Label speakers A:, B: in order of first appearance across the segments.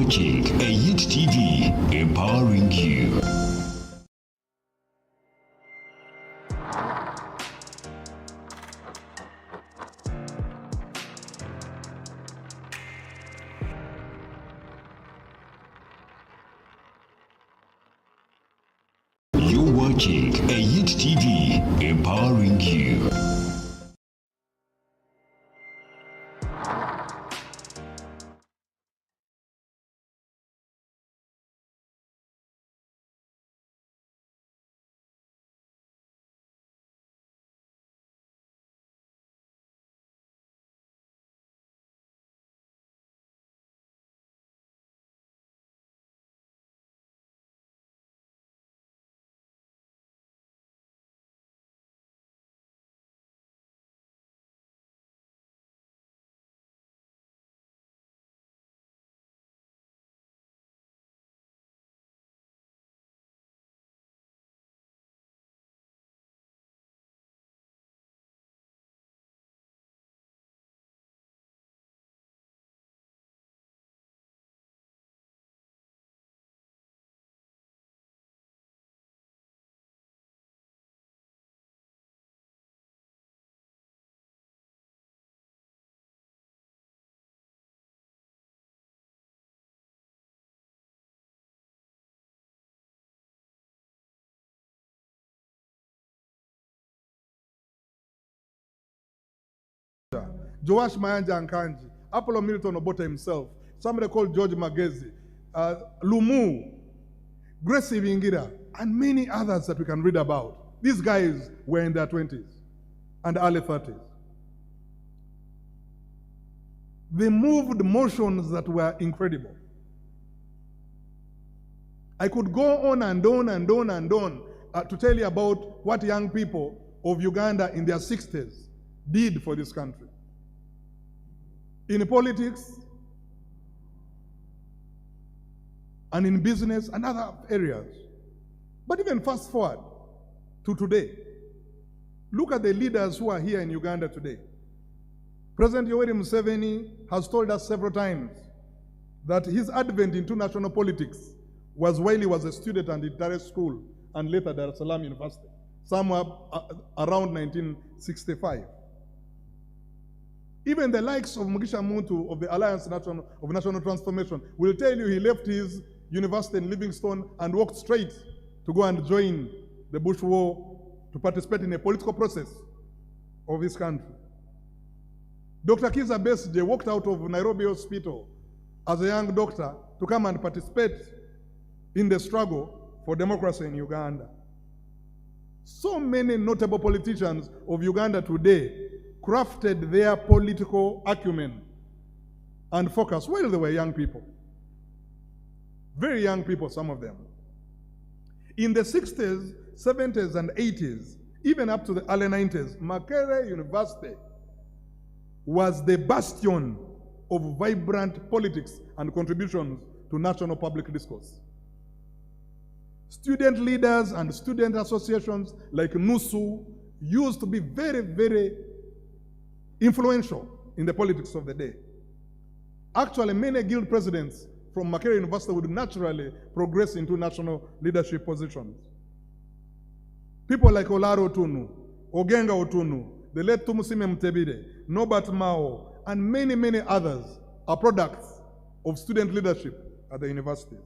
A: watching a Hit TV, empowering you. You're watching a Hit TV, empowering you.
B: Joash Mayanja Nkanji, Apollo Milton Obote himself, somebody called George Magezi, Lumu, Grace Ivingira, and many others that we can read about. These guys were in their 20s and early 30s. They moved motions that were incredible. I could go on and on and on and on to tell you about what young people of Uganda in their 60s did for this country. In politics, and in business, and other areas. But even fast forward to today, look at the leaders who are here in Uganda today. President Yoweri Museveni has told us several times that his advent into national politics was while he was a student at Intare School and later Dar es Salaam University, somewhere around 1965. Even the likes of Mugisha Muntu of the Alliance of National Transformation will tell you he left his university in Livingstone and walked straight to go and join the Bush War to participate in a political process of his country. Dr. Kiza Besigye walked out of Nairobi Hospital as a young doctor to come and participate in the struggle for democracy in Uganda. So many notable politicians of Uganda today crafted their political acumen and focus while they were young people. Very young people, some of them. In the 60s, 70s, and 80s, even up to the early 90s, Makerere University was the bastion of vibrant politics and contributions to national public discourse. Student leaders and student associations like NUSU used to be very, very influential in the politics of the day. Actually, many guild presidents from Makerere University would naturally progress into national leadership positions. People like Olaro Otunu, Ogenga Otunu, the late Tumusime Mtebire, Norbert Mao, and many, many others are products of student leadership at the universities.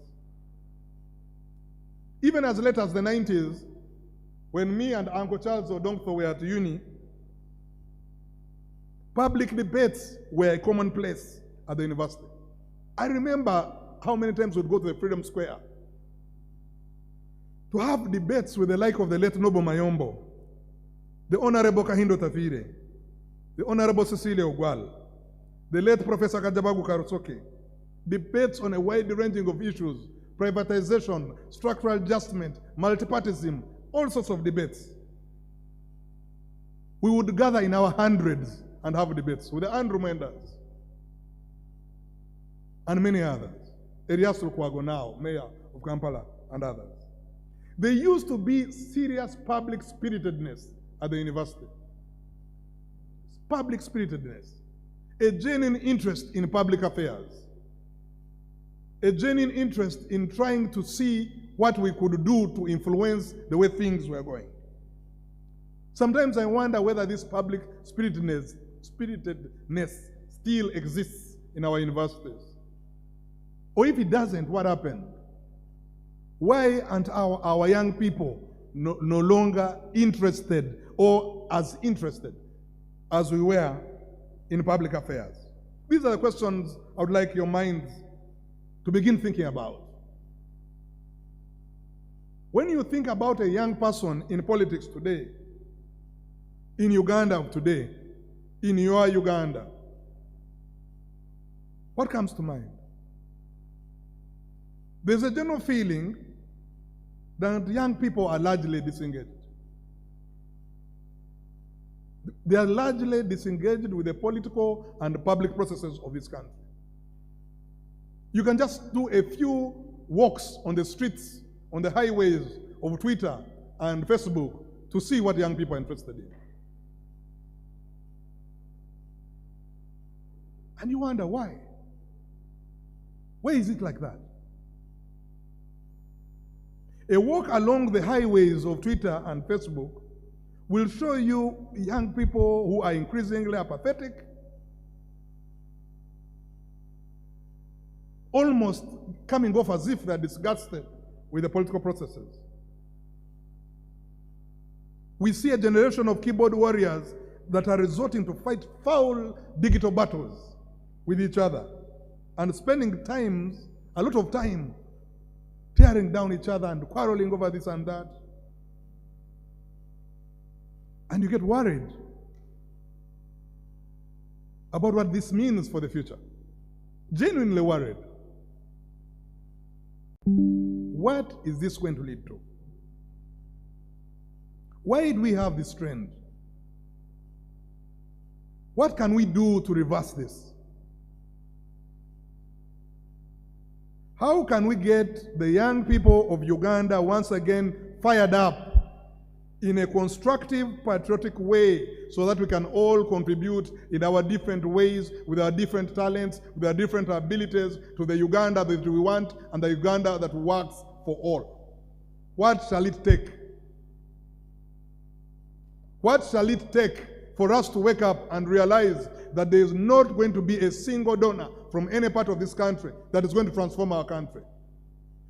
B: Even as late as the 90s, when me and Uncle Charles Odonkwo were at uni, public debates were a commonplace at the university. I remember how many times we'd go to the Freedom Square to have debates with the like of the late Nobo Mayombo, the Honorable Kahindo Tafire, the Honorable Cecilia Ogwal, the late Professor Kajabagu Karusoke, debates on a wide ranging of issues, privatization, structural adjustment, multipartyism, all sorts of debates. We would gather in our hundreds and have debates with the Andrew Mendes and many others. Erias Lukwago now, Mayor of Kampala, and others. There used to be serious public spiritedness at the university. Public spiritedness. A genuine interest in public affairs. a genuine interest in trying to see what we could do to influence the way things were going. Sometimes I wonder whether this public spiritedness still exists in our universities. Or if it doesn't, what happened? Why aren't our young people no longer interested or as interested as we were in public affairs? These are the questions I would like your minds to begin thinking about. When you think about a young person in politics today, in Uganda of today, in your Uganda, what comes to mind? There's a general feeling that young people are largely disengaged. They are largely disengaged with the political and public processes of this country. You can just do a few walks on the streets, on the highways of Twitter and Facebook to see what young people are interested in. And you wonder why. Why is it like that? A walk along the highways of Twitter and Facebook will show you young people who are increasingly apathetic, almost coming off as if they're disgusted with the political processes. We see a generation of keyboard warriors that are resorting to fight foul digital battles with each other and spending a lot of time tearing down each other and quarreling over this and that. And you get worried about what this means for the future. Genuinely worried. What is this going to lead to? Why do we have this trend? What can we do to reverse this? How can we get the young people of Uganda once again fired up in a constructive, patriotic way so that we can all contribute in our different ways, with our different talents, with our different abilities to the Uganda that we want and the Uganda that works for all? What shall it take? What shall it take for us to wake up and realize that there is not going to be a single donor from any part of this country that is going to transform our country?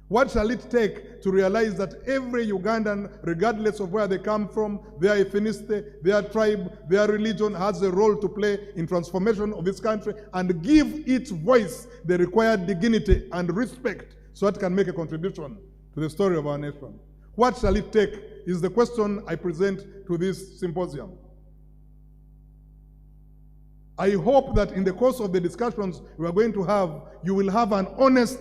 B: What shall it take to realize that every Ugandan, regardless of where they come from, their ethnicity, their tribe, their religion, has a role to play in transformation of this country and give its voice the required dignity and respect so it can make a contribution to the story of our nation? What shall it take is the question I present to this symposium. I hope that in the course of the discussions we are going to have, you will have an honest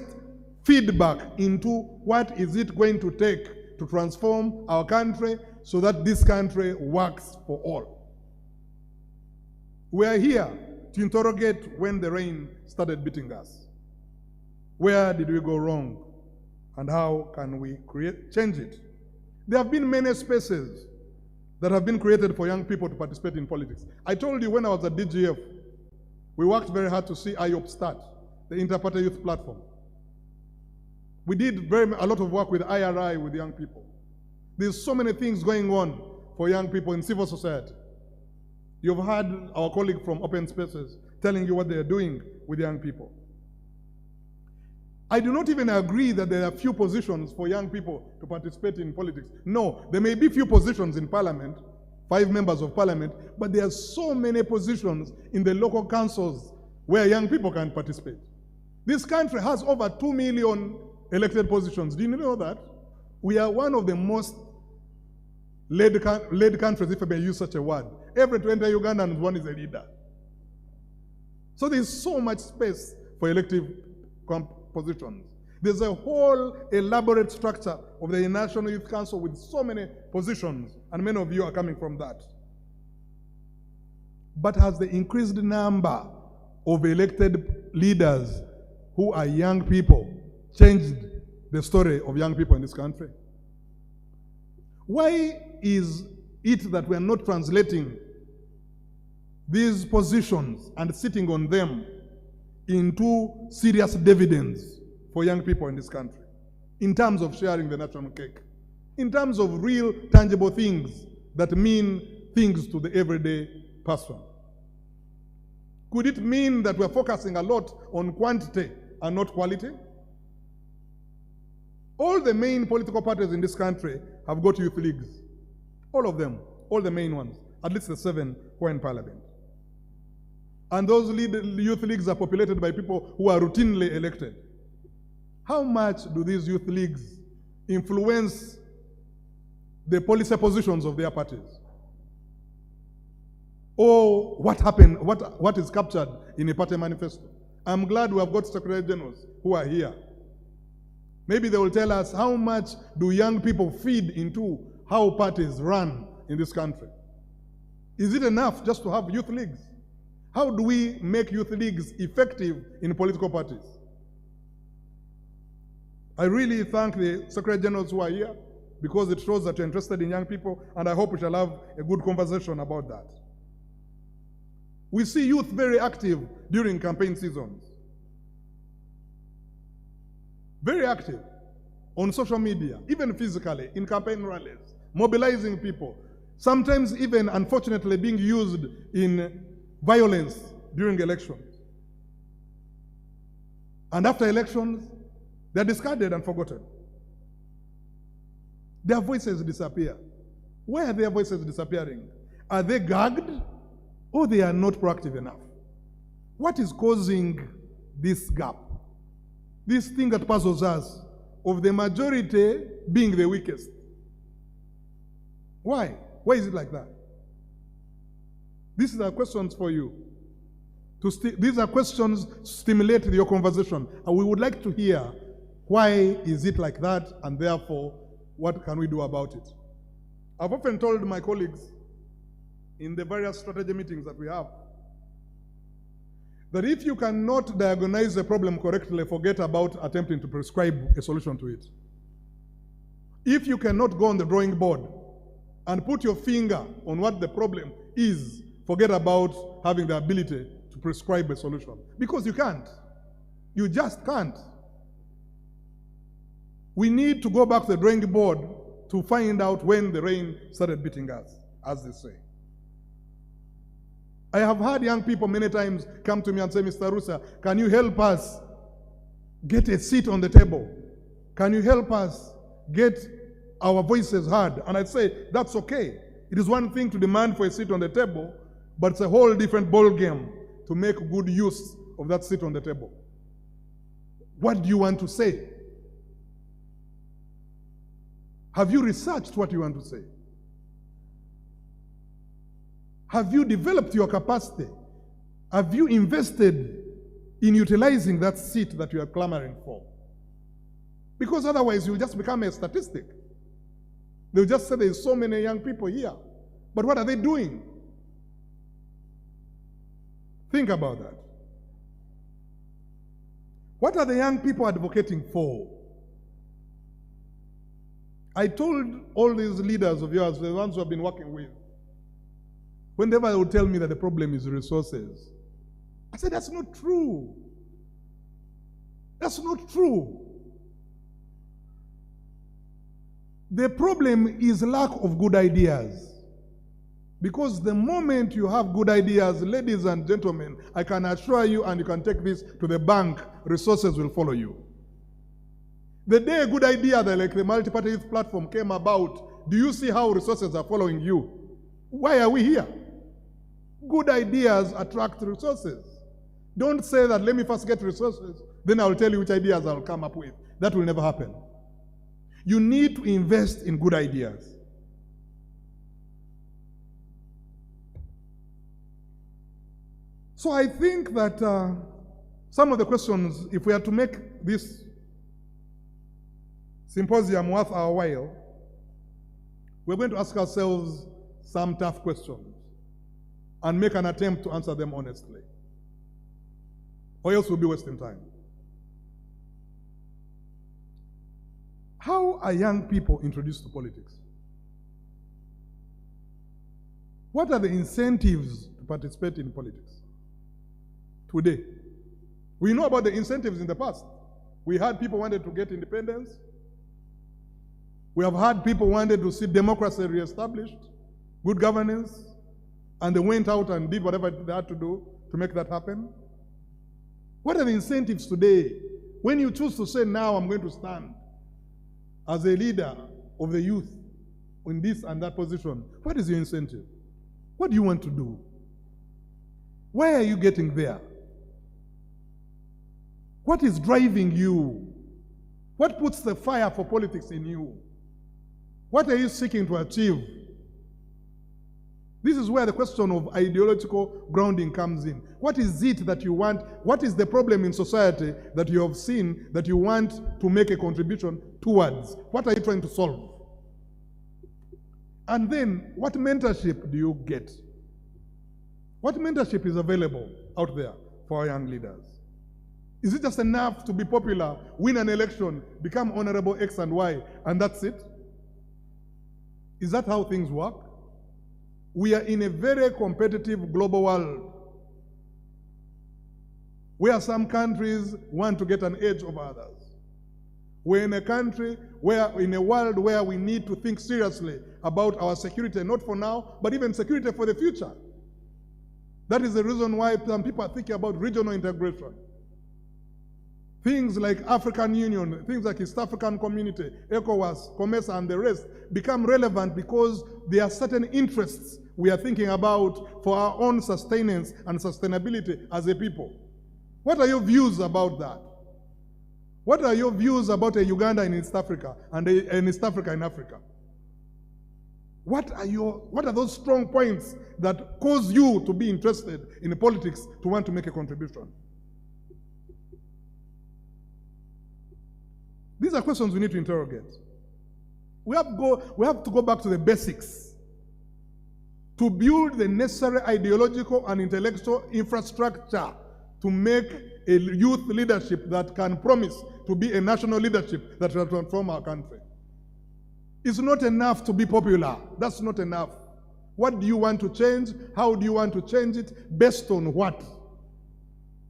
B: feedback into what is it going to take to transform our country so that this country works for all. We are here to interrogate when the rain started beating us. Where did we go wrong? And how can we change it? There have been many spaces that have been created for young people to participate in politics. I told you when I was at DGF, we worked very hard to see IOP start, the Interparty Youth Platform. We did a lot of work with IRI, with young people. There's so many things going on for young people in civil society. You've heard our colleague from Open Spaces telling you what they're doing with young people. I do not even agree that there are few positions for young people to participate in politics. No, there may be few positions in parliament, 5 members of parliament, but there are so many positions in the local councils where young people can participate. This country has over 2 million elected positions. Do you know that? We are one of the most led countries, if I may use such a word. Every 20 Ugandans, one is a leader. So there's so much space for elective positions. There's a whole elaborate structure of the National Youth Council with so many positions, and many of you are coming from that. But has the increased number of elected leaders who are young people changed the story of young people in this country? Why is it that we are not translating these positions and sitting on them into serious dividends for young people in this country in terms of sharing the national cake, in terms of real, tangible things that mean things to the everyday person? Could it mean that we're focusing a lot on quantity and not quality? All the main political parties in this country have got youth leagues. All of them, all the main ones, at least the 7 who are in parliament. And those youth leagues are populated by people who are routinely elected. How much do these youth leagues influence the policy positions of their parties? Or what happened, what is captured in a party manifesto? I'm glad we have got Secretary Generals who are here. Maybe they will tell us how much do young people feed into how parties run in this country. Is it enough just to have youth leagues? How do we make youth leagues effective in political parties? I really thank the Secretary Generals who are here because it shows that you're interested in young people, and I hope we shall have a good conversation about that. We see youth very active during campaign seasons. Very active on social media, even physically, in campaign rallies, mobilizing people, sometimes even, unfortunately, being used in violence during elections. And after elections, they're discarded and forgotten. Their voices disappear. Why are their voices disappearing? Are they gagged or they are not proactive enough? What is causing this gap? This thing that puzzles us of the majority being the weakest. Why? Why is it like that? These are questions for you. These are questions to stimulate your conversation. And we would like to hear why is it like that, and therefore, what can we do about it? I've often told my colleagues in the various strategy meetings that we have that if you cannot diagnose a problem correctly, forget about attempting to prescribe a solution to it. If you cannot go on the drawing board and put your finger on what the problem is, forget about having the ability to prescribe a solution. Because you can't. You just can't. We need to go back to the drawing board to find out when the rain started beating us, as they say. I have had young people many times come to me and say, Mr. Rusa, can you help us get a seat on the table? Can you help us get our voices heard? And I say, that's okay. It is one thing to demand for a seat on the table, but it's a whole different ball game to make good use of that seat on the table. What do you want to say? Have you researched what you want to say? Have you developed your capacity? Have you invested in utilizing that seat that you are clamoring for? Because otherwise you'll just become a statistic. They'll just say there's so many young people here. But what are they doing? Think about that. What are the young people advocating for? I told all these leaders of yours, the ones who have been working with, whenever they would tell me that the problem is resources, I said, that's not true. That's not true. The problem is lack of good ideas. Because the moment you have good ideas, ladies and gentlemen, I can assure you, and you can take this to the bank, resources will follow you. The day a good idea like the multi-party youth platform came about, do you see how resources are following you? Why are we here? Good ideas attract resources. Don't say that, let me first get resources, then I'll tell you which ideas I'll come up with. That will never happen. You need to invest in good ideas. So I think that some of the questions, if we are to make this symposium worth our while, we're going to ask ourselves some tough questions and make an attempt to answer them honestly. Or else we'll be wasting time. How are young people introduced to politics? What are the incentives to participate in politics today? We know about the incentives in the past. We had people wanted to get independence. We have had people wanted to see democracy reestablished, good governance, and they went out and did whatever they had to do to make that happen. What are the incentives today? When you choose to say, now I'm going to stand as a leader of the youth in this and that position, what is your incentive? What do you want to do? Why are you getting there? What is driving you? What puts the fire for politics in you? What are you seeking to achieve? This is where the question of ideological grounding comes in. What is it that you want? What is the problem in society that you have seen that you want to make a contribution towards? What are you trying to solve? And then, what mentorship do you get? What mentorship is available out there for our young leaders? Is it just enough to be popular, win an election, become honorable X and Y, and that's it? Is that how things work? We are in a very competitive global world where some countries want to get an edge over others. We're in a world where we need to think seriously about our security, not for now, but even security for the future. That is the reason why some people are thinking about regional integration. Things like African Union, things like East African Community, ECOWAS, COMESA, and the rest become relevant because there are certain interests we are thinking about for our own sustenance and sustainability as a people. What are your views about that? What are your views about a Uganda in East Africa and East Africa in Africa? What are those strong points that cause you to be interested in politics, to want to make a contribution? These are questions we need to interrogate. We have to go back to the basics to build the necessary ideological and intellectual infrastructure to make a youth leadership that can promise to be a national leadership that will transform our country. It's not enough to be popular. That's not enough. What do you want to change? How do you want to change it? Based on what?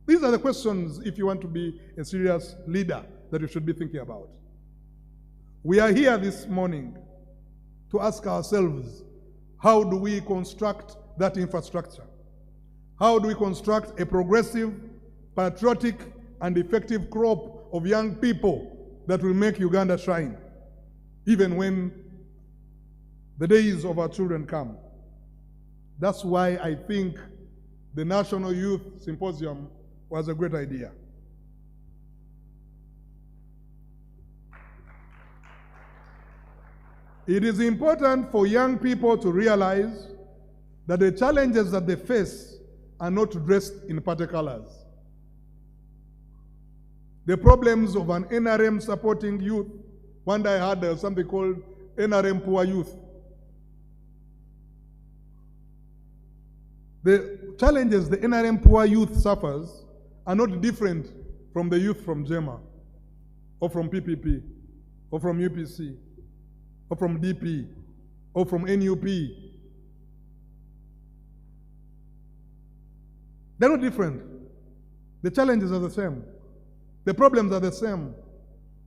B: These are the questions, if you want to be a serious leader, that you should be thinking about. We are here this morning to ask ourselves, how do we construct that infrastructure? How do we construct a progressive, patriotic, and effective crop of young people that will make Uganda shine, even when the days of our children come? That's why I think the National Youth Symposium was a great idea. It is important for young people to realize that the challenges that they face are not dressed in party colors. The problems of an NRM supporting youth. One day I had something called NRM poor youth. The challenges the NRM poor youth suffers are not different from the youth from JEMA, or from PPP, or from UPC, or from DP, or from NUP. They're not different. The challenges are the same. The problems are the same.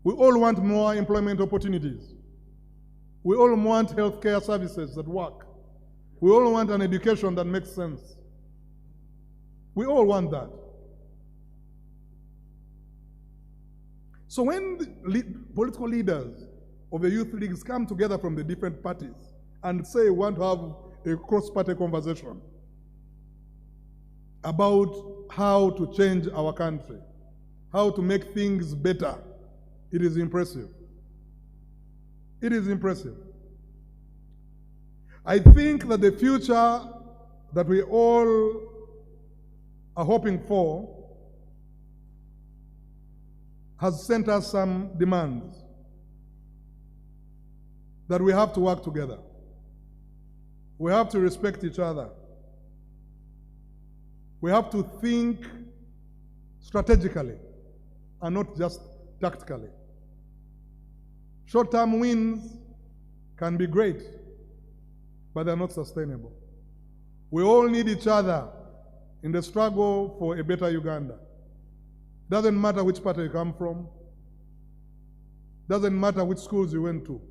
B: We all want more employment opportunities. We all want healthcare services that work. We all want an education that makes sense. We all want that. So when the political leaders of the youth leagues come together from the different parties and say we want to have a cross-party conversation about how to change our country, how to make things better, it is impressive. It is impressive. I think that the future that we all are hoping for has sent us some demands that we have to work together. We have to respect each other. We have to think strategically and not just tactically. Short-term wins can be great, but they're not sustainable. We all need each other in the struggle for a better Uganda. Doesn't matter which party you come from. Doesn't matter which schools you went to.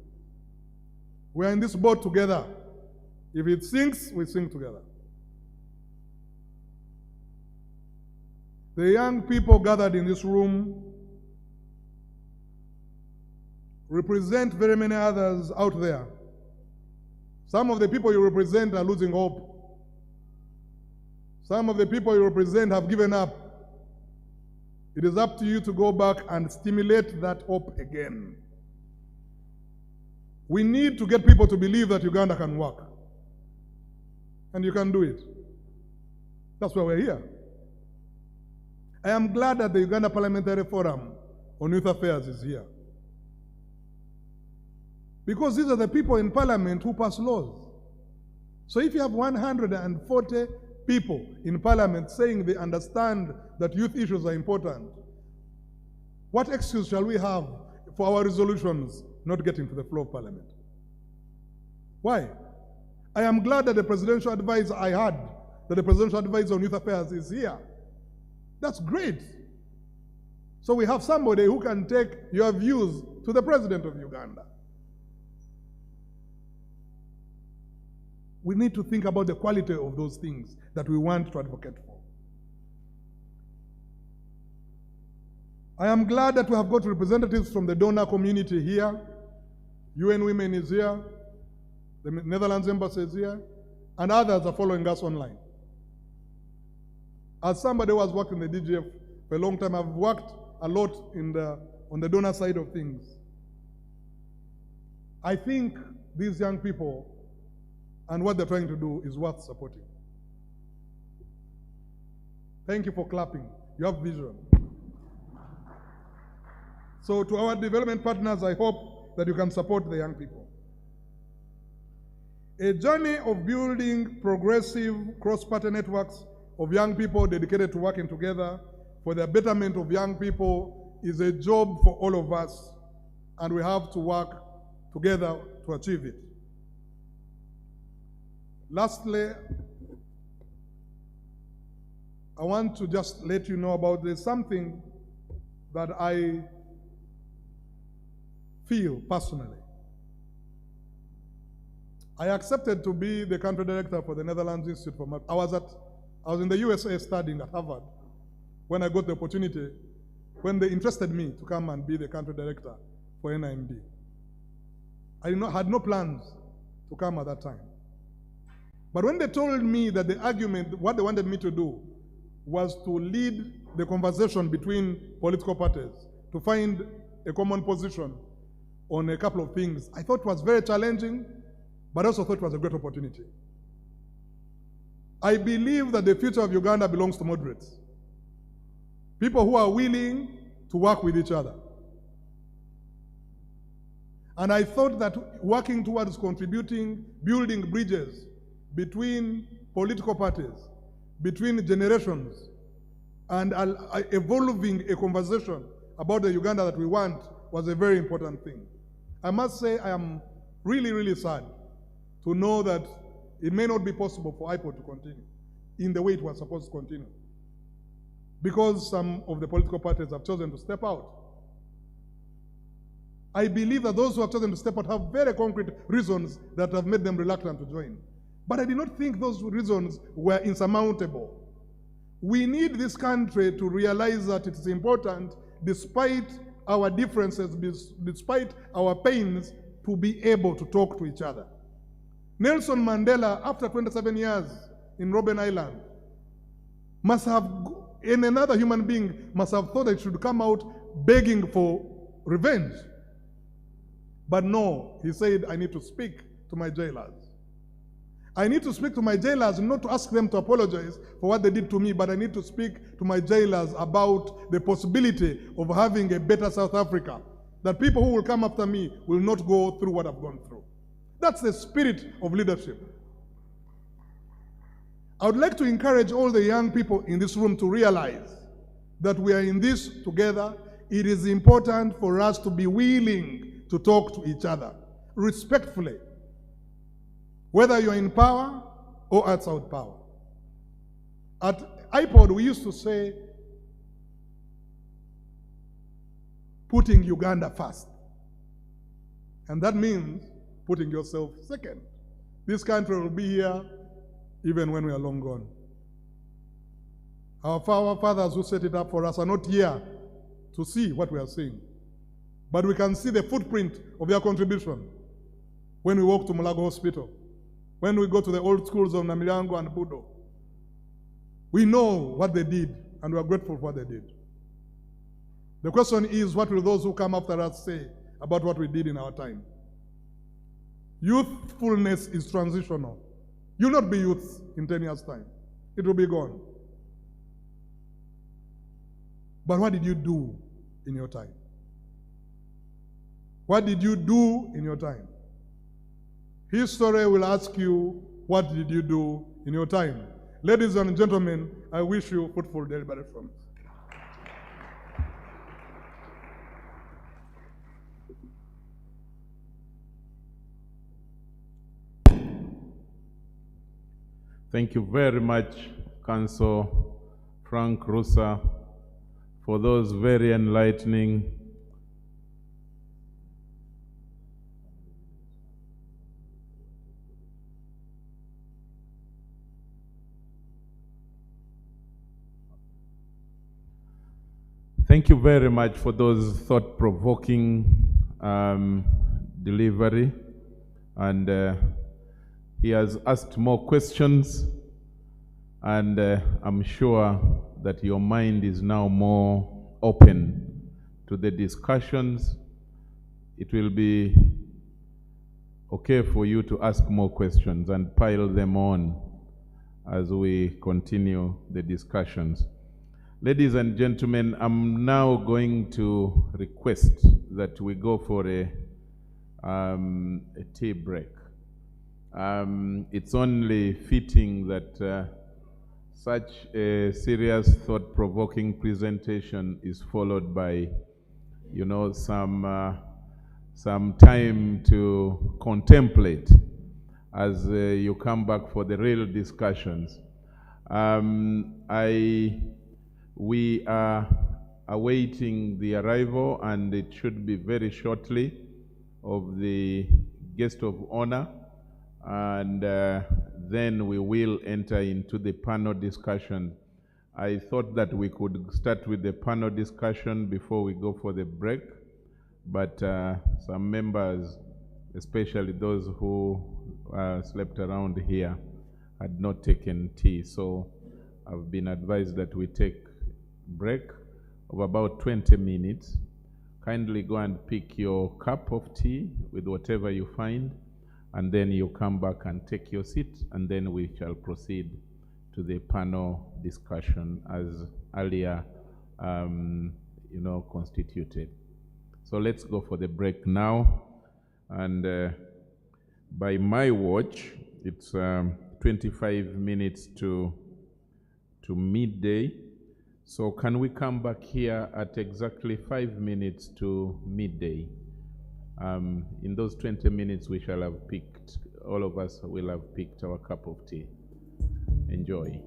B: We are in this boat together. If it sinks, we sink together. The young people gathered in this room represent very many others out there. Some of the people you represent are losing hope. Some of the people you represent have given up. It is up to you to go back and stimulate that hope again. We need to get people to believe that Uganda can work. And you can do it. That's why we're here. I am glad that the Uganda Parliamentary Forum on Youth Affairs is here. Because these are the people in Parliament who pass laws. So if you have 140 people in Parliament saying they understand that youth issues are important, what excuse shall we have for our resolutions not getting to the floor of Parliament? Why? I am glad that the presidential advisor I had, that the presidential advisor on youth affairs is here. That's great. So we have somebody who can take your views to the president of Uganda. We need to think about the quality of those things that we want to advocate for. I am glad that we have got representatives from the donor community here. UN Women is here. The Netherlands Embassy is here. And others are following us online. As somebody who has worked in the DGF for a long time, I've worked a lot on the donor side of things. I think these young people and what they're trying to do is worth supporting. Thank you for clapping. You have vision. So to our development partners, I hope that you can support the young people. A journey of building progressive cross-party networks of young people dedicated to working together for the betterment of young people is a job for all of us, and we have to work together to achieve it. Lastly, I want to just let you know about there's something that I feel personally. I accepted to be the country director for the Netherlands Institute for Marketing. I was in the USA studying at Harvard when I got the opportunity, when they interested me to come and be the country director for NIMD. I had no plans to come at that time. But when they told me that the argument, what they wanted me to do was to lead the conversation between political parties, to find a common position on a couple of things, I thought it was very challenging, but also thought it was a great opportunity. I believe that the future of Uganda belongs to moderates. People who are willing to work with each other. And I thought that working towards contributing, building bridges between political parties, between generations, and evolving a conversation about the Uganda that we want was a very important thing. I must say I am really, really sad to know that it may not be possible for IPOD to continue in the way it was supposed to continue, because some of the political parties have chosen to step out. I believe that those who have chosen to step out have very concrete reasons that have made them reluctant to join. But I did not think those reasons were insurmountable. We need this country to realize that it is important, despite our differences, despite our pains, to be able to talk to each other. Nelson Mandela, after 27 years in Robben Island, must have, and another human being must have thought that he should come out begging for revenge. But no, he said, I need to speak to my jailers. I need to speak to my jailers, not to ask them to apologize for what they did to me, but I need to speak to my jailers about the possibility of having a better South Africa, that people who will come after me will not go through what I've gone through. That's the spirit of leadership. I would like to encourage all the young people in this room to realize that we are in this together. It is important for us to be willing to talk to each other respectfully, whether you're in power or outside power. At IPOD, we used to say, putting Uganda first. And that means putting yourself second. This country will be here even when we are long gone. Our fathers who set it up for us are not here to see what we are seeing. But we can see the footprint of their contribution when we walk to Mulago Hospital, when we go to the old schools of Namilyango and Budo. We know what they did, and we are grateful for what they did. The question is, what will those who come after us say about what we did in our time? Youthfulness is transitional. You'll not be youth in 10 years' time. It will be gone. But what did you do in your time? What did you do in your time? History will ask you, what did you do in your time? Ladies and gentlemen, I wish you fruitful deliberations.
C: Thank you very much, Council Frank Rusa, for those very enlightening Thank you very much for those thought-provoking delivery. And he has asked more questions, and I'm sure that your mind is now more open to the discussions. It will be okay for you to ask more questions and pile them on as we continue the discussions. Ladies and gentlemen, I'm now going to request that we go for a tea break. It's only fitting that such a serious, thought-provoking presentation is followed by, you know, some time to contemplate as you come back for the real discussions. We are awaiting the arrival, and it should be very shortly, of the guest of honor, and then we will enter into the panel discussion. I thought that we could start with the panel discussion before we go for the break, but some members, especially those who slept around here, had not taken tea, so I've been advised that we take break of about 20 minutes. Kindly go and pick your cup of tea with whatever you find, and then you come back and take your seat, and then we shall proceed to the panel discussion as earlier constituted. So let's go for the break now, and by my watch it's 25 minutes to midday. So can we come back here at exactly 5 minutes to midday? In those 20 minutes we shall have picked, all of us will have picked our cup of tea. Enjoy.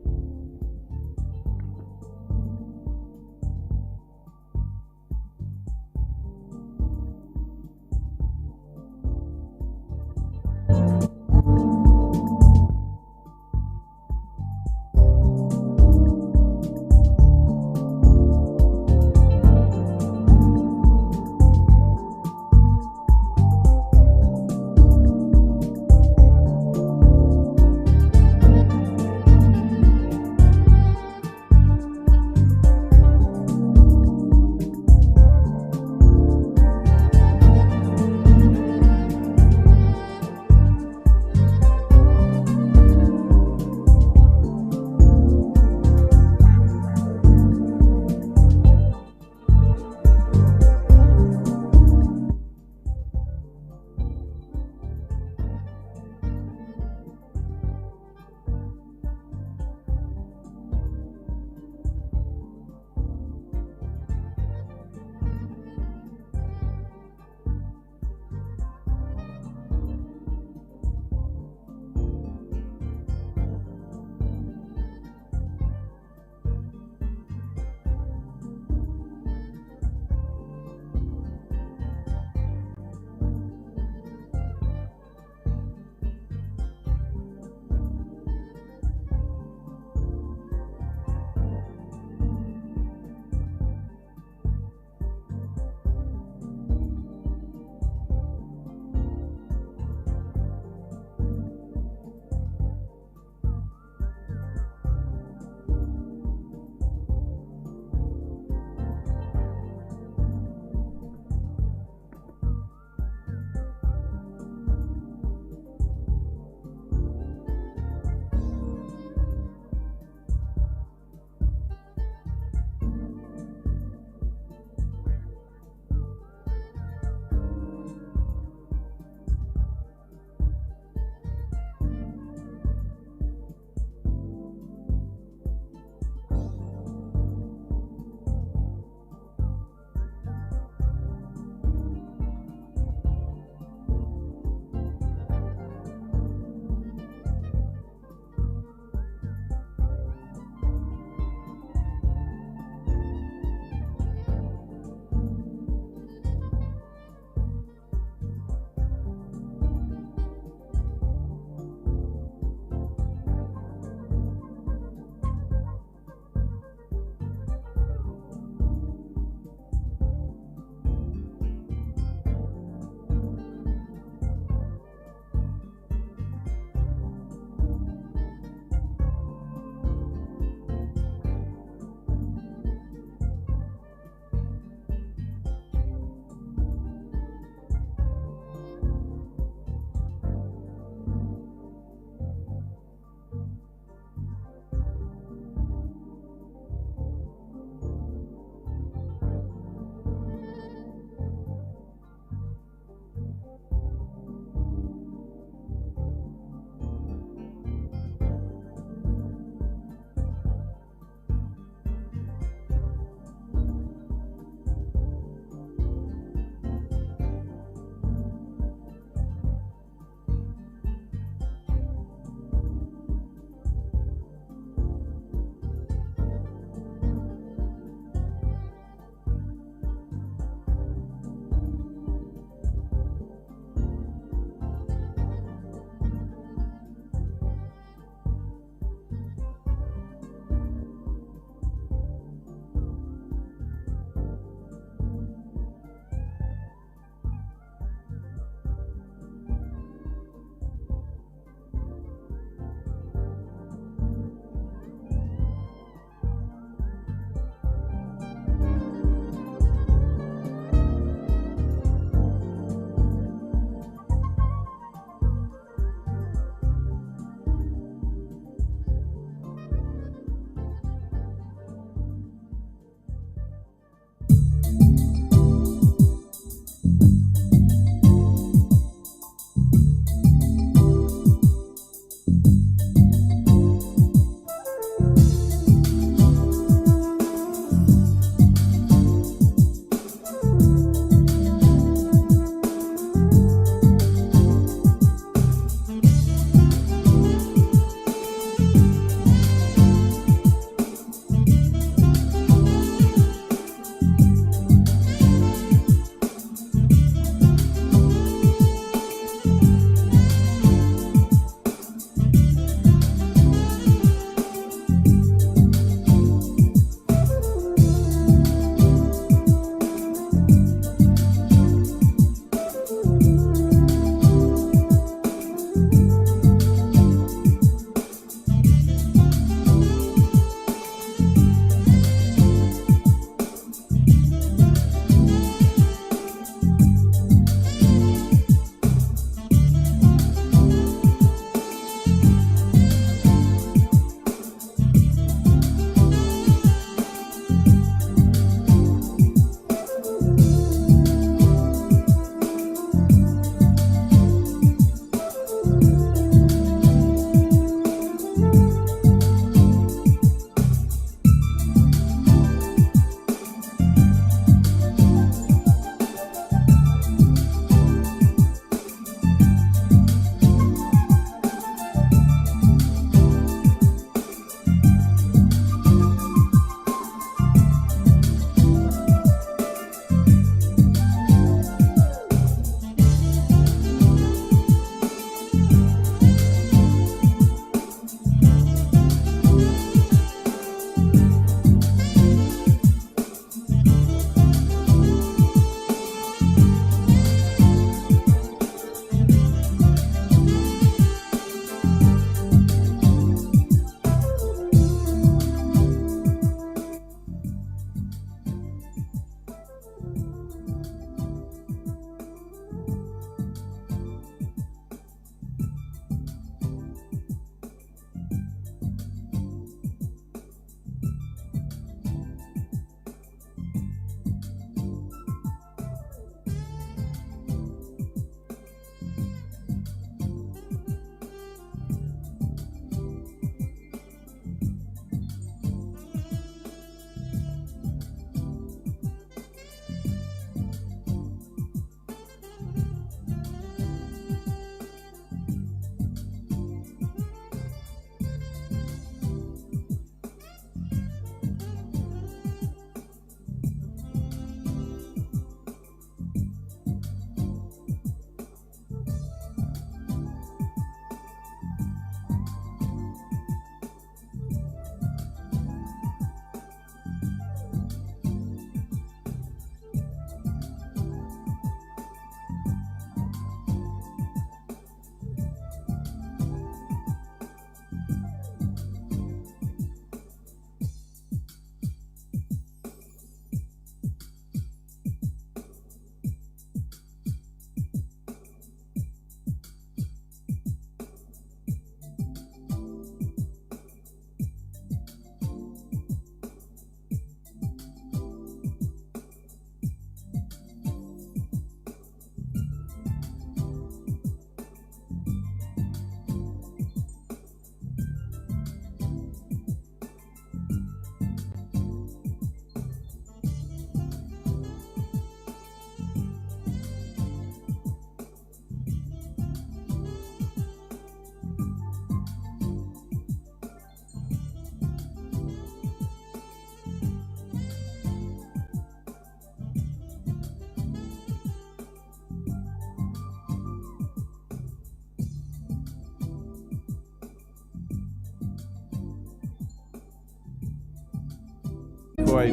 C: before I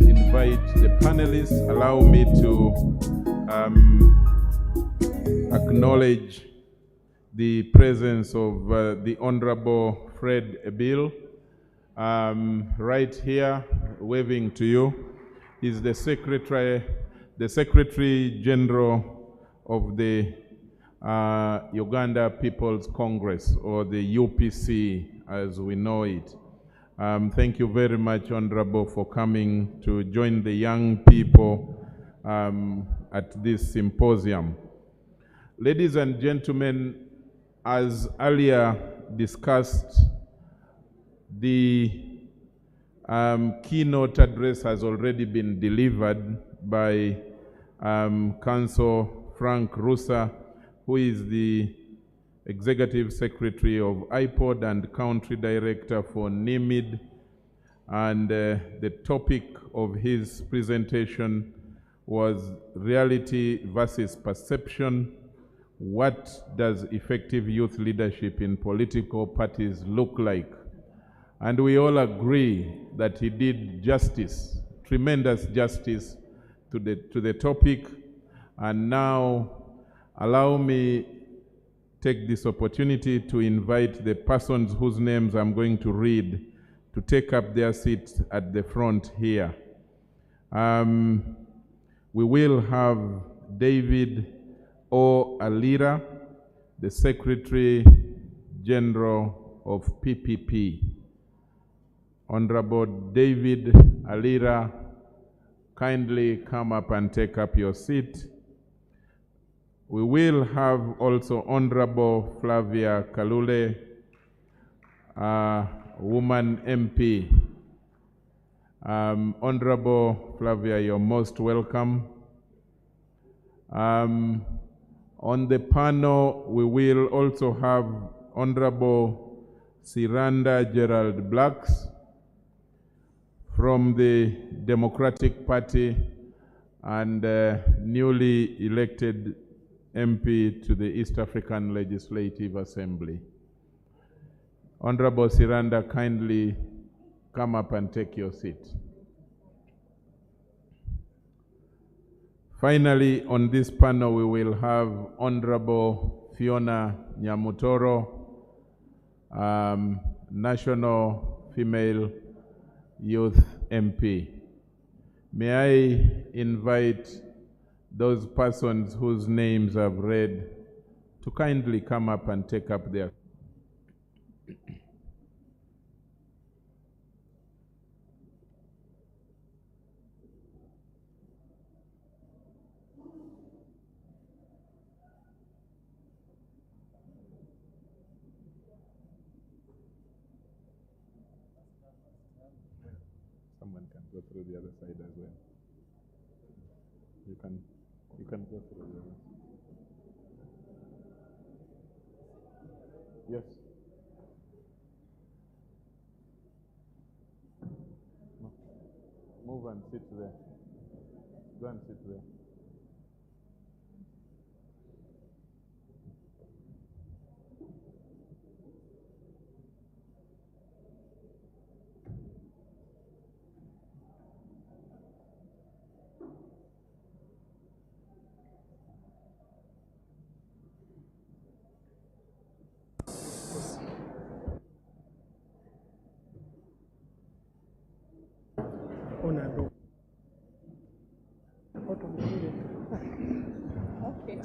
C: invite the panelists, allow me to acknowledge the presence of the Honorable Fred Ebil, right here, waving to you. He's the Secretary General of the Uganda People's Congress, or the UPC as we know it. Thank you very much, Honorable, for coming to join the young people at this symposium. Ladies and gentlemen, as earlier discussed, the keynote address has already been delivered by Council Frank Rusa, who is the Executive Secretary of IPOD and Country Director for NIMID. And the topic of his presentation was reality versus perception. What does effective youth leadership in political parties look like? And we all agree that he did justice, tremendous justice to the topic. And now allow me take this opportunity to invite the persons whose names I'm going to read to take up their seats at the front here. We will have David O. Alira, the Secretary General of PPP. Honorable David Alira, kindly come up and take up your seat. We will have also Honorable Flavia Kalule, woman MP. Honorable Flavia, you're most welcome. On the panel, we will also have Honorable Siranda Gerald Blacks from the Democratic Party and newly elected MP to the East African Legislative Assembly. Honorable Siranda, kindly come up and take your seat. Finally, on this panel, we will have Honorable Fiona Nyamutoro, National Female Youth MP. May I invite those persons whose names I've read to kindly come up and take up their Someone can go through the other side as well. You can go through the other. Yes. No. Move and sit there. Go and sit there.
D: Okay.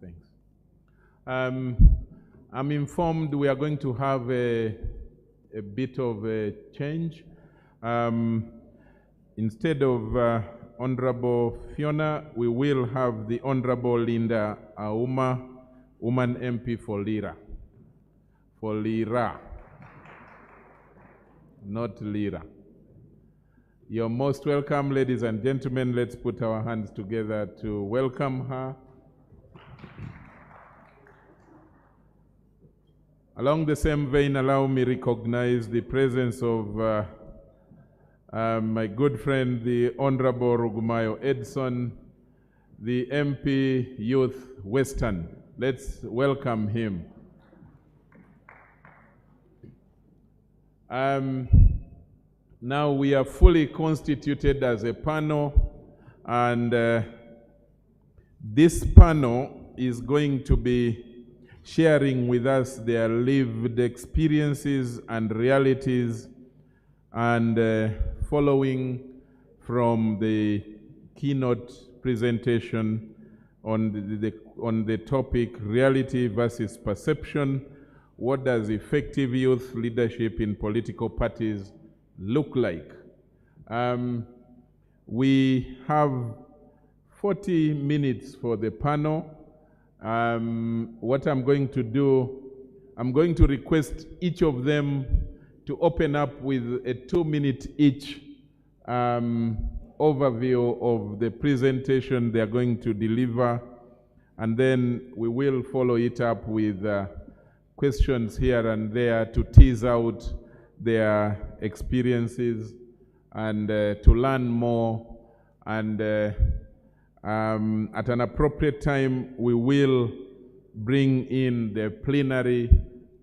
C: Thanks. I'm informed we are going to have a bit of a change. Instead of Honorable Fiona, we will have the Honorable Linda Auma, woman MP for Lira. For Lira, not Lira. You're most welcome, ladies and gentlemen. Let's put our hands together to welcome her. Along the same vein, allow me to recognize the presence of my good friend, the Honorable Rugumayo Edson, the MP Youth Western. Let's welcome him. Now we are fully constituted as a panel, and this panel is going to be sharing with us their lived experiences and realities, and following from the keynote presentation on the topic reality versus perception. What does effective youth leadership in political parties look like? We have 40 minutes for the panel. What I'm going to do, I'm going to request each of them to open up with a 2-minute each overview of the presentation they're going to deliver, and then we will follow it up with questions here and there to tease out their experiences and to learn more, and at an appropriate time we will bring in the plenary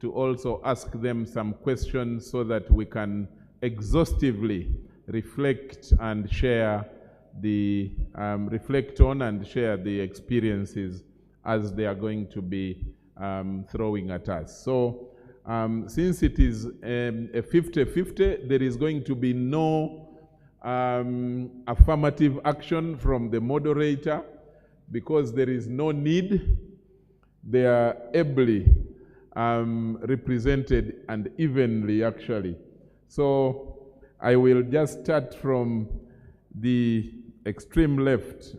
C: to also ask them some questions so that we can exhaustively reflect and share the reflect on and share the experiences as they are going to be throwing at us. So since it is a 50-50, there is going to be no affirmative action from the moderator because there is no need. They are ably represented and evenly, actually. So I will just start from the extreme left.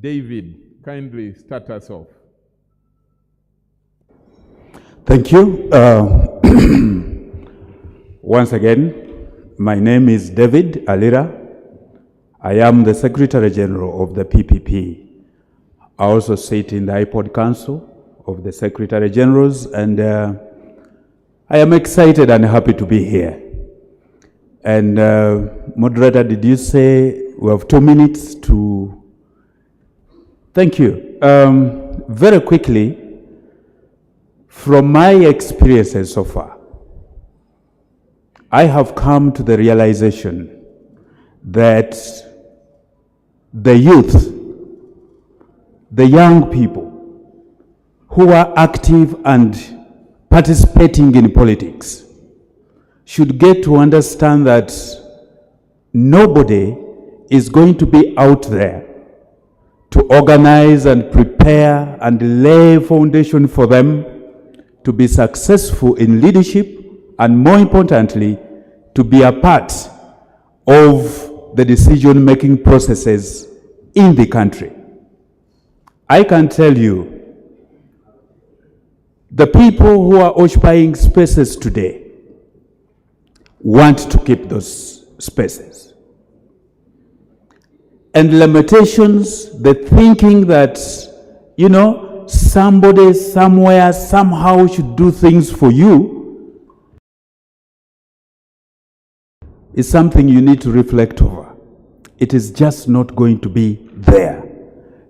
C: David, kindly start us off.
D: Thank you. Once again, my name is David Alira. I am the Secretary General of the PPP. I also sit in the iPod Council of the Secretary Generals, and I am excited and happy to be here. And moderator, did you say we have 2 minutes to... Thank you. Very quickly, from my experiences so far, I have come to the realization that the youth, the young people who are active and participating in politics should get to understand that nobody is going to be out there to organize and prepare and lay a foundation for them to be successful in leadership, and more importantly, to be a part of the decision-making processes in the country. I can tell you, the people who are occupying spaces today want to keep those spaces. And limitations, the thinking that, you know, somebody somewhere somehow should do things for you is something you need to reflect over. It is just not going to be there.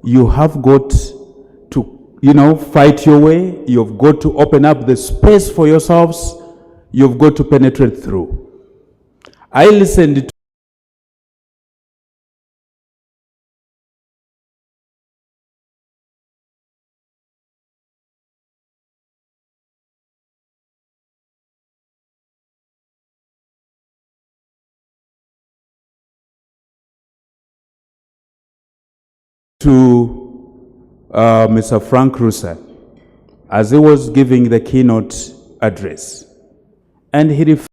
D: You have got to, you know, fight your way. You've got to open up the space for yourselves. You've got to penetrate through. I listened to Mr. Frank Rusa as he was giving the keynote address, and he referred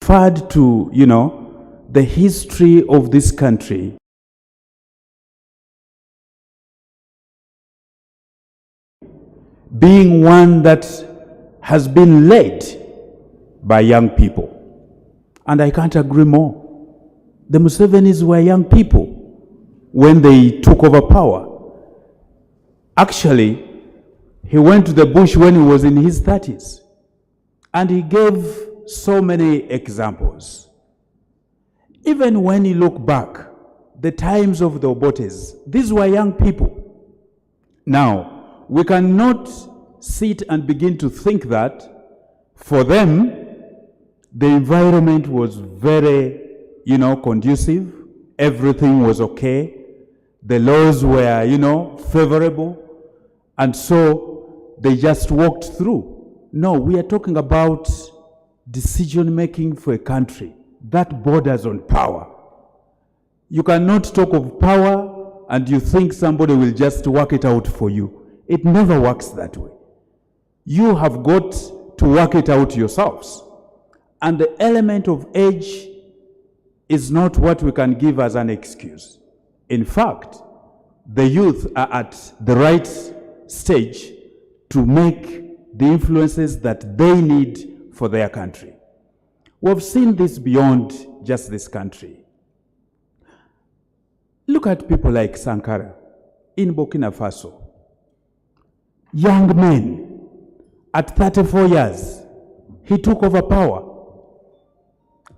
D: referred to, the history of this country being one that has been led by young people. And I can't agree more. The Musevenis were young people when they took over power. Actually, he went to the bush when he was in his 30s. And he gave so many examples. Even when you look back, the times of the Obotes, these were young people. Now, we cannot sit and begin to think that for them, the environment was very, conducive. Everything was okay. The laws were, favorable. And so they just walked through. No, we are talking about decision-making for a country that borders on power. You cannot talk of power and you think somebody will just work it out for you. It never works that way. You have got to work it out yourselves. And the element of age is not what we can give as an excuse. In fact, the youth are at the right stage to make the influences that they need for their country. We've seen this beyond just this country. Look at people like Sankara in Burkina Faso. Young men, at 34 years, he took over power.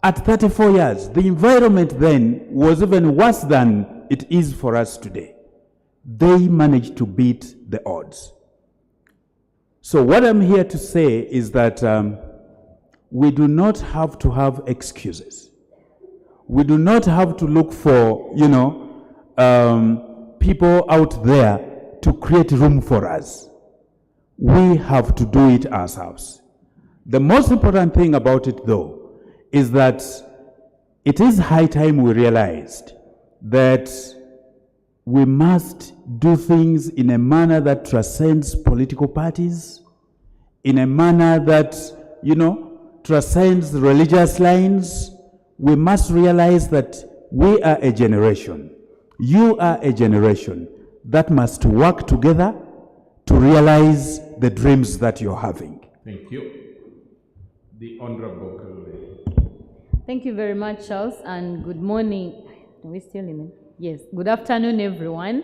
D: At 34 years, the environment then was even worse than it is for us today. They managed to beat the odds. So what I'm here to say is that we do not have to have excuses. We do not have to look for, people out there to create room for us. We have to do it ourselves. The most important thing about it, though, is that it is high time we realized that we must do things in a manner that transcends political parties, in a manner that, transcends religious lines. We must realize that we are a generation. You are a generation that must work together to realize the dreams that you're having.
C: Thank you. The Honorable.
E: Thank you very much, Charles, and good morning. Are we still in it? Yes. Good afternoon, everyone.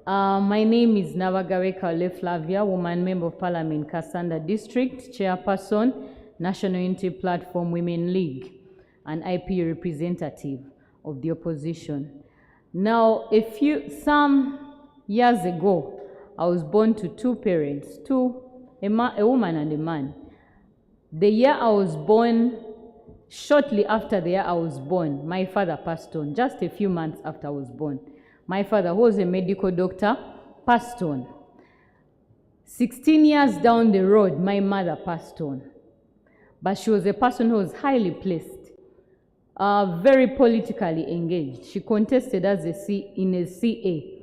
E: My name is Nabagawe Kaole Flavia, Woman Member of Parliament, Kasanda District, Chairperson, National Unity Platform Women League, and IP representative of the opposition. Now, some years ago, I was born to two parents, a woman and a man. The year I was born, shortly after the year I was born, my father passed on, just a few months after I was born. My father, who was a medical doctor, passed on. 16 years down the road, my mother passed on. But she was a person who was highly placed, very politically engaged. She contested in a CA.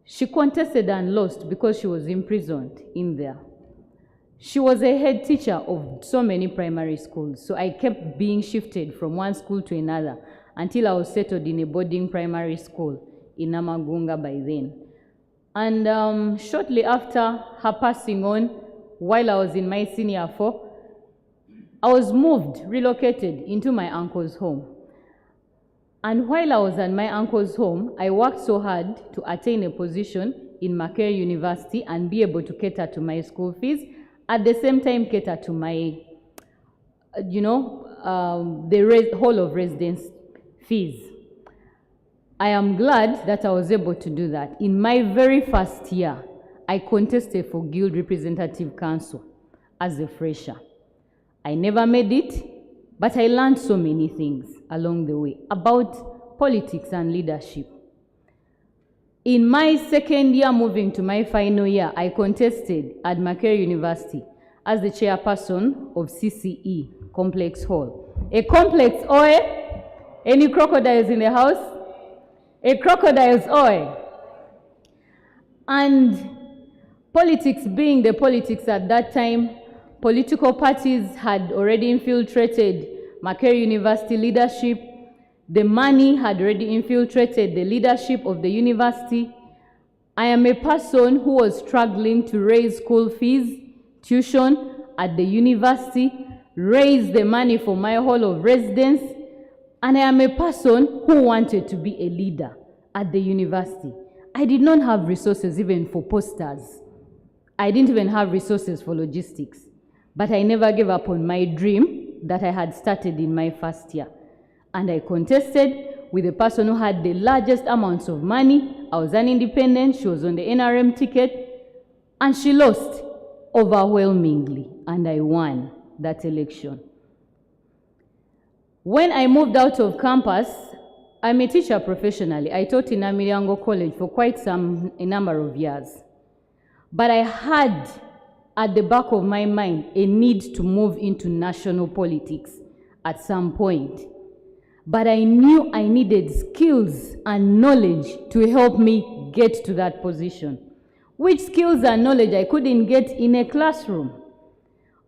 E: She contested and lost because she was imprisoned in there. She was a head teacher of so many primary schools, so I kept being shifted from one school to another until I was settled in a boarding primary school in Namagunga by then. And shortly after her passing on, while I was in my senior 4, I was relocated into my uncle's home. And while I was at my uncle's home, I worked so hard to attain a position in Makerere University and be able to cater to my school fees, at the same time cater to my, the whole of residence fees. I am glad that I was able to do that. In my very first year, I contested for Guild Representative Council as a fresher. I never made it, but I learned so many things along the way about politics and leadership. In my second year, moving to my final year, I contested at Makerere University as the chairperson of CCE, Complex Hall. A complex oil? Any crocodiles in the house? A crocodile's oil. And politics being the politics at that time, political parties had already infiltrated Makerere University leadership. The money had already infiltrated the leadership of the university. I am a person who was struggling to raise school fees, tuition at the university, raise the money for my hall of residence, and I am a person who wanted to be a leader at the university. I did not have resources even for posters. I didn't even have resources for logistics. But I never gave up on my dream that I had started in my first year. And I contested with the person who had the largest amounts of money. I was an independent, she was on the NRM ticket, and she lost overwhelmingly, and I won that election. When I moved out of campus, I'm a teacher professionally. I taught in Amiriango College for quite a number of years. But I had at the back of my mind a need to move into national politics at some point. But I knew I needed skills and knowledge to help me get to that position, which skills and knowledge I couldn't get in a classroom.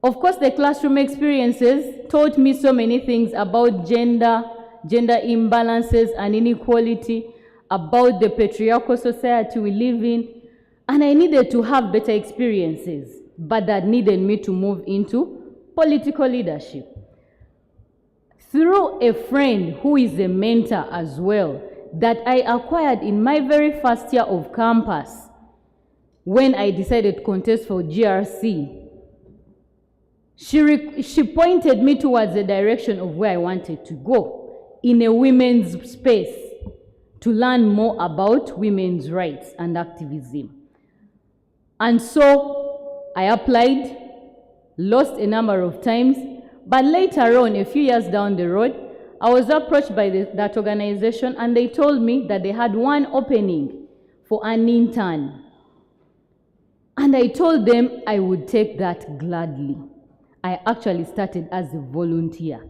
E: Of course, the classroom experiences taught me so many things about gender imbalances and inequality, about the patriarchal society we live in, and I needed to have better experiences, but that needed me to move into political leadership. Through a friend who is a mentor as well, that I acquired in my very first year of campus, when I decided to contest for GRC, she pointed me towards the direction of where I wanted to go in a women's space to learn more about women's rights and activism. And so I applied, lost a number of times, but later on, a few years down the road, I was approached by that organization and they told me that they had one opening for an intern. And I told them I would take that gladly. I actually started as a volunteer.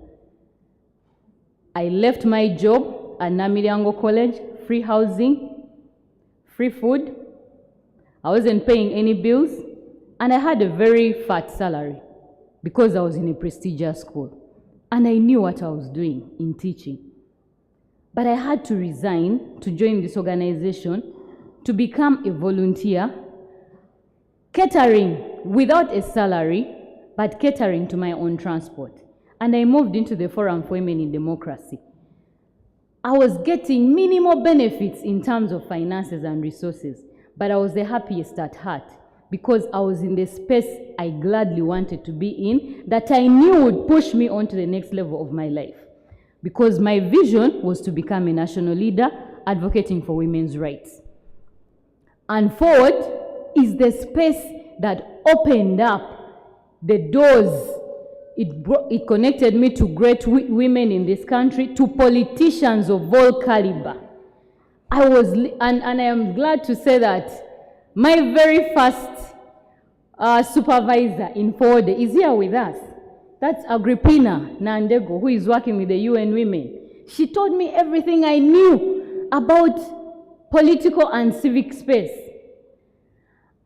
E: I left my job at Namiriango College, free housing, free food. I wasn't paying any bills, and I had a very fat salary because I was in a prestigious school. And I knew what I was doing in teaching. But I had to resign to join this organization to become a volunteer, catering without a salary, but catering to my own transport. And I moved into the Forum for Women in Democracy. I was getting minimal benefits in terms of finances and resources, but I was the happiest at heart because I was in the space I gladly wanted to be in that I knew would push me on to the next level of my life. Because my vision was to become a national leader advocating for women's rights. And Forward is the space that opened up the doors. It connected me to great women in this country, to politicians of all caliber. And I am glad to say that my very first supervisor in Forward is here with us. That's Agrippina Nandego, who is working with the UN Women. She told me everything I knew about political and civic space.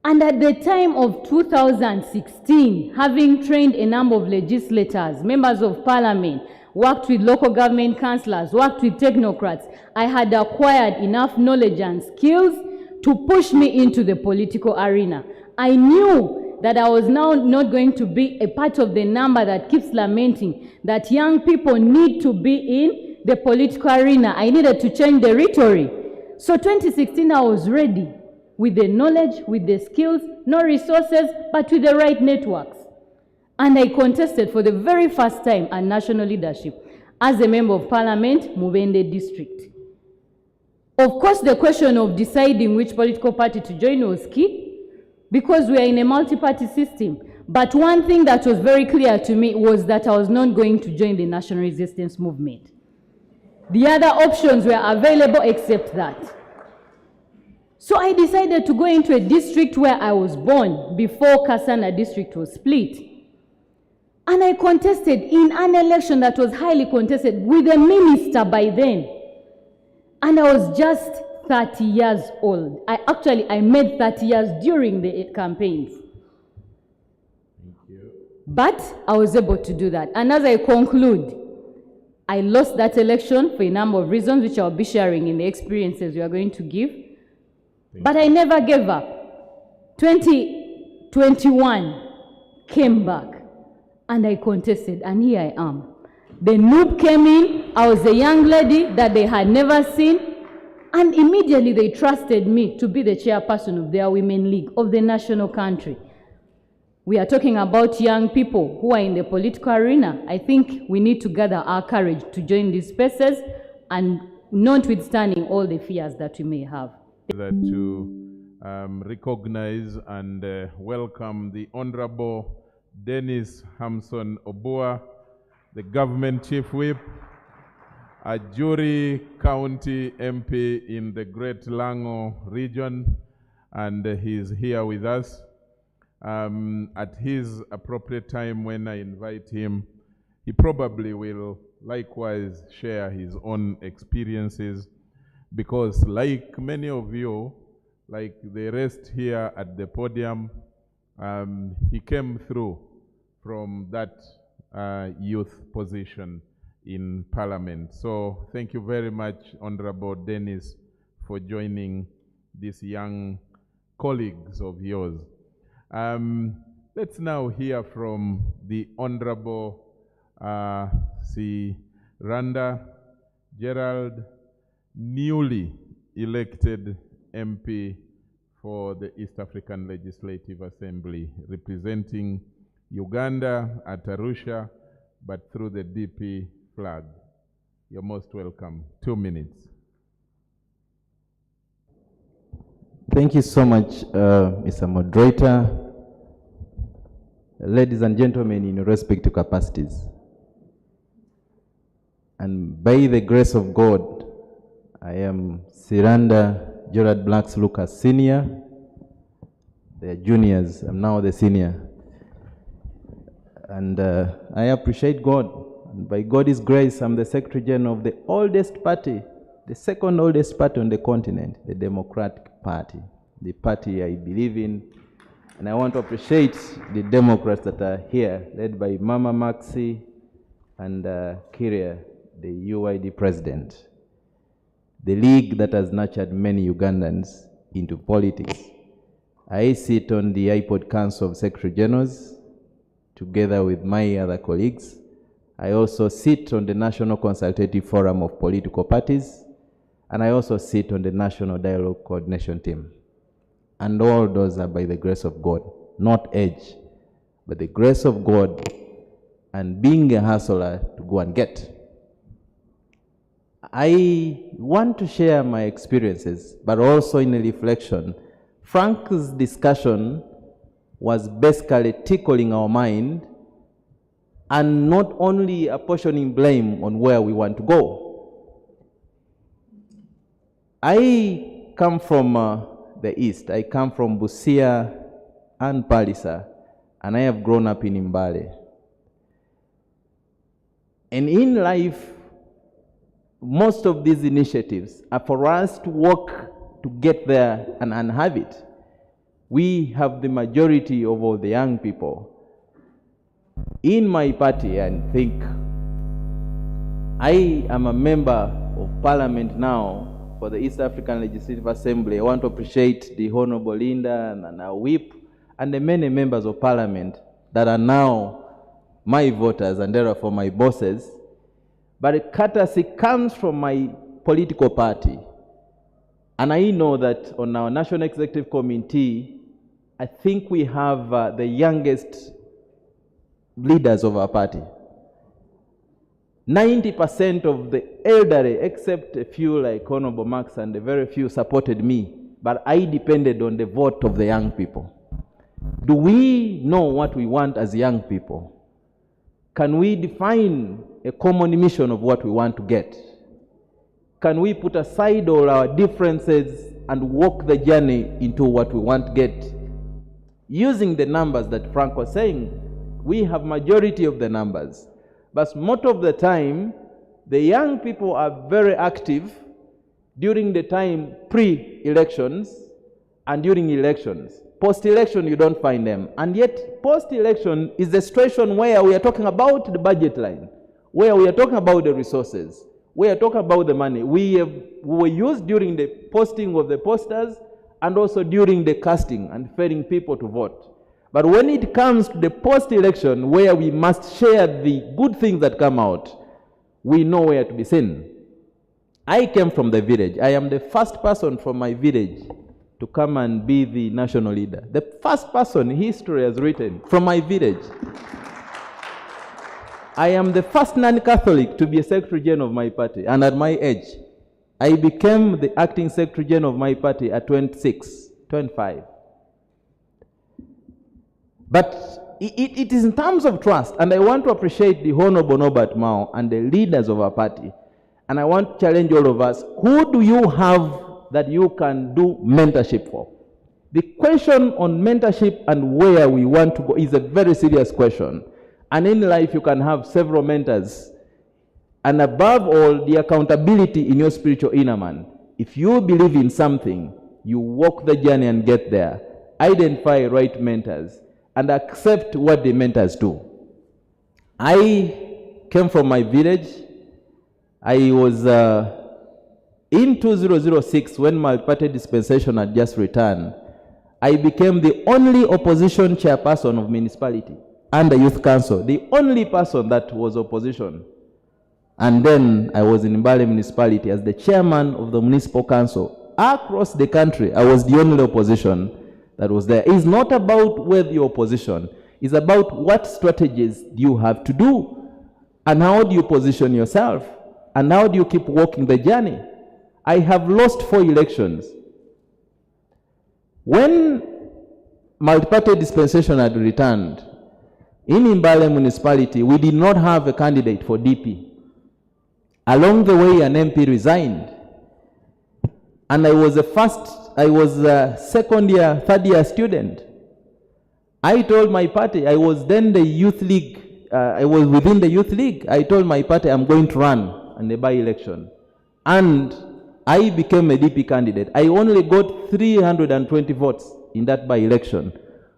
E: And at the time of 2016, having trained a number of legislators, members of parliament, worked with local government councillors, worked with technocrats, I had acquired enough knowledge and skills to push me into the political arena. I knew that I was now not going to be a part of the number that keeps lamenting that young people need to be in the political arena. I needed to change the rhetoric. So 2016, I was ready with the knowledge, with the skills, no resources, but with the right networks. And I contested for the very first time at national leadership as a member of parliament, Mubende district. Of course, the question of deciding which political party to join was key because we are in a multi-party system. But one thing that was very clear to me was that I was not going to join the national resistance movement. The other options were available except that. So I decided to go into a district where I was born before Kasana district was split. And I contested in an election that was highly contested with a minister by then. And I was just 30 years old. I made 30 years during the campaigns.
C: Thank you.
E: But I was able to do that. And as I conclude, I lost that election for a number of reasons, which I'll be sharing in the experiences we are going to give. But I never gave up. 2021 came back, and I contested, and here I am. The noob came in. I was a young lady that they had never seen, and immediately they trusted me to be the chairperson of their women league of the national country. We are talking about young people who are in the political arena. I think we need to gather our courage to join these spaces, and notwithstanding all the fears that we may have.
C: To recognize and welcome the Honorable Dennis Hamson Obua, the Government Chief Whip, a Jury County MP in the Great Lango region, and he's here with us. At his appropriate time, when I invite him, he probably will likewise share his own experiences, because like many of you, like the rest here at the podium, he came through from that youth position in Parliament. So thank you very much, Honorable Dennis, for joining these young colleagues of yours. Let's now hear from the Honorable Randa Gerald, newly elected MP for the East African Legislative Assembly, representing Uganda at Arusha, but through the DP flag. You're most welcome. 2 minutes.
F: Thank you so much, Mr. Moderator. Ladies and gentlemen in respective capacities, and by the grace of God, I am Siranda Gerard Blacks Lucas Senior. They are juniors, I'm now the senior. And I appreciate God. And by God's grace, I'm the Secretary General of the oldest party, the second oldest party on the continent, the Democratic Party, the party I believe in. And I want to appreciate the Democrats that are here, led by Mama Maxi and Kiria, the UYD president. The league that has nurtured many Ugandans into politics. I sit on the iPod Council of Secretary Generals, together with my other colleagues. I also sit on the National Consultative Forum of Political Parties, and I also sit on the National Dialogue Coordination Team. And all those are by the grace of God, not age, but the grace of God and being a hustler to go and get. I want to share my experiences, but also in a reflection. Frank's discussion was basically tickling our mind and not only apportioning blame on where we want to go. I come from the East. I come from Busia and Palisa, and I have grown up in Mbale. And in life, most of these initiatives are for us to work to get there and have it. We have the majority of all the young people. In my party, I think I am a member of Parliament now for the East African Legislative Assembly. I want to appreciate the Honorable Linda and our whip and the many members of Parliament that are now my voters and therefore my bosses. But courtesy comes from my political party. And I know that on our National Executive Committee, I think we have the youngest leaders of our party. 90% of the elderly, except a few like Honorable Max and a very few supported me, but I depended on the vote of the young people. Do we know what we want as young people? Can we define a common mission of what we want to get? Can we put aside all our differences and walk the journey into what we want to get? Using the numbers that Frank was saying, we have majority of the numbers. But most of the time, the young people are very active during the time pre-elections and during elections. Post-election, you don't find them. And yet, post-election is the situation where we are talking about the budget line. where we are talking about the resources, we are talking about the money. We were used during the posting of the posters and also during the casting and ferrying people to vote. But when it comes to the post-election, where we must share the good things that come out, we know where to be seen. I came from the village. I am the first person from my village to come and be the national leader. The first person history has written from my village. I am the first non-Catholic to be a Secretary General of my party, and at my age, I became the acting Secretary General of my party at 26, 25. But it is in terms of trust, and I want to appreciate the Honorable Norbert Mao and the leaders of our party, and I want to challenge all of us, who do you have that you can do mentorship for? The question on mentorship and where we want to go is a very serious question. And in life, you can have several mentors. And above all, the accountability in your spiritual inner man. If you believe in something, you walk the journey and get there. Identify right mentors and accept what the mentors do. I came from my village. I was in 2006, when multi-party dispensation had just returned, I became the only opposition chairperson of municipality and the youth council, the only person that was opposition. And then I was in Mbale municipality as the chairman of the municipal council. Across the country, I was the only opposition that was there. It's not about whether you're opposition. It's about what strategies do you have to do, and how do you position yourself, and how do you keep walking the journey. I have lost 4 elections. When multi-party dispensation had returned, in Mbale municipality, we did not have a candidate for DP. Along the way, an MP resigned. And I was a second year, third year student. I told my party, I was then the youth league, I was within the youth league. I told my party I'm going to run in the by-election. And I became a DP candidate. I only got 320 votes in that by-election.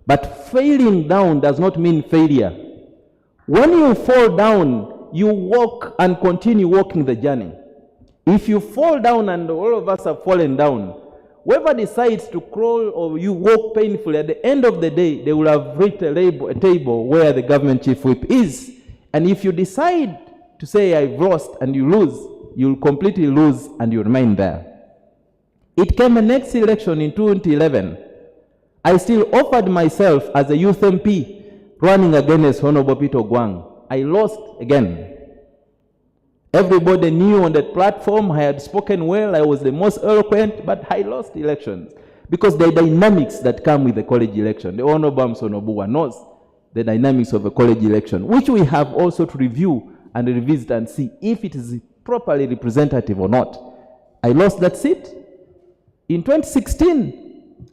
F: But failing down does not mean failure. When you fall down, you walk and continue walking the journey. If you fall down, and all of us have fallen down, whoever decides to crawl or you walk painfully, at the end of the day, they will have reached a table where the government chief whip is. And if you decide to say, I've lost, and you lose, you'll completely lose and you remain there. It came a next election in 2011. I still offered myself as a youth MP running against Honorable Peter Gwang. I lost again. Everybody knew on that platform I had spoken well, I was the most eloquent, but I lost elections because the dynamics that come with the college election. The Honorable Msonobuwa knows the dynamics of a college election, which we have also to review and revisit and see if it is properly representative or not. I lost that seat. In 2016,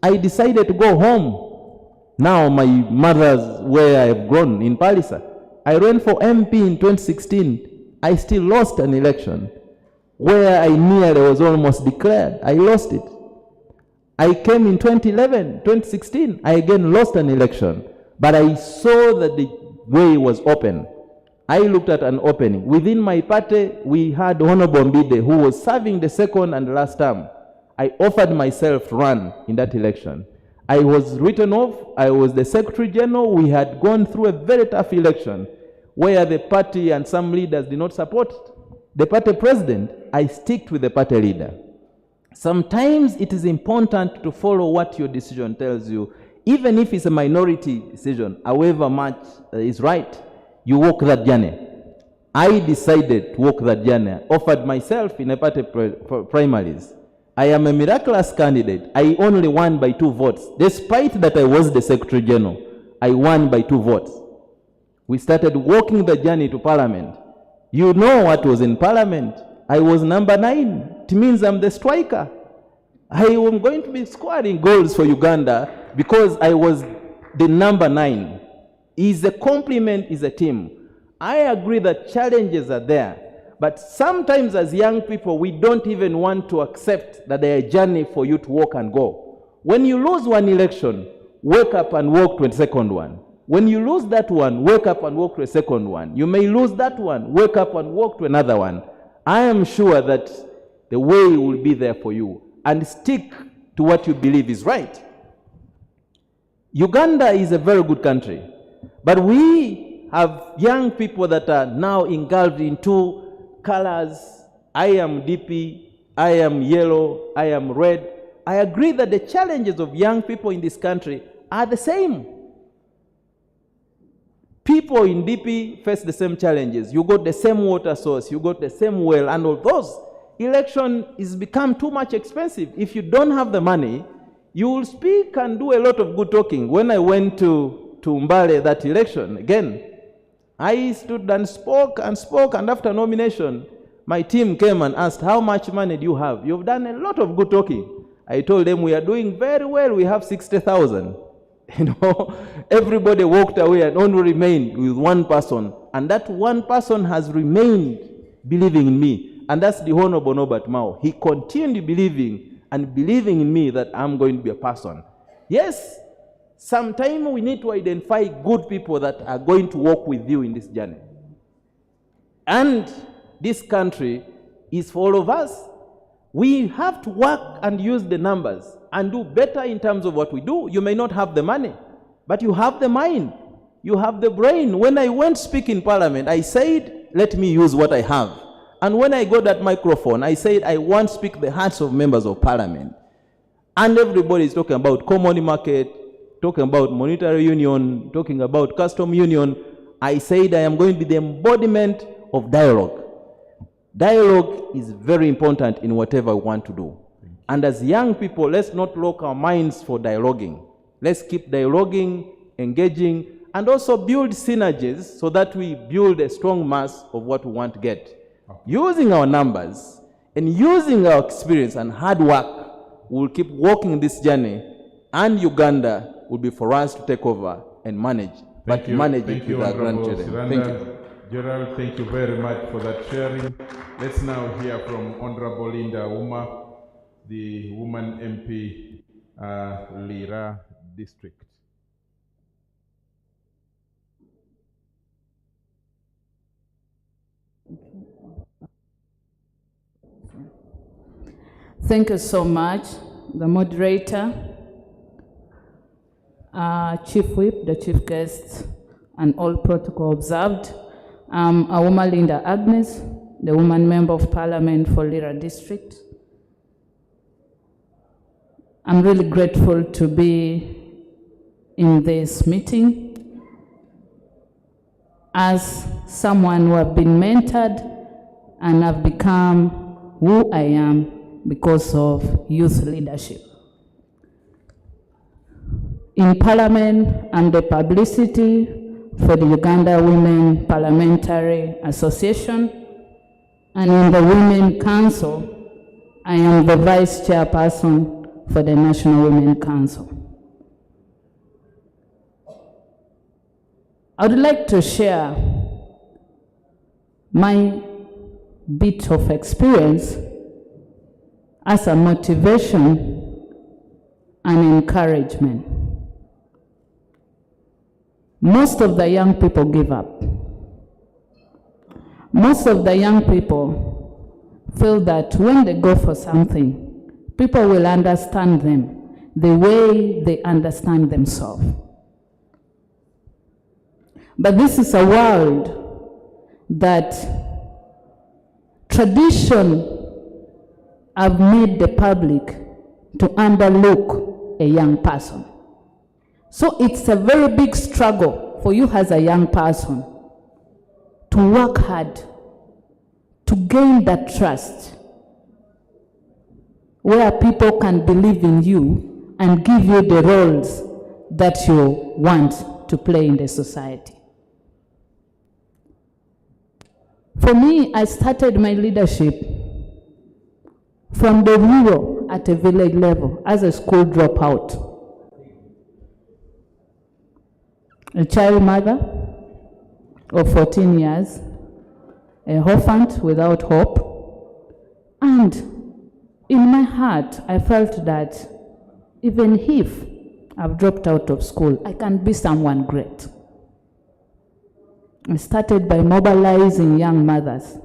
F: I decided to go home. Now my mother's where I have grown in Palisa. I ran for MP in 2016. I still lost an election. Where I nearly was almost declared, I lost it. I came in 2011, 2016, I again lost an election. But I saw that the way was open. I looked at an opening. Within my party, we had Honorable Mbide, who was serving the second and last term. I offered myself to run in that election. I was written off. I was the Secretary General. We had gone through a very tough election where the party and some leaders did not support the party president. I stick with the party leader. Sometimes it is important to follow what your decision tells you, even if it's a minority decision, however much is right, you walk that journey. I decided to walk that journey. I offered myself in a party primaries. I am a miraculous candidate. I only won by 2 votes. Despite that I was the Secretary General, I won by 2 votes. We started walking the journey to Parliament. You know what was in Parliament. I was number 9. It means I'm the striker. I am going to be scoring goals for Uganda because I was the number 9. Is a compliment, is a team. I agree that challenges are there. But sometimes as young people, we don't even want to accept that there is a journey for you to walk and go. When you lose one election, wake up and walk 22nd one. When you lose that one, wake up and walk to a second one. You may lose that one, wake up and walk to another one. I am sure that the way will be there for you, and stick to what you believe is right. Uganda is a very good country, but we have young people that are now engulfed into colors. I am DP, I am yellow, I am red. I agree that the challenges of young people in this country are the same. People in DP face the same challenges. You got the same water source, you got the same well, and all those. Election is become too much expensive. If you don't have the money, you will speak and do a lot of good talking. When I went to Mbale that election, again, I stood and spoke, and after nomination, my team came and asked, how much money do you have? You've done a lot of good talking. I told them, we are doing very well, we have 60,000. Everybody walked away and only remained with one person. And that one person has remained believing in me. And that's the Honorable Norbert Mao. He continued believing in me that I'm going to be a person. Yes, sometime we need to identify good people that are going to walk with you in this journey. And this country is for all of us. We have to work and use the numbers and do better in terms of what we do. You may not have the money, but you have the mind. You have the brain. When I went to speak in Parliament, I said, let me use what I have. And when I got that microphone, I said, I want to speak the hearts of members of Parliament. And everybody is talking about common market, talking about monetary union, talking about custom union. I said, I am going to be the embodiment of dialogue. Dialogue is very important in whatever we want to do. And as young people, let's not lock our minds for dialoguing. Let's keep dialoguing, engaging, and also build synergies so that we build a strong mass of what we want to get. Using our numbers and using our experience and hard work, we'll keep walking this journey, and Uganda will be for us to take over and manage. But manage it with our grandchildren. Thank you.
C: Gerald, thank you very much for that sharing. Let's now hear from Honorable Linda Uma, the woman MP, Lira District.
G: Thank you so much, the moderator, Chief Whip, the Chief Guest, and all protocol observed. I'm Awoma Linda Agnes, the woman member of Parliament for Lira District. I'm really grateful to be in this meeting as someone who have been mentored and have become who I am because of youth leadership. In Parliament, I'm the publicity for the Uganda Women Parliamentary Association, and in the Women Council, I am the Vice Chairperson for the National Women Council. I would like to share my bit of experience as a motivation and encouragement. Most of the young people give up. Most of the young people feel that when they go for something, people will understand them the way they understand themselves. But this is a world that tradition have made the public to underlook a young person. So it's a very big struggle for you as a young person to work hard to gain that trust where people can believe in you and give you the roles that you want to play in the society. For me, I started my leadership from the rural at a village level as a school dropout. A child mother of 14 years, a orphan without hope. And in my heart, I felt that even if I've dropped out of school, I can be someone great. I started by mobilizing young mothers,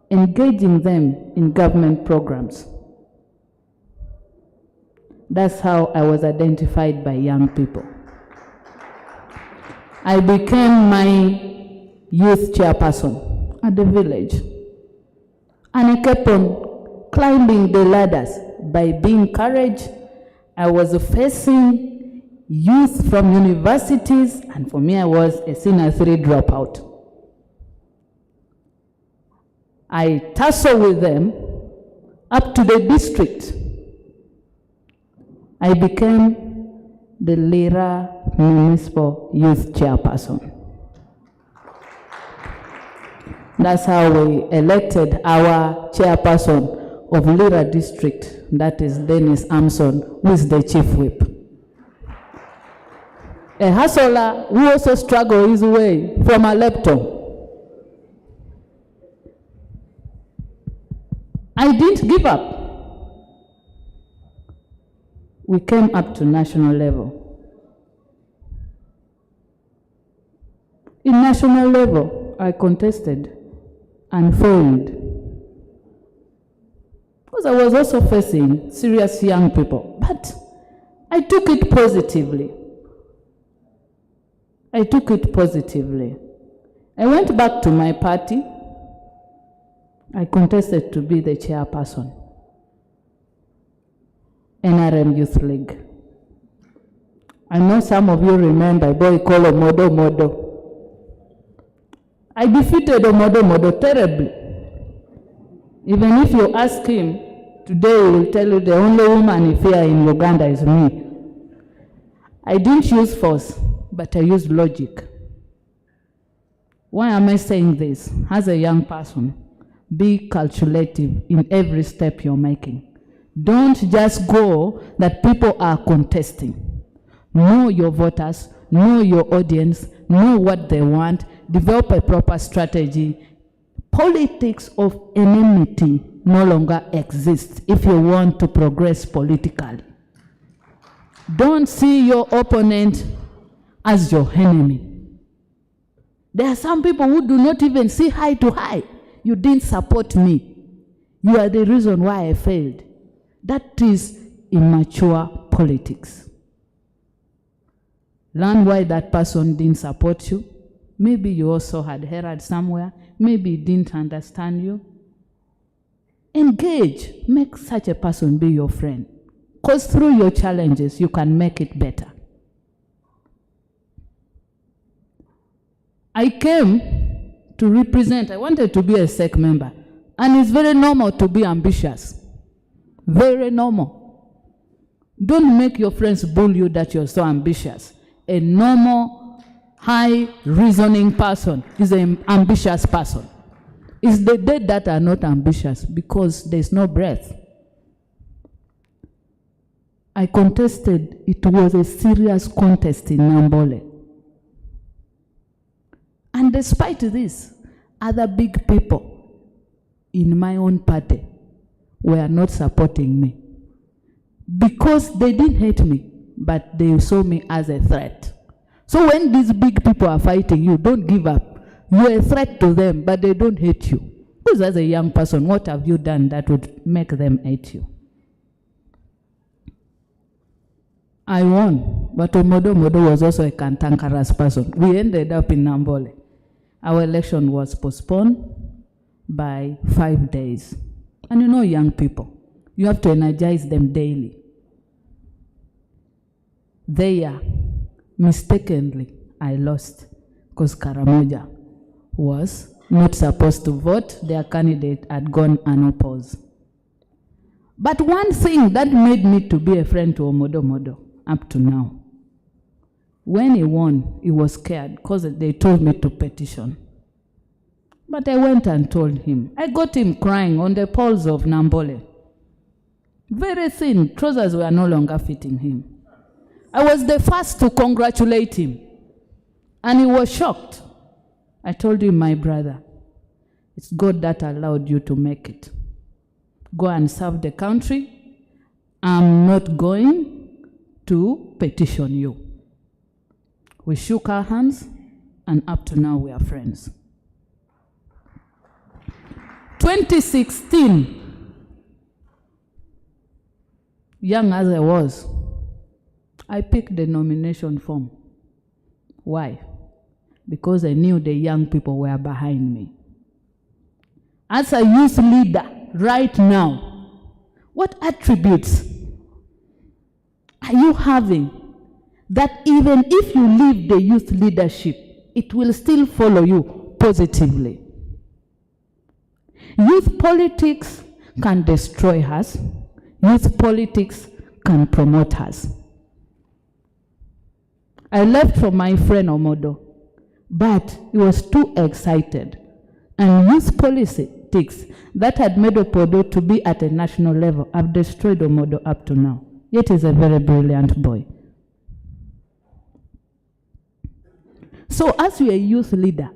G: engaging them in government programs. That's how I was identified by young people. I became my youth chairperson at the village. And I kept on climbing the ladders by being encouraged. I was facing youth from universities, and for me, I was a senior 3 dropout. I tussled with them up to the district. I became the Lira Municipal Youth Chairperson. That's how we elected our chairperson of Lira District, that is Dennis Amson, who is the chief whip. A hustler who also struggled his way from Aleppo. I didn't give up. We came up to national level. In national level, I contested and failed. Because I was also facing serious young people. But I took it positively. I took it positively. I went back to my party. I contested to be the chairperson. NRM Youth League. I know some of you remember a boy called Omodo Modo. I defeated Omodo Modo terribly. Even if you ask him, today he will tell you the only woman he fears in Uganda is me. I didn't use force, but I used logic. Why am I saying this? As a young person, be calculative in every step you're making. Don't just go that people are contesting. Know your voters, know your audience, know what they want, develop a proper strategy. Politics of enmity no longer exists if you want to progress politically. Don't see your opponent as your enemy. There are some people who do not even see eye to eye. You didn't support me. You are the reason why I failed. That is immature politics. Learn why that person didn't support you. Maybe you also had heard somewhere. Maybe he didn't understand you. Engage. Make such a person be your friend. Because through your challenges, you can make it better. I came to represent. I wanted to be a SEC member. And it's very normal to be ambitious. Very normal. Don't make your friends bully you that you're so ambitious. A normal, high reasoning person is an ambitious person. It's the dead that are not ambitious because there's no breath. I contested. It was a serious contest in Nambole. And despite this, other big people in my own party were not supporting me. Because they didn't hate me, but they saw me as a threat. So when these big people are fighting you, don't give up. You're a threat to them, but they don't hate you. Because as a young person, what have you done that would make them hate you? I won, but Omodo Modo was also a cantankerous person. We ended up in Nambole. Our election was postponed by 5 days. And you know young people, you have to energize them daily. There, mistakenly, I lost because Karamoja was not supposed to vote. Their candidate had gone unopposed. But one thing that made me to be a friend to Omodo Modo up to now, when he won, he was scared because they told me to petition. But I went and told him. I got him crying on the poles of Nambole. Very thin, trousers were no longer fitting him. I was the first to congratulate him. And he was shocked. I told him, my brother, it's God that allowed you to make it. Go and serve the country. I'm not going to petition you. We shook our hands and up to now we are friends. 2016, young as I was, I picked the nomination form. Why? Because I knew the young people were behind me. As a youth leader right now, what attributes are you having that even if you leave the youth leadership, it will still follow you positively? Youth politics can destroy us. Youth politics can promote us. I left from my friend Omodo, but he was too excited. And youth politics that had made Opodo to be at a national level have destroyed Omodo up to now. Yet he's a very brilliant boy. So as you're a youth leader,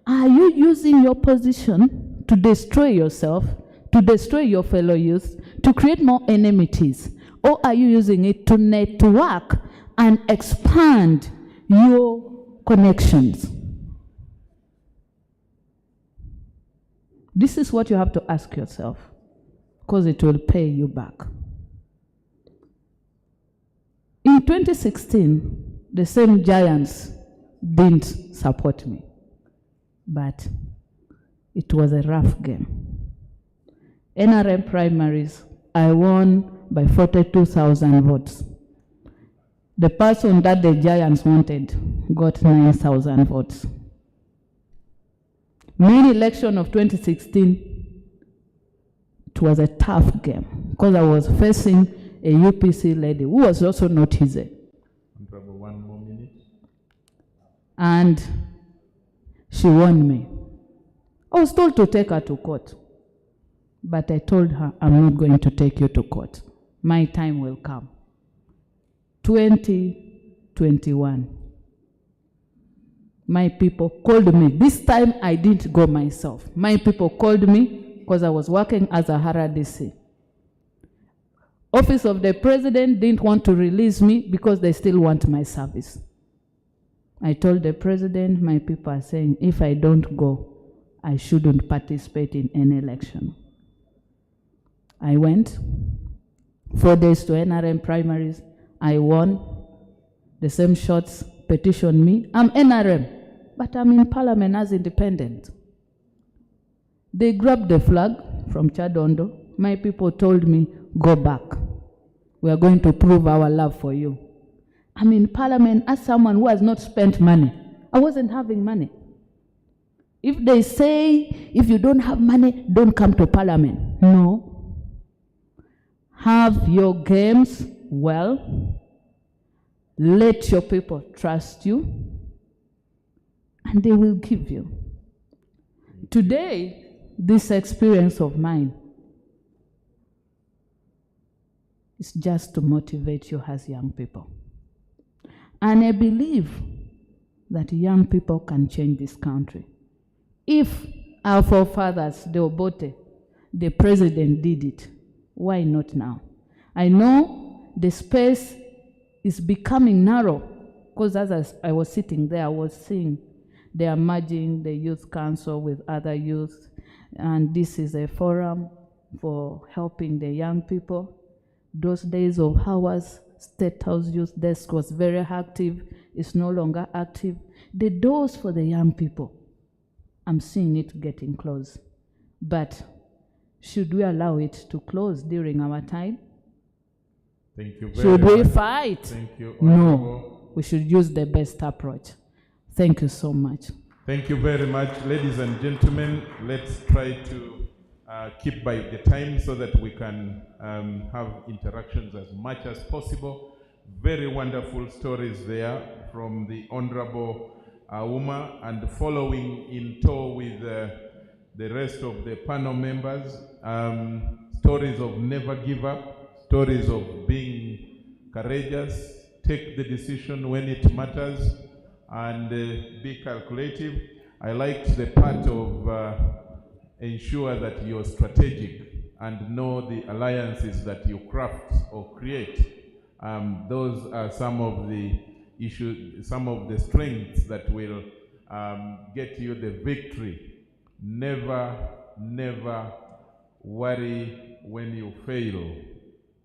G: are you using your position to destroy yourself, to destroy your fellow youth, to create more enmities? Or are you using it to network and expand your connections? This is what you have to ask yourself, because it will pay you back. In 2016, the same giants didn't support me, but it was a rough game. NRM primaries, I won by 42,000 votes. The person that the giants wanted got 9,000 votes. Main election of 2016, it was a tough game because I was facing a UPC lady who was also not easy.
C: One more minute.
G: And she won me. I was told to take her to court, but I told her, I'm not going to take you to court. My time will come. 2021. My people called me. This time I didn't go myself. My people called me because I was working as a RDC. Office of the President didn't want to release me because they still want my service. I told the President, my people are saying, if I don't go, I shouldn't participate in any election. I went 4 days to NRM primaries. I won. The same shots petitioned me. I'm NRM, but I'm in parliament as independent. They grabbed the flag from Chadondo. My people told me, go back. We are going to prove our love for you. I'm in parliament as someone who has not spent money. I wasn't having money. If they say, if you don't have money, don't come to parliament. No. Have your games well. Let your people trust you, and they will give you. Today, this experience of mine is just to motivate you as young people. And I believe that young people can change this country. If our forefathers, the Obote, the president did it, why not now? I know the space is becoming narrow, because as I was sitting there, I was seeing they are merging the youth council with other youth, and this is a forum for helping the young people. Those days of Howard's State House Youth Desk was very active. It's no longer active. The doors for the young people, I'm seeing it getting close. But should we allow it to close during our time?
C: Thank you very
G: Should
C: much.
G: we fight?
C: Thank you.
G: No. We should use the best approach. Thank you so much.
C: Thank you very much. Ladies and gentlemen, let's try to keep by the time so that we can have interactions as much as possible. Very wonderful stories there from the Honorable Auma, and following in tow with the rest of the panel members, stories of never give up, stories of being courageous, take the decision when it matters, and be calculative. I liked the part of ensure that you're strategic and know the alliances that you craft or create. Those are some of the issue, some of the strengths that will get you the victory. Never, never worry when you fail.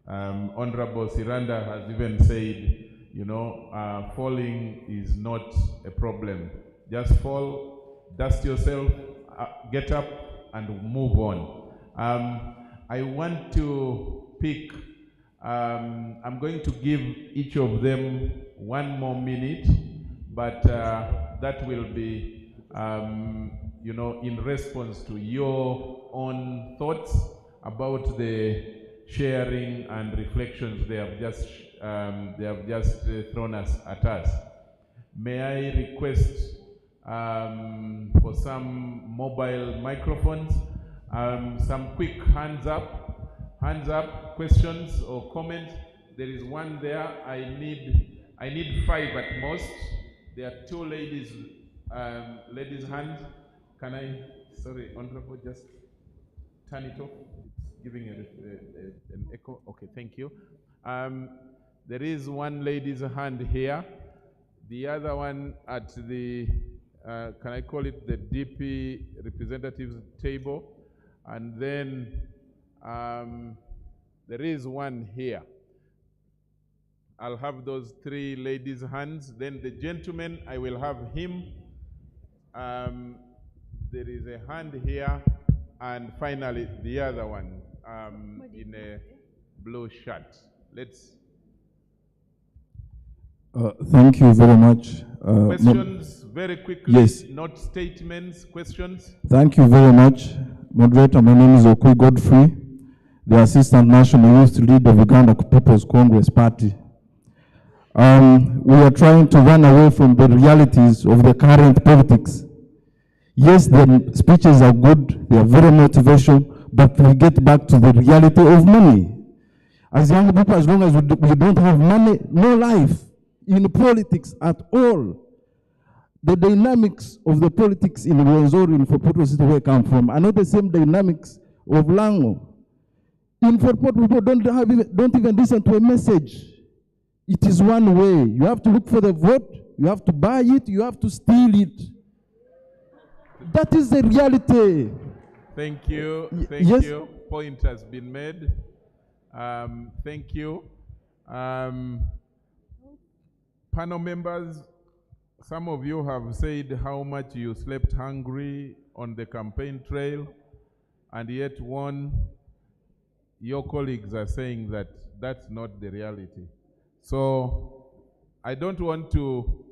C: Honorable Siranda has even said, you know, falling is not a problem. Just fall, dust yourself, get up, and move on. I want to pick, I'm going to give each of them 1 more minute, but that will be, you know, in response to your own thoughts about the sharing and reflections they have just thrown at us. May I request for some mobile microphones, some quick hands up, questions or comments. There is one there. I need 5 at most. There are 2 ladies' hands. Can I? Sorry, Honorable, just turn it off. It's giving an echo. Okay, thank you. There is one lady's hand here. The other one at the, can I call it the DP representatives table? And then there is one here. I'll have those 3 ladies' hands. Then the gentleman, I will have him. There is a hand here. And finally, the other one in a blue shirt. Let's.
H: Thank you very much.
C: Questions very quickly,
H: yes.
C: Not statements, questions.
H: Thank you very much. Moderator, my name is Okwi Godfrey, the Assistant National Youth Leader of Uganda People's Congress Party. We are trying to run away from the realities of the current politics. Yes, the speeches are good, they are very motivational, but we get back to the reality of money. As young people, as long as we don't have money, no life in politics at all. The dynamics of the politics in Rwenzori, in Fort Portal City, where I come from, are not the same dynamics of Lango. In Fort Portal, people don't even listen to a message. It is one way. You have to look for the vote, you have to buy it, you have to steal it. That is the reality.
C: Thank you. Thank
H: yes.
C: you. Point has been made. Thank you. Panel members, some of you have said how much you slept hungry on the campaign trail and yet won. Your colleagues are saying that that's not the reality. So I don't want to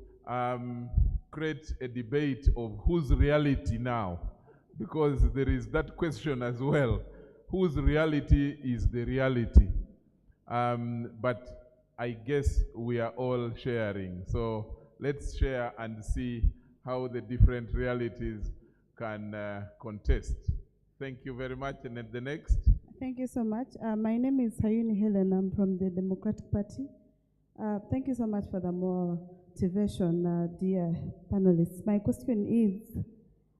C: create a debate of whose reality now, because there is that question as well. Whose reality is the reality? But I guess we are all sharing. So let's share and see how the different realities can contest. Thank you very much. And then the next.
I: Thank you so much. My name is Hayuni Helen. I'm from the Democratic Party. Thank you so much for the motivation, dear panelists. My question is,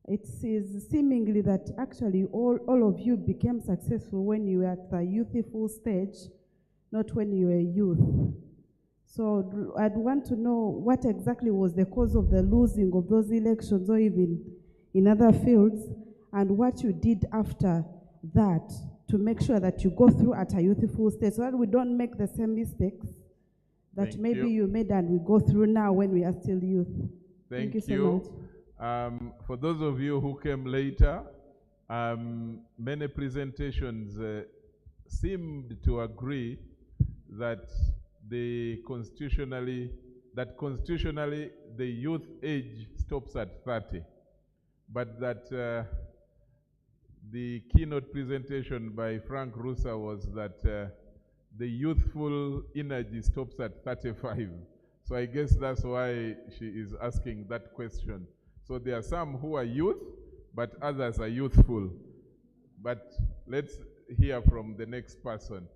I: it is seemingly that actually all of you became successful when you were at the youthful stage, not when you were youth. So I'd want to know what exactly was the cause of the losing of those elections, or even in other fields, and what you did after that to make sure that you go through at a youthful stage, so that we don't make the same mistakes that maybe you made and we go through now when we are still youth. Thank you so much.
C: For those of you who came later, many presentations seemed to agree that constitutionally the youth age stops at 30, but that the keynote presentation by Frank Rusa was that the youthful energy stops at 35. So I guess that's why she is asking that question. So there are some who are youth, but others are youthful. But let's hear from the next person.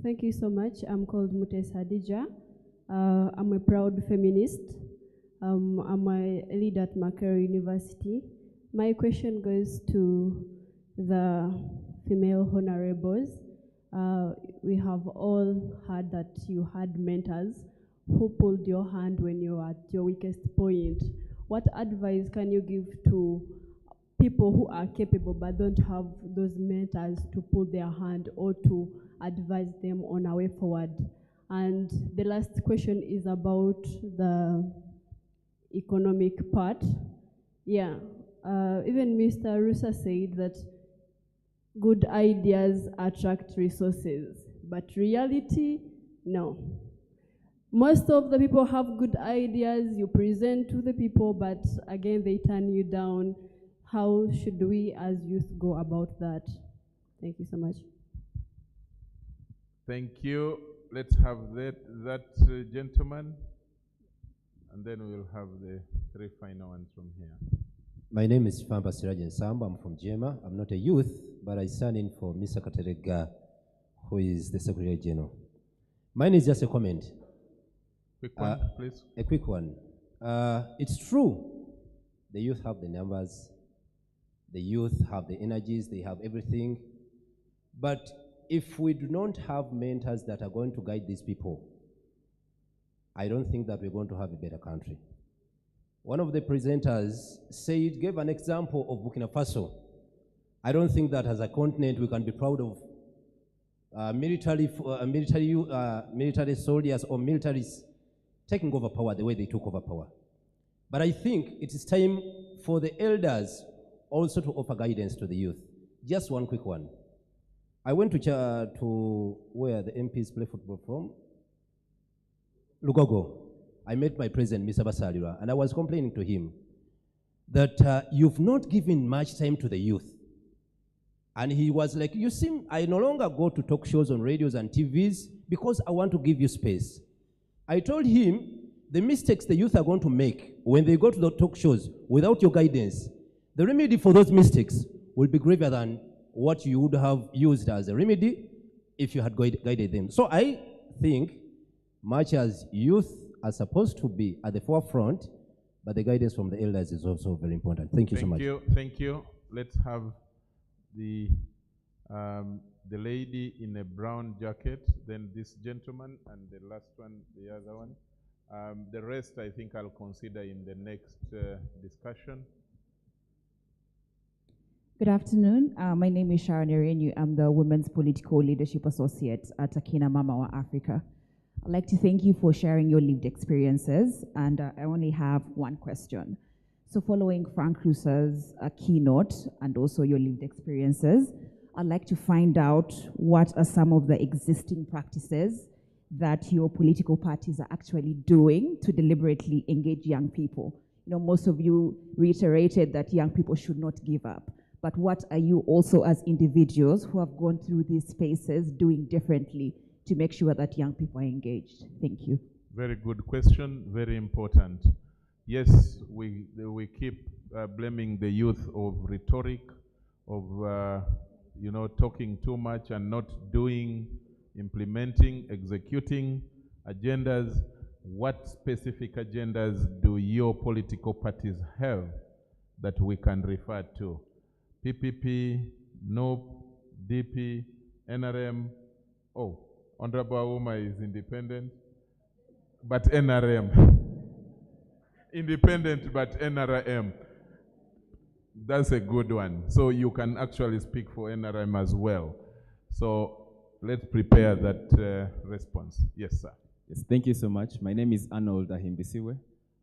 J: Thank you so much. I'm called Mutes Hadija. I'm a proud feminist. I'm a leader at Makerere University. My question goes to the female honorables. We have all heard that you had mentors who pulled your hand when you were at your weakest point. What advice can you give to people who are capable but don't have those mentors to pull their hand or to advise them on a way forward? And the last question is about the economic part. Yeah, even Mr. Rusa said that good ideas attract resources, but reality, no. Most of the people have good ideas, you present to the people, but again, they turn you down. How should we as youth go about that? Thank you so much.
C: Thank you. Let's have that gentleman, and then we'll have the three final ones from here.
K: My name is Famba Sirajan Samba. I'm from Jema. I'm not a youth, but I stand in for Mr. Katerega, who is the Secretary General. Mine is just a comment.
C: Quick one, please.
K: A quick one. It's true. The youth have the numbers. The youth have the energies. They have everything. But if we do not have mentors that are going to guide these people, I don't think that we're going to have a better country. One of the presenters gave an example of Burkina Faso. I don't think that as a continent we can be proud of military soldiers or militaries taking over power the way they took over power. But I think it is time for the elders also to offer guidance to the youth. Just one quick one. I went to where the MPs play football from, Lugogo. I met my president, Mr. Basalira, and I was complaining to him that you've not given much time to the youth. And he was like, you see, I no longer go to talk shows on radios and TVs because I want to give you space. I told him the mistakes the youth are going to make when they go to the talk shows without your guidance, the remedy for those mistakes will be greater than what you would have used as a remedy if you had guided them. So I think much as youth are supposed to be at the forefront, but the guidance from the elders is also very important. Thank you so much.
C: Thank you. Let's have the lady in a brown jacket, then this gentleman, and the last one, the other one. The rest, I think I'll consider in the next discussion.
L: Good afternoon. My name is Sharon Irenu. I'm the Women's Political Leadership Associate at Akina Mamawa Africa. I'd like to thank you for sharing your lived experiences, and I only have one question. So following Frank Rusa's keynote and also your lived experiences, I'd like to find out what are some of the existing practices that your political parties are actually doing to deliberately engage young people. You know, most of you reiterated that young people should not give up. But what are you also as individuals who have gone through these spaces doing differently to make sure that young people are engaged? Thank you.
C: Very good question, very important. Yes, we keep blaming the youth of rhetoric, of talking too much and not doing, implementing, executing agendas. What specific agendas do your political parties have that we can refer to? PPP, NOP, DP, NRM. Oh, Honorable Auma is independent, but NRM. Independent, but NRM. That's a good one. So you can actually speak for NRM as well. So let's prepare that response. Yes, sir.
M: Yes, thank you so much. My name is Arnold Ahimbisiwe.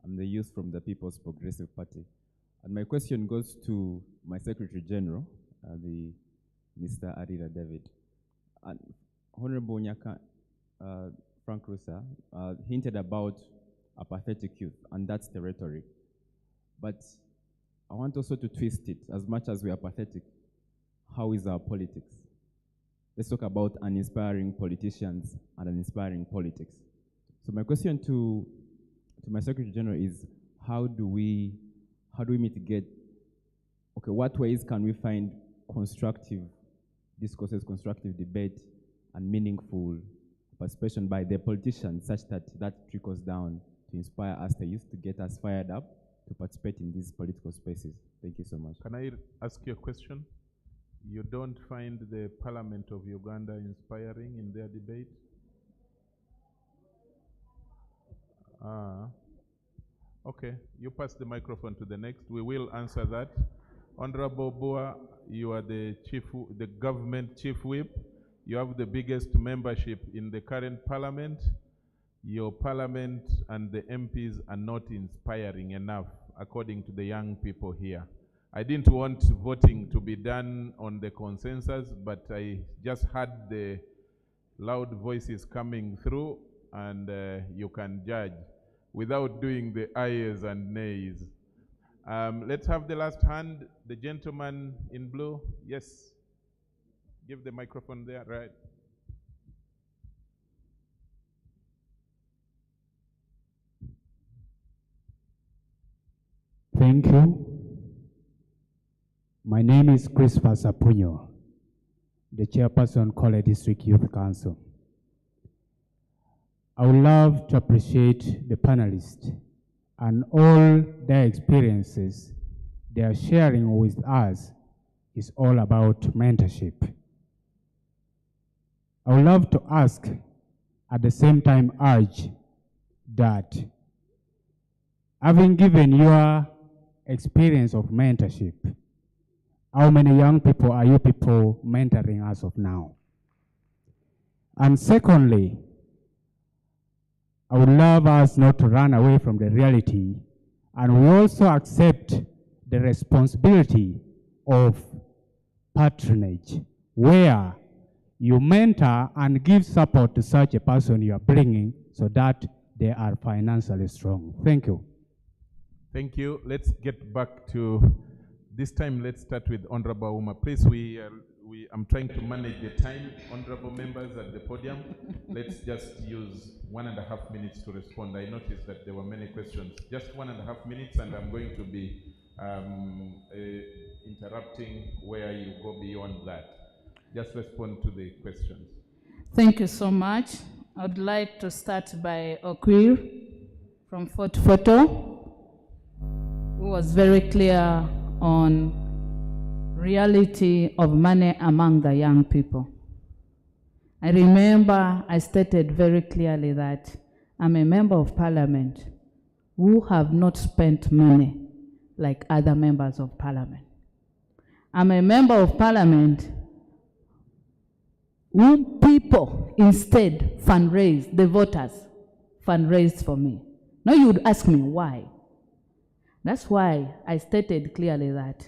M: I'm the youth from the People's Progressive Party. And my question goes to my Secretary General, Mr. Arira David. Honorable Nyaka, Frank Rusa, hinted about apathetic youth, and that's the rhetoric. But I want also to twist it. As much as we are pathetic, how is our politics? Let's talk about uninspiring politicians and uninspiring politics. So my question to my Secretary General is, how do we mitigate, okay, what ways can we find constructive discourses, constructive debate, and meaningful participation by the politicians such that that trickles down to inspire us, the youth, to get us fired up to participate in these political spaces? Thank you so much.
C: Can I ask you a question? You don't find the Parliament of Uganda inspiring in their debate? Okay, you pass the microphone to the next. We will answer that. Honorable Bua, you are the government chief whip. You have the biggest membership in the current parliament. Your parliament and the MPs are not inspiring enough, according to the young people here. I didn't want voting to be done on the consensus, but I just heard the loud voices coming through, and you can judge without doing the ayes and nays. Let's have the last hand, the gentleman in blue. Yes. Give the microphone there, right?
N: Thank you. My name is Christopher Sapunyo, the chairperson, Kole District Youth Council. I would love to appreciate the panelists and all their experiences they are sharing with us is all about mentorship. I would love to ask, at the same time urge, that having given your experience of mentorship, how many young people are you people mentoring as of now? And secondly, I would love us not to run away from the reality, and we also accept the responsibility of patronage, where you mentor and give support to such a person you are bringing so that they are financially strong. Thank you.
C: Thank you. Let's get back to, this time let's start with Honorable Uma. Please, I'm trying to manage the time. Honorable members at the podium, let's just use 1.5 minutes to respond. I noticed that there were many questions. Just 1.5 minutes, and I'm going to be interrupting where you go beyond that. Just respond to the questions.
G: Thank you so much. I'd like to start by Okwir from Fort Photo, who was very clear on reality of money among the young people. I remember I stated very clearly that I'm a member of parliament who have not spent money like other members of parliament. I'm a member of parliament who people instead fundraise, the voters fundraise for me. Now you would ask me why. That's why I stated clearly that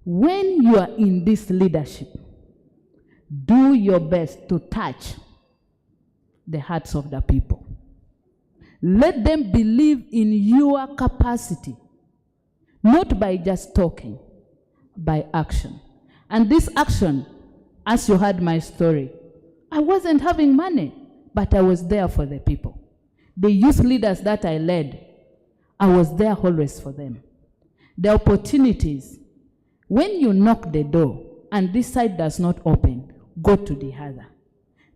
G: when you are in this leadership, do your best to touch the hearts of the people. Let them believe in your capacity, not by just talking, by action. And this action, as you heard my story, I wasn't having money, but I was there for the people. The youth leaders that I led, I was there always for them. The opportunities, when you knock the door and this side does not open, go to the other.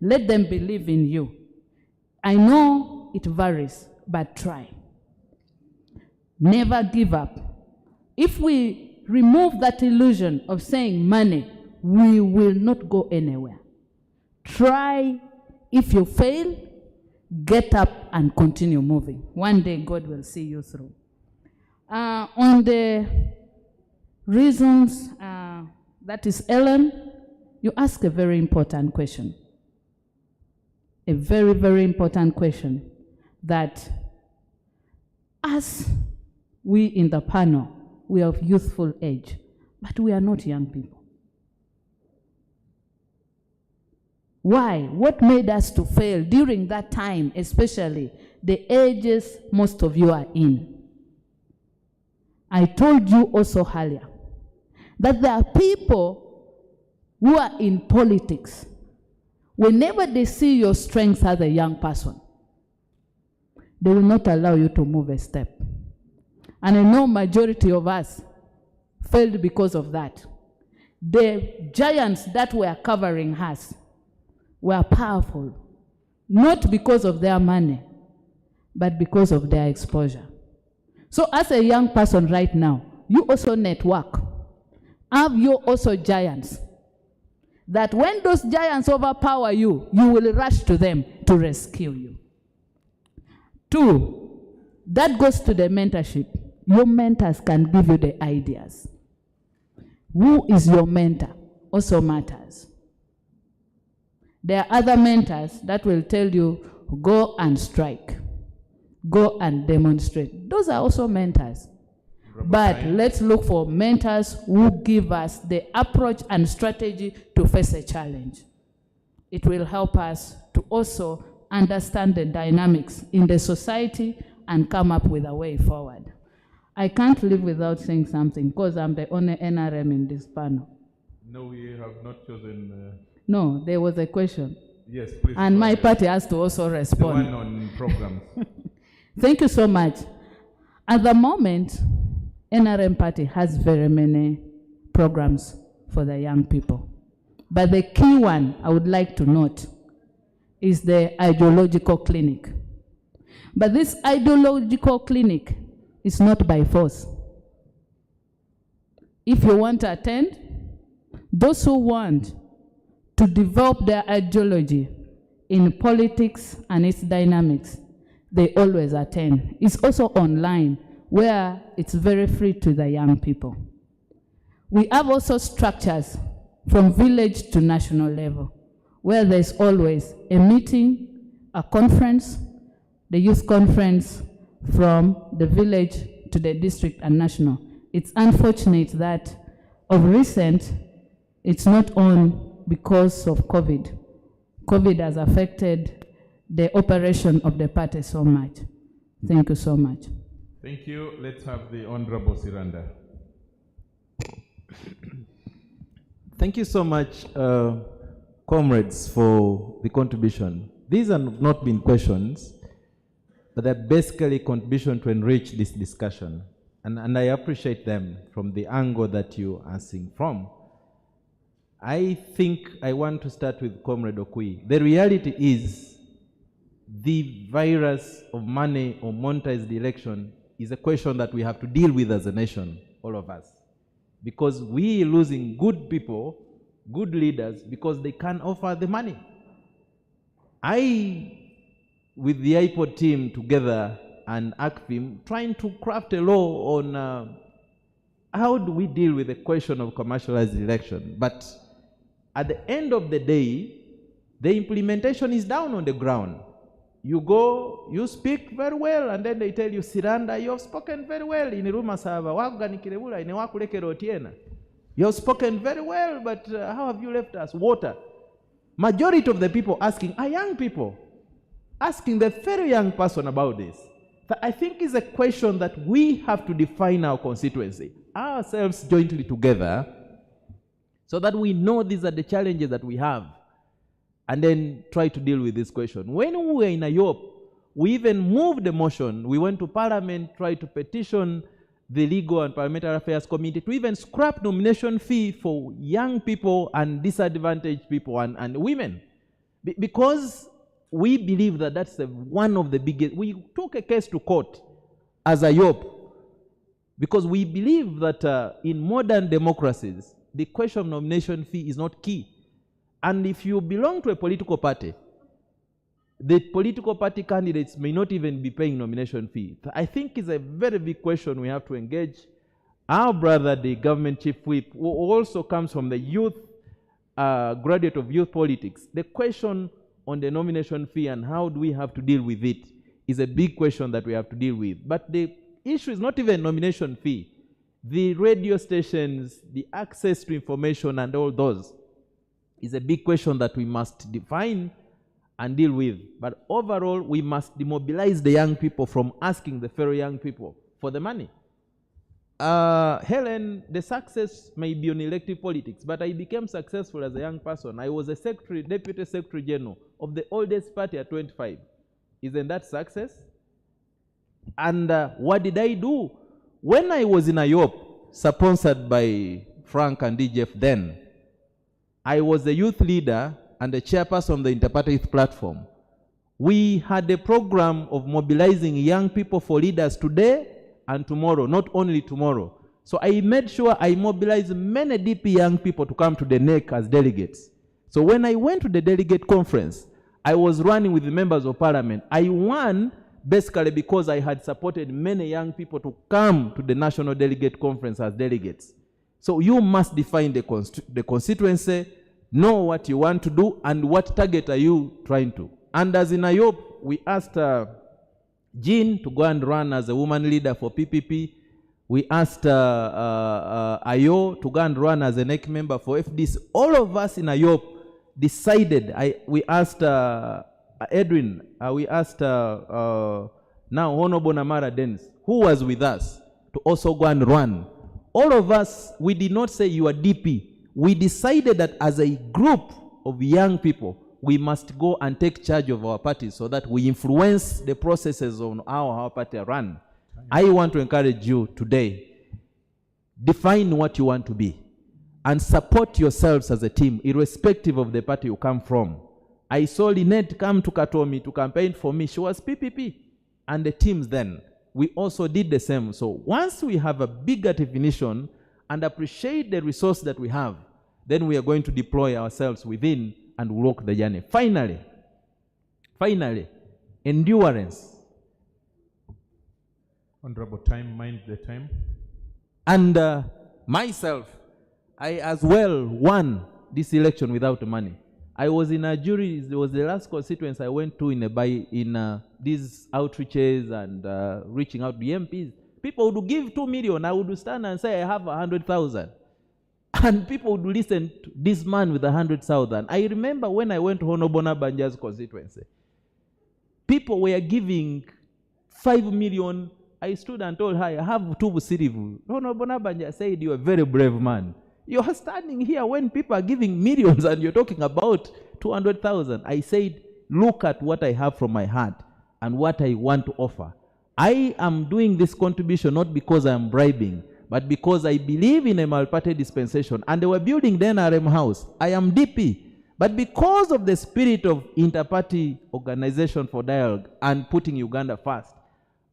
G: Let them believe in you. I know it varies, but try. Never give up. If we remove that illusion of saying money, we will not go anywhere. Try. If you fail, get up and continue moving. One day God will see you through. On the reasons, that is Ellen, you ask a very important question. A very, very important question that as we in the panel, we are of youthful age, but we are not young people. Why? What made us to fail during that time, especially the ages most of you are in? I told you also earlier that there are people who are in politics. Whenever they see your strength as a young person, they will not allow you to move a step. And I know majority of us failed because of that. The giants that were covering us were powerful, not because of their money, but because of their exposure. So as a young person right now, you also network. Have you also giants? That when those giants overpower you, you will rush to them to rescue you. Two, that goes to the mentorship. Your mentors can give you the ideas. Who is your mentor also matters. There are other mentors that will tell you, go and strike, go and demonstrate. Those are also mentors. But let's look for mentors who give us the approach and strategy to face a challenge. It will help us to also understand the dynamics in the society and come up with a way forward. I can't live without saying something because I'm the only NRM in this panel.
C: No, we have not chosen.
G: No, there was a question.
C: Yes, please.
G: And my party has to also respond.
C: The one on programs.
G: Thank you so much. At the moment, NRM party has very many programs for the young people. But the key one I would like to note is the ideological clinic. But this ideological clinic is not by force. If you want to attend, those who want to develop their ideology in politics and its dynamics, they always attend. It's also online, where it's very free to the young people. We have also structures from village to national level, where there's always a meeting, a conference, the youth conference from the village to the district and national. It's unfortunate that of recent, it's not on because of COVID. COVID has affected the operation of the party so much. Thank you so much.
C: Thank you. Let's have the Honorable Siranda.
F: Thank you so much, comrades, for the contribution. These have not been questions, but they're basically contribution to enrich this discussion. And I appreciate them from the angle that you are seeing from. I think I want to start with Comrade Okui. The reality is the virus of money or monetized election is a question that we have to deal with as a nation, all of us. Because we are losing good people, good leaders, because they can't offer the money. With the iPod team together and ACFIM, trying to craft a law on how do we deal with the question of commercialized election. But at the end of the day, the implementation is down on the ground. You go, you speak very well, and then they tell you, Siranda, you have spoken very well in Rumasava. You have spoken very well, but how have you left us? Water. Majority of the people asking are young people, asking the very young person about this. I think is a question that we have to define our constituency, ourselves jointly together, so that we know these are the challenges that we have, and then try to deal with this question. When we were in Ayop, we even moved the motion. We went to Parliament, tried to petition the Legal and Parliamentary Affairs Committee to even scrap nomination fee for young people and disadvantaged people and women. Because we believe that that's one of the biggest. We took a case to court as Ayop because we believe that in modern democracies, the question of nomination fee is not key. And if you belong to a political party, the political party candidates may not even be paying nomination fee. I think it's a very big question we have to engage. Our brother, the government chief whip, who also comes from the youth, graduate of youth politics, the question on the nomination fee and how do we have to deal with it is a big question that we have to deal with. But the issue is not even nomination fee. The radio stations, the access to information and all those is a big question that we must define and deal with. But overall, we must demobilize the young people from asking the fellow young people for the money. Helen, the success may be on elective politics, but I became successful as a young person. I was a deputy secretary general of the oldest party at 25. Isn't that success? And what did I do? When I was in Ayop, sponsored by Frank and DJF then, I was the youth leader and the chairperson of the Interparty Youth Platform. We had a program of mobilizing young people for leaders today and tomorrow, not only tomorrow. So I made sure I mobilized many DP young people to come to the NEC as delegates. So when I went to the delegate conference, I was running with the members of parliament. I won basically because I had supported many young people to come to the National Delegate Conference as delegates. So you must define the constituency, know what you want to do, and what target are you trying to. And as in Ayop, we asked Jean to go and run as a woman leader for PPP. We asked Ayo to go and run as a NEC member for FDC. All of us in Ayop decided, we asked Edwin, we asked now Honorable Namara Dennis, who was with us, to also go and run. All of us, we did not say you are DP. We decided that as a group of young people, we must go and take charge of our party so that we influence the processes on how our party run. I want to encourage you today, define what you want to be and support yourselves as a team, irrespective of the party you come from. I saw Lynette come to Katomi to campaign for me. She was PPP. And the teams then, we also did the same. So once we have a bigger definition and appreciate the resource that we have, then we are going to deploy ourselves within and walk the journey. Finally, endurance.
C: Honorable time, mind the time.
F: And myself, I as well won this election without money. I was in a jury. It was the last constituency I went to in these outreaches and reaching out to the MPs. People would give 2 million. I would stand and say I have 100,000. And people would listen to this man with 100,000. I remember when I went to Honobona Banja's constituency, people were giving 5 million. I stood and told her, I have 2 Busirivu. Honobona Banja said, you are a very brave man. You are standing here when people are giving millions and you're talking about 200,000. I said, look at what I have from my heart and what I want to offer. I am doing this contribution not because I am bribing, but because I believe in a multi-party dispensation. And they were building the NRM house. I am DP. But because of the spirit of inter-party organization for dialogue and putting Uganda first,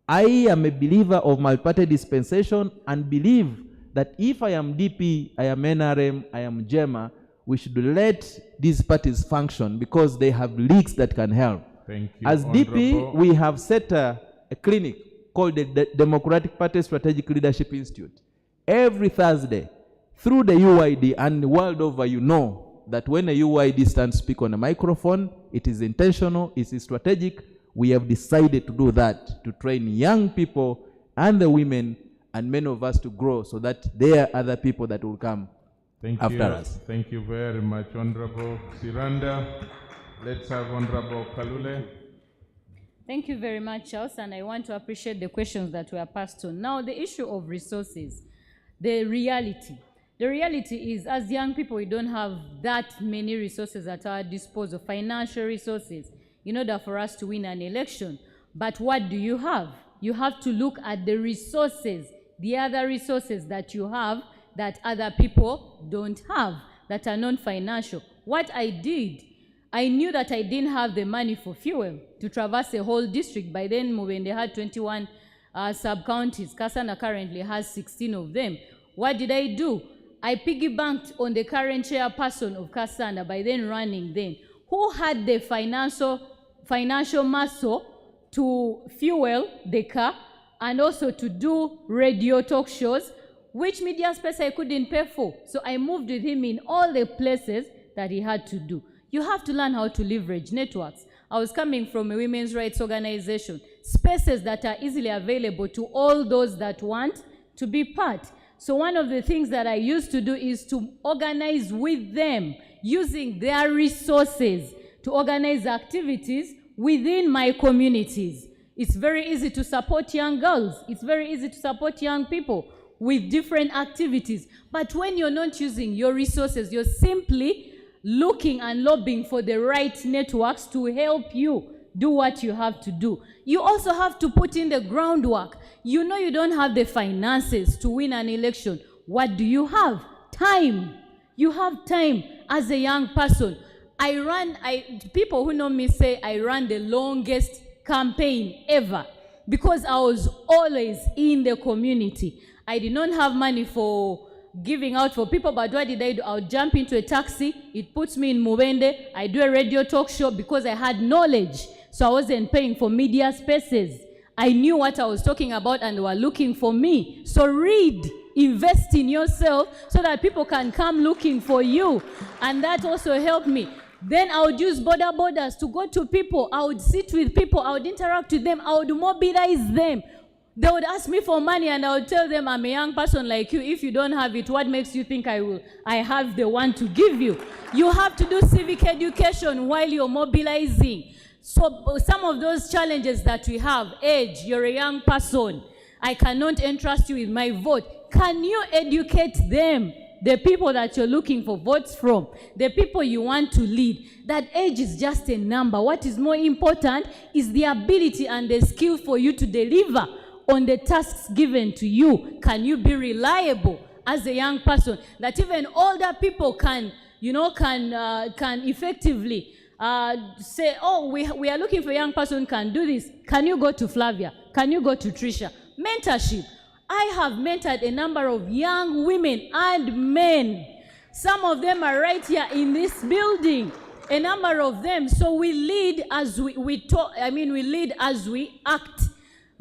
F: I am a believer of multi-party dispensation and believe that if I am DP, I am NRM, I am JEMA, we should let these parties function because they have leaks that can help.
C: Thank you,
F: As
C: Honorable.
F: DP, we have set a clinic called the Democratic Party Strategic Leadership Institute. Every Thursday, through the UID and the world over, you know that when a UID stands to speak on a microphone, it is intentional, it is strategic. We have decided to do that, to train young people and the women and many of us to grow so that there are other people that will come after us.
C: Thank you very much, Honorable Siranda. Let's have Honorable Kalule.
E: Thank you very much, Charles, and I want to appreciate the questions that were passed on. Now, the issue of resources, the reality. The reality is, as young people, we don't have that many resources at our disposal, financial resources, in order for us to win an election. But what do you have? You have to look at the resources, the other resources that you have that other people don't have, that are non-financial. What I did, I knew that I didn't have the money for fuel to traverse a whole district. By then, Mubende had 21 sub-counties. Kasana currently has 16 of them. What did I do? I piggybanked on the current chairperson of Kasana, by then running then, who had the financial muscle to fuel the car and also to do radio talk shows, which media space I couldn't pay for. So I moved with him in all the places that he had to do. You have to learn how to leverage networks. I was coming from a women's rights organization, spaces that are easily available to all those that want to be part. So one of the things that I used to do is to organize with them, using their resources to organize activities within my communities. It's very easy to support young girls. It's very easy to support young people with different activities. But when you're not using your resources, you're simply looking and lobbying for the right networks to help you do what you have to do. You also have to put in the groundwork. You know you don't have the finances to win an election. What do you have? Time. You have time as a young person. People who know me say I ran the longest campaign ever because I was always in the community. I did not have money for giving out for people, but what did I do? I'll jump into a taxi, it puts me in Mubende, I do a radio talk show because I had knowledge so I wasn't paying for media spaces. I knew what I was talking about and they were looking for me. So read, invest in yourself so that people can come looking for you. And that also helped me. Then I would use borders to go to people. I would sit with people. I would interact with them. I would mobilize them. They would ask me for money and I would tell them, I'm a young person like you. If you don't have it, what makes you think I have the one to give you? You have to do civic education while you're mobilizing. So some of those challenges that we have, age, you're a young person, I cannot entrust you with my vote. Can you educate them, the people that you're looking for votes from, the people you want to lead? That age is just a number. What is more important is the ability and the skill for you to deliver on the tasks given to you. Can you be reliable as a young person? That even older people can effectively say, oh, we are looking for a young person who can do this. Can you go to Flavia? Can you go to Trisha? Mentorship. I have mentored a number of young women and men. Some of them are right here in this building. A number of them. So we lead as we lead as we act.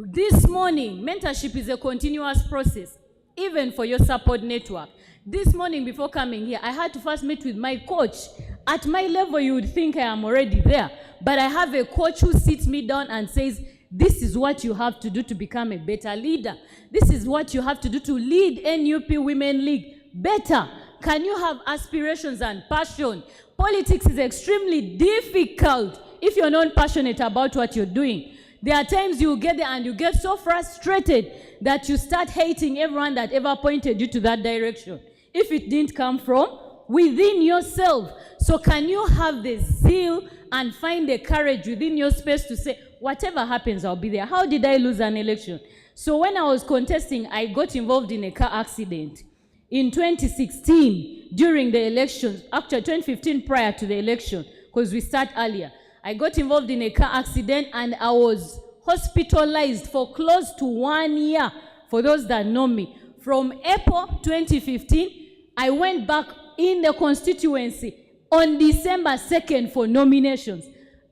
E: This morning, mentorship is a continuous process, even for your support network. This morning before coming here, I had to first meet with my coach. At my level, you would think I am already there. But I have a coach who sits me down and says, this is what you have to do to become a better leader. This is what you have to do to lead NUP Women League better. Can you have aspirations and passion? Politics is extremely difficult if you're not passionate about what you're doing. There are times you get there and you get so frustrated that you start hating everyone that ever pointed you to that direction, if it didn't come from within yourself. So can you have the zeal and find the courage within your space to say, whatever happens, I'll be there? How did I lose an election? So when I was contesting, I got involved in a car accident. In 2016, during the elections, actually 2015 prior to the election, because we start earlier, I got involved in a car accident and I was hospitalized for close to 1 year, for those that know me. From April 2015, I went back in the constituency on December 2nd for nominations.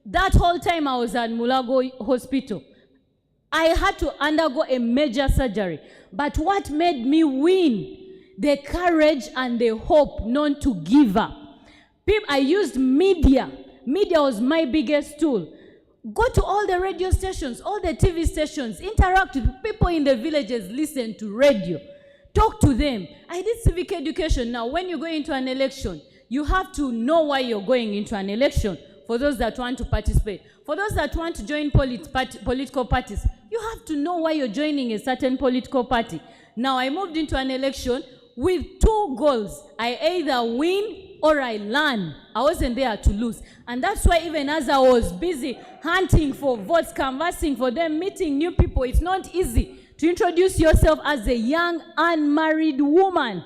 E: That whole time I was at Mulago Hospital. I had to undergo a major surgery. But what made me win? The courage and the hope not to give up. I used media. Media was my biggest tool. Go to all the radio stations, all the TV stations, interact with people in the villages, listen to radio, talk to them. I did civic education. Now, when you go into an election, you have to know why you're going into an election. For those that want to participate, for those that want to join political parties, you have to know why you're joining a certain political party. Now, I moved into an election with two goals. I either win or I learn. I wasn't there to lose. And that's why even as I was busy hunting for votes, canvassing for them, meeting new people, it's not easy to introduce yourself as a young unmarried woman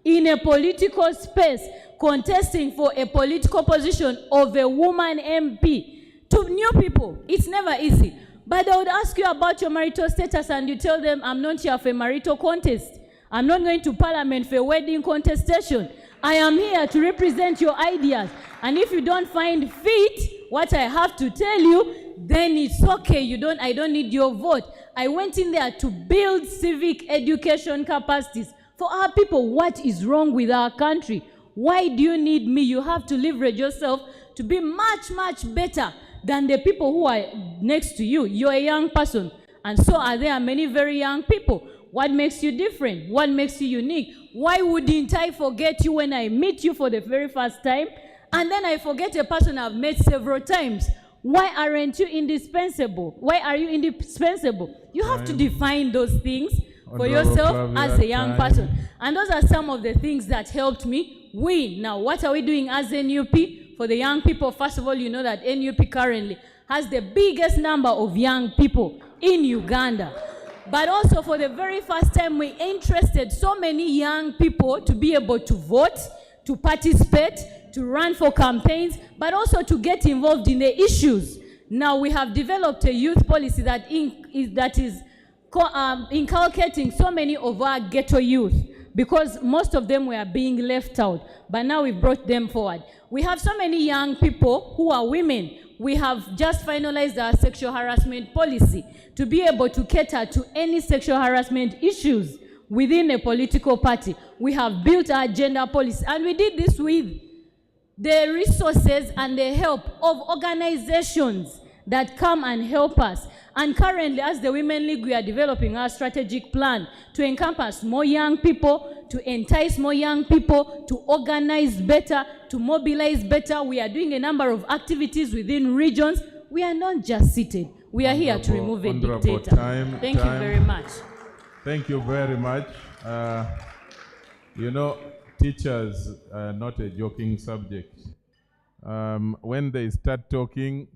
E: in a political space, contesting for a political position of a woman MP. To new people, it's never easy. But they would ask you about your marital status and you tell them, I'm not here for a marital contest. I'm not going to parliament for a wedding contestation. I am here to represent your ideas. And if you don't find fit what I have to tell you, then it's okay. I don't need your vote. I went in there to build civic education capacities for our people. What is wrong with our country? Why do you need me? You have to leverage yourself to be much, much better than the people who are next to you. You're a young person, and so are there many very young people. What makes you different? What makes you unique? Why wouldn't I forget you when I meet you for the very first time, and then I forget a person I've met several times? Why aren't you indispensable? Why are you indispensable? You have to define those things for yourself as a young person. And those are some of the things that helped me win. Now, what are we doing as NUP? For the young people, first of all, you know that NUP currently has the biggest number of young people in Uganda. But also, for the very first time, we interested so many young people to be able to vote, to participate, to run for campaigns, but also to get involved in the issues. Now, we have developed a youth policy that is inculcating so many of our ghetto youth, because most of them were being left out. But now we've brought them forward. We have so many young people who are women we have just finalized our sexual harassment policy to be able to cater to any sexual harassment issues within a political party. We have built our gender policy, and we did this with the resources and the help of organizations that come and help us. And currently, as the Women League, we are developing our strategic plan to encompass more young people, to entice more young people, to organize better, to mobilize better. We are doing a number of activities within regions. We are not just seated. We are here to remove a dictator. Thank you very much.
C: Thank you very much. You know, teachers are not a joking subject. When they start talking,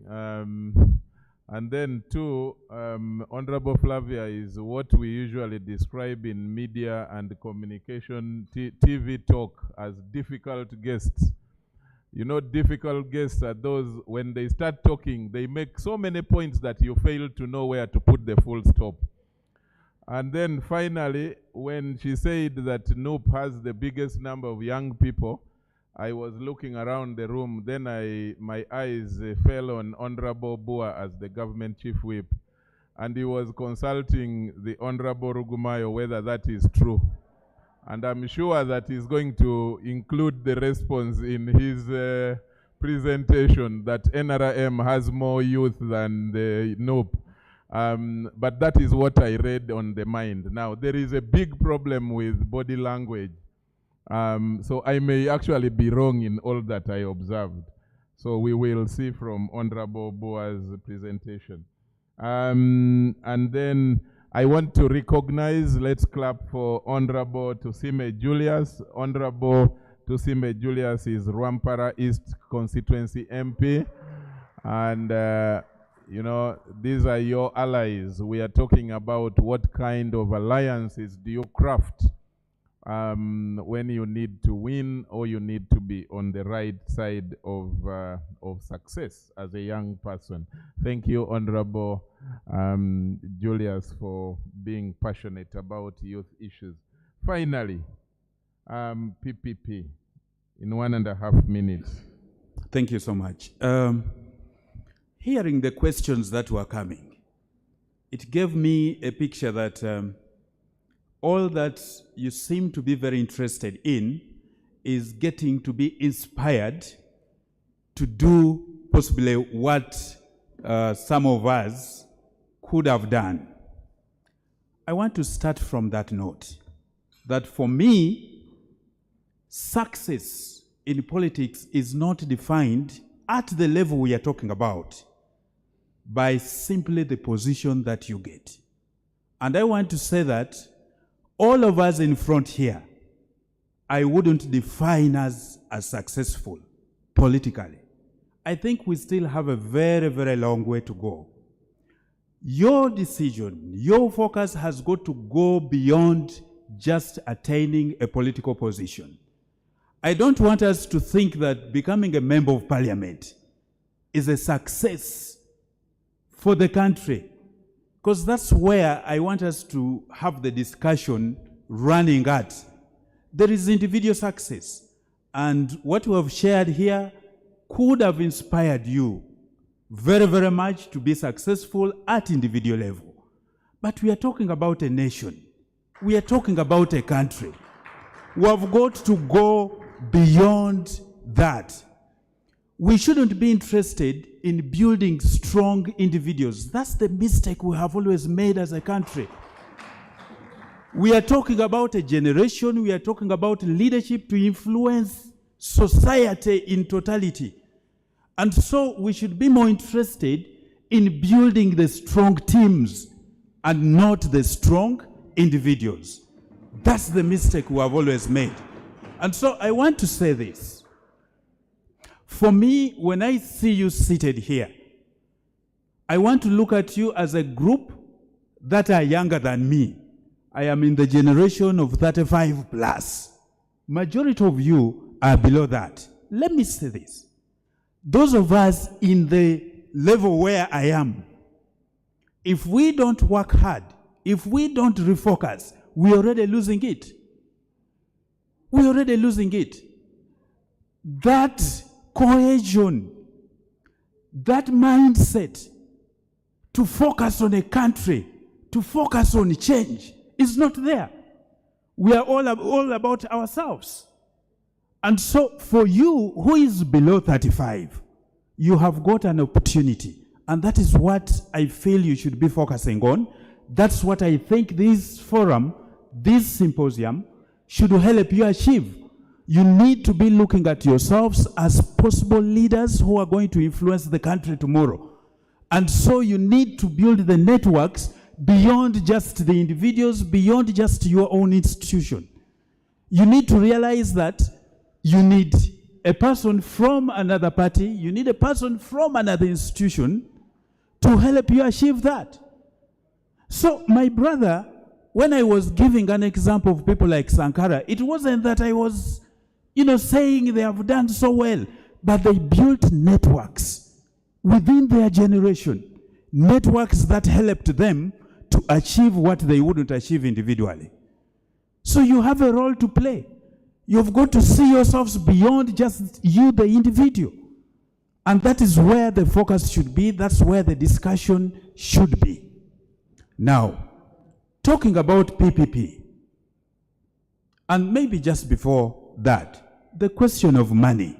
C: and then too, Honorable Flavia is what we usually describe in media and communication, TV talk, as difficult guests. You know, difficult guests are those, when they start talking, they make so many points that you fail to know where to put the full stop. And then finally, when she said that NUP has the biggest number of young people, I was looking around the room, then my eyes fell on Honorable Bua as the government chief whip, and he was consulting the Honorable Rugumayo whether that is true. And I'm sure that he's going to include the response in his presentation that NRM has more youth than the NUP. But that is what I read on the mind. Now, there is a big problem with body language. So I may actually be wrong in all that I observed. So we will see from Honorable Boa's presentation. And then I want to recognize, let's clap for Honorable Tusime Julius. Honorable Tusime Julius is Rwampara East Constituency MP. And you know, these are your allies. We are talking about what kind of alliances do you craft when you need to win or you need to be on the right side of success as a young person. Thank you, Honorable Julius, for being passionate about youth issues. Finally, PPP, in 1.5 minutes.
D: Thank you so much. Hearing the questions that were coming, it gave me a picture that all that you seem to be very interested in is getting to be inspired to do possibly what some of us could have done. I want to start from that note, that for me, success in politics is not defined at the level we are talking about by simply the position that you get. And I want to say that all of us in front here, I wouldn't define us as successful politically. I think we still have a very, very long way to go. Your decision, your focus has got to go beyond just attaining a political position. I don't want us to think that becoming a member of parliament is a success for the country, because that's where I want us to have the discussion running at. There is individual success, and what we have shared here could have inspired you very, very much to be successful at individual level. But we are talking about a nation. We are talking about a country. We have got to go beyond that. We shouldn't be interested in building strong individuals. That's the mistake we have always made as a country. We are talking about a generation, we are talking about leadership to influence society in totality. And so we should be more interested in building the strong teams and not the strong individuals. That's the mistake we have always made. And so I want to say this. For me, when I see you seated here, I want to look at you as a group that are younger than me. I am in the generation of 35 plus. Majority of you are below that. Let me say this. Those of us in the level where I am, if we don't work hard, if we don't refocus, we're already losing it. We're already losing it. That cohesion, that mindset to focus on a country, to focus on change, is not there. We are all about ourselves. And so for you who is below 35, you have got an opportunity. And that is what I feel you should be focusing on. That's what I think this forum, this symposium, should help you achieve. You need to be looking at yourselves as possible leaders who are going to influence the country tomorrow. And so you need to build the networks beyond just the individuals, beyond just your own institution. You need to realize that you need a person from another party, you need a person from another institution to help you achieve that. So my brother, when I was giving an example of people like Sankara, it wasn't that I was, saying they have done so well, but they built networks within their generation, networks that helped them to achieve what they wouldn't achieve individually. So you have a role to play. You've got to see yourselves beyond just you, the individual. And that is where the focus should be. That's where the discussion should be. Now, talking about PPP, and maybe just before that, the question of money.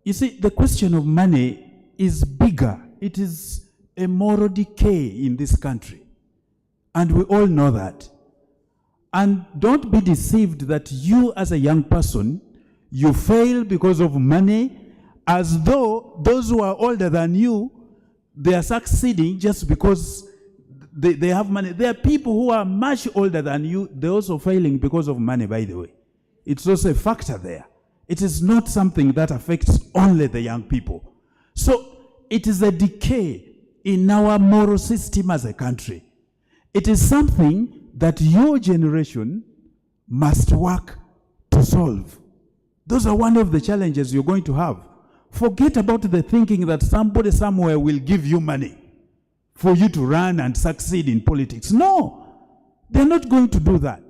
D: You see, the question of money is bigger. It is a moral decay in this country. And we all know that. And don't be deceived that you as a young person, you fail because of money, as though those who are older than you, they are succeeding just because they have money. There are people who are much older than you, they're also failing because of money, by the way. It's also a factor there. It is not something that affects only the young people. So it is a decay in our moral system as a country. It is something that your generation must work to solve. Those are one of the challenges you're going to have. Forget about the thinking that somebody somewhere will give you money for you to run and succeed in politics. No, they're not going to do that.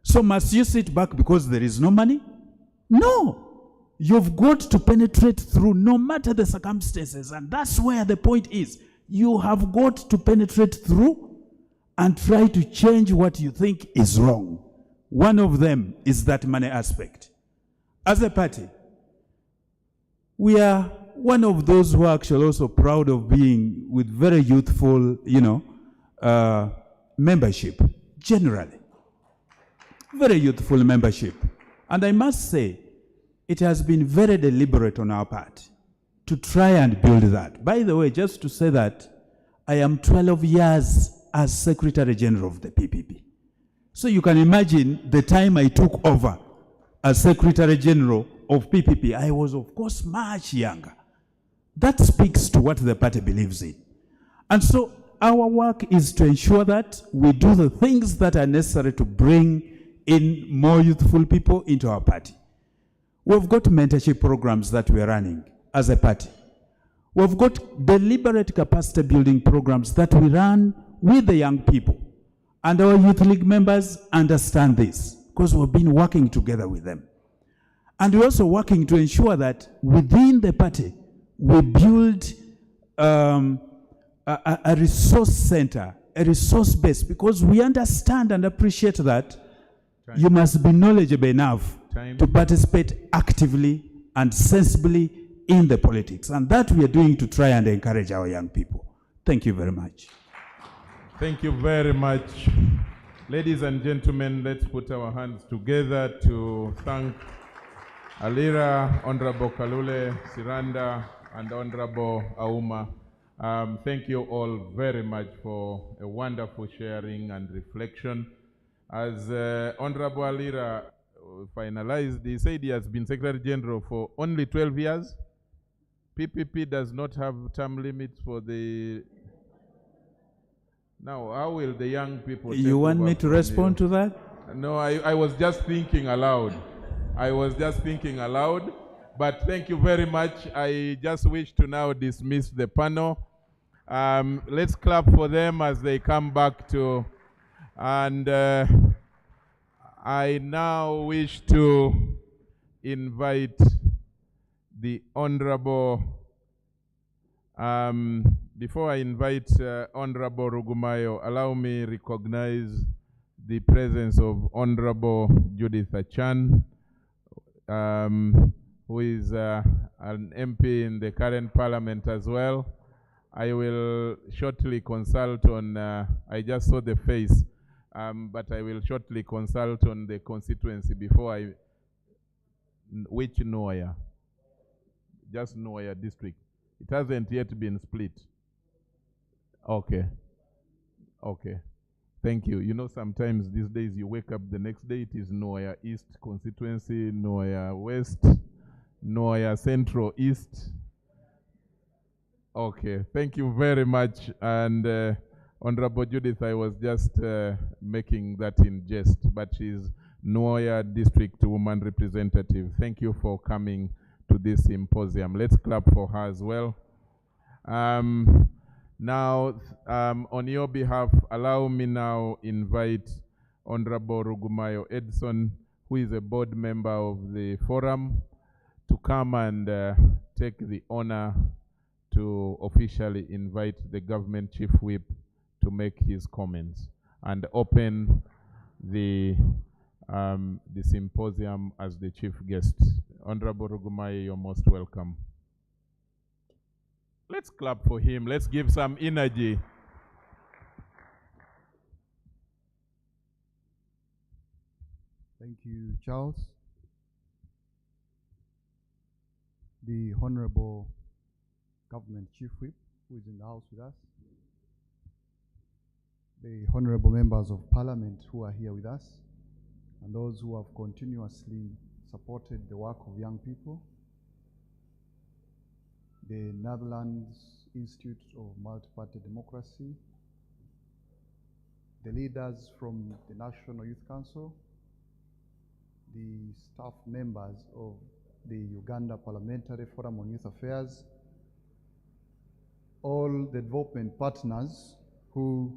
D: So must you sit back because there is no money? No, you've got to penetrate through no matter the circumstances. And that's where the point is. You have got to penetrate through and try to change what you think is wrong. One of them is that money aspect. As a party, we are one of those who are actually also proud of being with very youthful, membership, generally. Very youthful membership. And I must say, it has been very deliberate on our part to try and build that. By the way, just to say that I am 12 years as Secretary General of the PPP. So you can imagine the time I took over as Secretary General of PPP, I was of course much younger. That speaks to what the party believes in. And so our work is to ensure that we do the things that are necessary to bring in more youthful people into our party. We've got mentorship programs that we're running as a party. We've got deliberate capacity building programs that we run with the young people. And our youth league members understand this because we've been working together with them. And we're also working to ensure that within the party, we build a resource center, a resource base, because we understand and appreciate that you must be knowledgeable enough to participate actively and sensibly in the politics. And that we are doing to try and encourage our young people. Thank you very much.
C: Thank you very much. Ladies and gentlemen, let's put our hands together to thank Alira, Honorable Kalule, Siranda, and Honorable Auma. Thank you all very much for a wonderful sharing and reflection. As Honorable Alira finalized, he said he has been Secretary General for only 12 years. PPP does not have term limits for the... Now, how will the young people...
D: You want me to respond to that?
C: No, I was just thinking aloud. But thank you very much. I just wish to now dismiss the panel. Let's clap for them as they come back to... And I now wish to invite the Honorable Before I invite Honorable Rugumayo, allow me recognize the presence of Honorable Judith Achan, who is an MP in the current parliament as well. I will shortly consult on, I just saw the face, but I will shortly consult on the constituency before which Noya? Just Noya district. It hasn't yet been split. Okay. Okay. Thank you. You know, sometimes these days you wake up the next day, it is Noya East constituency, Noya West, Noya Central East. Okay. Thank you very much. And Honorable Judith, I was just making that in jest, but she's Noya District Woman Representative. Thank you for coming to this symposium. Let's clap for her as well. Now, on your behalf, allow me now invite Honorable Rugumayo Edson, who is a board member of the forum, to come and take the honor to officially invite the government chief whip to make his comments and open the symposium as the chief guest. Honorable Rugumayo, you're most welcome. Let's clap for him. Let's give some energy.
O: Thank you, Charles. The Honorable Government Chief Whip, who is in the house with us. The Honorable Members of Parliament who are here with us, and those who have continuously supported the work of young people. The Netherlands Institute of Multi-Party Democracy, the leaders from the National Youth Council, the staff members of the Uganda Parliamentary Forum on Youth Affairs, all the development partners who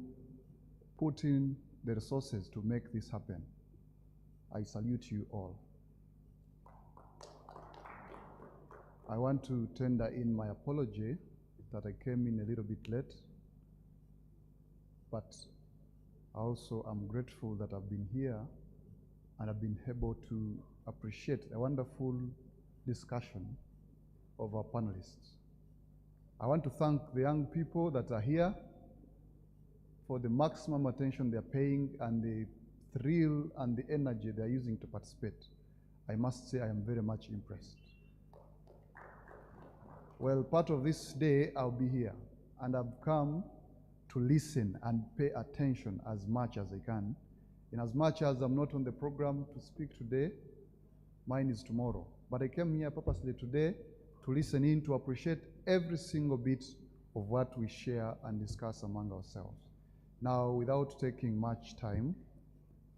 O: put in the resources to make this happen. I salute you all. I want to tender in my apology that I came in a little bit late, but also I'm grateful that I've been here and I've been able to appreciate a wonderful discussion of our panelists. I want to thank the young people that are here for the maximum attention they're paying and the thrill and the energy they're using to participate. I must say I am very much impressed. Well, part of this day I'll be here, and I've come to listen and pay attention as much as I can. In as much as I'm not on the program to speak today, mine is tomorrow. But I came here purposely today to listen in, to appreciate every single bit of what we share and discuss among ourselves. Now, without taking much time,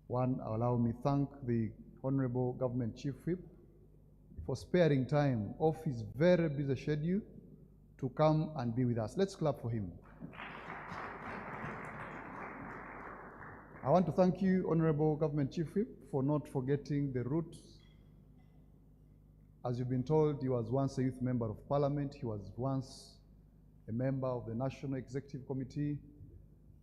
O: one, allow me thank the Honorable Government Chief Whip for sparing time off his very busy schedule to come and be with us. Let's clap for him. I want to thank you, Honorable Government Chief Whip, for not forgetting the roots. As you've been told, he was once a youth member of parliament, he was once a member of the National Executive Committee,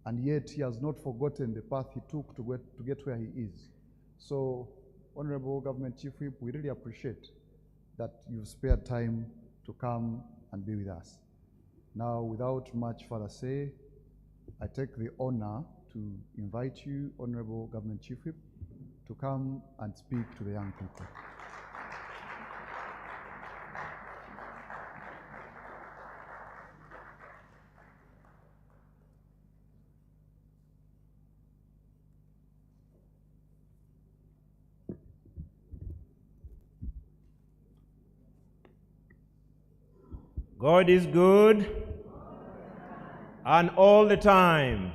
O: and yet he has not forgotten the path he took to get where he is. So, Honorable Government Chief Whip, we really appreciate that you've spared time to come and be with us. Now, without much further say, I take the honor to invite you, Honorable Government Chief Whip, to come and speak to the young people.
P: God is good and all the time.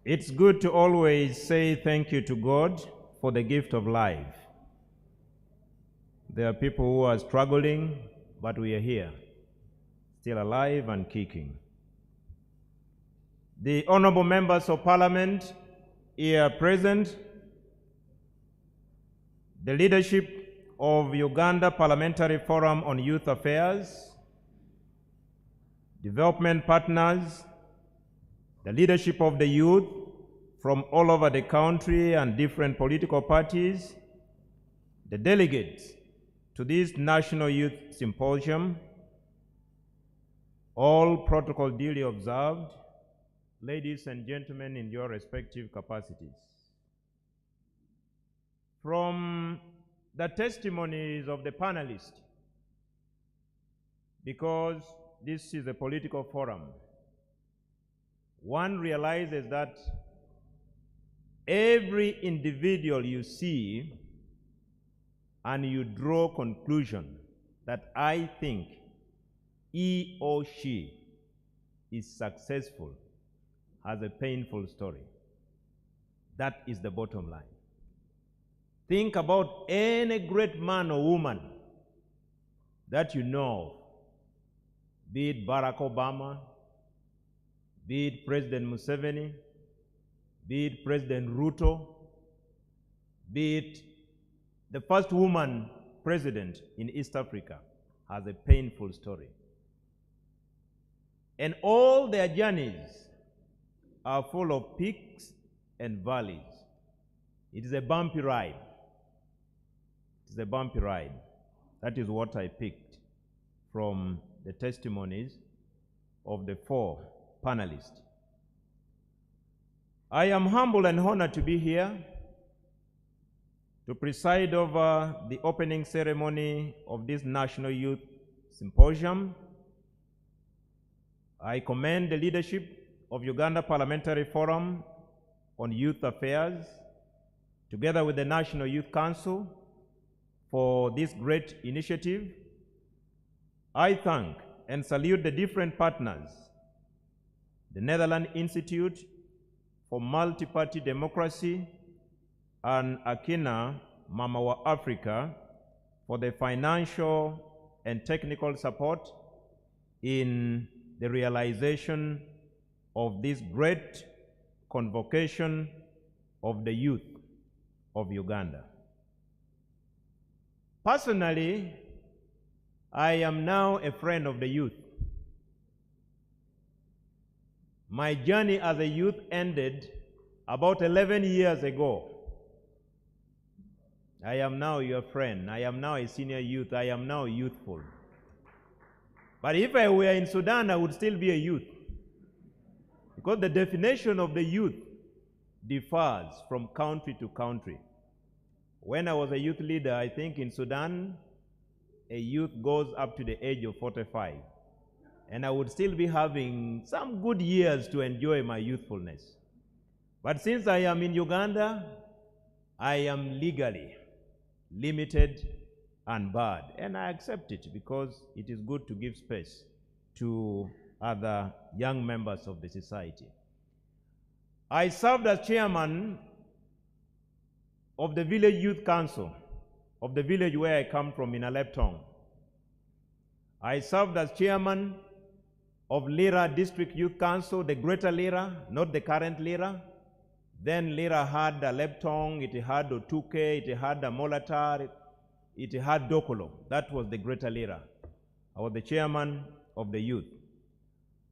P: It's good to always say thank you to God for the gift of life. There are people who are struggling, but we are here, still alive and kicking. The honorable members of parliament here present, the leadership of Uganda Parliamentary Forum on Youth Affairs, development partners, the leadership of the youth from all over the country and different political parties, the delegates to this National Youth Symposium, all protocol duly observed, ladies and gentlemen in your respective capacities. From the testimonies of the panelists, because this is a political forum, one realizes that every individual you see and you draw conclusion that I think he or she is successful has a painful story. That is the bottom line. Think about any great man or woman that you know, be it Barack Obama, be it President Museveni, be it President Ruto, be it the first woman president in East Africa, has a painful story. And all their journeys are full of peaks and valleys. It is a bumpy ride. It is a bumpy ride. That is what I picked from the testimonies of the four panelists. I am humbled and honored to be here to preside over the opening ceremony of this National Youth Symposium. I commend the leadership of Uganda Parliamentary Forum on Youth Affairs, together with the National Youth Council, for this great initiative. I thank and salute the different partners, the Netherlands Institute for Multi-Party Democracy and Akina Mama wa Africa for the financial and technical support in the realization of this great convocation of the youth of Uganda. Personally, I am now a friend of the youth. My journey as a youth ended about 11 years ago. I am now your friend. I am now a senior youth. I am now youthful. But if I were in Sudan, I would still be a youth. Because the definition of the youth differs from country to country. When I was a youth leader, I think in Sudan, a youth goes up to the age of 45. And I would still be having some good years to enjoy my youthfulness. But since I am in Uganda, I am legally limited and barred. And I accept it because it is good to give space to other young members of the society. I served as chairman of the Village Youth Council of the village where I come from in Aleptong. I served as chairman of Lira District Youth Council, the Greater Lira, not the current Lira. Then Lira had Aleptong, it had Otuke, it had Molatar, it had Dokolo. That was the Greater Lira. I was the chairman of the youth.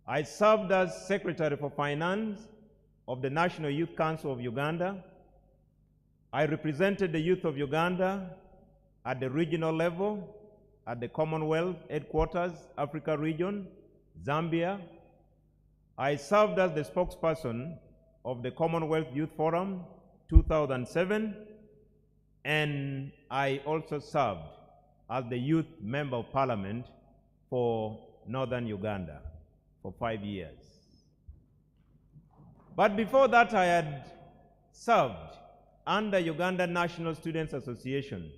P: I served as Secretary for Finance of the National Youth Council of Uganda. I represented the youth of Uganda at the regional level, at the Commonwealth Headquarters, Africa Region, Zambia. I served as the spokesperson of the Commonwealth Youth Forum 2007, and I also served as the youth member of parliament for Northern Uganda for 5 years. But before that, I had served under Uganda National Students Association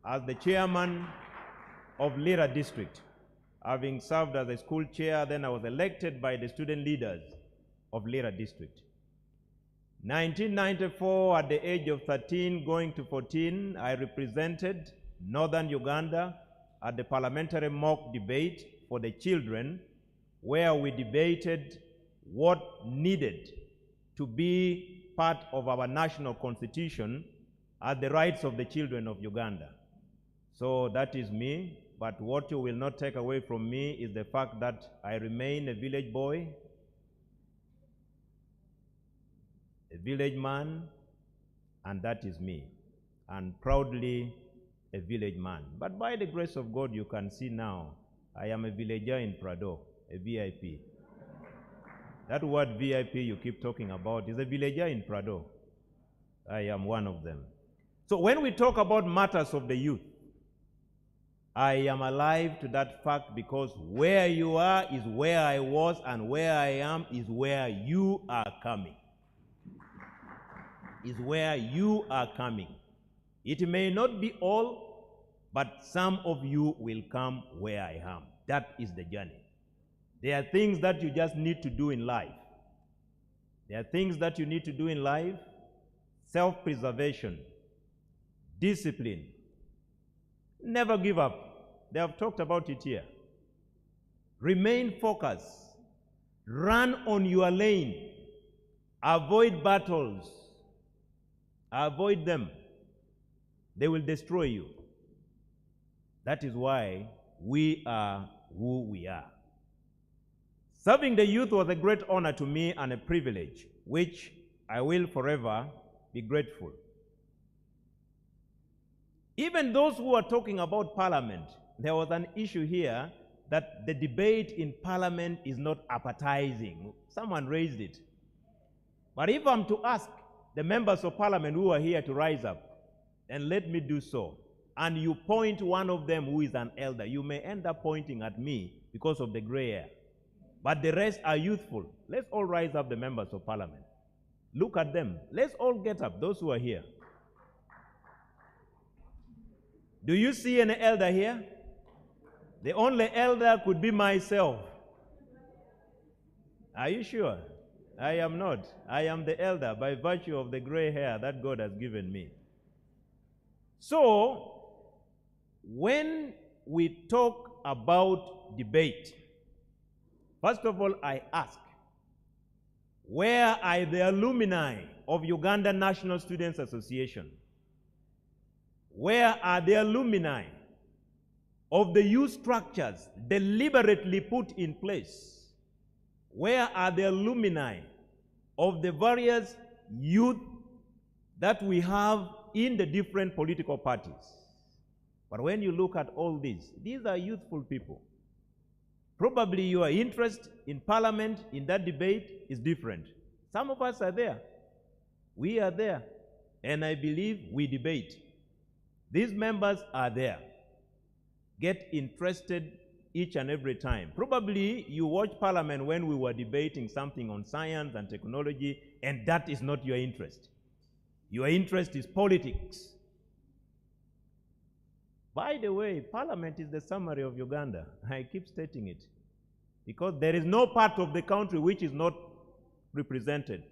P: as the chairman of Lira District. Having served as a school chair, then I was elected by the student leaders of Lira District. 1994, at the age of 13 going to 14, I represented Northern Uganda at the parliamentary mock debate for the children, where we debated what needed to be part of our national constitution as the rights of the children of Uganda. So that is me, but what you will not take away from me is the fact that I remain a village boy, a village man, and that is me, and proudly a village man. But by the grace of God, you can see now, I am a villager in Prado, a VIP. That word VIP you keep talking about is a villager in Prado. I am one of them. So when we talk about matters of the youth, I am alive to that fact, because where you are is where I was, and where I am is where you are coming. Is where you are coming. It may not be all, but some of you will come where I am. That is the journey. There are things that you just need to do in life. There are things that you need to do in life: self-preservation, discipline, never give up. They have talked about it here. Remain focused. Run on your lane. Avoid battles. Avoid them. They will destroy you. That is why we are who we are. Serving the youth was a great honor to me and a privilege, which I will forever be grateful. Even those who are talking about parliament, there was an issue here that the debate in parliament is not appetizing. Someone raised it. But if I'm to ask the members of parliament who are here to rise up, then let me do so. And you point one of them who is an elder, you may end up pointing at me because of the gray hair. But the rest are youthful. Let's all rise up, the members of parliament. Look at them. Let's all get up, those who are here. Do you see any elder here? The only elder could be myself. Are you sure? I am not. I am the elder by virtue of the gray hair that God has given me. So, when we talk about debate, first of all, I ask, where are the alumni of Uganda National Students Association? Where are the alumni of the youth structures deliberately put in place? Where are the alumni of the various youth that we have in the different political parties? But when you look at all these are youthful people. Probably your interest in parliament, in that debate, is different. Some of us are there. We are there. And I believe we debate. These members are there. Get interested each and every time. Probably you watched parliament when we were debating something on science and technology, and that is not your interest. Your interest is politics. By the way, parliament is the summary of Uganda. I keep stating it, because there is no part of the country which is not represented.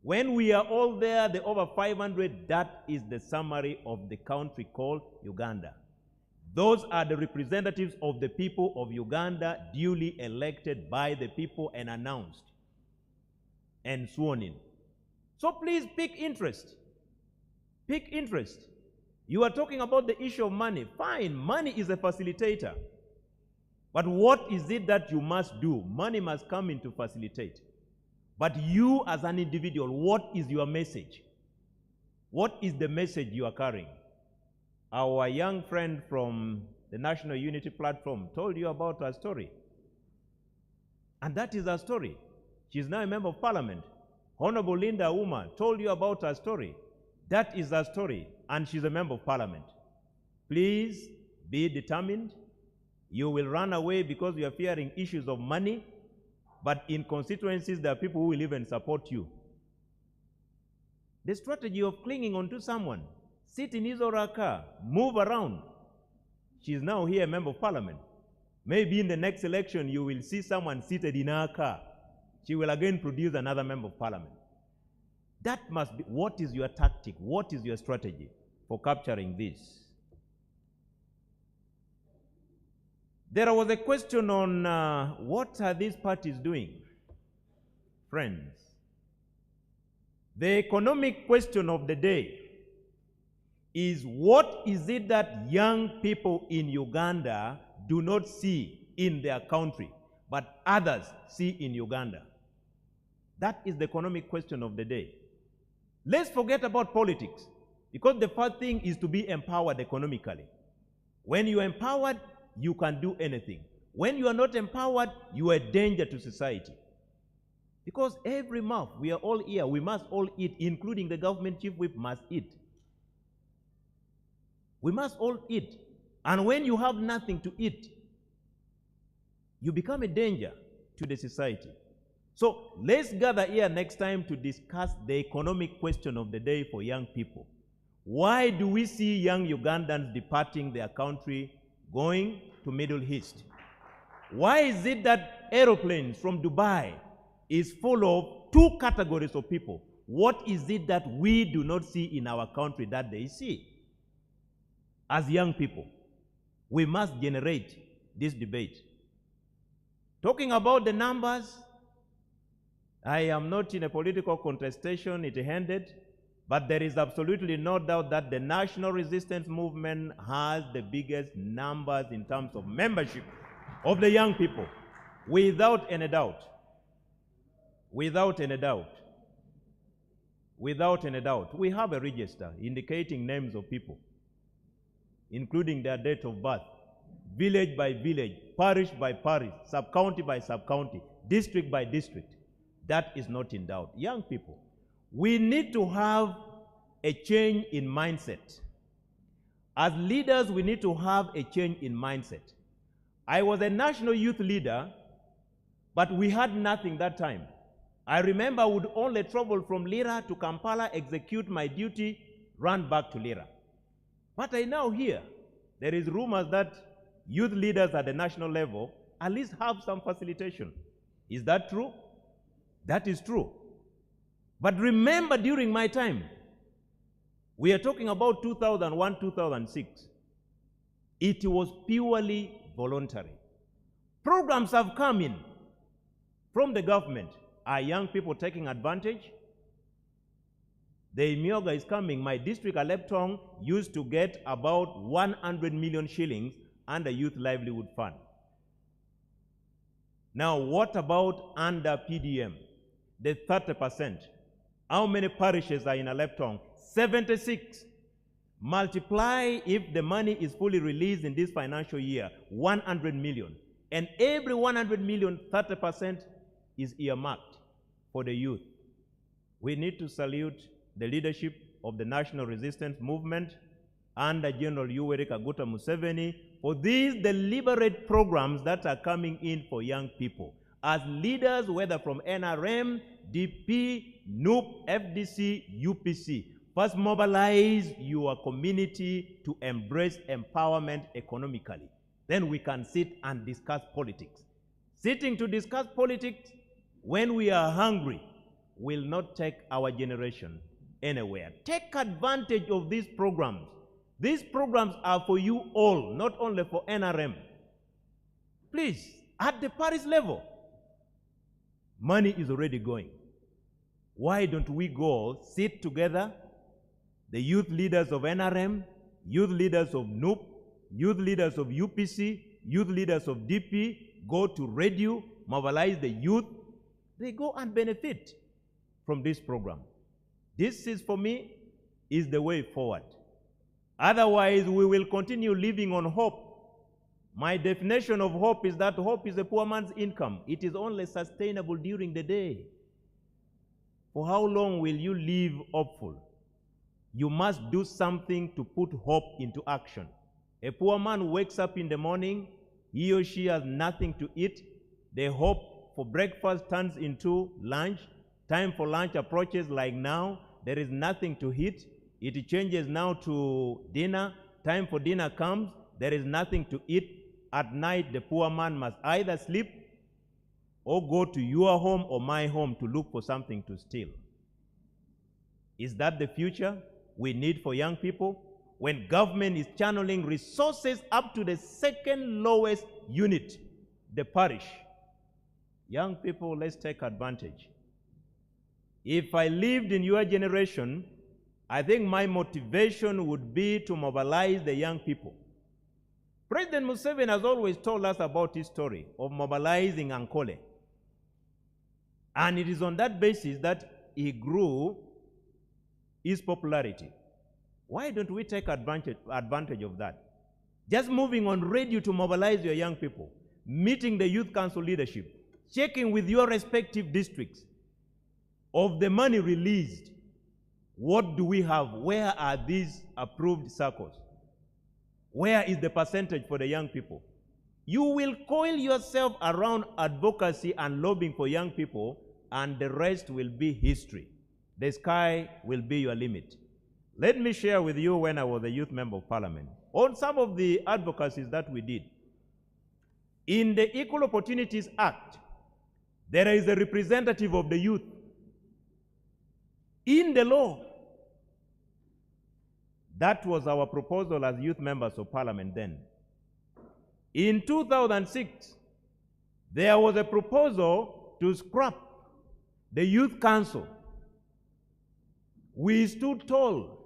P: When we are all there, the over 500, that is the summary of the country called Uganda. Those are the representatives of the people of Uganda, duly elected by the people and announced and sworn in. So please pick interest. Pick interest. You are talking about the issue of money. Fine, money is a facilitator. But what is it that you must do? Money must come in to facilitate. But you as an individual, what is your message? What is the message you are carrying? Our young friend from the National Unity Platform told you about her story. And that is her story. She is now a member of parliament. Honorable Linda Uma told you about her story. That is her story. And she's a member of parliament. Please be determined. You will run away because you are fearing issues of money. But in constituencies, there are people who will even support you. The strategy of clinging onto someone, sit in his or her car, move around. She is now here, a member of parliament. Maybe in the next election, you will see someone seated in her car. She will again produce another member of parliament. That must be, what is your tactic? What is your strategy for capturing this? There was a question on what are these parties doing? Friends, the economic question of the day is what is it that young people in Uganda do not see in their country, but others see in Uganda? That is the economic question of the day. Let's forget about politics, because the first thing is to be empowered economically. When you are empowered, you can do anything. When you are not empowered, you are a danger to society. Because every month, we are all here, we must all eat, including the government chief whip must eat. We must all eat. And when you have nothing to eat, you become a danger to the society. So let's gather here next time to discuss the economic question of the day for young people. Why do we see young Ugandans departing their country, going to Middle East? Why is it that aeroplanes from Dubai is full of two categories of people? What is it that we do not see in our country that they see? As young people, we must generate this debate. Talking about the numbers, I am not in a political contestation, it ended, but there is absolutely no doubt that the national resistance movement has the biggest numbers in terms of membership of the young people, without any doubt. Without any doubt. Without any doubt. We have a register indicating names of people, including their date of birth, village by village, parish by parish, sub-county by sub-county, district by district. That is not in doubt. Young people, we need to have a change in mindset. As leaders, we need to have a change in mindset. I was a national youth leader, but we had nothing that time. I remember I would only travel from Lira to Kampala, execute my duty, run back to Lira. But I now hear there is rumors that youth leaders at the national level at least have some facilitation. Is that true? That is true. But remember, during my time, we are talking about 2001, 2006. It was purely voluntary. Programs have come in from the government. Are young people taking advantage? The Imyoga is coming. My district, Aleptong, used to get about 100 million shillings under Youth Livelihood Fund. Now, what about under PDM? The 30%. How many parishes are in Aleptong? 76. Multiply, if the money is fully released in this financial year, 100 million. And every 100 million, 30% is earmarked for the youth. We need to salute the leadership of the National Resistance Movement under General Yoweri Kaguta Museveni for these deliberate programs that are coming in for young people. As leaders, whether from NRM, DP, NUP, FDC, UPC, first mobilize your community to embrace empowerment economically. Then we can sit and discuss politics. Sitting to discuss politics when we are hungry will not take our generation anywhere. Take advantage of these programs. These programs are for you all, not only for NRM. Please, at the parish level, money is already going. Why don't we go sit together, the youth leaders of NRM, youth leaders of NUP, youth leaders of UPC, youth leaders of DP, go to radio, mobilize the youth. They go and benefit from this program. This is, for me, is the way forward. Otherwise, we will continue living on hope. My definition of hope is that hope is a poor man's income. It is only sustainable during the day. For how long will you live hopeful? You must do something to put hope into action. A poor man wakes up in the morning, he or she has nothing to eat. The hope for breakfast turns into lunch. Time for lunch approaches like now. There is nothing to eat. It changes now to dinner. Time for dinner comes. There is nothing to eat. At night, the poor man must either sleep or go to your home or my home to look for something to steal. Is that the future we need for young people? When government is channeling resources up to the second lowest unit, the parish. Young people, let's take advantage. If I lived in your generation, I think my motivation would be to mobilize the young people. President Museveni has always told us about his story of mobilizing Ankole. And it is on that basis that he grew his popularity. Why don't we take advantage of that? Just moving on radio to mobilize your young people, meeting the youth council leadership, checking with your respective districts of the money released. What do we have? Where are these approved circles? Where is the percentage for the young people? You will coil yourself around advocacy and lobbying for young people, and the rest will be history. The sky will be your limit. Let me share with you when I was a youth member of parliament on some of the advocacies that we did. In the Equal Opportunities Act, there is a representative of the youth in the law. That was our proposal as youth members of parliament then. In 2006, there was a proposal to scrap the youth council. We stood tall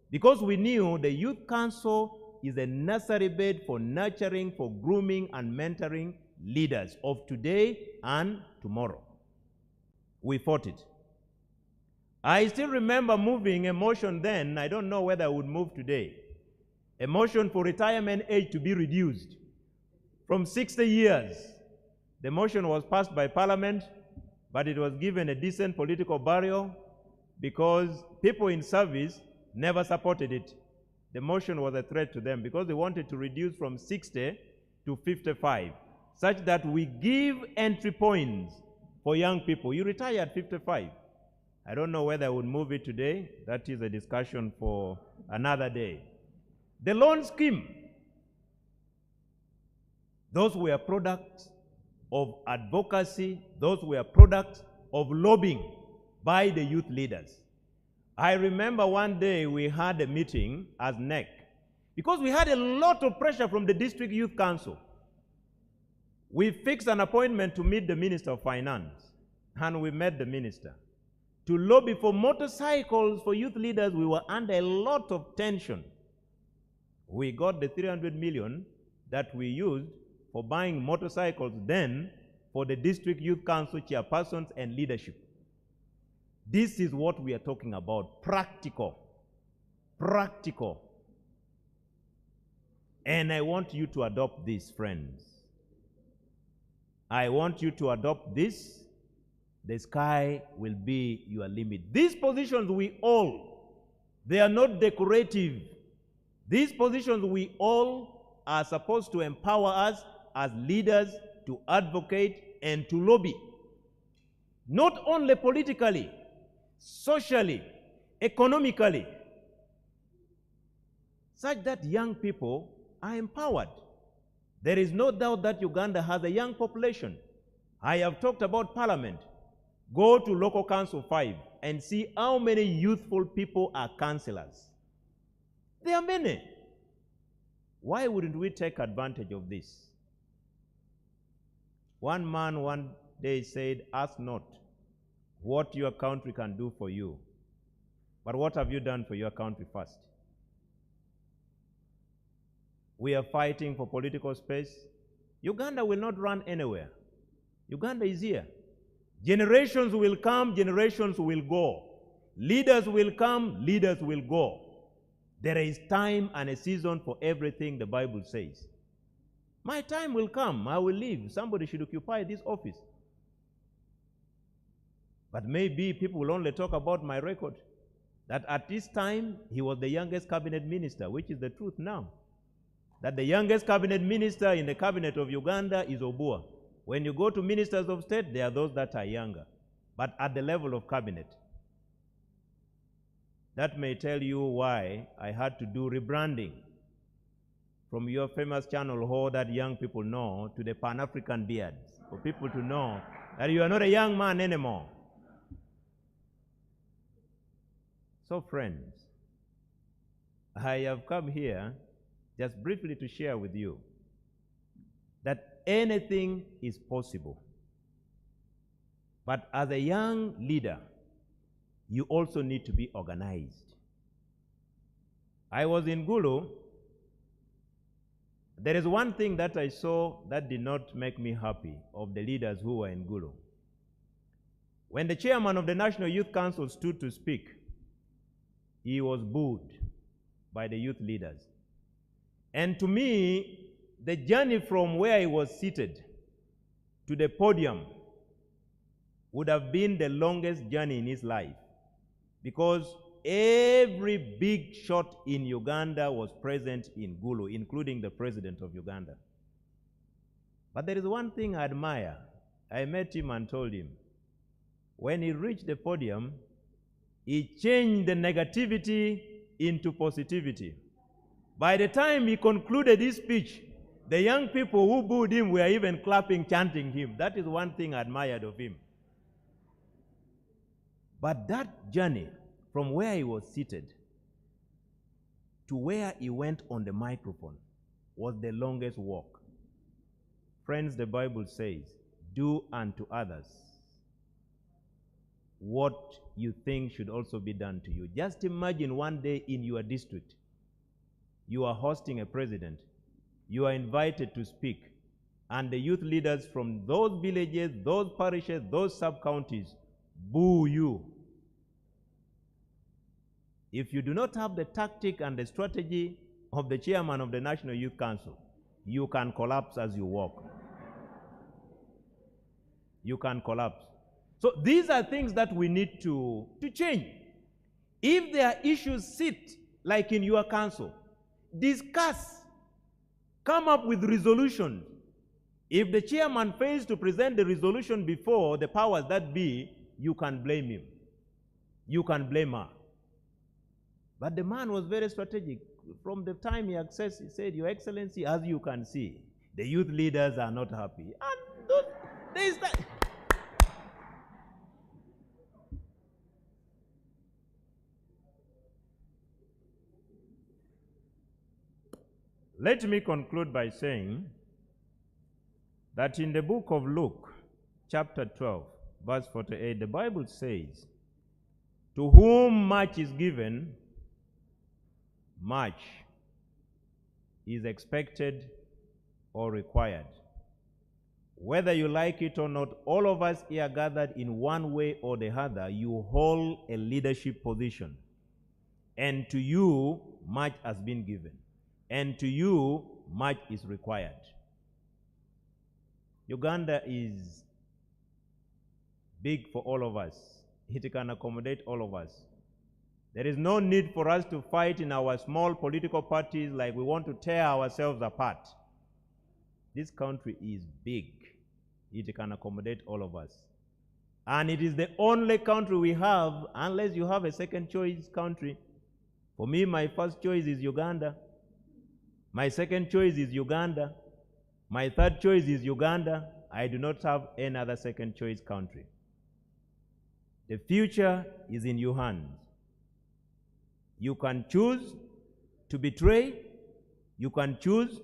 P: because we knew the youth council is a nursery bed for nurturing, for grooming and mentoring leaders of today and tomorrow. We fought it. I still remember moving a motion then, I don't know whether I would move today, a motion for retirement age to be reduced from 60 years. The motion was passed by parliament, but it was given a decent political burial because people in service never supported it. The motion was a threat to them because they wanted to reduce from 60 to 55, such that we give entry points for young people. You retire at 55. I don't know whether I would move it today. That is a discussion for another day. The loan scheme, those were products of advocacy, those were products of lobbying by the youth leaders. I remember one day we had a meeting as NEC because we had a lot of pressure from the district youth council. We fixed an appointment to meet the Minister of Finance, and we met the minister. To lobby for motorcycles for youth leaders, we were under a lot of tension. We got the 300 million that we used for buying motorcycles then for the district youth council chairpersons and leadership. This is what we are talking about, practical. Practical. And I want you to adopt this, friends. I want you to adopt this. The sky will be your limit. These positions we all, they are not decorative. These positions we all are supposed to empower us as leaders to advocate and to lobby. Not only politically, socially, economically, such that young people are empowered. There is no doubt that Uganda has a young population. I have talked about parliament. Go to local council 5 and see how many youthful people are councillors. There are many. Why wouldn't we take advantage of this? One man one day said, ask not what your country can do for you, but what have you done for your country first? We are fighting for political space. Uganda will not run anywhere. Uganda is here. Generations will come, generations will go. Leaders will come, leaders will go. There is time and a season for everything, the Bible says. My time will come, I will leave. Somebody should occupy this office. But maybe people will only talk about my record. That at this time, he was the youngest cabinet minister, which is the truth now. That the youngest cabinet minister in the cabinet of Uganda is Obua. When you go to ministers of state, there are those that are younger, but at the level of cabinet. That may tell you why I had to do rebranding from your famous channel Ho that young people know to the Pan-African beards, for people to know that you are not a young man anymore. So friends, I have come here just briefly to share with you that anything is possible. But as a young leader, you also need to be organized. I was in Gulu. There is one thing that I saw that did not make me happy of the leaders who were in Gulu. When the chairman of the National Youth Council stood to speak, he was booed by the youth leaders. And to me, the journey from where he was seated to the podium would have been the longest journey in his life, because every big shot in Uganda was present in Gulu, including the president of Uganda. But there is one thing I admire. I met him and told him, when he reached the podium, he changed the negativity into positivity. By the time he concluded his speech, the young people who booed him were even clapping, chanting him. That is one thing I admired of him. But that journey from where he was seated to where he went on the microphone was the longest walk. Friends, the Bible says, do unto others what you think should also be done to you. Just imagine one day in your district, you are hosting a president, you are invited to speak, and the youth leaders from those villages, those parishes, those sub-counties boo you. If you do not have the tactic and the strategy of the chairman of the National Youth Council, you can collapse as you walk. You can collapse. So these are things that we need to change. If there are issues, sit like in your council, discuss, come up with resolutions. If the chairman fails to present the resolution before the powers that be, you can blame him. You can blame her. But the man was very strategic. From the time he accessed, he said, Your Excellency, as you can see, the youth leaders are not happy. And there is that. Let me conclude by saying that in the book of Luke, chapter 12, verse 48, the Bible says, to whom much is given, much is expected or required. Whether you like it or not, all of us here gathered in one way or the other, you hold a leadership position. And to you, much has been given. And to you, much is required. Uganda is big for all of us. It can accommodate all of us. There is no need for us to fight in our small political parties like we want to tear ourselves apart. This country is big. It can accommodate all of us. And it is the only country we have, unless you have a second choice country. For me, my first choice is Uganda. My second choice is Uganda. My third choice is Uganda. I do not have any other second choice country. The future is in your hands. You can choose to betray. You can choose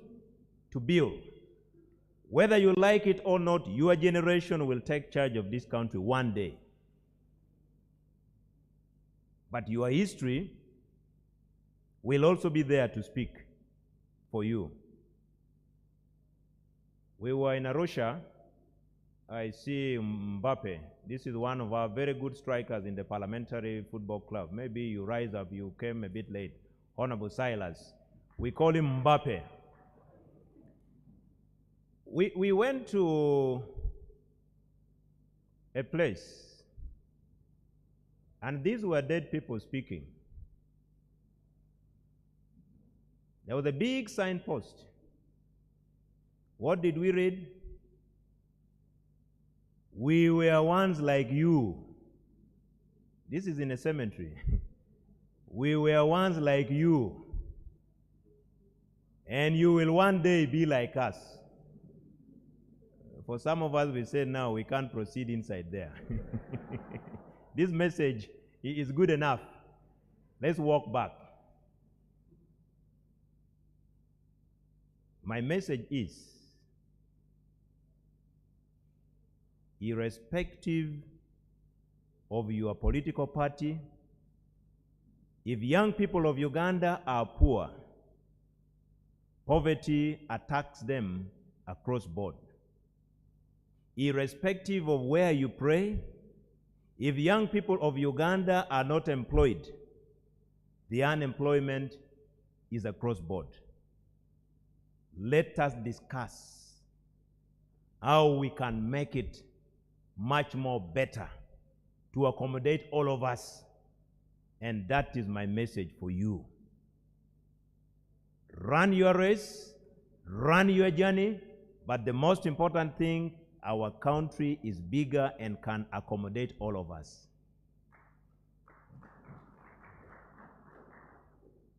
P: to build. Whether you like it or not, your generation will take charge of this country one day. But your history will also be there to speak for you. We were in Arusha. I see Mbappe. This is one of our very good strikers in the Parliamentary Football Club. Maybe you rise up, you came a bit late. Honorable Silas. We call him Mbappe. We went to a place, and these were dead people speaking. There was a big signpost. What did we read? We were once like you. This is in a cemetery. We were once like you, and you will one day be like us. For some of us, we say now we can't proceed inside there. This message is good enough. Let's walk back. My message is, irrespective of your political party, If young people of Uganda are poor, poverty attacks them across board. Irrespective of where you pray, if young people of Uganda are not employed, the unemployment is across board. Let us discuss how we can make it much more better to accommodate all of us. And that is my message for you. Run your race, run your journey, but the most important thing, our country is bigger and can accommodate all of us.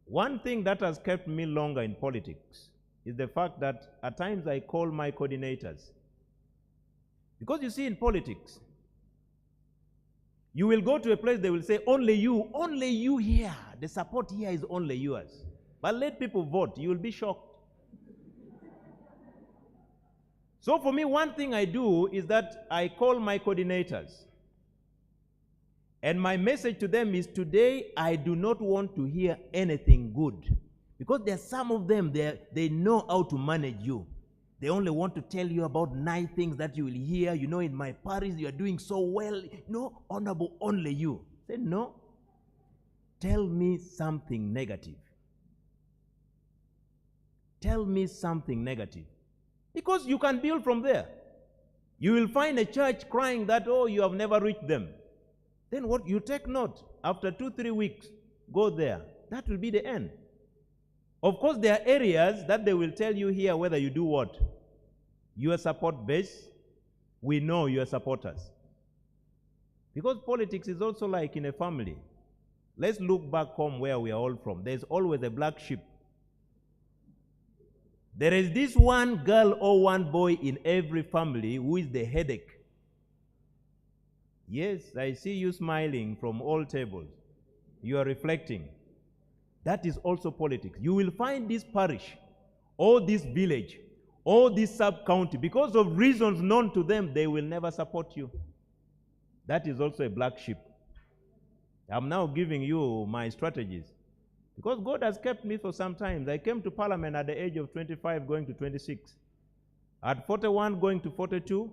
P: One thing that has kept me longer in politics is the fact that at times I call my coordinators. Because you see, in politics, you will go to a place, they will say, only you here. The support here is only yours. But let people vote, you will be shocked. So for me, one thing I do is that I call my coordinators. And my message to them is, today I do not want to hear anything good. Because there are some of them, they know how to manage you. They only want to tell you about nice things that you will hear. You know, in my parish, you are doing so well. No, honorable, only you. Say, no. Tell me something negative. Tell me something negative. Because you can build from there. You will find a church crying that, oh, you have never reached them. Then what? You take note. After 2-3 weeks, go there. That will be the end. Of course, there are areas that they will tell you here whether you do what. Your support base, we know your supporters. Because politics is also like in a family. Let's look back home where we are all from. There's always a black sheep. There is this one girl or one boy in every family who is the headache. Yes, I see you smiling from all tables. You are reflecting. That is also politics. You will find this parish, or this village, or this sub-county, because of reasons known to them, they will never support you. That is also a black sheep. I'm now giving you my strategies. Because God has kept me for some time. I came to Parliament at the age of 25, going to 26. At 41, going to 42,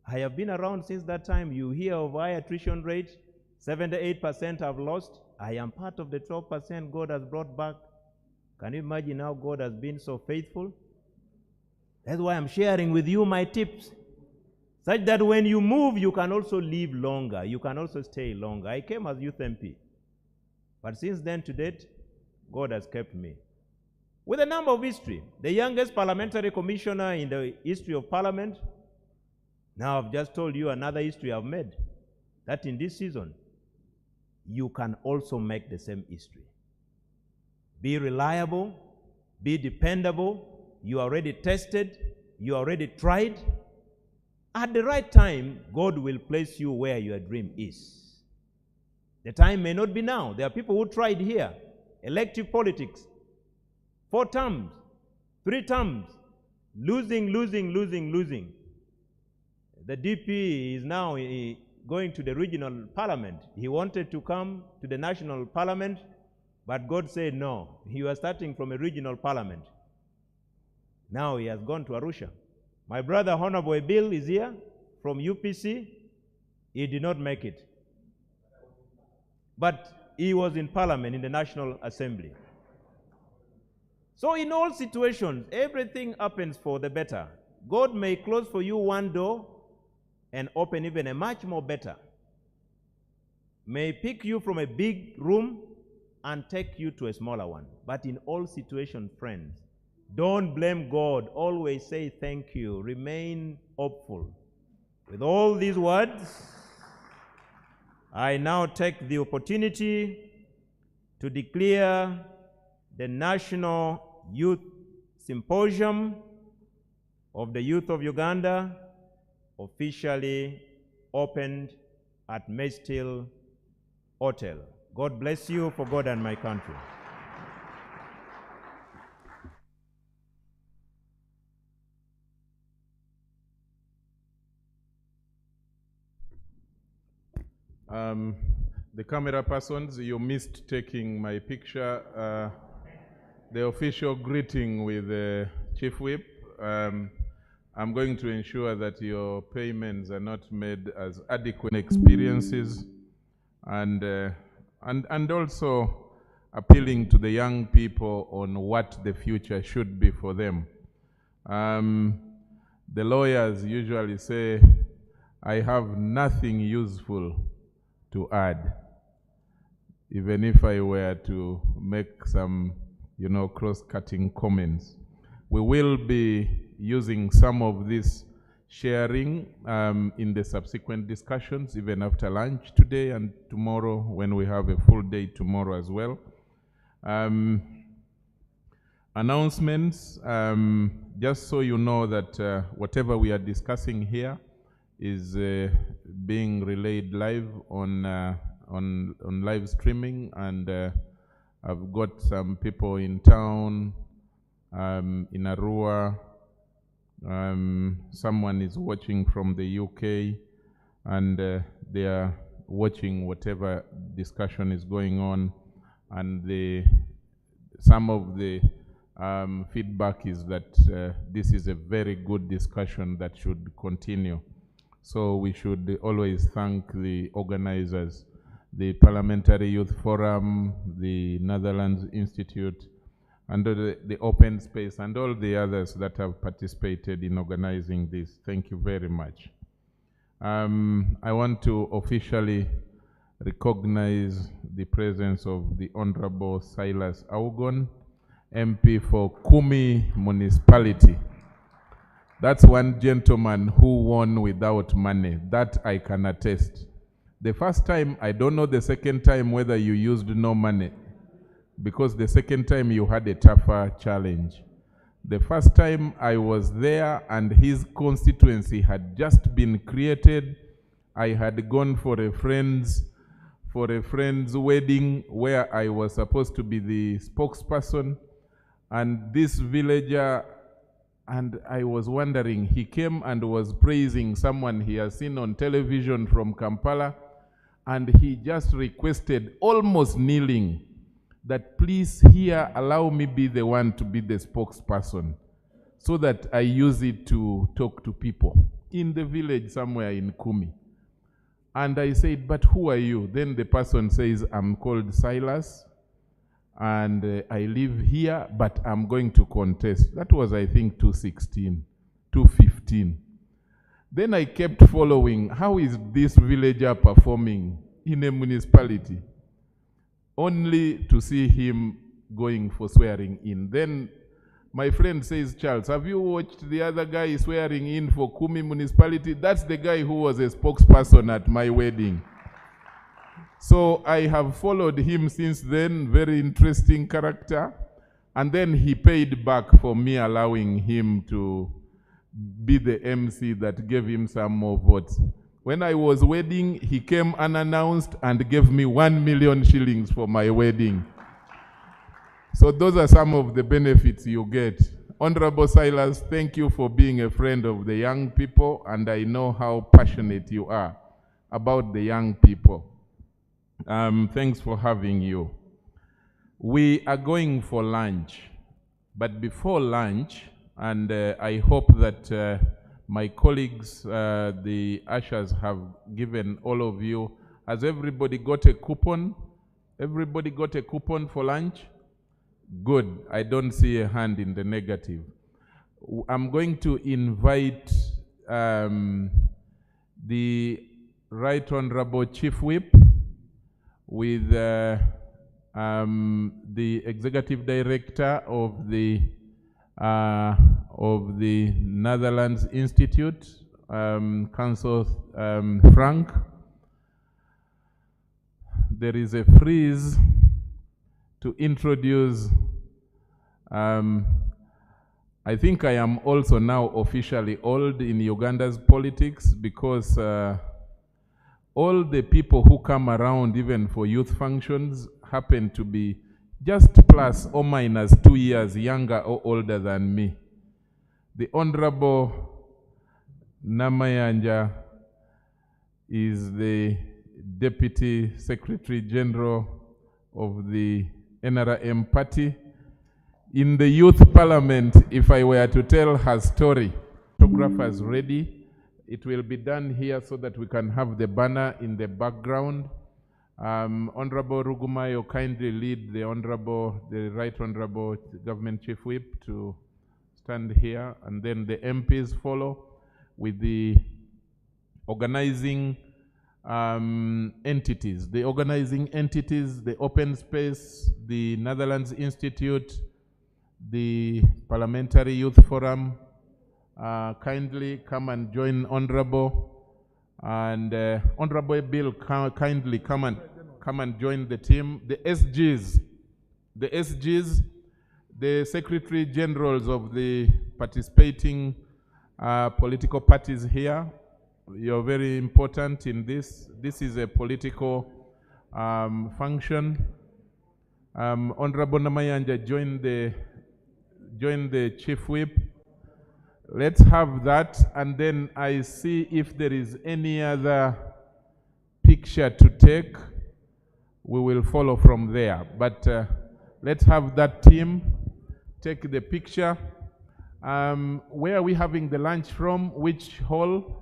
P: I have been around since that time. You hear of high attrition rate, 78% have lost. I am part of the 12% God has brought back. Can you imagine how God has been so faithful? That's why I'm sharing with you my tips, such that when you move, you can also live longer. You can also stay longer. I came as youth MP. But since then to date, God has kept me. With a number of history, the youngest parliamentary commissioner in the history of Parliament. Now I've just told you another history I've made, that in this season, you can also make the same history. Be reliable, be dependable, you are already tested, you are already tried. At the right time, God will place you where your dream is. The time may not be now. There are people who tried here, elective politics, 4 terms, 3 terms, losing. The DP is now going to the regional parliament. He wanted to come to the national parliament, but God said no. He was starting from a regional parliament. Now he has gone to Arusha. My brother Honorable Bill is here from UPC. He did not make it. But he was in Parliament, in the National Assembly. So in all situations, everything happens for the better. God may close for you one door and open even a much more better. May pick you from a big room and take you to a smaller one. But in all situations, friends, don't blame God. Always say thank you. Remain hopeful. With all these words, I now take the opportunity to declare the National Youth Symposium of the Youth of Uganda officially opened at Maystil Hotel. God bless you, for God and my country.
C: The camera persons, you missed taking my picture. The official greeting with the Chief Whip. I'm going to ensure that your payments are not made as adequate experiences, and also appealing to the young people on what the future should be for them. The lawyers usually say, I have nothing useful to add, even if I were to make some, cross-cutting comments. We will be using some of this sharing in the subsequent discussions, even after lunch today and tomorrow, when we have a full day tomorrow as well. Announcements, just so you know that whatever we are discussing here is being relayed live on live streaming, and I've got some people in town, in Arua, someone is watching from the UK, and they are watching whatever discussion is going on, and some of the feedback is that this is a very good discussion that should continue. So we should always thank the organizers, the Parliamentary Youth Forum, the Netherlands Institute, and the Open Space, and all the others that have participated in organizing this. Thank you very much. I want to officially recognize the presence of the Honorable Silas Augon, MP for Kumi Municipality. That's one gentleman who won without money. That I can attest. The first time, I don't know the second time whether you used no money, because the second time you had a tougher challenge. The first time I was there and his constituency had just been created. I had gone for a friend's wedding where I was supposed to be the spokesperson, and this villager, and I was wondering, he came and was praising someone he has seen on television from Kampala, and he just requested, almost kneeling, that please here allow me be the one to be the spokesperson so that I use it to talk to people in the village somewhere in Kumi. And I said, but who are you? Then the person says, I'm called Silas, and I live here, but I'm going to contest. That was, I think, 2016, 2015. Then I kept following, how is this villager performing in a municipality? Only to see him going for swearing in. Then my friend says, Charles, have you watched the other guy swearing in for Kumi municipality? That's the guy who was a spokesperson at my wedding. So I have followed him since then, very interesting character. And then he paid back for me allowing him to be the MC that gave him some more votes. When I was wedding, he came unannounced and gave me 1 million shillings for my wedding. So those are some of the benefits you get. Honorable Silas, thank you for being a friend of the young people, and I know how passionate you are about the young people. Thanks for having you. We are going for lunch, but before lunch, and I hope that my colleagues, the ushers, have given all of you. Has everybody got a coupon? Everybody got a coupon for lunch? Good. I don't see a hand in the negative. I'm going to invite the Right Honorable Chief Whip with the Executive Director of the Netherlands Institute, Council Frank. There is a freeze to introduce. I think I am also now officially old in Uganda's politics, because all the people who come around, even for youth functions, happen to be just plus or minus 2 years younger or older than me. The Honorable Namayanja is the Deputy Secretary General of the NRM party. In the Youth Parliament, if I were to tell her story, photographers ready. It will be done here so that we can have the banner in the background. Honorable Rugumayo, kindly lead the Right Honorable Government Chief Whip to stand here, and then the MPs follow with the organizing entities. The organizing entities, the Open Space, the Netherlands Institute, the Parliamentary Youth Forum, kindly come and join Honorable. And Honorable Bill, kindly come and join the team. The SGs, the Secretary Generals of the participating political parties here. You're very important in this. This is a political function. Honorable Namayanja, join the Chief Whip. Let's have that, and then I see if there is any other picture to take. We will follow from there. But let's have that team take the picture. Where are we having the lunch from? Which hall?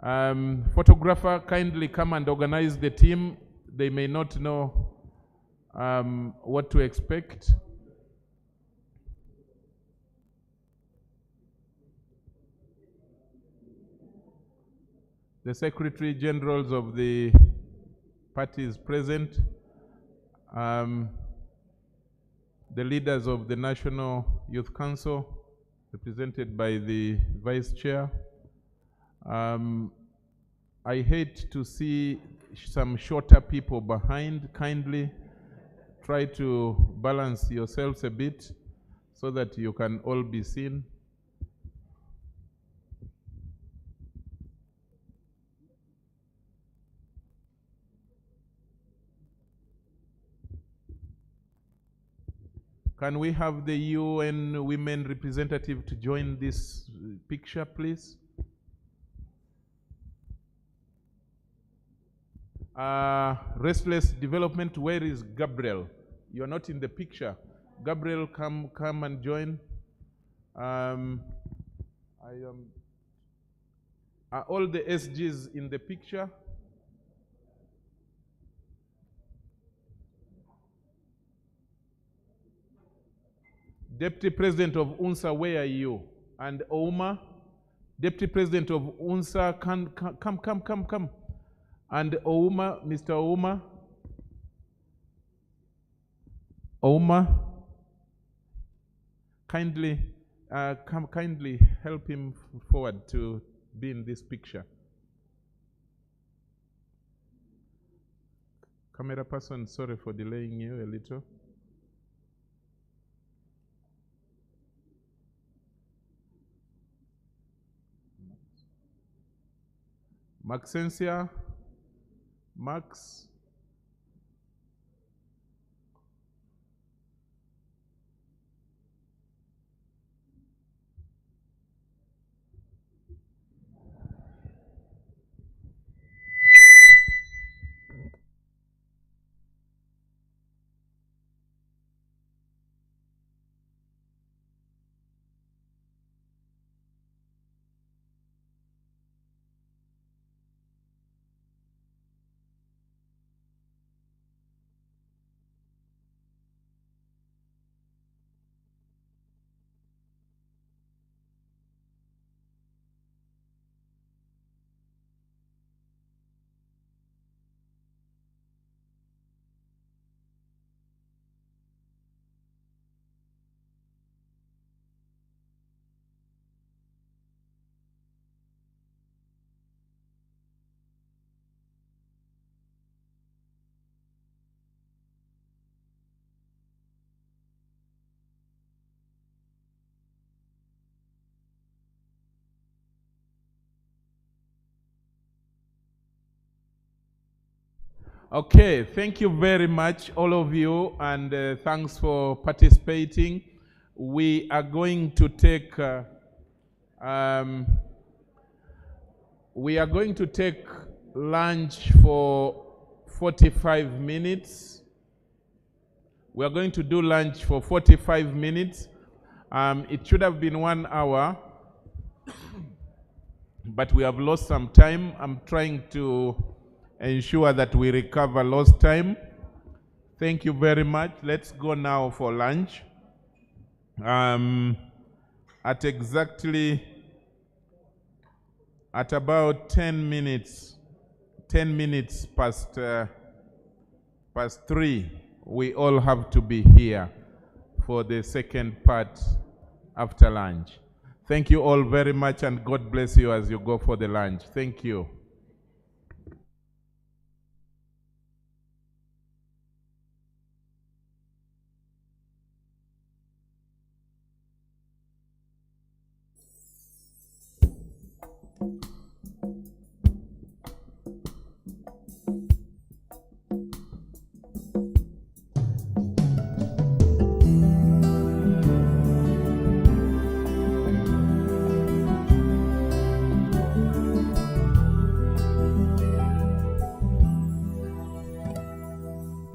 C: Photographer, kindly come and organize the team. They may not know what to expect. The Secretary Generals of the parties present, the leaders of the National Youth Council, represented by the Vice Chair. I hate to see some shorter people behind. Kindly try to balance yourselves a bit so that you can all be seen. Can we have the UN women representative to join this picture, please? Restless Development, where is Gabriel? You are not in the picture. Gabriel, come and join. Are all the SGs in the picture? Deputy President of UNSA, where are you? And Ouma, Deputy President of UNSA, come. And Ouma, Mr. Ouma, kindly help him forward to be in this picture. Camera person, sorry for delaying you a little. Maxensia, Max. Okay, thank you very much, all of you, and thanks for participating. We are going to take We are going to take lunch for 45 minutes. We are going to do lunch for 45 minutes. It should have been 1 hour, but we have lost some time. I'm trying to ensure that we recover lost time. Thank you very much. Let's go now for lunch. At about 10 minutes past 3, we all have to be here for the second part after lunch. Thank you all very much, and God bless you as you go for the lunch. Thank you.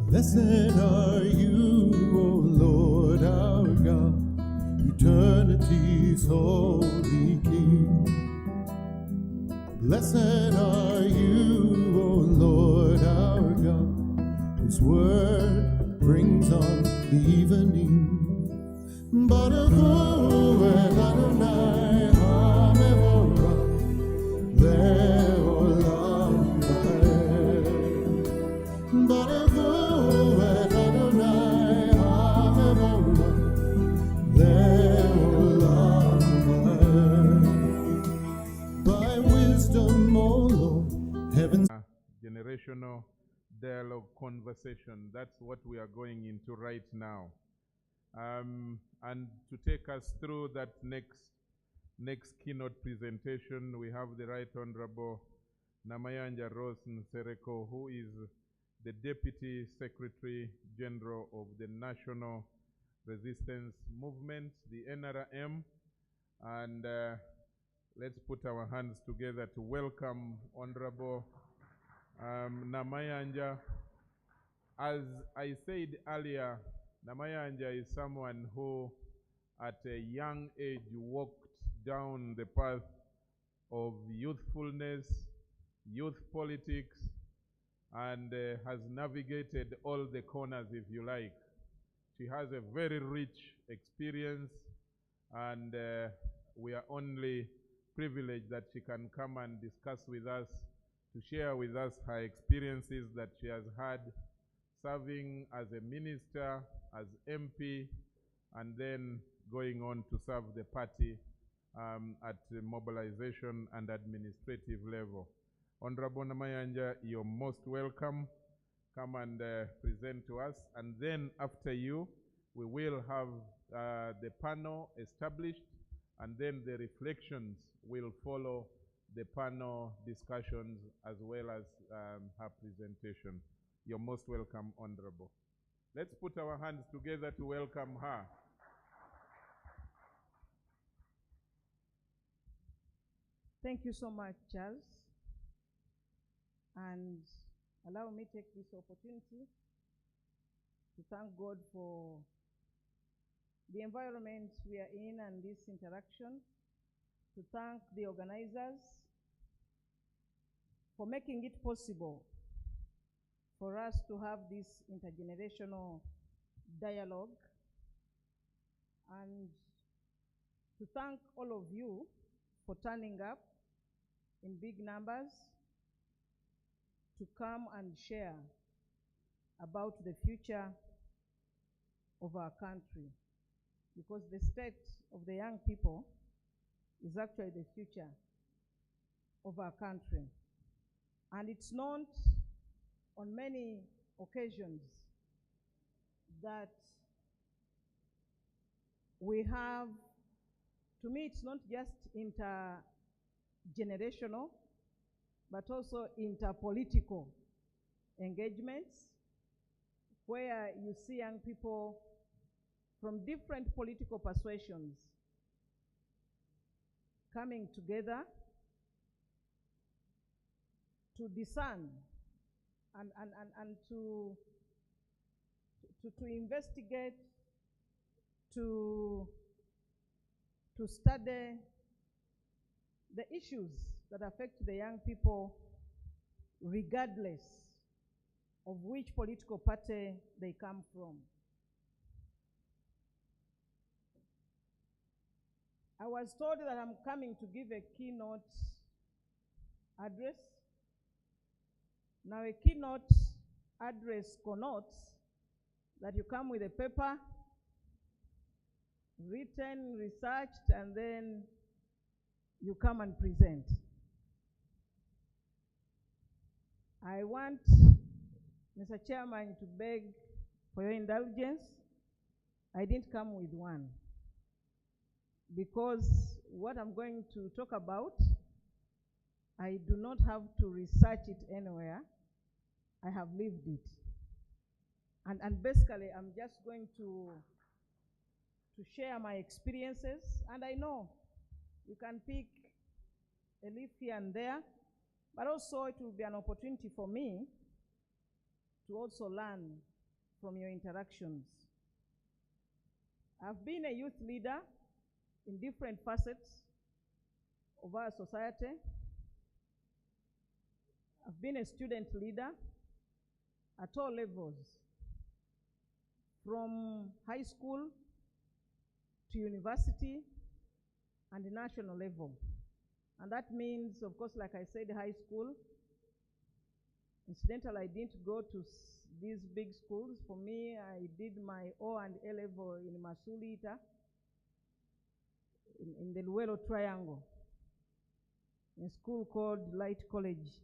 Q: Blessed are you, O Lord our God, eternity's holy King. Blessed are you, O Lord our God, whose word brings on the evening. Baruch hu el Adonai ha-mevorach le'olam va'ed. Baruch hu el Adonai ha-mevorach le'olam va'ed. By wisdom, O Lord, heaven's
C: Generational dialogue conversation. That's what we are going into right now. And to take us through that next keynote presentation, we have the Right Honorable Namayanja Rose Nsereko, who is the Deputy Secretary General of the National Resistance Movement, the NRM. And let's put our hands together to welcome Honorable Namayanja. As I said earlier, Namayanja is someone who at a young age walked down the path of youthfulness, youth politics, and has navigated all the corners, if you like. She has a very rich experience, and we are only privileged that she can come and discuss with us, to share with us her experiences that she has had serving as a minister, as MP, and then going on to serve the party at the mobilization and administrative level. Honorable Namayanja, you're most welcome. Come and present to us. And then after you, we will have the panel established, and then the reflections will follow the panel discussions as well as her presentation. You're most welcome, Honorable. Let's put our hands together to welcome her.
R: Thank you so much, Charles. And allow me to take this opportunity to thank God for the environment we are in and this interaction, to thank the organizers for making it possible for us to have this intergenerational dialogue, and to thank all of you for turning up in big numbers to come and share about the future of our country, because the state of the young people is actually the future of our country. And it's not on many occasions that we have, to me, it's not just intergenerational, but also interpolitical engagements, where you see young people from different political persuasions coming together to discern and to investigate, to study the issues that affect the young people, regardless of which political party they come from. I was told that I'm coming to give a keynote address. Now, a keynote address connotes that you come with a paper, written, researched, and then you come and present. I want, Mr. Chairman, to beg for your indulgence. I didn't come with one, because what I'm going to talk about, I do not have to research it anywhere. I have lived it. And basically, I'm just going to share my experiences. And I know you can pick a leaf here and there, but also it will be an opportunity for me to also learn from your interactions. I've been a youth leader in different facets of our society. I've been a student leader at all levels, from high school to university and the national level. And that means, of course, like I said, high school. Incidentally, I didn't go to these big schools. For me, I did my O and A level in Masulita, in the Luelo Triangle, in a school called Light College,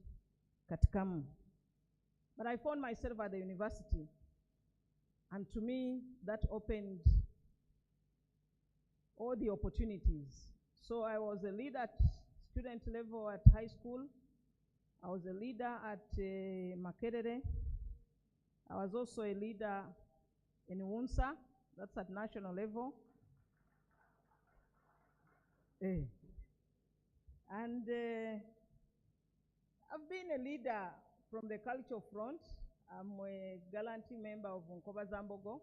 R: Katikamu. But I found myself at the university, and to me, that opened all the opportunities. So I was a leader at student level at high school. I was a leader at Makerere. I was also a leader in Wunsa, that's at national level. And I've been a leader from the cultural front. I'm a gallantry member of Nkoba Zambogo.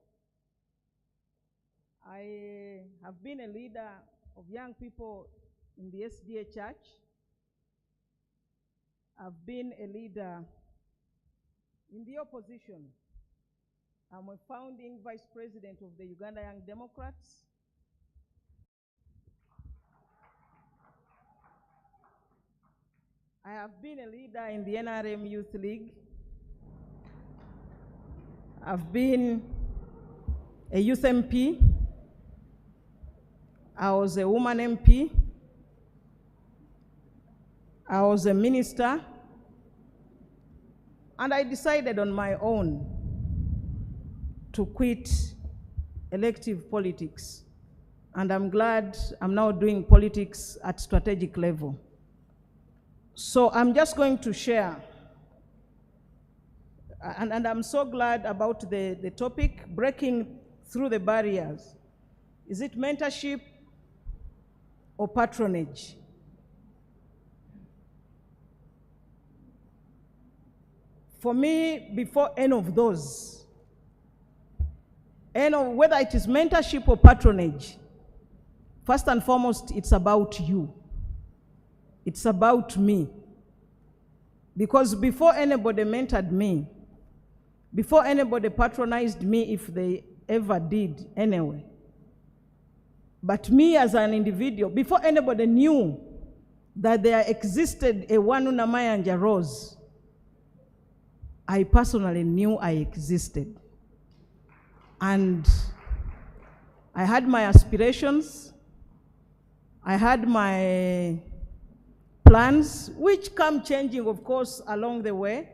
R: I have been a leader of young people in the SDA Church. I've been a leader in the opposition. I'm a founding vice president of the Uganda Young Democrats. I have been a leader in the NRM Youth League. I've been a youth MP. I was a woman MP. I was a minister. And I decided on my own to quit elective politics. And I'm glad I'm now doing politics at strategic level. So I'm just going to share, and I'm so glad about the topic, breaking through the barriers. Is it mentorship or patronage? For me, before any of those, whether it is mentorship or patronage, first and foremost, it's about you. It's about me. Because before anybody mentored me, before anybody patronized me, if they ever did anyway, but me as an individual, before anybody knew that there existed a Wanuna Mayanja Rose, I personally knew I existed. And I had my aspirations, I had my plans, which come changing, of course, along the way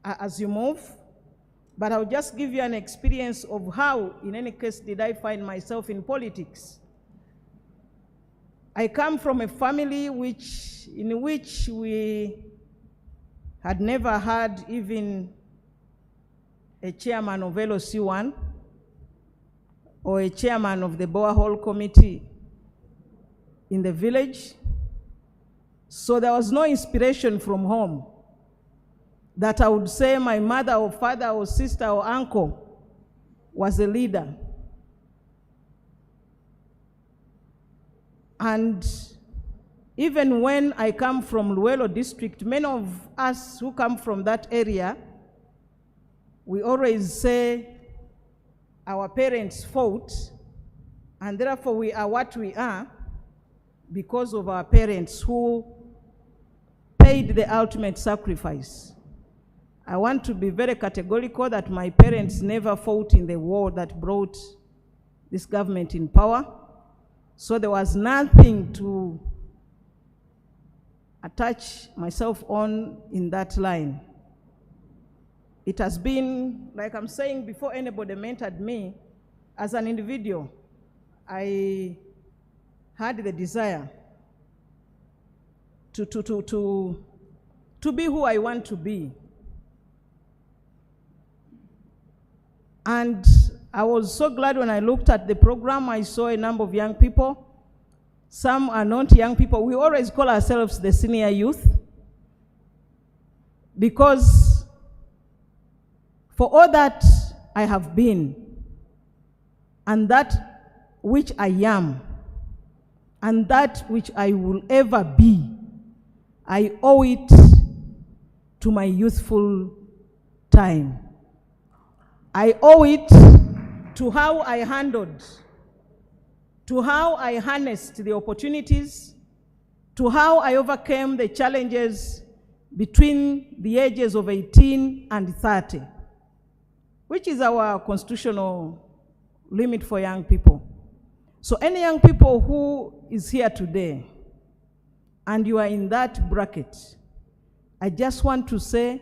R: as you move. But I'll just give you an experience of how, in any case, did I find myself in politics. I come from a family in which we had never had even a chairman of LOC1 or a chairman of the Boa Hall Committee in the village. So there was no inspiration from home that I would say my mother or father or sister or uncle was a leader. And even when I come from Luelo district, many of us who come from that area, we always say our parents fought, and therefore we are what we are because of our parents who paid the ultimate sacrifice. I want to be very categorical that my parents never fought in the war that brought this government in power. So there was nothing to attach myself on in that line. It has been, like I'm saying, before anybody mentored me, as an individual, I had the desire to be who I want to be. And I was so glad when I looked at the program, I saw a number of young people. Some are not young people. We always call ourselves the senior youth, because for all that I have been, and that which I am, and that which I will ever be, I owe it to my youthful time. I owe it to how I handled, to how I harnessed the opportunities, to how I overcame the challenges between the ages of 18 and 30, which is our constitutional limit for young people. So any young people who is here today, and you are in that bracket, I just want to say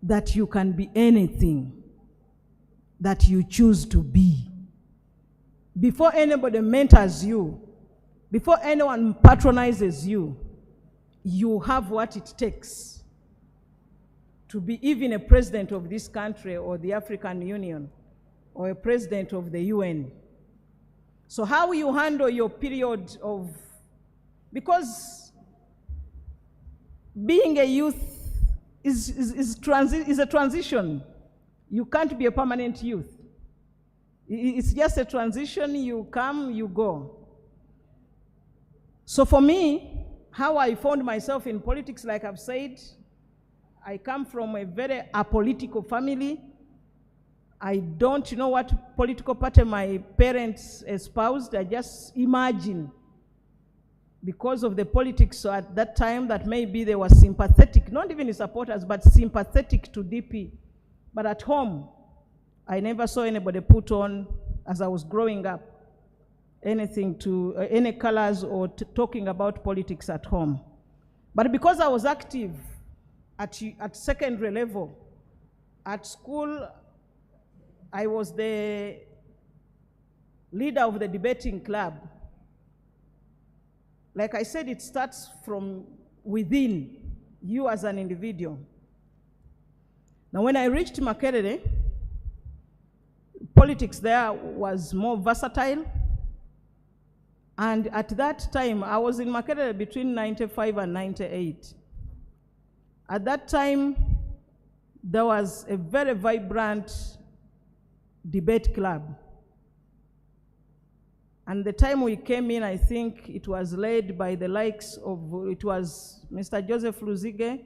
R: that you can be anything that you choose to be. Before anybody mentors you, before anyone patronizes you, you have what it takes to be even a president of this country or the African Union or a president of the UN. So how you handle your period of, because being a youth is a transition. You can't be a permanent youth. It's just a transition. You come, you go. So for me, how I found myself in politics, like I've said, I come from a very apolitical family. I don't know what political party my parents espoused. I just imagine, because of the politics at that time, that maybe they were sympathetic, not even supporters, but sympathetic to DP. But at home, I never saw anybody put on, as I was growing up, anything to, any colors or talking about politics at home. But because I was active at secondary level, at school, I was the leader of the debating club. Like I said, it starts from within you as an individual. Now, when I reached Makerere, politics there was more versatile. And at that time, I was in Makerere between 95 and 98. At that time, there was a very vibrant debate club. And the time we came in, I think it was led by the likes of, it was Mr. Joseph Luzige,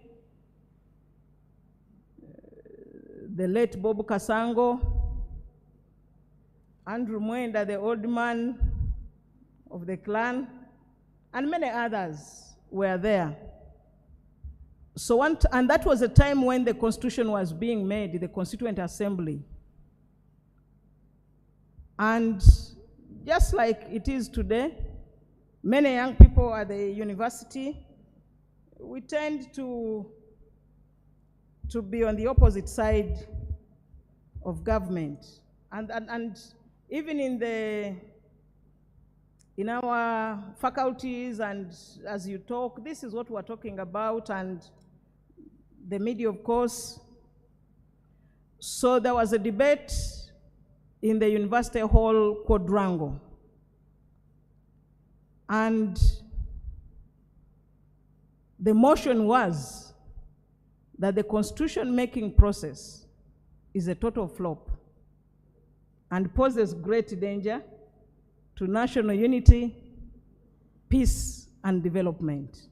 R: the late Bob Kasango, Andrew Mwenda, the old man of the clan, and many others were there. So and that was a time when the Constitution was being made, the Constituent Assembly. And just like it is today, many young people at the university, we tend to be on the opposite side of government. And even in our faculties, and as you talk, this is what we're talking about, and the media, of course. So there was a debate in the university hall quadrangle. And the motion was that the constitution-making process is a total flop and poses great danger to national unity, peace, and development.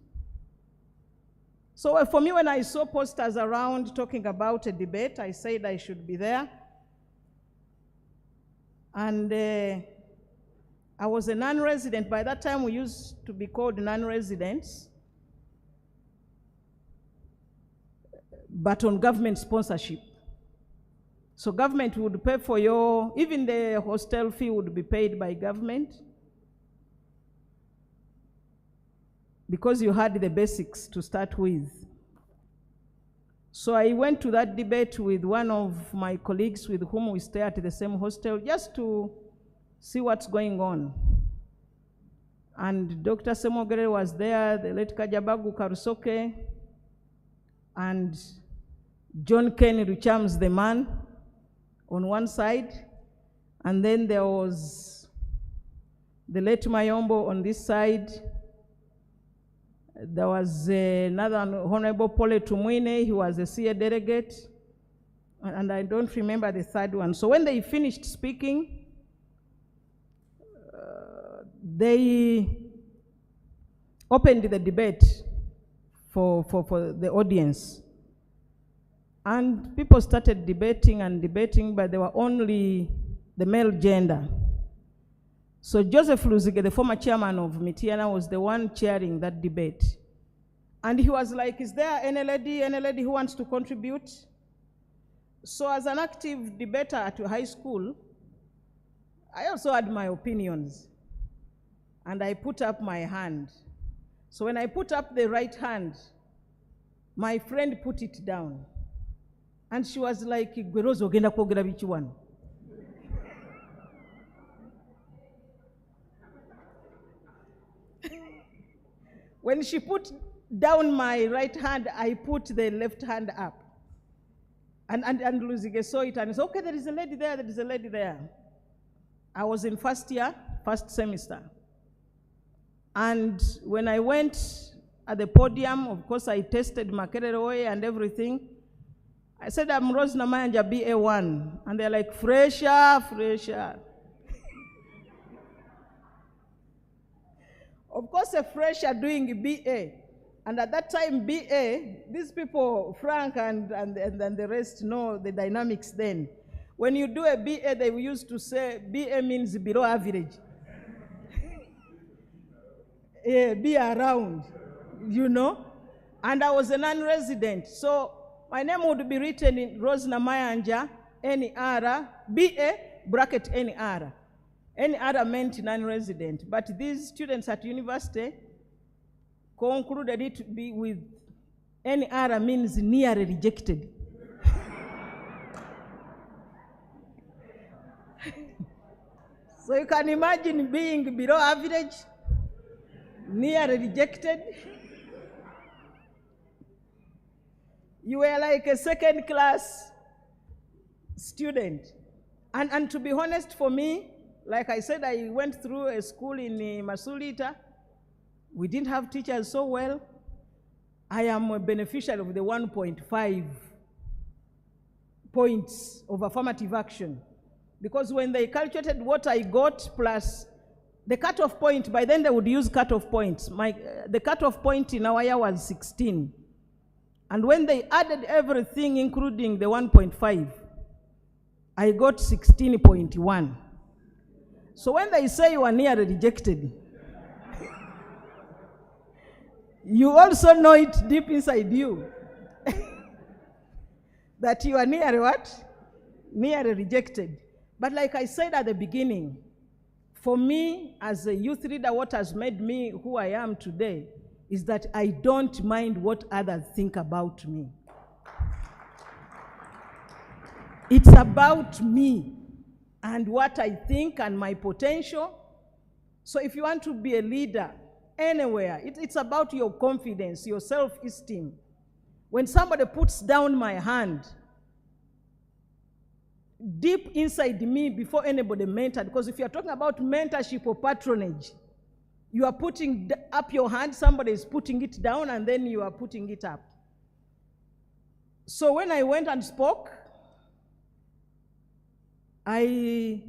R: So for me, when I saw posters around talking about a debate, I said I should be there. And I was a non-resident. By that time, we used to be called non-residents, but on government sponsorship. So government would pay for your, even the hostel fee would be paid by government because you had the basics to start with. So I went to that debate with one of my colleagues with whom we stay at the same hostel just to see what's going on. And Dr. Semogere was there, the late Kajabagu Karusoke, and John Kenny Richams, the man, on one side, and then there was the late Mayombo on this side. There was another Honorable Pole Tumwine, he was a CA delegate, and I don't remember the third one. So when they finished speaking, they opened the debate for the audience. And people started debating and debating, but they were only the male gender. So Joseph Luzige, the former chairman of Mitiana, was the one chairing that debate. And he was like, is there any lady who wants to contribute? So as an active debater at high school, I also had my opinions. And I put up my hand. So when I put up the right hand, my friend put it down. And she was like, Gwerozo ogenda kwogera biki wano? When she put down my right hand, I put the left hand up. And Luzige saw it and said, okay, there is a lady there, there is a lady there. I was in first year, first semester. And when I went at the podium, of course, I tested Makerere and everything. I said, I'm Rose Namayanja, BA1. And they're like, fresher, fresher. Of course, a fresher doing BA. And at that time, BA, these people, Frank and the rest know the dynamics then. When you do a BA, they used to say, BA means below average. Yeah, be around, you know. And I was a non-resident. So my name would be written in Rose Namayanja, NR, BA, bracket NR. NR meant non-resident. But these students at university concluded it to be with NR means nearly rejected. So you can imagine being below average, nearly rejected. You were like a second class student. And to be honest, for me, like I said, I went through a school in Masulita. We didn't have teachers so well. I am a beneficiary of the 1.5 points of affirmative action. Because when they calculated what I got plus the cutoff point, by then they would use cutoff points. The cutoff point in our year was 16. And when they added everything, including the 1.5, I got 16.1. So when they say you are nearly rejected, you also know it deep inside you that you are nearly what? Nearly rejected. But like I said at the beginning, for me as a youth leader, what has made me who I am today is that I don't mind what others think about me. It's about me and what I think and my potential. So if you want to be a leader anywhere, it's about your confidence, your self-esteem. When somebody puts down my hand, deep inside me before anybody mentored, because if you're talking about mentorship or patronage, You are putting up your hand, somebody is putting it down, and then you are putting it up. So when I went and spoke, I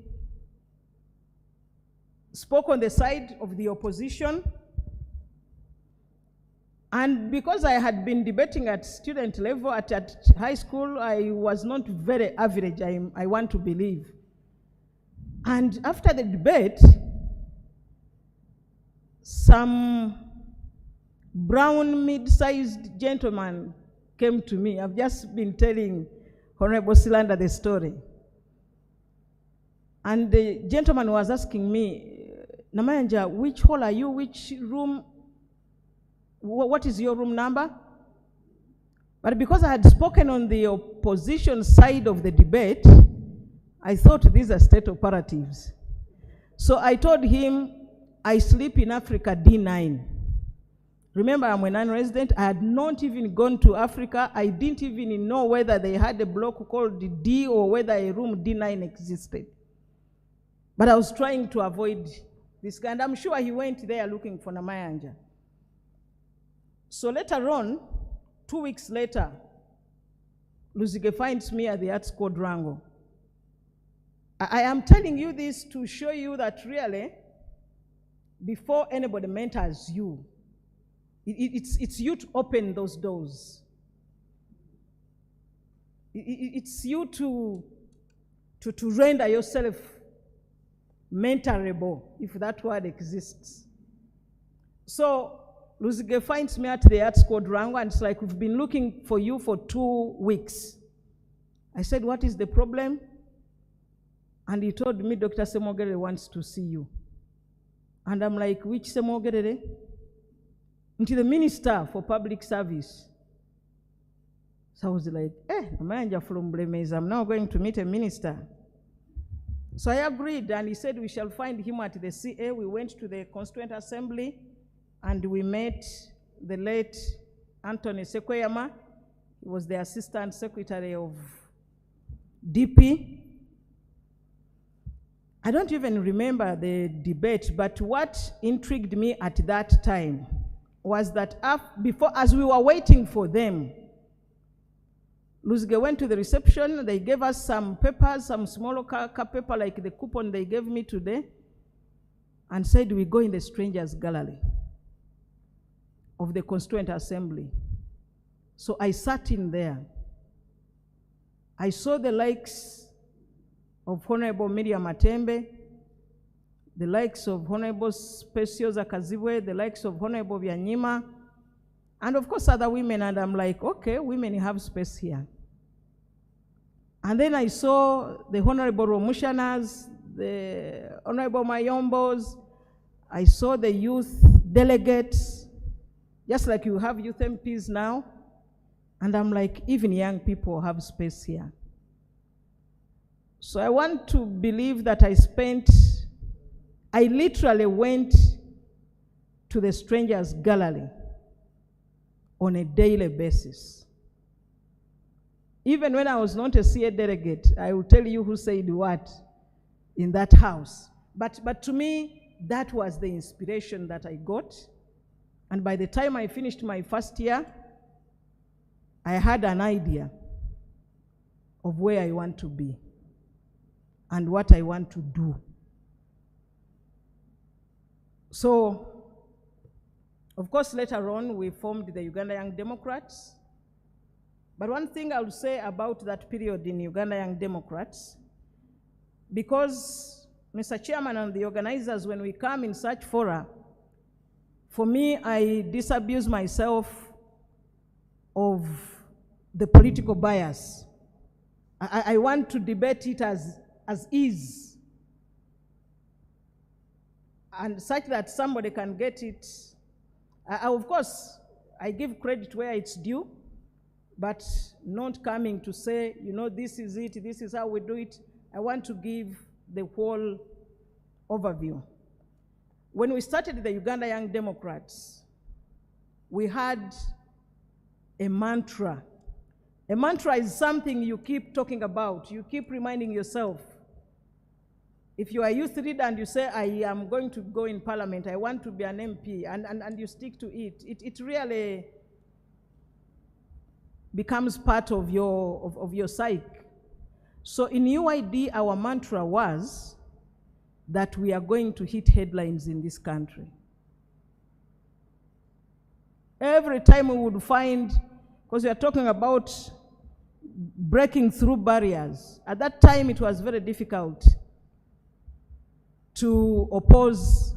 R: spoke on the side of the opposition. And because I had been debating at student level, at high school, I was not very average, I want to believe. And after the debate, some brown mid-sized gentleman came to me. I've just been telling Honorable Silanda the story. And the gentleman was asking me, Namayanja, which hall are you? Which room? What is your room number? But because I had spoken on the opposition side of the debate, I thought these are state operatives. So I told him, I sleep in Africa D9. Remember, I'm a non-resident. I had not even gone to Africa. I didn't even know whether they had a block called D or whether a room D9 existed. But I was trying to avoid this guy, and I'm sure he went there looking for Namayanja. So later on, 2 weeks later, Luzige finds me at the Arts Quadrangle. I am telling you this to show you that really, before anybody mentors you, it's you to open those doors. It's you to render yourself mentorable, if that word exists. So Luzige finds me at the Arts Quadrangle, and it's like, we've been looking for you for 2 weeks. I said, what is the problem? And he told me, Dr. Semogere wants to see you. And I'm like, which Semogere? Into the Minister for Public Service. So I was like, Namayanja from Blemez, I'm now going to meet a minister. So I agreed, and he said we shall find him at the CA. We went to the Constituent Assembly, and we met the late Anthony Sekweyama. He was the Assistant Secretary of DP. I don't even remember the debate, but what intrigued me at that time was that as we were waiting for them, Luzige went to the reception. They gave us some papers, some small paper like the coupon they gave me today, and said we go in the Strangers Gallery of the Constituent Assembly. So I sat in there. I saw the likes of Honorable Miriam Matembe, the likes of Honorable Speciosa Kazibwe, the likes of Honorable Byanyima, and of course other women, and I'm like, okay, women have space here. And then I saw the Honorable Romushanas, the Honorable Mayombos, I saw the youth delegates, just like you have youth MPs now, and I'm like, even young people have space here. So I want to believe that I literally went to the Strangers Gallery on a daily basis. Even when I was not a CA delegate, I will tell you who said what in that house. But to me, that was the inspiration that I got. And by the time I finished my first year, I had an idea of where I want to be and what I want to do. So, of course, later on, we formed the Uganda Young Democrats. But one thing I will say about that period in Uganda Young Democrats, because Mr. Chairman and the organizers, when we come in such fora, for me, I disabuse myself of the political bias. I want to debate it as is, and such that somebody can get it. Of course, I give credit where it's due, but not coming to say, this is it, this is how we do it. I want to give the whole overview. When we started the Uganda Young Democrats, we had a mantra. A mantra is something you keep talking about, you keep reminding yourself. If you are a youth leader and you say, I am going to go in parliament, I want to be an MP, and you stick to it, it really becomes part of your psyche. So in UID, our mantra was that we are going to hit headlines in this country. Every time we would find, because we are talking about breaking through barriers. At that time, it was very difficult to oppose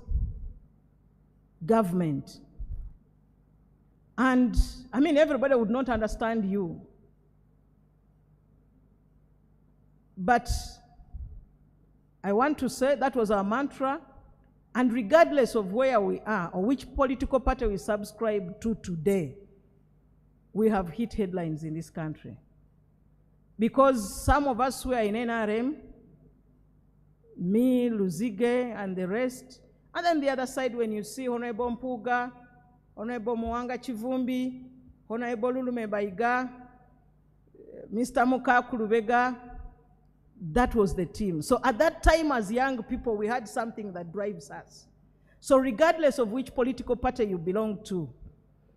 R: government. And, I mean, everybody would not understand you. But I want to say that was our mantra, and regardless of where we are or which political party we subscribe to today, we have hit headlines in this country. Because some of us were in NRM, me, Luzige, and the rest, and then the other side, when you see Honorable Mpuga, Honorable Mwanga Chivumbi, Honorable Lulume Baiga, Mr. Mukaku Lubega, that was the team. So at that time, as young people, we had something that drives us. So regardless of which political party you belong to,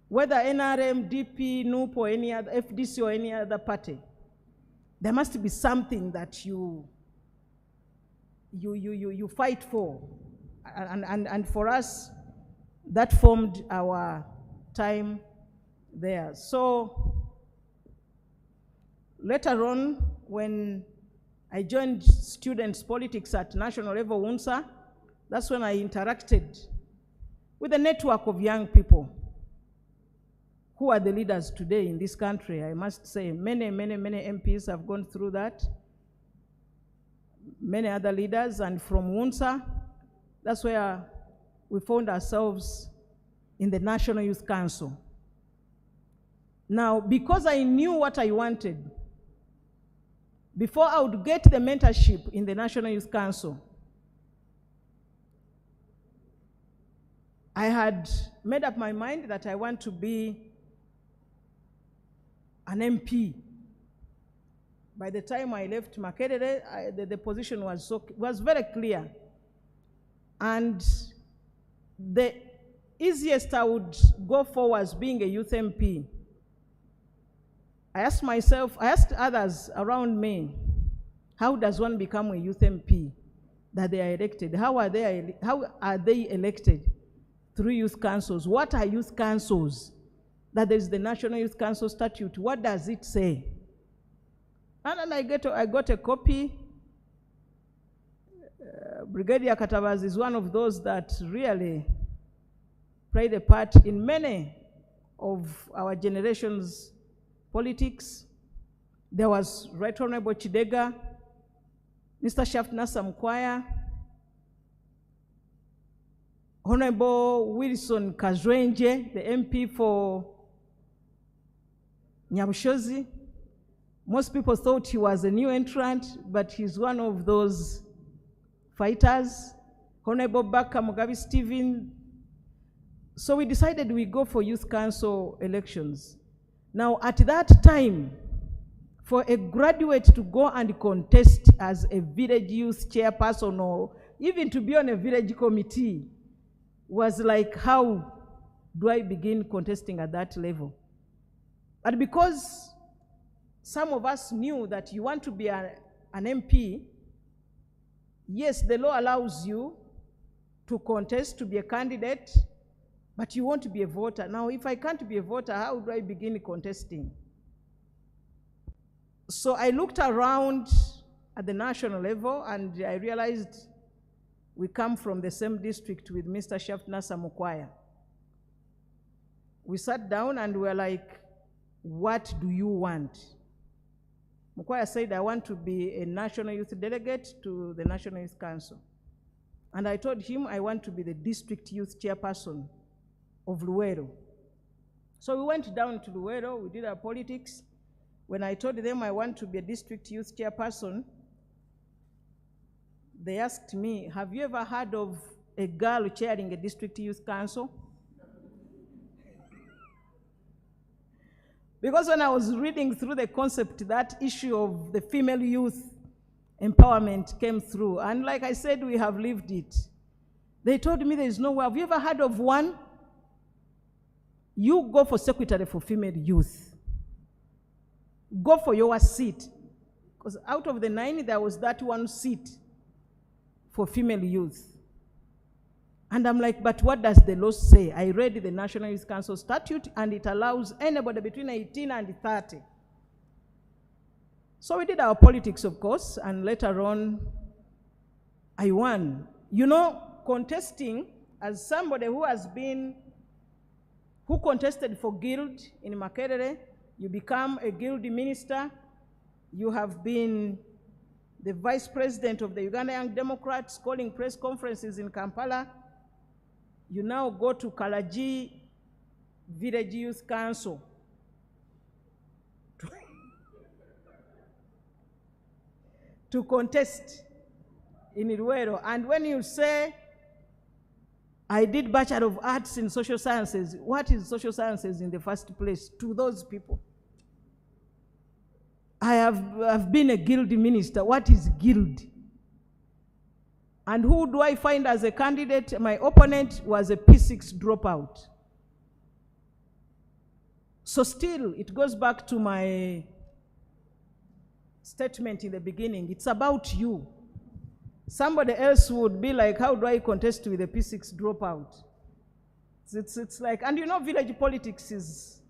R: whether NRM, DP, NUP, or any other, FDC, or any other party, there must be something that you fight for. And for us, that formed our time there. So later on, when I joined students' politics at national level, UNSA, that's when I interacted with a network of young people who are the leaders today in this country. I must say many MPs have gone through that, many other leaders, and from UNSA, that's where we found ourselves in the National Youth Council. Now, because I knew what I wanted, before I would get the mentorship in the National Youth Council, I had made up my mind that I want to be an MP. By the time I left Makerere, the position was very clear. And the easiest I would go for was being a youth MP. I asked others around me, how does one become a youth MP that they are elected? How are they elected? Through youth councils. What are youth councils? That is the National Youth Council Statute. What does it say? And then I got a copy. Brigadier Katavaz is one of those that really played a part in many of our generation's politics. There was Right Honorable Chidega, Mr. Shaft Nasa Mkwaya, Honorable Wilson Kazwenje, the MP for Nyabushozi. Most people thought he was a new entrant, but he's one of those fighters. Honorable Baka Mugabe Stephen. So we decided we go for youth council elections. Now, at that time, for a graduate to go and contest as a village youth chairperson or even to be on a village committee was like, how do I begin contesting at that level? But because some of us knew that you want to be an MP, yes, the law allows you to contest, to be a candidate, but you want to be a voter. Now, if I can't be a voter, how do I begin contesting? So I looked around at the national level and I realized we come from the same district with Mr. Shaft Nasa Mukwaya. We sat down and we were like, what do you want? Mukwaya said, I want to be a national youth delegate to the National Youth Council. And I told him I want to be the district youth chairperson of Luwero. So we went down to Luwero, we did our politics. When I told them I want to be a district youth chairperson, they asked me, have you ever heard of a girl chairing a district youth council? Because when I was reading through the concept, that issue of the female youth empowerment came through. And like I said, we have lived it. They told me there is no way. Have you ever heard of one? You go for secretary for female youth. Go for your seat. Because out of the 9, there was that one seat for female youth. And I'm like, but what does the law say? I read the National Youth Council statute, and it allows anybody between 18 and 30. So we did our politics, of course, and later on, I won. You know, contesting, as somebody who contested for guild in Makerere, you become a guild minister. You have been the vice president of the Uganda Young Democrats, calling press conferences in Kampala. You now go to Kalaji Village Youth Council. To contest in Iruero. And when you say, I did Bachelor of Arts in Social Sciences, what is social sciences in the first place to those people? I've been a guild minister. What is guild? And who do I find as a candidate? My opponent was a P6 dropout. So still, it goes back to my statement in the beginning. It's about you. Somebody else would be like, how do I contest with a P6 dropout? It's like, and you know, village politics is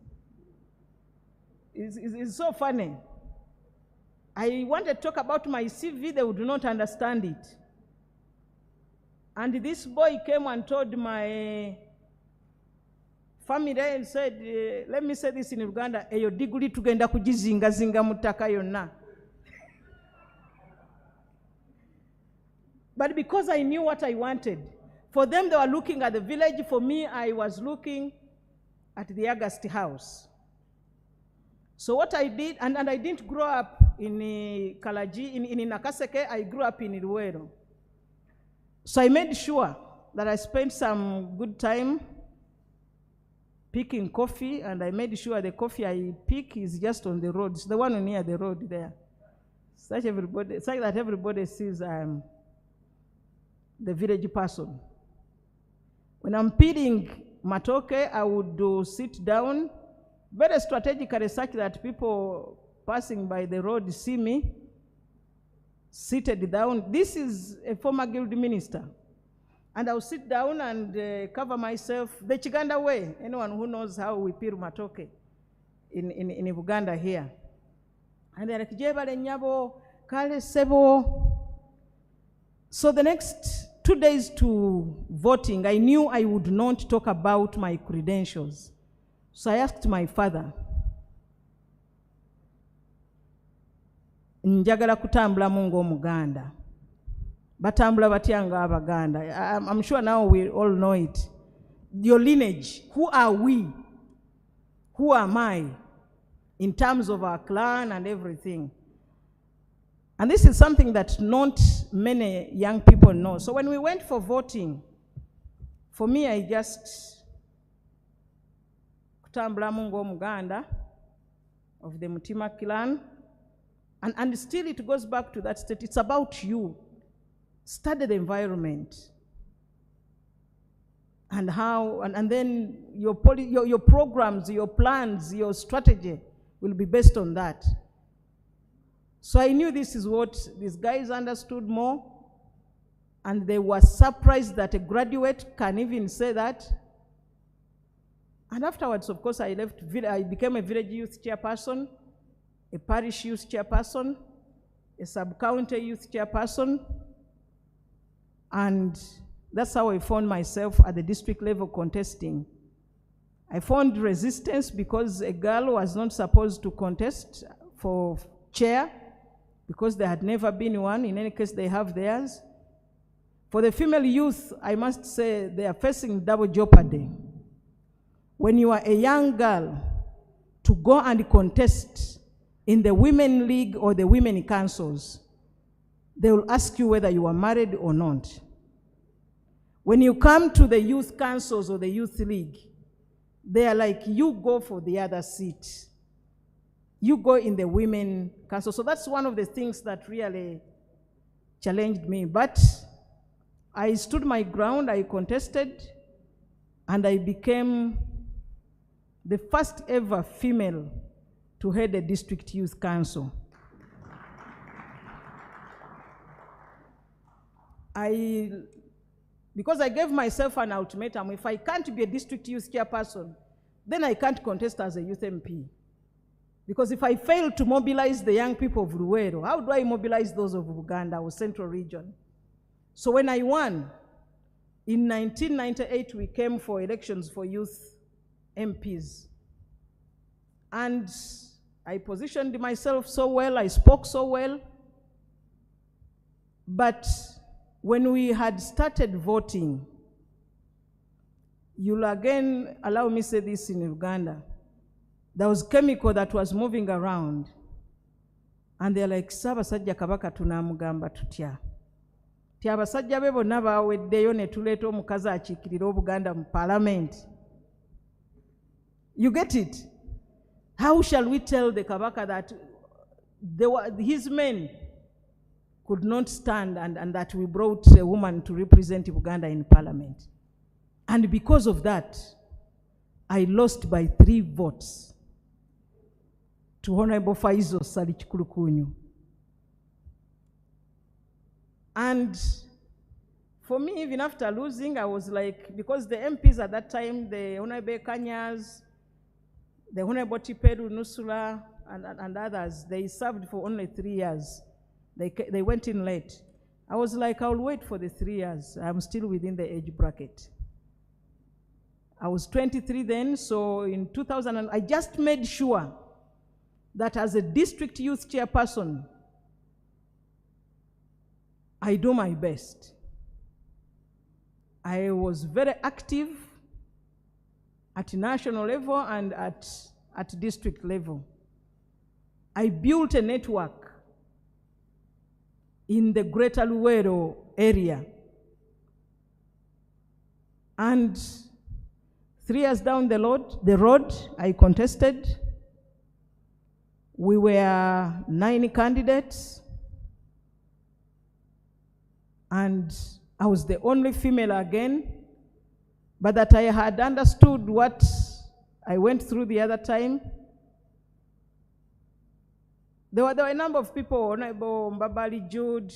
R: so funny. I want to talk about my CV, they would not understand it. And this boy came and told my family and said, let me say this in Uganda, eyo diguli tugenda kujizinga zinga mutaka yonna. But because I knew what I wanted, for them they were looking at the village, for me I was looking at the August house. So what I did, and I didn't grow up in Kalaji, in Nakaseke, I grew up in Iruero. So I made sure that I spent some good time picking coffee, and I made sure the coffee I pick is just on the road. It's the one near the road there. Such that everybody sees I'm the village person. When I'm peeling matoke, I would sit down, very strategically such that people passing by the road see me, seated down. This is a former guild minister. And I'll sit down and cover myself the Chiganda way. Anyone who knows how we peel matoke in Uganda here. And they're like, Jebale nyabo, kale sebo. So the next 2 days to voting, I knew I would not talk about my credentials. So I asked my father, njagala kutambula mungo Muganda. Batambula batyanga Abaganda. I'm sure now we all know it. Your lineage, who are we? Who am I? In terms of our clan and everything. And this is something that not many young people know. So when we went for voting, for me, I just kutambula mungo Muganda of the Mutima clan. And still it goes back to that state. It's about you. Study the environment. And how, and then your programs, your plans, your strategy will be based on that. So I knew this is what these guys understood more. And they were surprised that a graduate can even say that. And afterwards, of course, I became a village youth chairperson, a parish youth chairperson, a sub-county youth chairperson. And that's how I found myself at the district level contesting. I found resistance because a girl was not supposed to contest for chair because there had never been one. In any case, they have theirs. For the female youth, I must say they are facing double jeopardy. When you are a young girl, to go and contest in the women league or the women councils, they will ask you whether you are married or not. When you come to the youth councils or the youth league, they are like, you go for the other seat. You go in the women council. So that's one of the things that really challenged me. But I stood my ground, I contested, and I became the first ever female to head a district youth council. Because I gave myself an ultimatum, if I can't be a district youth chairperson, then I can't contest as a youth MP. Because if I fail to mobilize the young people of Luweero, how do I mobilize those of Uganda or Central Region? So when I won, in 1998, we came for elections for youth MPs. And I positioned myself so well, I spoke so well. But when we had started voting, you'll again allow me to say this in Uganda, there was chemical that was moving around, and they're like, Ssaabasajja Kabaka tunaamugamba tutya. Ti abasajja be bonna baaweddeyo ne tuleeta omukazi akiikirira Obuganda mu parliament. You get it? How shall we tell the Kabaka that his men could not stand and that we brought a woman to represent Uganda in parliament? And because of that, I lost by 3 votes to Honorable Faizo Salichikulukunyu. And for me, even after losing, I was like, because the MPs at that time, the Honorable Kanyas, the Honorable Tiperu Nusula, and others, they served for only 3 years. They went in late. I was like, I'll wait for the 3 years. I'm still within the age bracket. I was 23 then, so in 2000, I just made sure that as a district youth chairperson, I do my best. I was very active at national level and at district level. I built a network in the Greater Luweero area. And 3 years down the road, I contested. We were 9 candidates. And I was the only female again. But that I had understood what I went through the other time. There were a number of people, Honorable Mbabali Jude,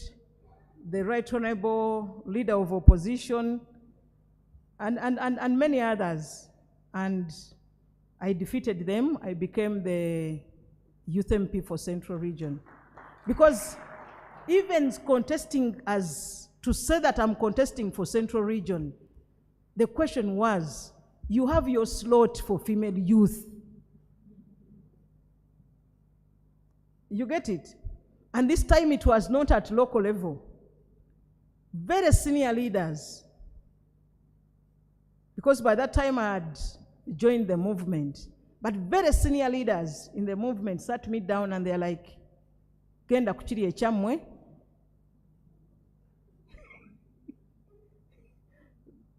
R: the Right Honorable Leader of Opposition, and many others. And I defeated them. I became the Youth MP for Central Region. Because even contesting to say that I'm contesting for Central Region, the question was, you have your slot for female youth. You get it? And this time it was not at local level. Very senior leaders, because by that time I had joined the movement, but very senior leaders in the movement sat me down and they're like, Genda kuchiri echamwe.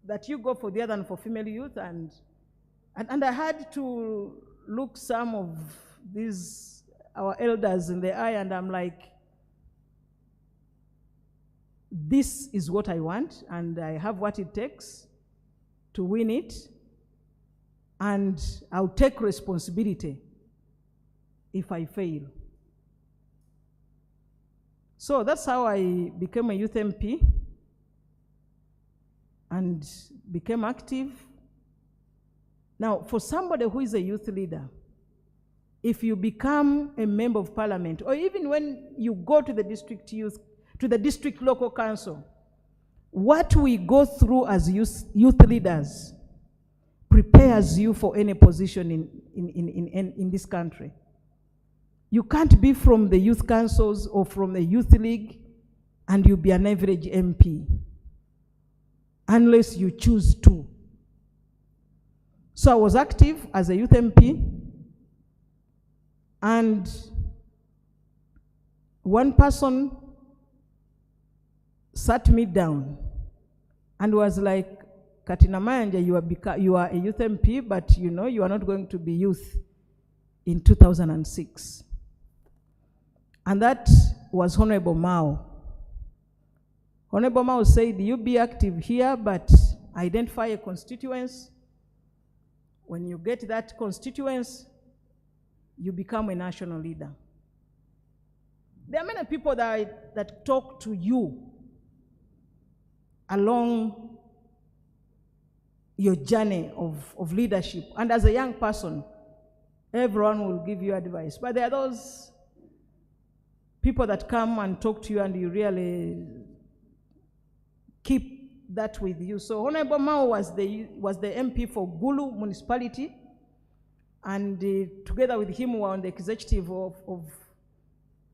R: That you go for the other and for female youth, and I had to look some of these, our elders in the eye, and I'm like, this is what I want, and I have what it takes to win it, and I'll take responsibility if I fail. So that's how I became a youth MP and became active. Now, for somebody who is a youth leader, if you become a member of parliament, or even when you go to the district youth, to the district local council, what we go through as youth leaders prepares you for any position in this country. You can't be from the youth councils or from the youth league and you be an average MP unless you choose to. So I was active as a youth MP, and one person sat me down and was like, Katina Mayanja, you are a youth MP, but you know you are not going to be youth in 2006. And that was Honorable Mao. Honorable Mao said, you be active here, but identify a constituency. When you get that constituency, you become a national leader. There are many people that talk to you along your journey of leadership. And as a young person, everyone will give you advice. But there are those people that come and talk to you and you really keep that with you. So Honorable Mao was the MP for Gulu municipality, and together with him we were on the executive of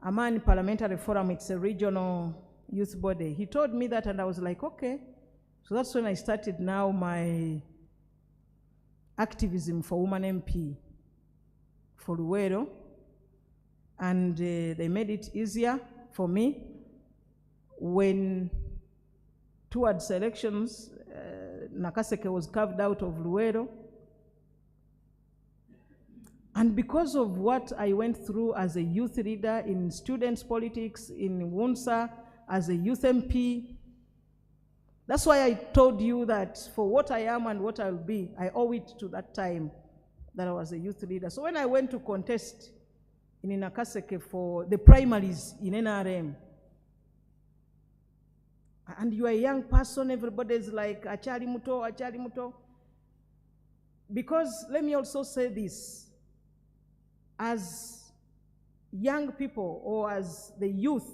R: Amani Parliamentary Forum. It's a regional youth body. He told me that and I was like, okay. So that's when I started now my activism for woman MP for Luwero, and they made it easier for me when towards elections, Nakaseke was carved out of Luwero. And because of what I went through as a youth leader in students' politics, in WUNSA, as a youth MP, that's why I told you that for what I am and what I'll be, I owe it to that time that I was a youth leader. So when I went to contest in Nakaseke for the primaries in NRM, and you are a young person, everybody's like, achari muto, achari muto. Because let me also say this, as young people or as the youth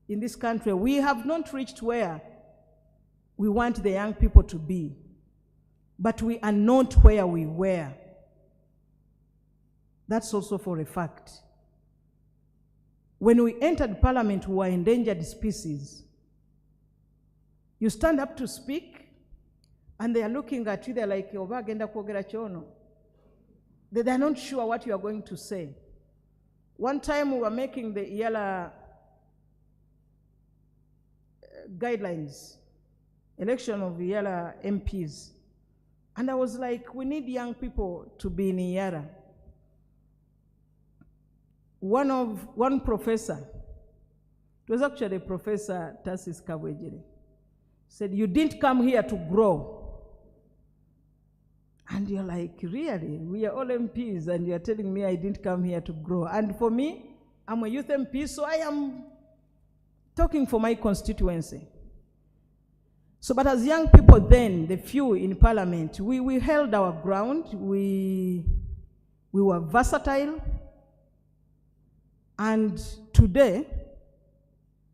R: in this country, we have not reached where we want the young people to be, but we are not where we were. That's also for a fact. When we entered parliament, we were endangered species. You stand up to speak, and they are looking at you, they're like, they're not sure what you are going to say. One time we were making the Iyala guidelines, election of Iyala MPs, and I was like, we need young people to be in Iyala. One professor, it was actually Professor Tassis Kabwejere, said, you didn't come here to grow. And you're like, really? We are all MPs and you're telling me I didn't come here to grow. And for me, I'm a youth MP, so I am talking for my constituency. So, but as young people then, the few in parliament, we held our ground, we were versatile. And today,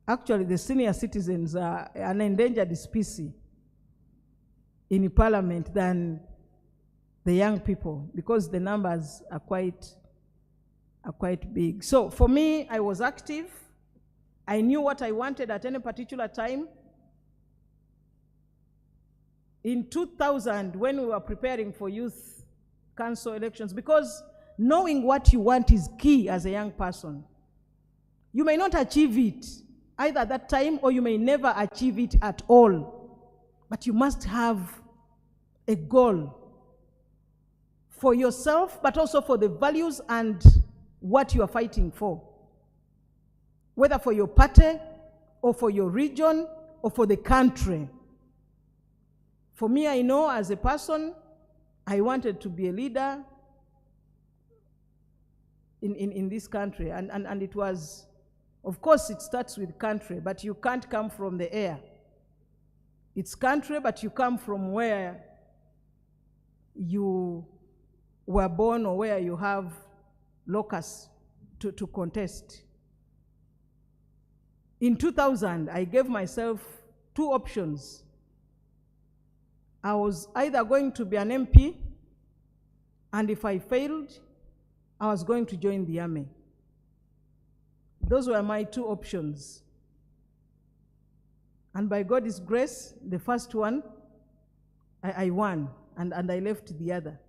R: actually the senior citizens are an endangered species in parliament than the young people, because the numbers are quite big. So for me, I was active. I knew what I wanted at any particular time. In 2000, when we were preparing for youth council elections, because knowing what you want is key as a young person. You may not achieve it either at that time, or you may never achieve it at all. But you must have a goal for yourself, but also for the values and what you are fighting for. Whether for your party, or for your region, or for the country. For me, I know as a person, I wanted to be a leader in this country. And it was, of course, it starts with country, but you can't come from the air. It's country, but you come from where you were born or where you have locus to contest. In 2000, I gave myself two options. I was either going to be an MP, and if I failed, I was going to join the army. Those were my two options. And by God's grace, the first one, I won, and I left the other.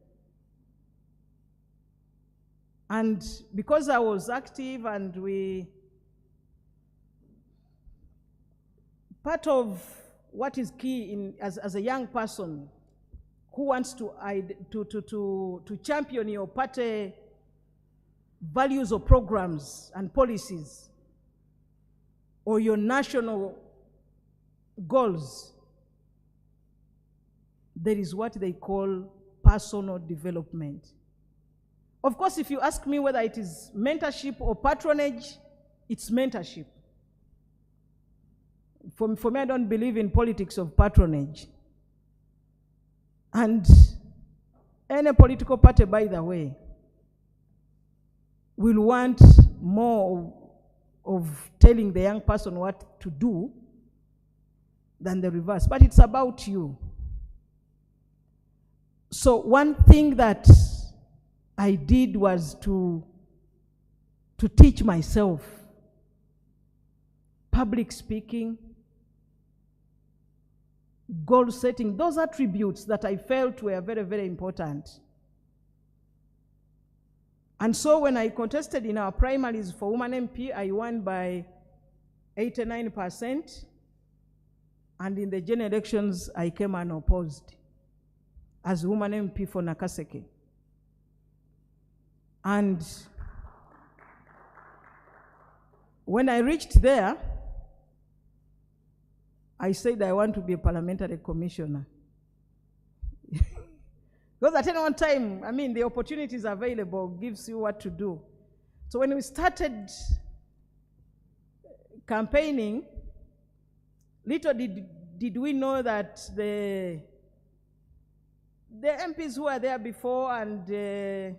R: And because I was active and part of what is key as a young person who wants to champion your party values or programs and policies, or your national goals, there is what they call personal development. Of course, if you ask me whether it is mentorship or patronage, it's mentorship. For me, I don't believe in politics of patronage. And any political party, by the way, will want more of telling the young person what to do than the reverse. But it's about you. So one thing that I did was to teach myself public speaking, goal setting, those attributes that I felt were very, very important. And so when I contested in our primaries for woman MP, I won by 89%. And in the general elections, I came unopposed as woman MP for Nakaseke. And when I reached there, I said I want to be a parliamentary commissioner. Because at any one time, I mean, the opportunities available gives you what to do. So when we started campaigning, little did we know that the MPs who were there before and the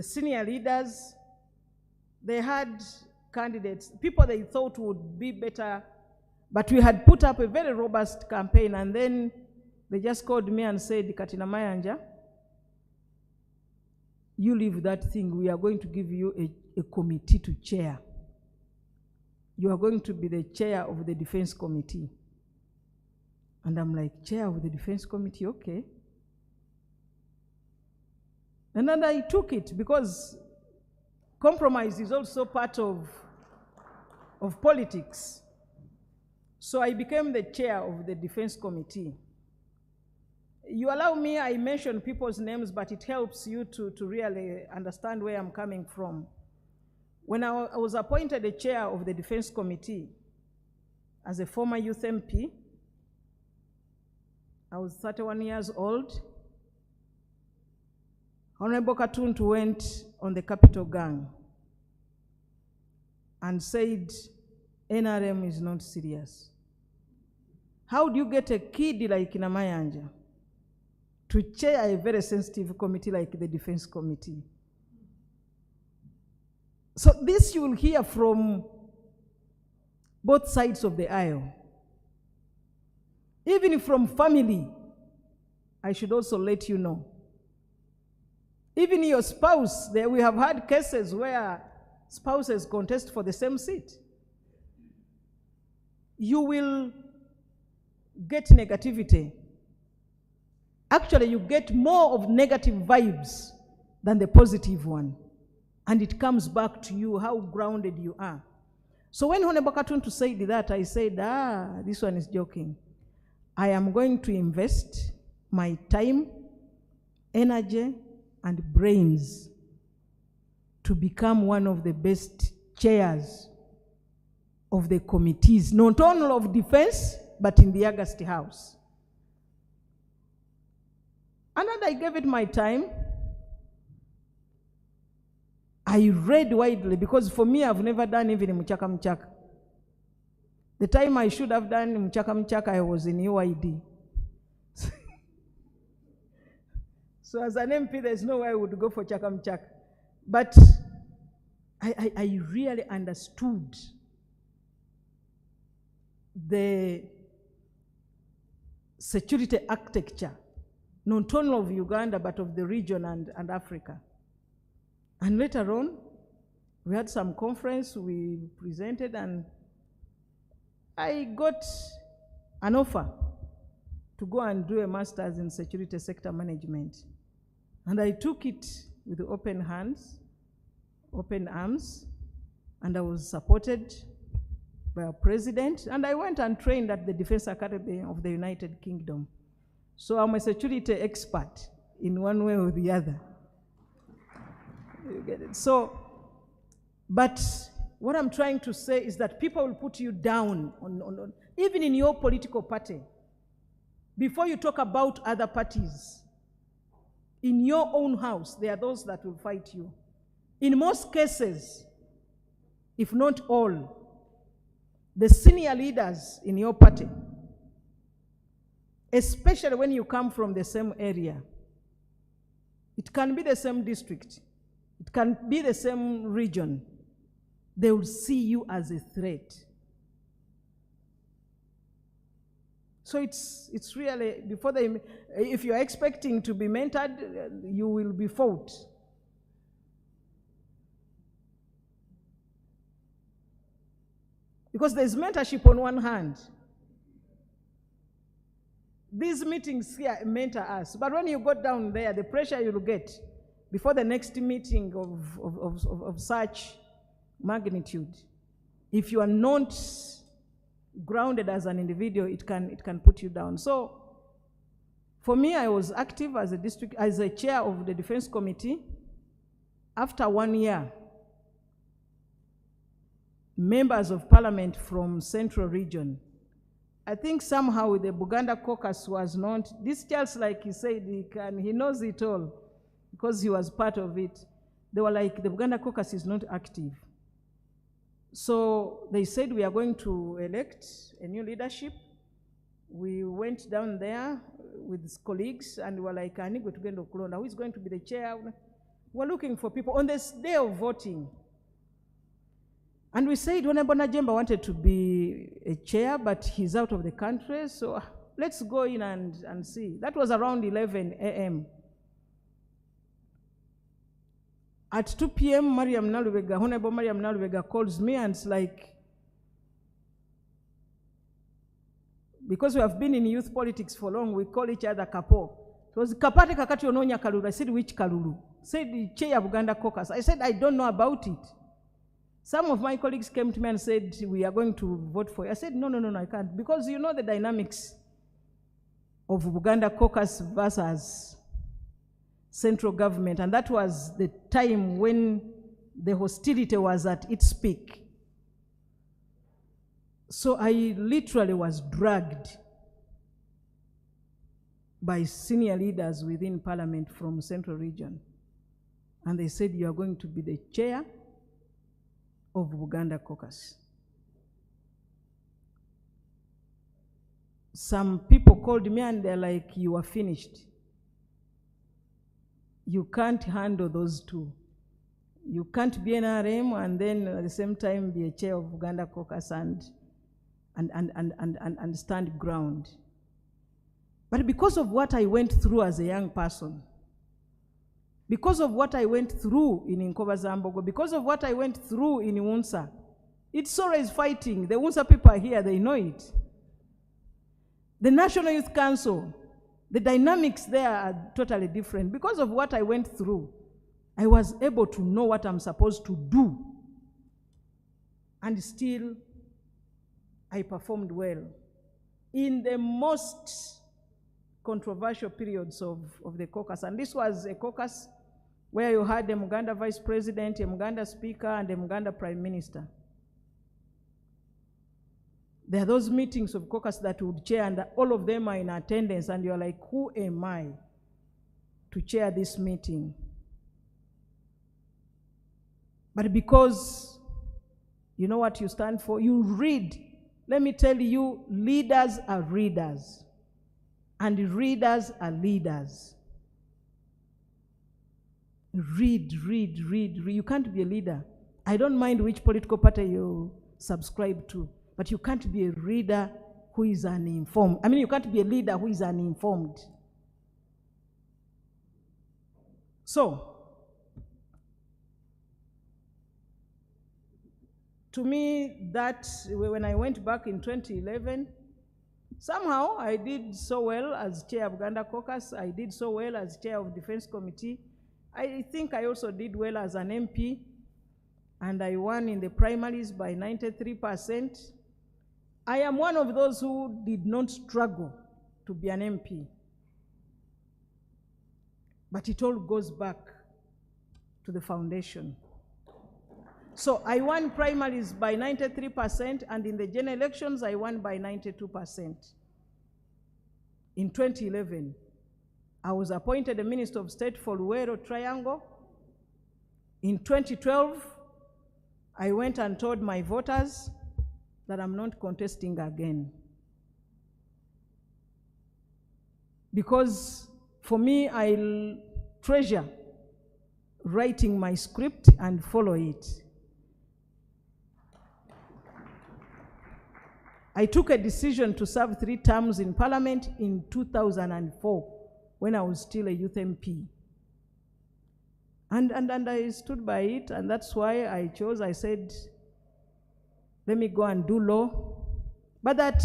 R: senior leaders, they had candidates, people they thought would be better, but we had put up a very robust campaign, and then they just called me and said, Katina Mayanja, you leave that thing. We are going to give you a committee to chair. You are going to be the chair of the defense committee. And I'm like, chair of the defense committee, okay. And then I took it because compromise is also part of politics. So I became the chair of the defense committee. You allow me, I mention people's names, but it helps you to really understand where I'm coming from. When I was appointed the chair of the defense committee as a former youth MP, I was 31 years old. Honorable Katuntu went on the Capital Gang and said, NRM is not serious. How do you get a kid like Namayanja to chair a very sensitive committee like the Defense Committee? So this you will hear from both sides of the aisle. Even from family, I should also let you know. Even your spouse, we have had cases where spouses contest for the same seat. You will get negativity. Actually, you get more of negative vibes than the positive one. And it comes back to you, how grounded you are. So when Honorable Katuntu said that, I said, this one is joking. I am going to invest my time, energy, and brains to become one of the best chairs of the committees, not only of defense, but in the August House. And I gave it my time. I read widely, because for me, I've never done even Mchaka Mchaka. The time I should have done Mchaka Mchaka, I was in UID. So as an MP, there's no way I would go for Chaka Mchaka. But I really understood the security architecture, not only of Uganda, but of the region and Africa. And later on, we had some conference, we presented, and I got an offer to go and do a master's in security sector management. And I took it with open hands, open arms, and I was supported by our president, and I went and trained at the Defense Academy of the United Kingdom. So I'm a security expert in one way or the other. You get it? So, but what I'm trying to say is that people will put you down even in your political party, before you talk about other parties, in your own house, there are those that will fight you. In most cases, if not all, the senior leaders in your party, especially when you come from the same area, it can be the same district, it can be the same region, they will see you as a threat. So it's really, before they, if you're expecting to be mentored, you will be fought. Because there's mentorship on one hand. These meetings here mentor us, but when you go down there, the pressure you'll get before the next meeting of such magnitude, if you are not grounded as an individual, it can put you down. So for me, I was active as a chair of the Defense Committee. After 1 year, members of parliament from Central Region, I think somehow the Buganda caucus was not, this Charles, like he said, he knows it all because he was part of it. They were like, the Buganda caucus is not active. So they said, we are going to elect a new leadership. We went down there with his colleagues and we were like, who is going to be the chair? We're looking for people on this day of voting. And we said, Honorable Najemba wanted to be a chair, but he's out of the country, so let's go in and see. That was around 11 a.m. At 2 p.m., Honorable Mariam Nalubega calls me and it's like, because we have been in youth politics for long, we call each other Kapo. It was Kapate Kakati Ononya Kalulu. I said, which Kalulu? Said the chair of Buganda caucus. I said, I don't know about it. Some of my colleagues came to me and said, we are going to vote for you. I said, no, I can't. Because you know the dynamics of Buganda caucus versus central government. And that was the time when the hostility was at its peak. So I literally was dragged by senior leaders within parliament from Central Region. And they said, you are going to be the chair of Buganda caucus. Some people called me and they're like, you are finished. You can't handle those two. You can't be an RM and then at the same time be a chair of Buganda caucus and stand ground. But because of what I went through as a young person, because of what I went through in Nkobazambogo, because of what I went through in Unsa, it's always fighting. The Unsa people are here, they know it. The National Youth Council, the dynamics there are totally different. Because of what I went through, I was able to know what I'm supposed to do. And still, I performed well. In the most controversial periods of the caucus, and this was a caucus where you had a Muganda Vice President, a Muganda Speaker, and a Muganda Prime Minister. There are those meetings of caucus that would chair, and all of them are in attendance, and you're like, who am I to chair this meeting? But because you know what you stand for, you read. Let me tell you, leaders are readers, and readers are leaders. Read. You can't be a leader. I don't mind which political party you subscribe to, but you can't be a reader who is uninformed. I mean, you can't be a leader who is uninformed. So, to me, that when I went back in 2011, somehow I did so well as chair of Uganda caucus. I did so well as chair of Defense Committee. I think I also did well as an MP, and I won in the primaries by 93%. I am one of those who did not struggle to be an MP. But it all goes back to the foundation. So I won primaries by 93%, and in the general elections, I won by 92%. In 2011, I was appointed the Minister of State for Luero Triangle. In 2012, I went and told my voters that I'm not contesting again. Because for me, I treasure writing my script and follow it. I took a decision to serve 3 terms in Parliament in 2004 when I was still a youth MP. And I stood by it, and that's why I said, let me go and do law. But that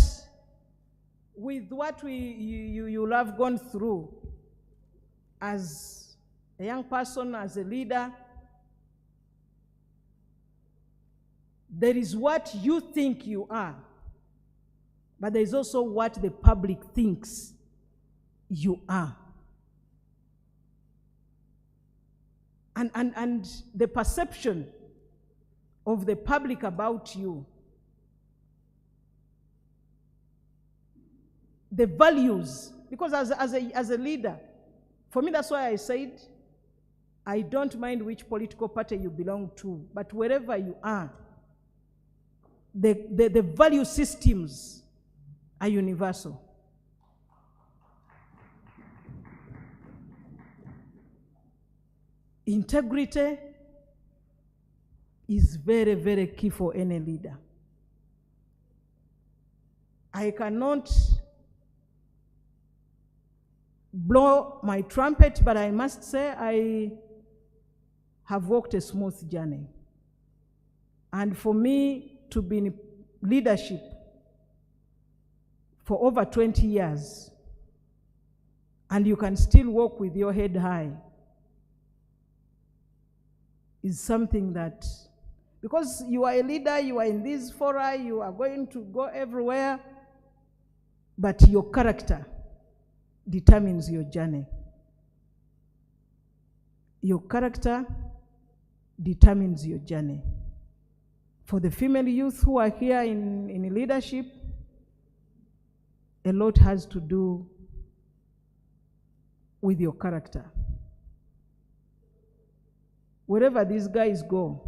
R: with what you'll have gone through as a young person, as a leader, there is what you think you are, but there is also what the public thinks you are. And the perception of the public about you, the values, because as a leader, for me, that's why I said, I don't mind which political party you belong to, but wherever you are, the value systems are universal. Integrity is very, very key for any leader. I cannot blow my trumpet, but I must say I have walked a smooth journey. And for me to be in leadership for over 20 years, and you can still walk with your head high, is something that, because you are a leader, you are in this fora, you are going to go everywhere, but your character determines your journey. Your character determines your journey. For the female youth who are here in leadership, a lot has to do with your character. Wherever these guys go,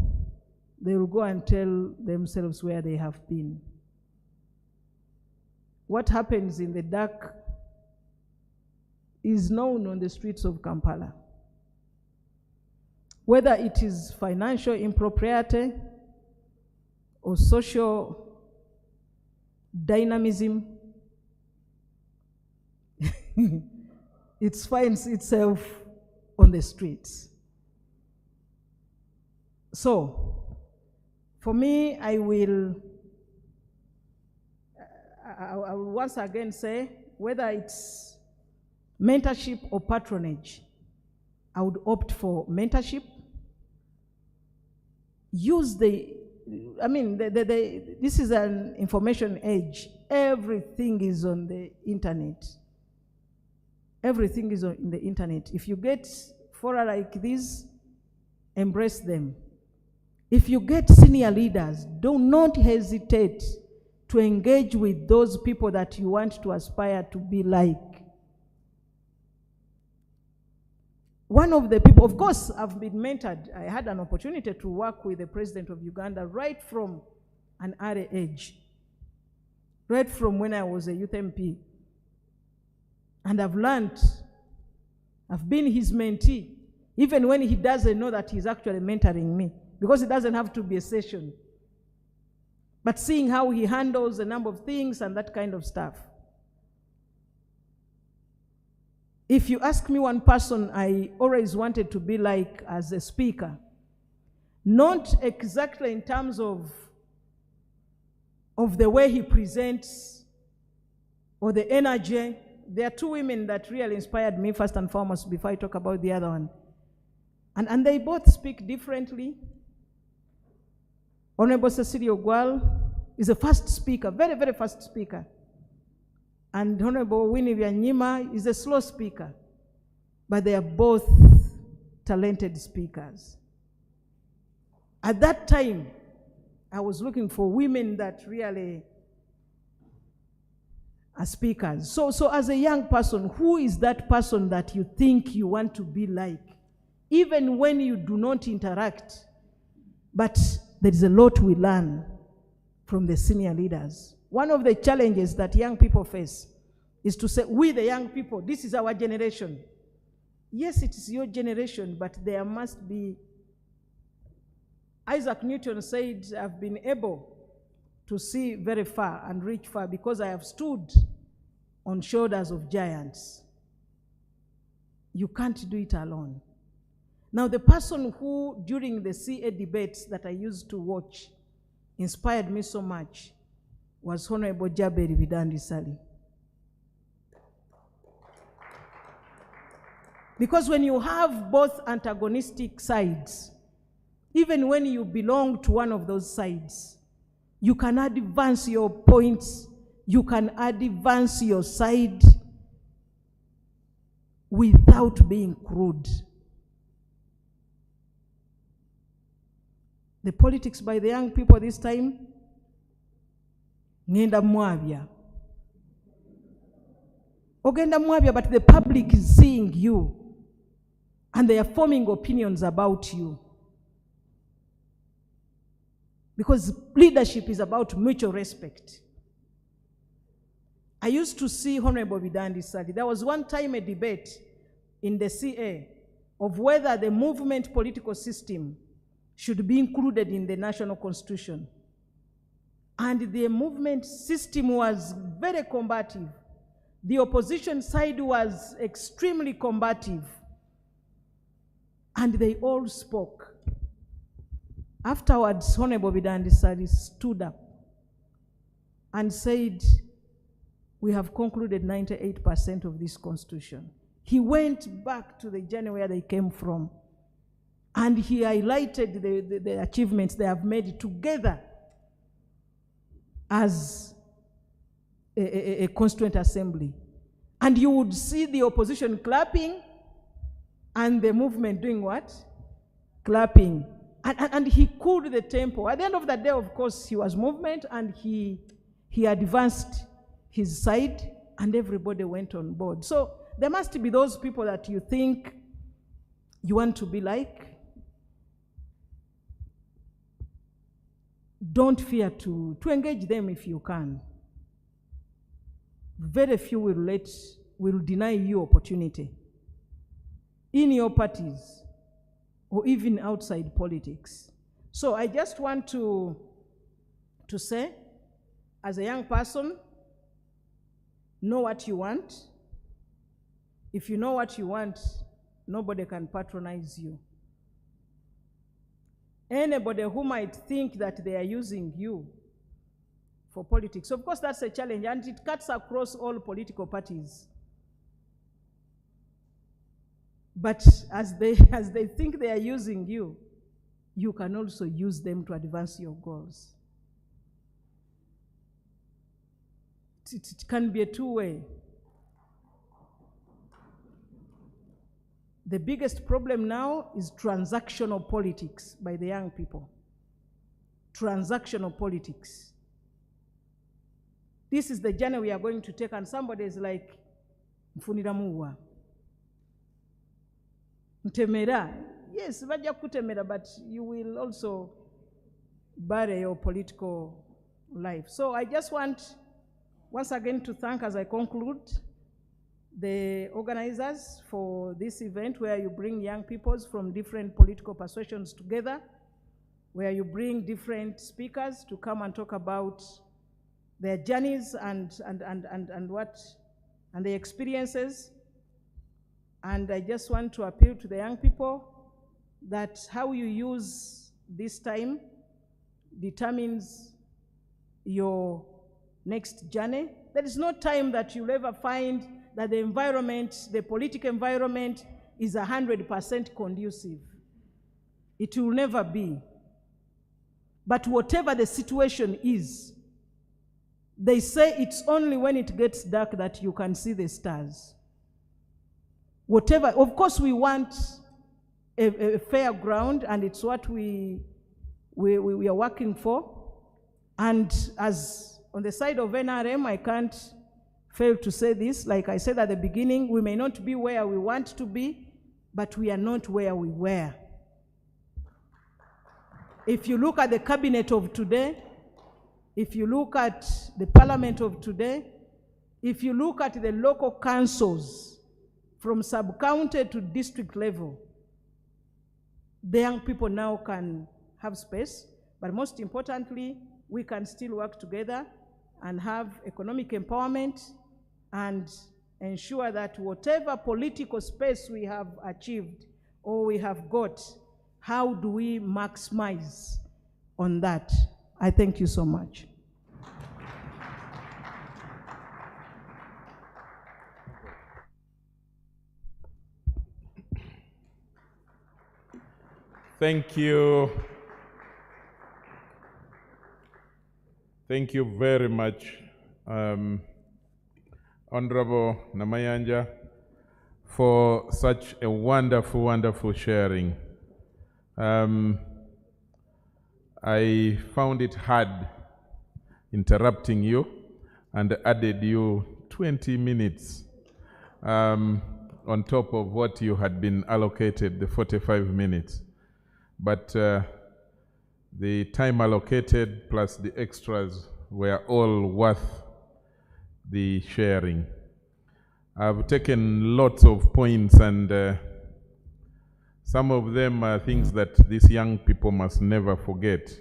R: they will go and tell themselves where they have been. What happens in the dark is known on the streets of Kampala. Whether it is financial impropriety or social dynamism, it finds itself on the streets. So, for me, I will once again say, whether it's mentorship or patronage, I would opt for mentorship. Use this is an information age. Everything is on the internet. Everything is on the internet. If you get fora like this, embrace them. If you get senior leaders, do not hesitate to engage with those people that you want to aspire to be like. One of the people, of course, I've been mentored. I had an opportunity to work with the President of Uganda right from an early age, right from when I was a youth MP. And I've learned, I've been his mentee, even when he doesn't know that he's actually mentoring me, because it doesn't have to be a session. But seeing how he handles a number of things and that kind of stuff. If you ask me one person I always wanted to be like as a speaker, not exactly in terms of the way he presents or the energy. There are 2 women that really inspired me first and foremost before I talk about the other one. And they both speak differently. Honorable Cecilia Ogwal is a fast speaker, very, very fast speaker. And Honorable Winnie Byanyima is a slow speaker. But they are both talented speakers. At that time, I was looking for women that really are speakers. So as a young person, who is that person that you think you want to be like? Even when you do not interact, but there is a lot we learn from the senior leaders. One of the challenges that young people face is to say, we the young people, this is our generation. Yes, it is your generation, but there must be. Isaac Newton said, I've been able to see very far and reach far because I have stood on shoulders of giants. You can't do it alone. Now, the person who, during the CA debates that I used to watch, inspired me so much was Honorable Jaberi Bidandi Sali. Because when you have both antagonistic sides, even when you belong to one of those sides, you can advance your points, you can advance your side without being crude. The politics by the young people this time, ngenda mwabya. Ogenda mwabya, but the public is seeing you and they are forming opinions about you. Because leadership is about mutual respect. I used to see Honorable Bidandi Sali. There was one time a debate in the CA of whether the movement political system should be included in the national constitution. And the movement system was very combative. The opposition side was extremely combative. And they all spoke. Afterwards, Honorable Bidandi Sali stood up and said, we have concluded 98% of this constitution. He went back to the journey where they came from, and he highlighted the achievements they have made together as a constituent assembly. And you would see the opposition clapping and the movement doing what? Clapping. And he cooled the tempo. At the end of the day, of course, he was movement and he advanced his side and everybody went on board. So there must be those people that you think you want to be like. Don't fear to engage them if you can. Very few will deny you opportunity in your parties or even outside politics. So I just want to say, as a young person, know what you want. If you know what you want, nobody can patronize you. Anybody who might think that they are using you for politics, of course that's a challenge, and it cuts across all political parties. But as they think they are using you, you can also use them to advance your goals. It can be a two-way. The biggest problem now is transactional politics by the young people. Transactional politics. This is the journey we are going to take, and somebody is like, Mfunira muwa. Mtemera. Yes, vajja kutemera, but you will also bury your political life. So I just want once again to thank, as I conclude, the organizers for this event where you bring young peoples from different political persuasions together, where you bring different speakers to come and talk about their journeys and their experiences. And I just want to appeal to the young people that how you use this time determines your next journey. There is no time that you'll ever find that the environment, the political environment, is 100% conducive. It will never be. But whatever the situation is, they say it's only when it gets dark that you can see the stars. Whatever, of course we want a fair ground, and it's what we we are working for. And as on the side of NRM, I can't fail to say this. Like I said at the beginning, we may not be where we want to be, but we are not where we were. If you look at the cabinet of today, if you look at the parliament of today, if you look at the local councils from sub-county to district level, the young people now can have space, but most importantly, we can still work together and have economic empowerment and ensure that whatever political space we have achieved or we have got, how do we maximize on that? I thank you so much.
C: Thank you. Thank you very much, Honorable Namayanja, for such a wonderful, wonderful sharing. I found it hard interrupting you and added you 20 minutes on top of what you had been allocated, the 45 minutes. But the time allocated plus the extras were all worth the sharing. I've taken lots of points, and some of them are things that these young people must never forget.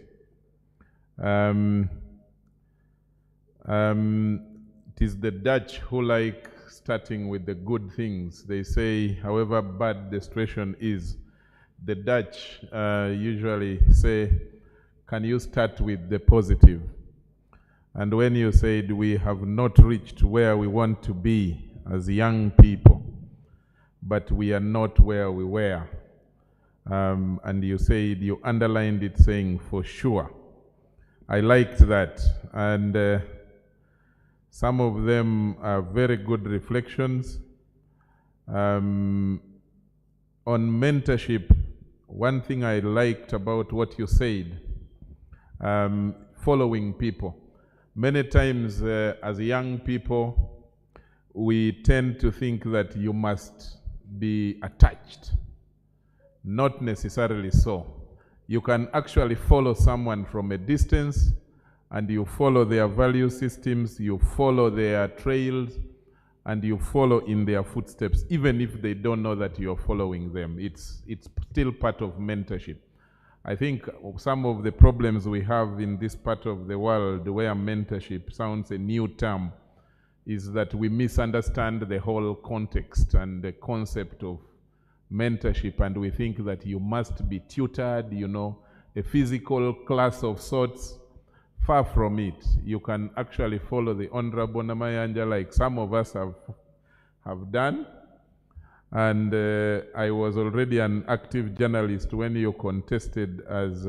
C: It is the Dutch who like starting with the good things. They say, however bad the situation is, the Dutch usually say, can you start with the positive? And when you said we have not reached where we want to be as young people, but we are not where we were. And you said, you underlined it saying, for sure. I liked that. And some of them are very good reflections. On mentorship, one thing I liked about what you said, following people. Many times as young people, we tend to think that you must be attached. Not necessarily so. You can actually follow someone from a distance, and you follow their value systems, you follow their trails, and you follow in their footsteps, even if they don't know that you're following them. It's still part of mentorship. I think some of the problems we have in this part of the world where mentorship sounds a new term is that we misunderstand the whole context and the concept of mentorship, and we think that you must be tutored, you know, a physical class of sorts. Far from it. You can actually follow the Honorable Namayanja like some of us have done. And I was already an active journalist when you contested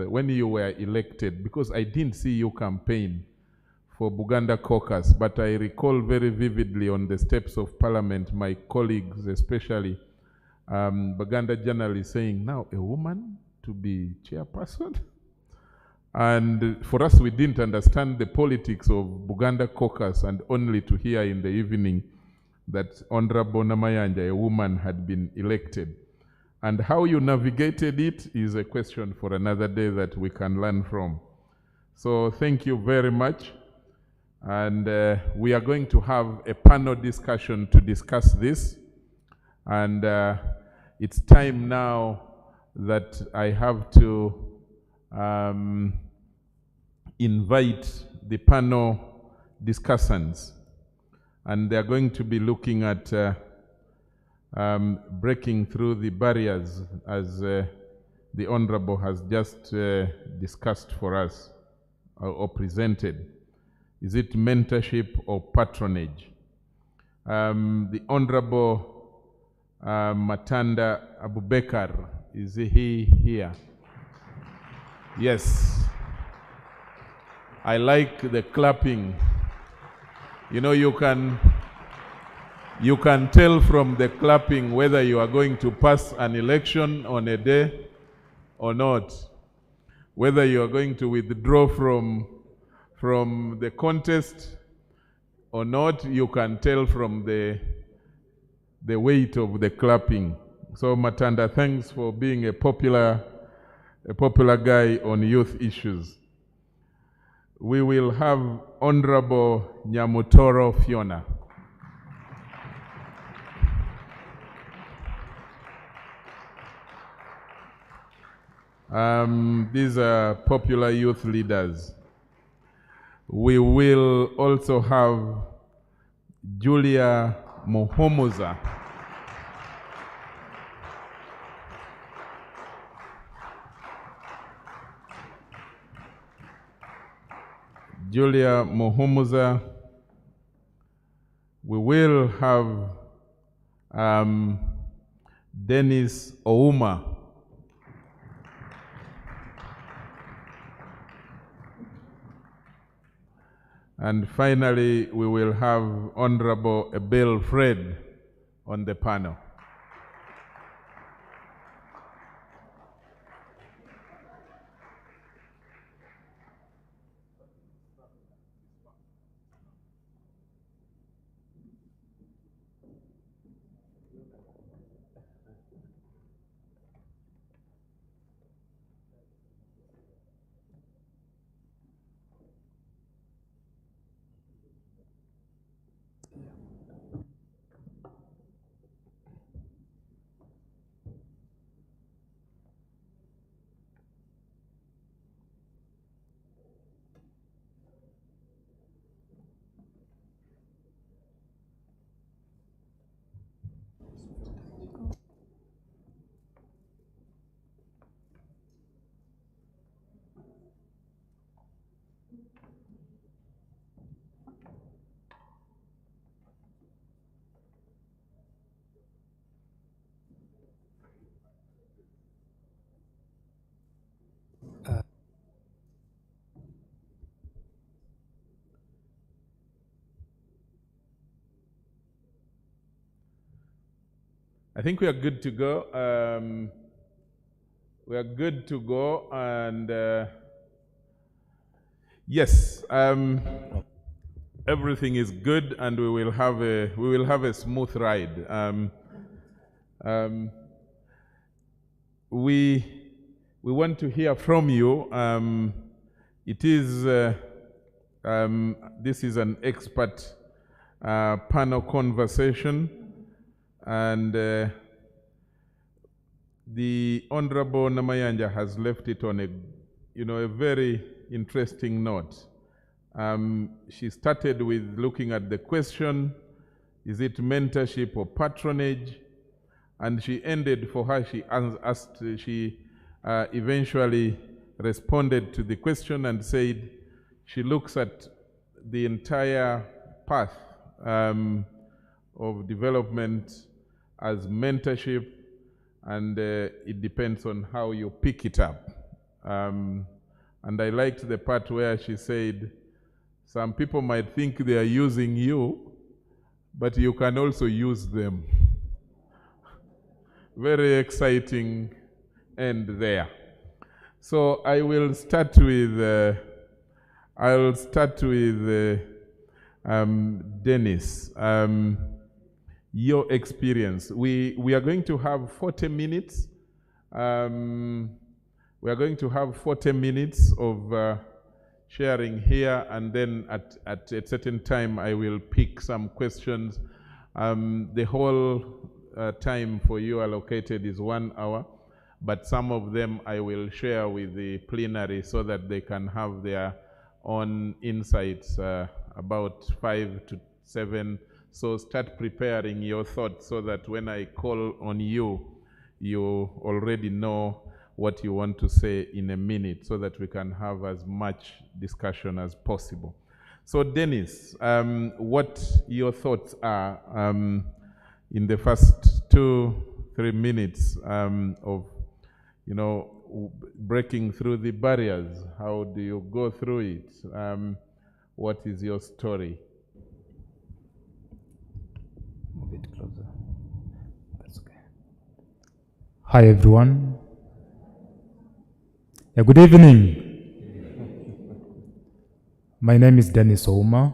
C: when you were elected, because I didn't see you campaign for Buganda caucus, but I recall very vividly on the steps of Parliament, my colleagues, especially Buganda journalists, saying, now a woman to be chairperson? And for us, we didn't understand the politics of Buganda caucus, and only to hear in the evening that Honorable Namayanja, a woman, had been elected. And how you navigated it is a question for another day that we can learn from. So thank you very much. And we are going to have a panel discussion to discuss this. And it's time now that I have to invite the panel discussants, and they're going to be looking at breaking through the barriers as the Honorable has just discussed for us or presented. Is it mentorship or patronage? The Honorable Matanda Abubekar, is he here? Yes. I like the clapping. You know, you can tell from the clapping whether you are going to pass an election on a day or not. Whether you are going to withdraw from the contest or not, you can tell from the weight of the clapping. So Matanda, thanks for being a popular guy on youth issues. We will have Honorable Nyamutoro Fiona. These are popular youth leaders. We will also have Julia Muhumuza. Julia Muhumuza. We will have Dennis Ouma. And finally, we will have Honorable Abel Fred on the panel. I think we are good to go. We are good to go, and yes, everything is good, and we will have a smooth ride. We want to hear from you. It is this is an expert panel conversation. And the Honorable Namayanja has left it on a very interesting note. She started with looking at the question, is it mentorship or patronage? And she ended for her, she eventually responded to the question and said she looks at the entire path of development as mentorship, and it depends on how you pick it up. And I liked the part where she said, some people might think they are using you, but you can also use them. Very exciting end there. So I will start with, Dennis. Your experience. We are going to have 40 minutes. We are going to have 40 minutes of sharing here, and then at a certain time I will pick some questions. The whole time for you allocated is 1 hour, but some of them I will share with the plenary so that they can have their own insights, about 5 to 7. So start preparing your thoughts so that when I call on you, you already know what you want to say in a minute so that we can have as much discussion as possible. So Dennis, what your thoughts are in the first 2-3 minutes of, breaking through the barriers? How do you go through it? What is your story?
S: Move it closer. That's okay. Hi everyone.
T: Good evening. My name is Dennis Ouma.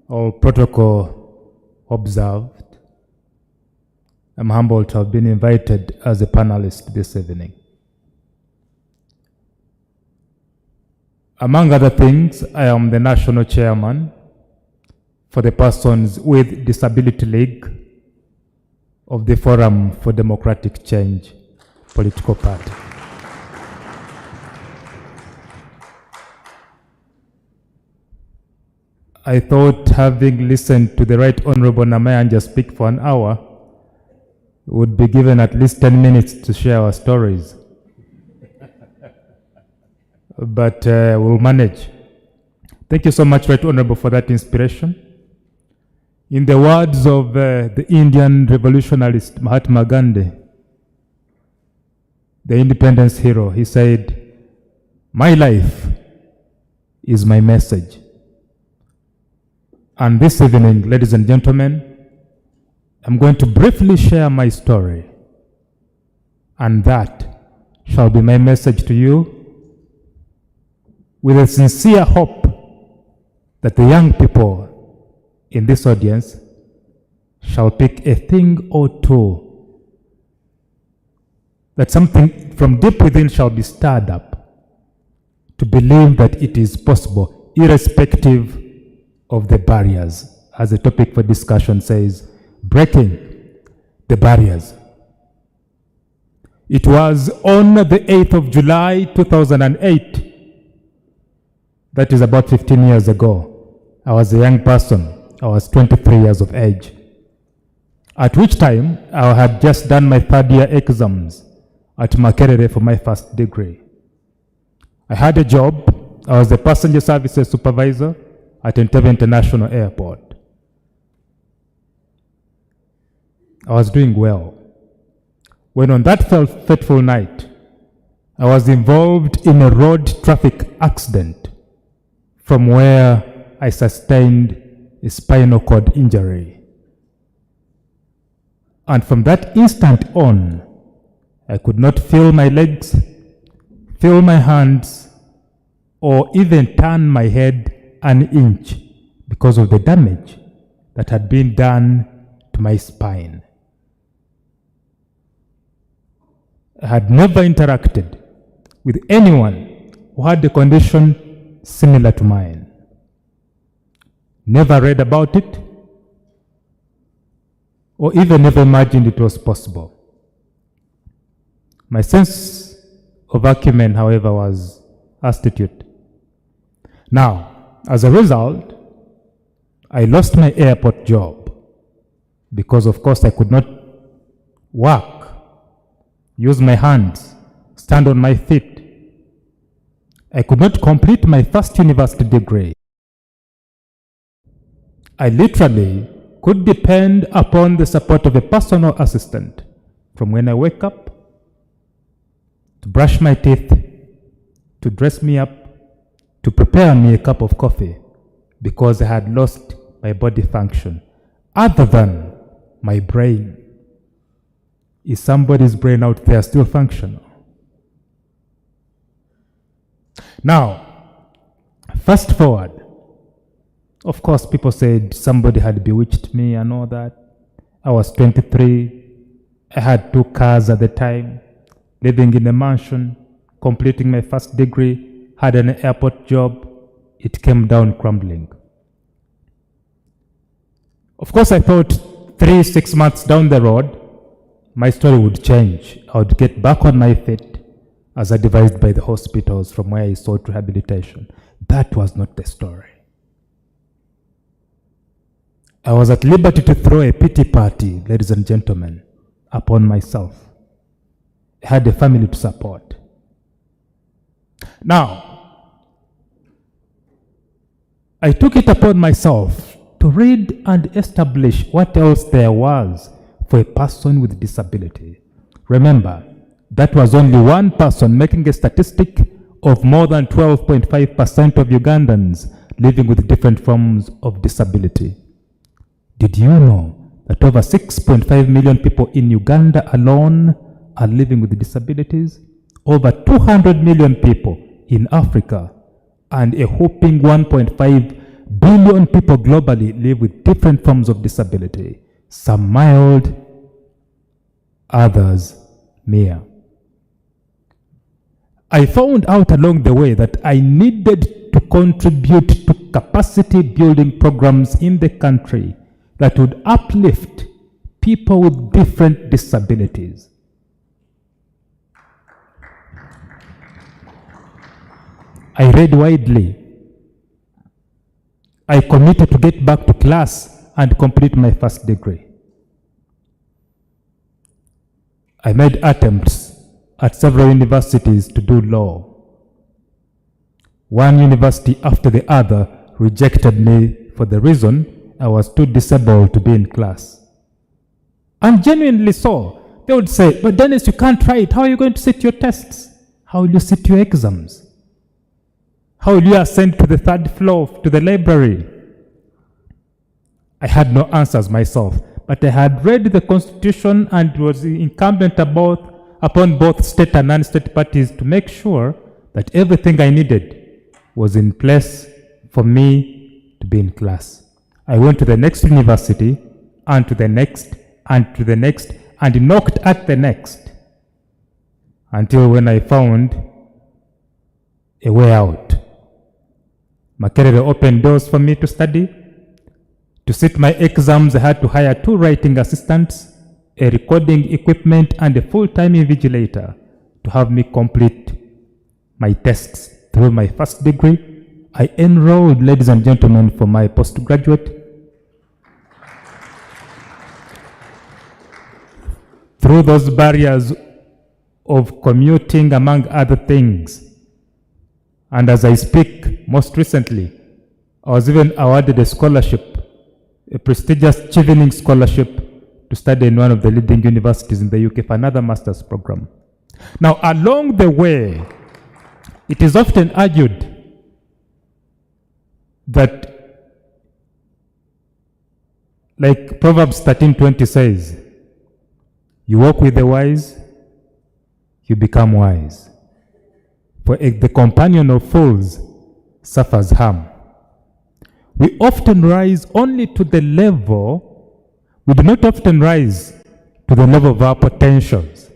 T: All protocol observed. I'm humbled to have been invited as a panelist this evening. Among other things, I am the national chairman for the Persons with Disability League of the Forum for Democratic Change political party. I thought, having listened to the Right Honorable Namayanja speak for an hour, would be given at least 10 minutes to share our stories. But we'll manage. Thank you so much, Right Honorable, for that inspiration. In the words of the Indian revolutionist Mahatma Gandhi, the independence hero, he said, "My life is my message." And this evening, ladies and gentlemen, I'm going to briefly share my story. And that shall be my message to you, with a sincere hope that the young people in this audience shall pick a thing or two, that something from deep within shall be stirred up to believe that it is possible, irrespective of the barriers. As the topic for discussion says, breaking the barriers. It was on the 8th of July 2008, that is about 15 years ago. I was a young person. I was 23 years of age. At which time, I had just done my third year exams at Makerere for my first degree. I had a job. I was the passenger services supervisor at Entebbe International Airport. I was doing well. When on that fateful night, I was involved in a road traffic accident from where I sustained a spinal cord injury. And from that instant on, I could not feel my legs, feel my hands, or even turn my head an inch because of the damage that had been done to my spine. I had never interacted with anyone who had a condition similar to mine. Never read about it, or even never imagined it was possible. My sense of acumen, however, was astute. Now, as a result, I lost my airport job because, of course, I could not work, use my hands, stand on my feet. I could not complete my first university degree. I literally could depend upon the support of a personal assistant from when I wake up, to brush my teeth, to dress me up, to prepare me a cup of coffee, because I had lost my body function. Other than my brain. Is somebody's brain out there still functional? Now, fast forward. Of course, people said somebody had bewitched me and all that. I was 23. I had 2 cars at the time, living in a mansion, completing my first degree, had an airport job. It came down crumbling. Of course, I thought 3-6 months down the road, my story would change. I would get back on my feet as advised by the hospitals from where I sought rehabilitation. That was not the story. I was at liberty to throw a pity party, ladies and gentlemen, upon myself. I had a family to support. Now, I took it upon myself to read and establish what else there was for a person with disability. Remember, that was only one person making a statistic of more than 12.5% of Ugandans living with different forms of disability. Did you know that over 6.5 million people in Uganda alone are living with disabilities? over 200 million people in Africa, and a whopping 1.5 billion people globally live with different forms of disability, some mild, others mere. I found out along the way that I needed to contribute to capacity building programs in the country that would uplift people with different disabilities. I read widely. I committed to get back to class and complete my first degree. I made attempts at several universities to do law. One university after the other rejected me for the reason I was too disabled to be in class. And genuinely so. They would say, but Dennis, you can't try it. How are you going to sit your tests? How will you sit your exams? How will you ascend to the third floor to the library? I had no answers myself, but I had read the Constitution and was incumbent upon both state and non-state parties to make sure that everything I needed was in place for me to be in class. I went to the next university, and to the next, and to the next, and knocked at the next, until when I found a way out. Makerere opened doors for me to study. To sit my exams, I had to hire 2 writing assistants, a recording equipment, and a full-time invigilator to have me complete my tests. Through my first degree, I enrolled, ladies and gentlemen, for my postgraduate. Through those barriers of commuting, among other things. And as I speak, most recently, I was even awarded a scholarship, a prestigious Chevening scholarship to study in one of the leading universities in the UK for another master's program. Now, along the way, it is often argued that, like Proverbs 13:20 says, you walk with the wise, you become wise. For the companion of fools suffers harm. We often rise only to the level, we do not often rise to the level of our potentials,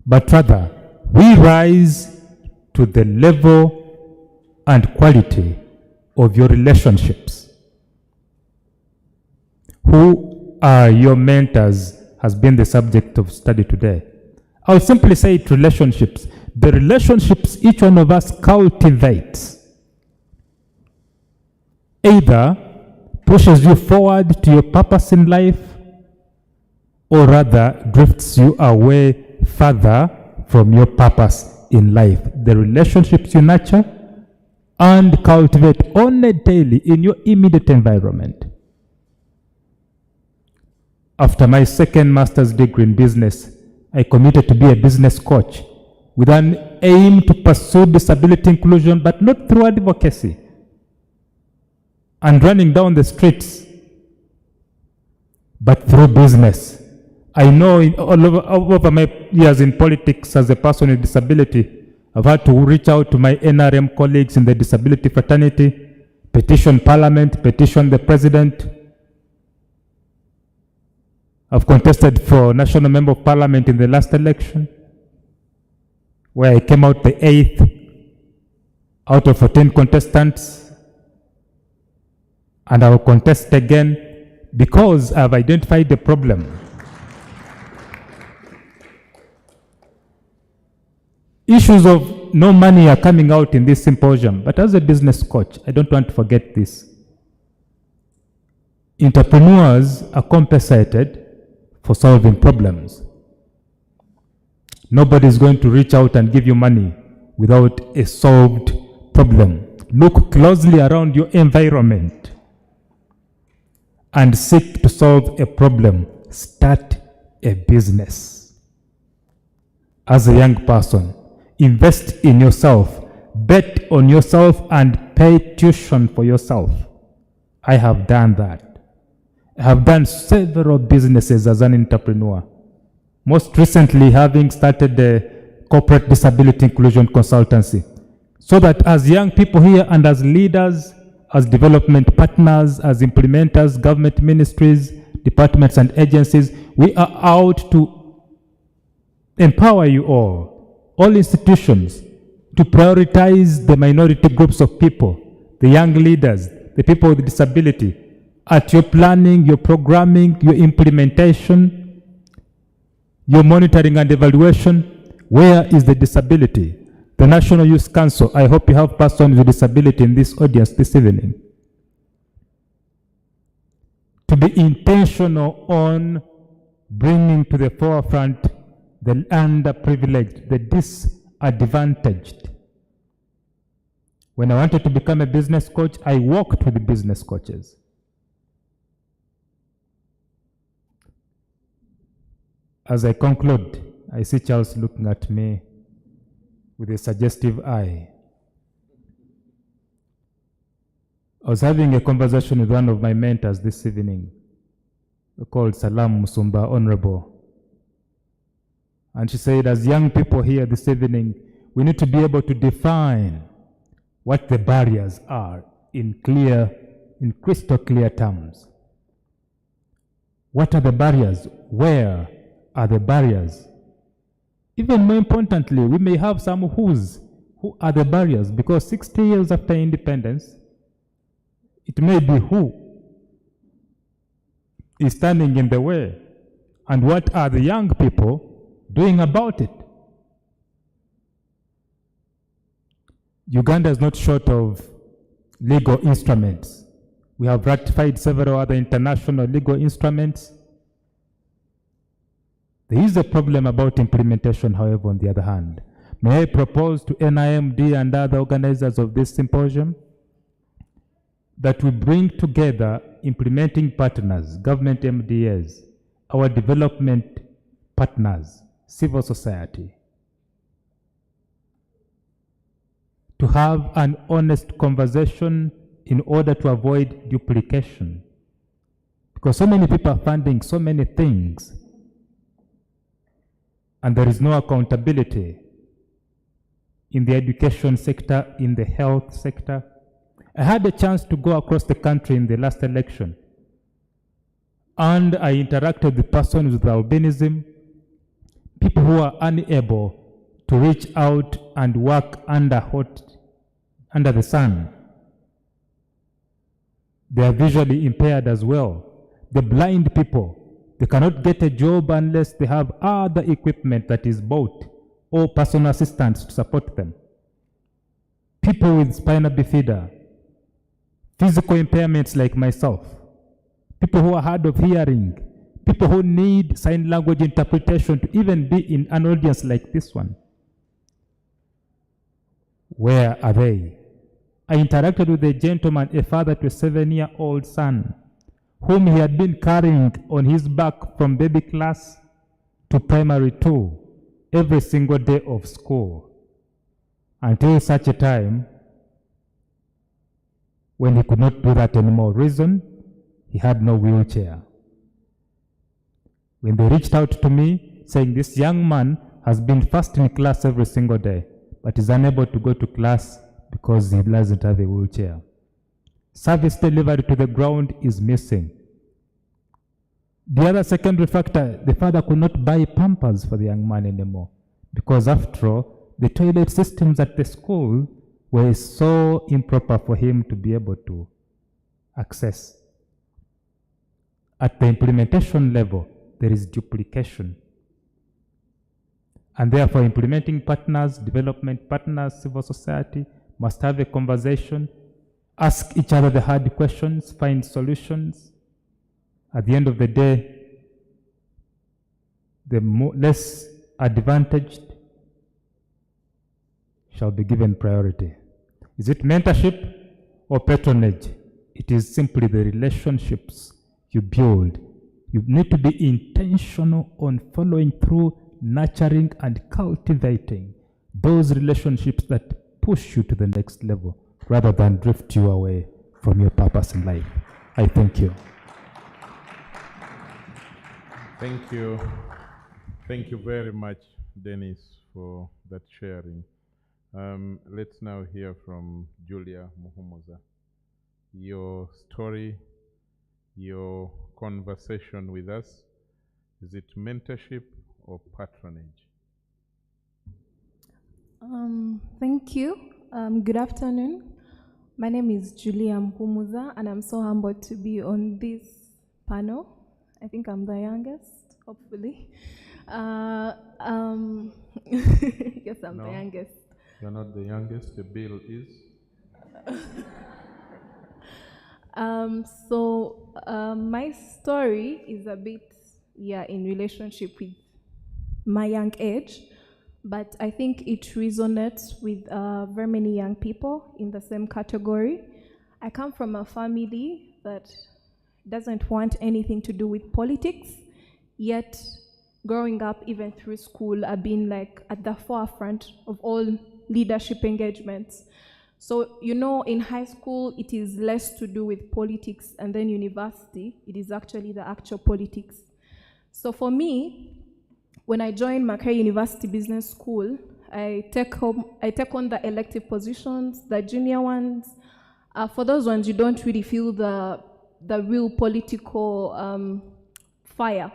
T: but rather we rise to the level and quality of your relationships. Who are your mentors has been the subject of study today. I'll simply say it: relationships. The relationships each one of us cultivates either pushes you forward to your purpose in life, or rather drifts you away further from your purpose in life. The relationships you nurture and cultivate on a daily in your immediate environment. After my second master's degree in business, I committed to be a business coach with an aim to pursue disability inclusion, but not through advocacy and running down the streets, but through business. I know all over my years in politics as a person with disability, I've had to reach out to my NRM colleagues in the disability fraternity, petition Parliament, petition the President. I've contested for National Member of Parliament in the last election, where I came out the 8th out of 14 contestants, and I will contest again because I've identified the problem. Issues of no money are coming out in this symposium, but as a business coach, I don't want to forget this. Entrepreneurs are compensated for solving problems. Nobody is going to reach out and give you money without a solved problem. Look closely around your environment and seek to solve a problem. Start a business. As a young person, invest in yourself, bet on yourself, and pay tuition for yourself. I have done that. I have done several businesses as an entrepreneur. Most recently, having started corporate disability inclusion consultancy, so that as young people here and as leaders, as development partners, as implementers, government ministries, departments and agencies, we are out to empower you all institutions, to prioritize the minority groups of people, the young leaders, the people with disability, at your planning, your programming, your implementation, your monitoring and evaluation. Where is the disability? The National Youth Council, I hope you have persons with disability in this audience this evening. To be intentional on bringing to the forefront the underprivileged, the disadvantaged. When I wanted to become a business coach, I worked with the business coaches. As I conclude, I see Charles looking at me with a suggestive eye. I was having a conversation with one of my mentors this evening, called Salam Musumba, Honorable. And she said, as young people here this evening, we need to be able to define what the barriers are in crystal clear terms. What are the barriers? Where are the barriers? Even more importantly, we may have some who are the barriers, because 60 years after independence, it may be who is standing in the way, and what are the young people doing about it? Uganda is not short of legal instruments. We have ratified several other international legal instruments. There is a problem about implementation, however, on the other hand. May I propose to NIMD and other organizers of this symposium that we bring together implementing partners, government MDAs, our development partners, civil society, to have an honest conversation in order to avoid duplication. Because so many people are funding so many things, and there is no accountability in the education sector, in the health sector. I had a chance to go across the country in the last election, and I interacted with persons with albinism, people who are unable to reach out and work under the sun. They are visually impaired as well. The blind people, they cannot get a job unless they have other equipment that is bought or personal assistants to support them. People with spina bifida, physical impairments like myself, people who are hard of hearing, people who need sign language interpretation to even be in an audience like this one. Where are they? I interacted with a gentleman, a father to a 7-year-old son, whom he had been carrying on his back from baby class to primary 2 every single day of school, until such a time when he could not do that anymore. Reason, he had no wheelchair. When they reached out to me saying this young man has been first in class every single day, but is unable to go to class because he doesn't have a wheelchair. Service delivery to the ground is missing. The other secondary factor, the father could not buy Pampers for the young man anymore, because after all, the toilet systems at the school were so improper for him to be able to access. At the implementation level, there is duplication. And therefore, implementing partners, development partners, civil society must have a conversation, ask each other the hard questions, find solutions. At the end of the day, the less advantaged shall be given priority. Is it mentorship or patronage? It is simply the relationships you build. You need to be intentional on following through, nurturing and cultivating those relationships that push you to the next level rather than drift you away from your purpose in life. I thank you.
C: Thank you. Thank you very much, Dennis, for that sharing. Let's now hear from Julia Muhumuza. Your story, your conversation with us, is it mentorship or patronage?
U: Thank you. Good afternoon. My name is Julia Muhumuza, and I'm so humbled to be on this panel. I think I'm the youngest, hopefully. Yes, I'm the youngest.
C: You're not the youngest, the bill is?
U: My story is a bit, in relationship with my young age, but I think it resonates with very many young people in the same category. I come from a family that doesn't want anything to do with politics, yet growing up, even through school, I've been like at the forefront of all leadership engagements. So, in high school, it is less to do with politics, and then university, it is actually the actual politics. So for me, when I joined Makerere University Business School, I take on the elective positions, the junior ones. For those ones, you don't really feel the real political fire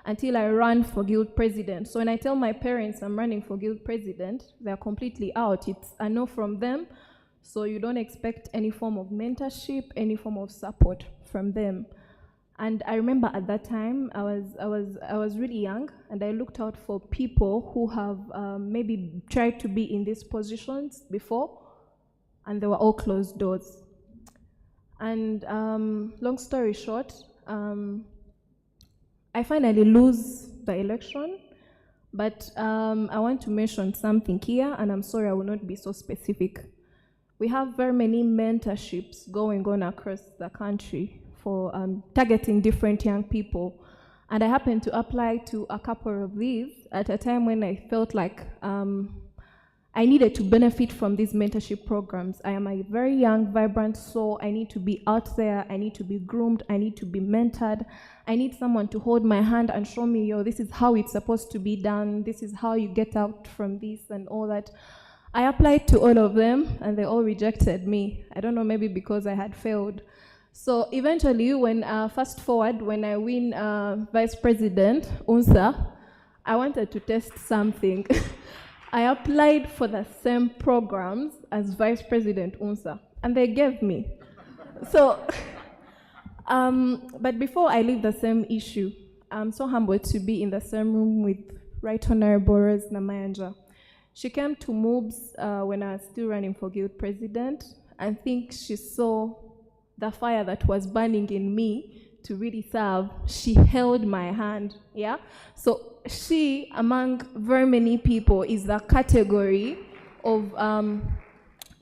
U: until I ran for guild president. So when I tell my parents I'm running for guild president, they're completely out. It's a no from them. So you don't expect any form of mentorship, any form of support from them. And I remember at that time, I was really young, and I looked out for people who have maybe tried to be in these positions before, and they were all closed doors. And long story short, I finally lose the election, but I want to mention something here, and I'm sorry I will not be so specific. We have very many mentorships going on across the country for targeting different young people. And I happened to apply to a couple of these at a time when I felt like I needed to benefit from these mentorship programs. I am a very young, vibrant soul. I need to be out there. I need to be groomed. I need to be mentored. I need someone to hold my hand and show me, this is how it's supposed to be done. This is how you get out from this and all that. I applied to all of them, and they all rejected me. I don't know, maybe because I had failed. So eventually, when fast forward, when I win Vice President UNSA, I wanted to test something. I applied for the same programs as Vice President UNSA, and they gave me. So, but before I leave the same issue, I'm so humbled to be in the same room with Right Honorable Rose Namayanja. She came to MOOBS when I was still running for guild president. I think she saw the fire that was burning in me to really serve. She held my hand, yeah? So she, among very many people, is the category of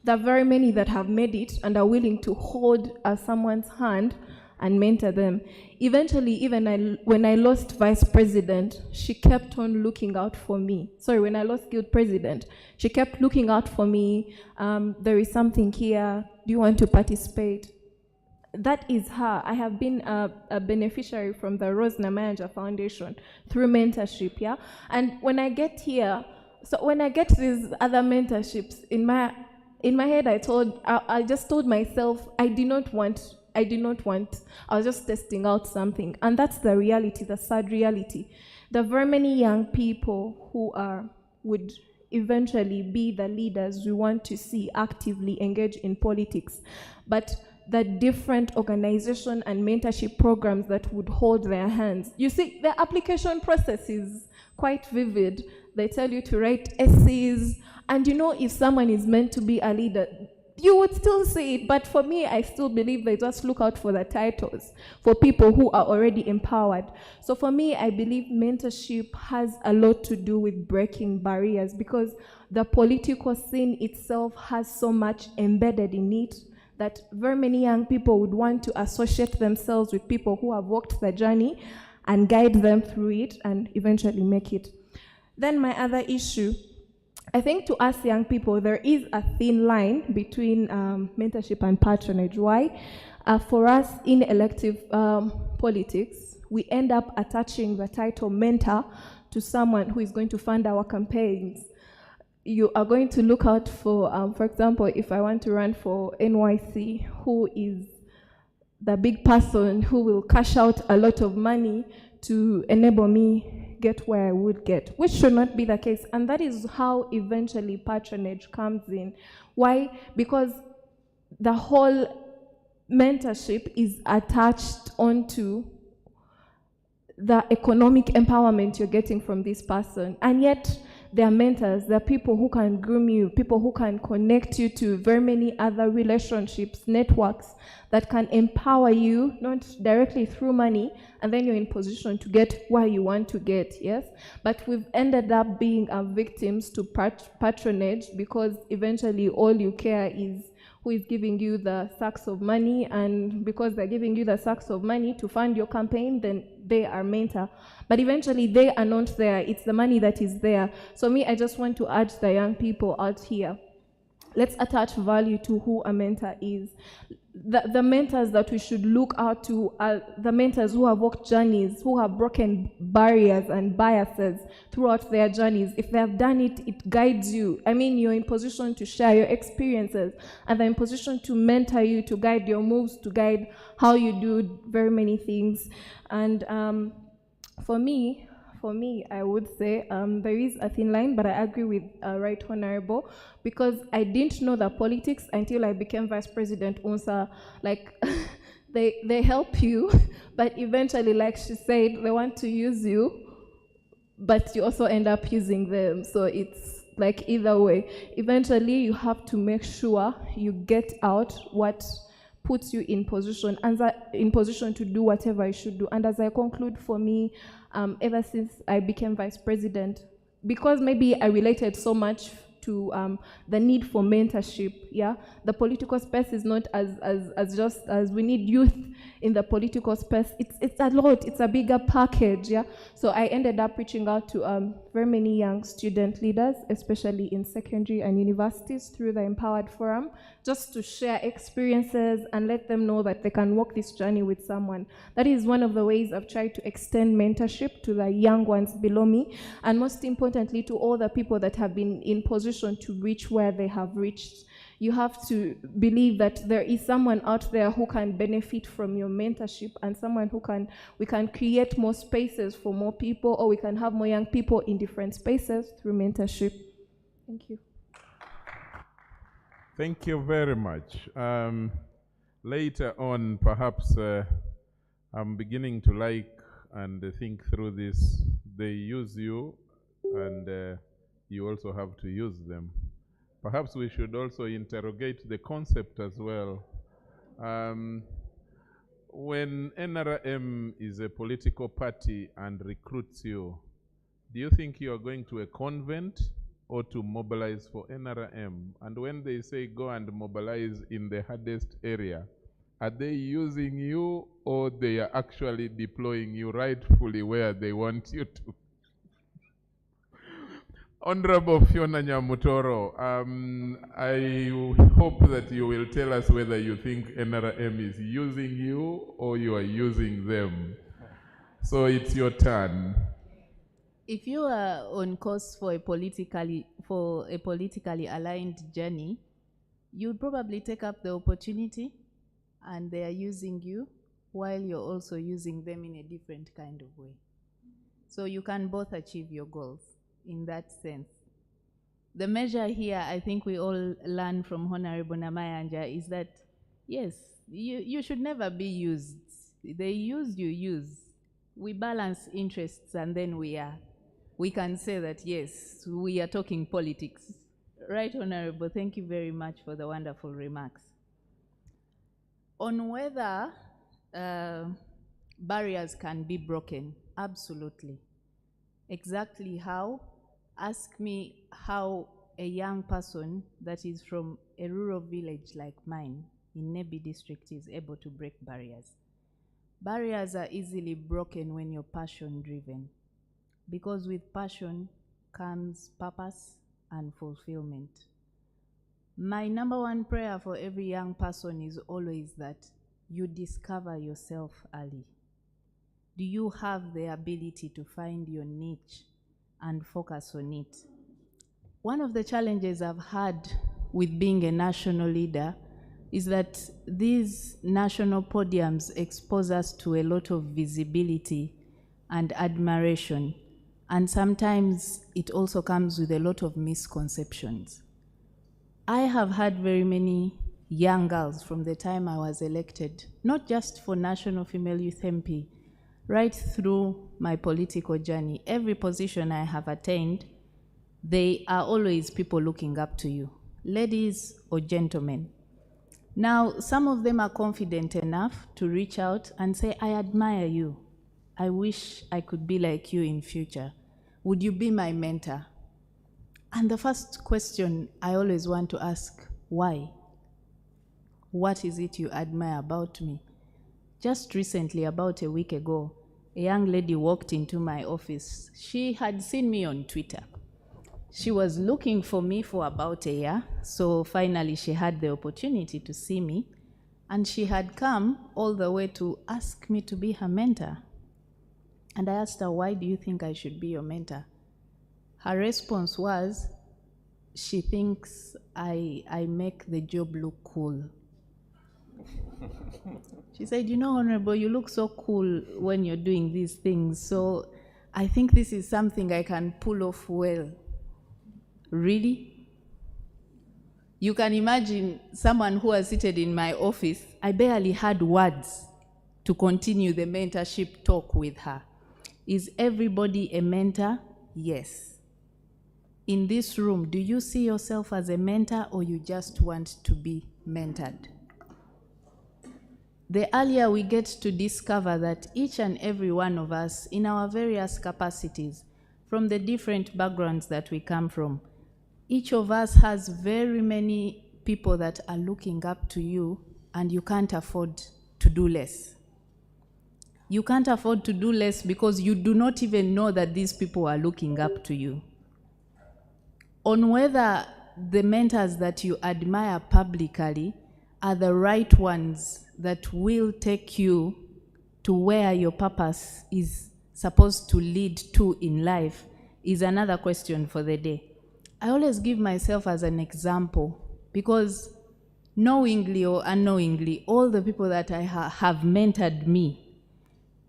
U: the very many that have made it and are willing to hold someone's hand and mentor them. Eventually, even when I lost vice president, she kept on looking out for me. Sorry, when I lost guild president, she kept looking out for me. There is something here. Do you want to participate? That is her. I have been a beneficiary from the Rose Namayanja Foundation through mentorship, yeah? And when I get here, so when I get these other mentorships, in my head, I just told myself, I did not want, I was just testing out something. And that's the reality, the sad reality. There are very many young people who would eventually be the leaders we want to see actively engage in politics. But the different organization and mentorship programs that would hold their hands. You see, the application process is quite vivid. They tell you to write essays, and if someone is meant to be a leader, you would still say it, but for me, I still believe they just look out for the titles, for people who are already empowered. So for me, I believe mentorship has a lot to do with breaking barriers, because the political scene itself has so much embedded in it that very many young people would want to associate themselves with people who have walked the journey and guide them through it and eventually make it. Then my other issue, I think to us young people, there is a thin line between mentorship and patronage. Why? For us in elective politics, we end up attaching the title mentor to someone who is going to fund our campaigns. you are going to look out for example, if I want to run for NYC, who is the big person who will cash out a lot of money to enable me get where I would get, which should not be the case. And that is how eventually patronage comes in. Why? Because the whole mentorship is attached onto the economic empowerment you're getting from this person. And yet, they are mentors, they're people who can groom you, people who can connect you to very many other relationships, networks that can empower you, not directly through money, and then you're in position to get where you want to get, yes? But we've ended up being victims to patronage, because eventually all you care is who is giving you the sacks of money, and because they're giving you the sacks of money to fund your campaign, then they are mentor. But eventually they are not there, it's the money that is there. So me, I just want to urge the young people out here, let's attach value to who a mentor is. The mentors that we should look out to are the mentors who have walked journeys, who have broken barriers and biases throughout their journeys. If they have done it, it guides you. I mean, you're in position to share your experiences, and they're in position to mentor you, to guide your moves, to guide how you do very many things. And for me, I would say there is a thin line, but I agree with Right Honorable, because I didn't know the politics until I became Vice President UNSA. Like, they help you, but eventually, like she said, they want to use you, but you also end up using them. So it's like either way. Eventually, you have to make sure you get out what puts you in position, to do whatever you should do. And as I conclude, for me, ever since I became Vice President, because maybe I related so much to the need for mentorship, yeah? The political space is not as just as we need youth in the political space. It's a lot, it's a bigger package, yeah? So I ended up reaching out to very many young student leaders, especially in secondary and universities, through the Empowered Forum, just to share experiences and let them know that they can walk this journey with someone. That is one of the ways I've tried to extend mentorship to the young ones below me, and most importantly, to all the people that have been in position to reach where they have reached. You have to believe that there is someone out there who can benefit from your mentorship, and someone we can create more spaces for more people, or we can have more young people in different spaces through mentorship. Thank you.
C: Thank you very much. Later on, perhaps I'm beginning to like and think through this. They use you, and you also have to use them. Perhaps we should also interrogate the concept as well. When NRM is a political party and recruits you, do you think you are going to a convent or to mobilize for NRM? And when they say go and mobilize in the hardest area, are they using you, or they are actually deploying you rightfully where they want you to? Honorable Fiona Nyamutoro, I hope that you will tell us whether you think NRM is using you or you are using them. So it's your turn.
A: If you are on course for a politically aligned journey, you would probably take up the opportunity, and they are using you while you're also using them in a different kind of way. So you can both achieve your goals in that sense. The measure here, I think we all learn from Honorable Namayanja, is that, yes, you should never be used. They use, you use. We balance interests, and then we can say that, yes, we are talking politics. Right, Honorable, thank you very much for the wonderful remarks. On whether barriers can be broken, absolutely. Exactly how? Ask me how a young person that is from a rural village like mine in Nebi district is able to break barriers. Barriers are easily broken when you're passion driven, because with passion comes purpose and fulfillment. My number one prayer for every young person is always that you discover yourself early. Do you have the ability to find your niche and focus on it? One of the challenges I've had with being a national leader is that these national podiums expose us to a lot of visibility and admiration. And sometimes it also comes with a lot of misconceptions. I have had very many young girls from the time I was elected, not just for National Female Youth MP, right through my political journey. Every position I have attained, they are always people looking up to you, ladies or gentlemen. Now, some of them are confident enough to reach out and say, I admire you. I wish I could be like you in future. Would you be my mentor? And the first question I always want to ask, why? What is it you admire about me? Just recently, about a week ago, a young lady walked into my office. She had seen me on Twitter. She was looking for me for about a year, so finally she had the opportunity to see me, and she had come all the way to ask me to be her mentor. And I asked her, why do you think I should be your mentor? Her response was, she thinks I make the job look cool. She said, you know, Honorable, you look so cool when you're doing these things, so I think this is something I can pull off well. Really? You can imagine someone who was seated in my office. I barely had words to continue the mentorship talk with her. Is everybody a mentor? Yes. In this room, do you see yourself as a mentor, or you just want to be mentored? The earlier we get to discover that each and every one of us, in our various capacities, from the different backgrounds that we come from, each of us has very many people that are looking up to you, and you can't afford to do less. You can't afford to do less because you do not even know that these people are looking up to you. On whether the mentors that you admire publicly are the right ones that will take you to where your purpose is supposed to lead to in life is another question for the day. I always give myself as an example because knowingly or unknowingly, all the people that I have mentored me,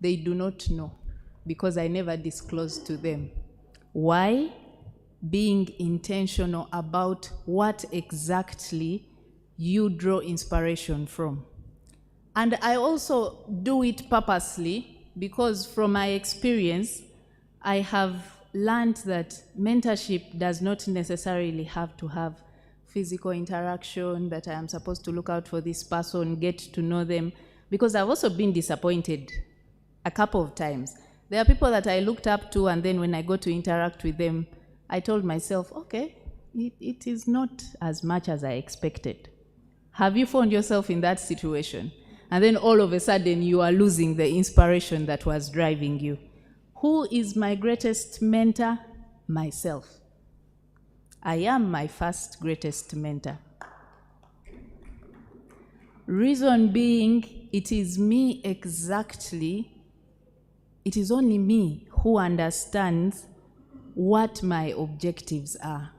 A: they do not know because I never disclosed to them. Why? Being intentional about what exactly you draw inspiration from. And I also do it purposely because from my experience, I have learned that mentorship does not necessarily have to have physical interaction, that I am supposed to look out for this person, get to know them, because I've also been disappointed a couple of times. There are people that I looked up to, and then when I go to interact with them, I told myself, okay, it is not as much as I expected. Have you found yourself in that situation? And then all of a sudden you are losing the inspiration that was driving you. Who is my greatest mentor? Myself. I am my first greatest mentor. Reason being, it is me exactly, it is only me who understands what my objectives are.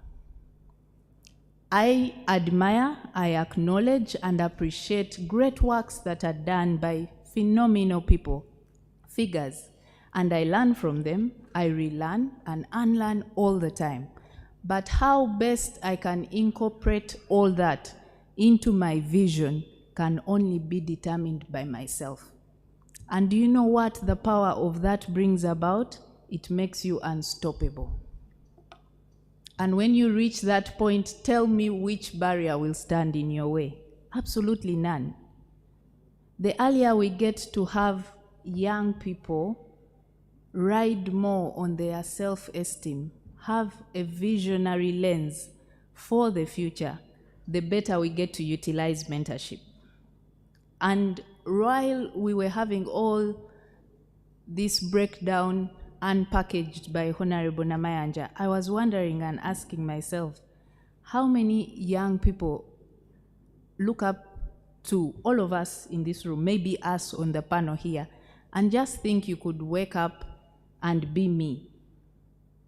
A: I admire, I acknowledge, and appreciate great works that are done by phenomenal people, figures, and I learn from them. I relearn and unlearn all the time. But how best I can incorporate all that into my vision can only be determined by myself. And do you know what the power of that brings about? It makes you unstoppable. And when you reach that point, tell me which barrier will stand in your way. Absolutely none. The earlier we get to have young people ride more on their self-esteem, have a visionary lens for the future, the better we get to utilize mentorship. And while we were having all this breakdown unpackaged by Honorable Namayanja, I was wondering and asking myself, how many young people look up to all of us in this room, maybe us on the panel here, and just think you could wake up and be me?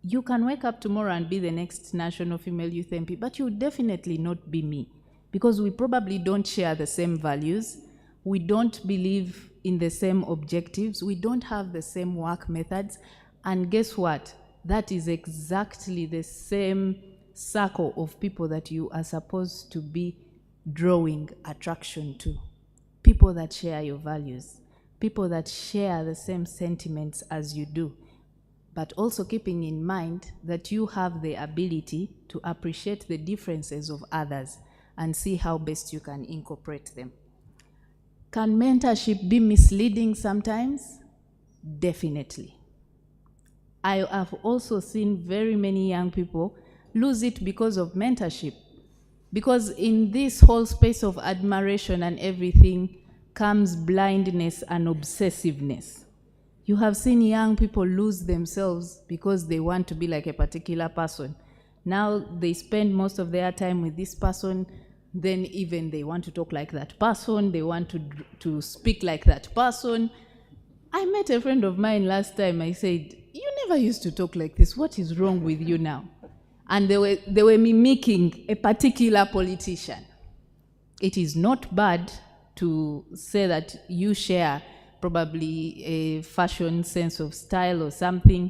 A: You can wake up tomorrow and be the next National Female Youth MP, but you will definitely not be me, because we probably don't share the same values. We don't believe in the same objectives. We don't have the same work methods. And guess what? That is exactly the same circle of people that you are supposed to be drawing attraction to. People that share your values, people that share the same sentiments as you do, but also keeping in mind that you have the ability to appreciate the differences of others and see how best you can incorporate them. Can mentorship be misleading sometimes? Definitely. I have also seen very many young people lose it because of mentorship. Because in this whole space of admiration and everything comes blindness and obsessiveness. You have seen young people lose themselves because they want to be like a particular person. Now they spend most of their time with this person, then even they want to talk like that person, they want to speak like that person. I met a friend of mine last time. I said, "You never used to talk like this. What is wrong with you now?" And they were mimicking a particular politician. It is not bad to say that you share probably a fashion sense of style or something,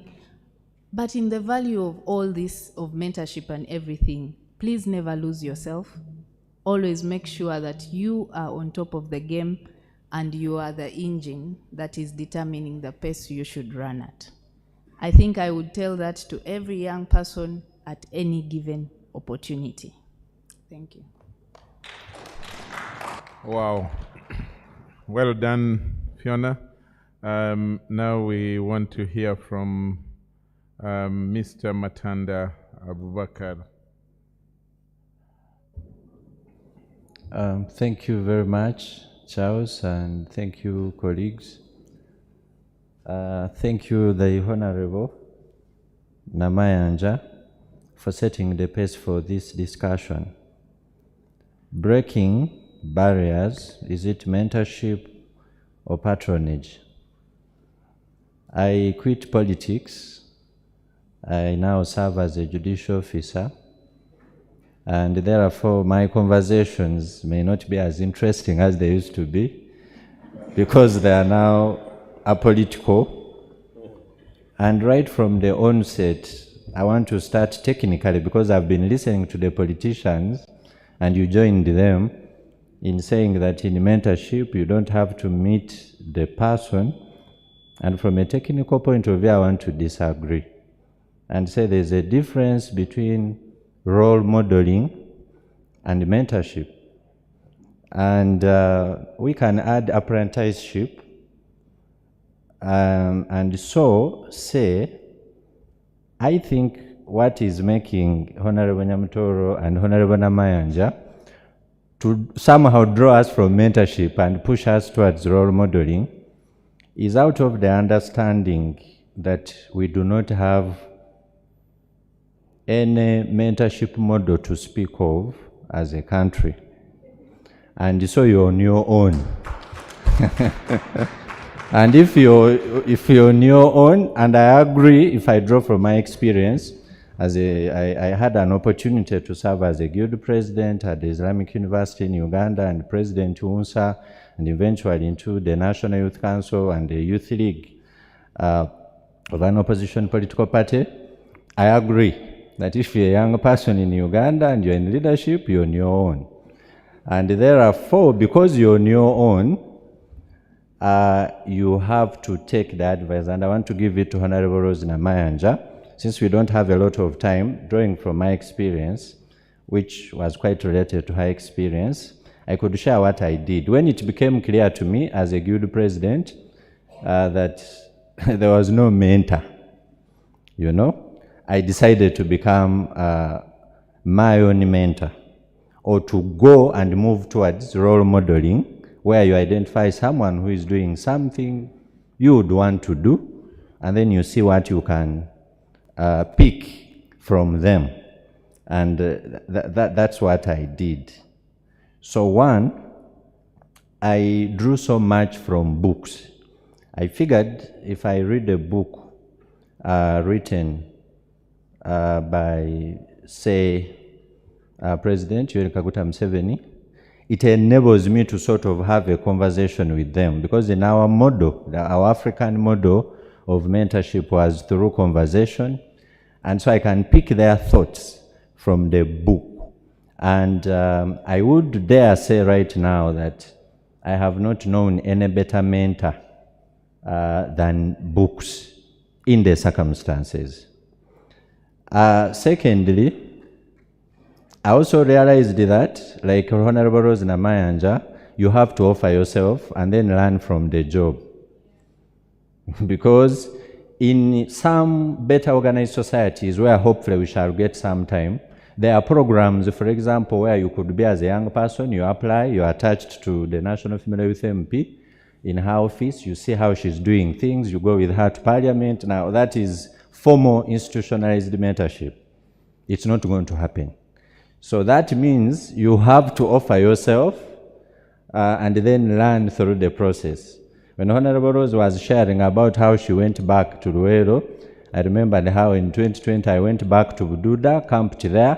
A: but in the value of all this, of mentorship and everything, please never lose yourself. Always make sure that you are on top of the game and you are the engine that is determining the pace you should run at. I think I would tell that to every young person at any given opportunity. Thank you.
C: Wow. Well done, Fiona. Now we want to hear from Mr. Matanda Abubakar.
B: Thank you very much, Charles, and thank you, colleagues. Thank you, the Honorable Namayanja, for setting the pace for this discussion. Breaking barriers, is it mentorship or patronage? I quit politics. I now serve as a judicial officer, and therefore my conversations may not be as interesting as they used to be because they are now apolitical. And right from the onset, I want to start technically, because I've been listening to the politicians and you joined them in saying that in mentorship you don't have to meet the person. And from a technical point of view, I want to disagree and say there's a difference between role modeling and mentorship. And we can add apprenticeship and so say, I think what is making Honorable Nyamutoro and Honorable Namayanja to somehow draw us from mentorship and push us towards role modeling is out of the understanding that we do not have any mentorship model to speak of as a country. And so you're on your own. And if you're on your own, and I agree, if I draw from my experience, I had an opportunity to serve as a guild president at the Islamic University in Uganda and President UNSA, and eventually into the National Youth Council and the Youth League of an opposition political party. I agree that if you're a young person in Uganda and you're in leadership, you're on your own. And therefore, because you're on your own, you have to take the advice. And I want to give it to Honorable Rose Namayanja, since we don't have a lot of time, drawing from my experience, which was quite related to her experience. I could share what I did. When it became clear to me as a guild president that there was no mentor, you know, I decided to become my own mentor, or to go and move towards role modeling, where you identify someone who is doing something you would want to do, and then you see what you can pick from them. And that's what I did. So one, I drew so much from books. I figured if I read a book written by, say, President Yoweri Kaguta Museveni, it enables me to sort of have a conversation with them, because in our model, our African model of mentorship was through conversation, and so I can pick their thoughts from the book. And I would dare say right now that I have not known any better mentor than books in the circumstances. Secondly, I also realized that, like Honorable Rose Namayanja, you have to offer yourself and then learn from the job. Because in some better organized societies where hopefully we shall get some time, there are programs, for example, where you could be as a young person, you apply, you're attached to the National Female Youth MP in her office, you see how she's doing things, you go with her to parliament. Now that is formal institutionalized mentorship. It's not going to happen. So that means you have to offer yourself and then learn through the process. When Honorable Rose was sharing about how she went back to Luero, I remembered how in 2020 I went back to Bududa, camped there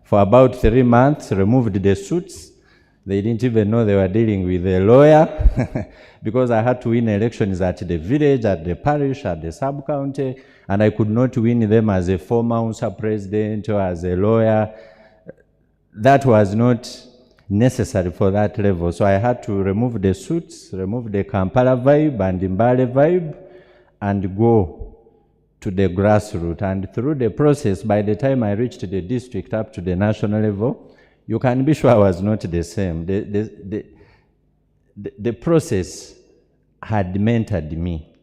B: for about 3 months, removed the suits. They didn't even know they were dealing with a lawyer because I had to win elections at the village, at the parish, at the sub-county, and I could not win them as a former UNSA president or as a lawyer. That was not necessary for that level. So I had to remove the suits, remove the Kampala vibe and Mbale vibe, and go to the grassroots. And through the process, by the time I reached the district up to the national level, you can be sure I was not the same. The process had mentored me.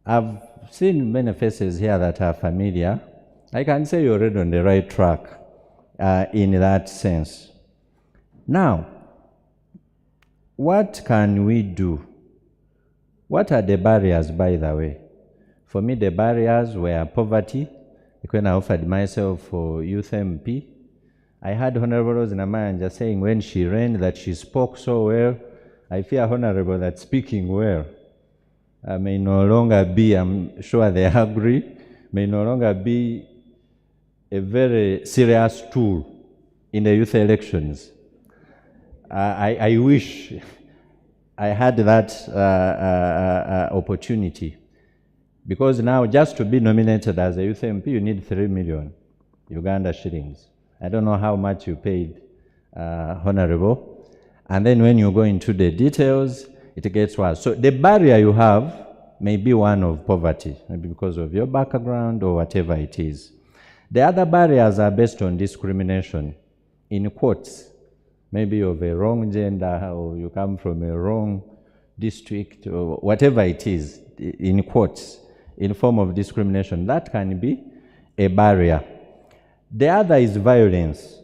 B: I've seen many faces here that are familiar. I can say you're already on the right track in that sense. Now, what can we do? What are the barriers, by the way? For me, the barriers were poverty. When I offered myself for Youth MP, I had Honorable Rose Namayanja saying when she ran that she spoke so well. I fear, Honorable, that speaking well may no longer be, I'm sure they agree, may no longer be a very serious tool in the youth elections. I wish I had that opportunity, because now just to be nominated as a youth MP, you need 3 million Uganda shillings. I don't know how much you paid, Honorable. And then when you go into the details, it gets worse. So the barrier you have may be one of poverty, maybe because of your background or whatever it is. The other barriers are based on discrimination, in quotes, maybe of a wrong gender, or you come from a wrong district, or whatever it is, in quotes, in form of discrimination. That can be a barrier. The other is violence,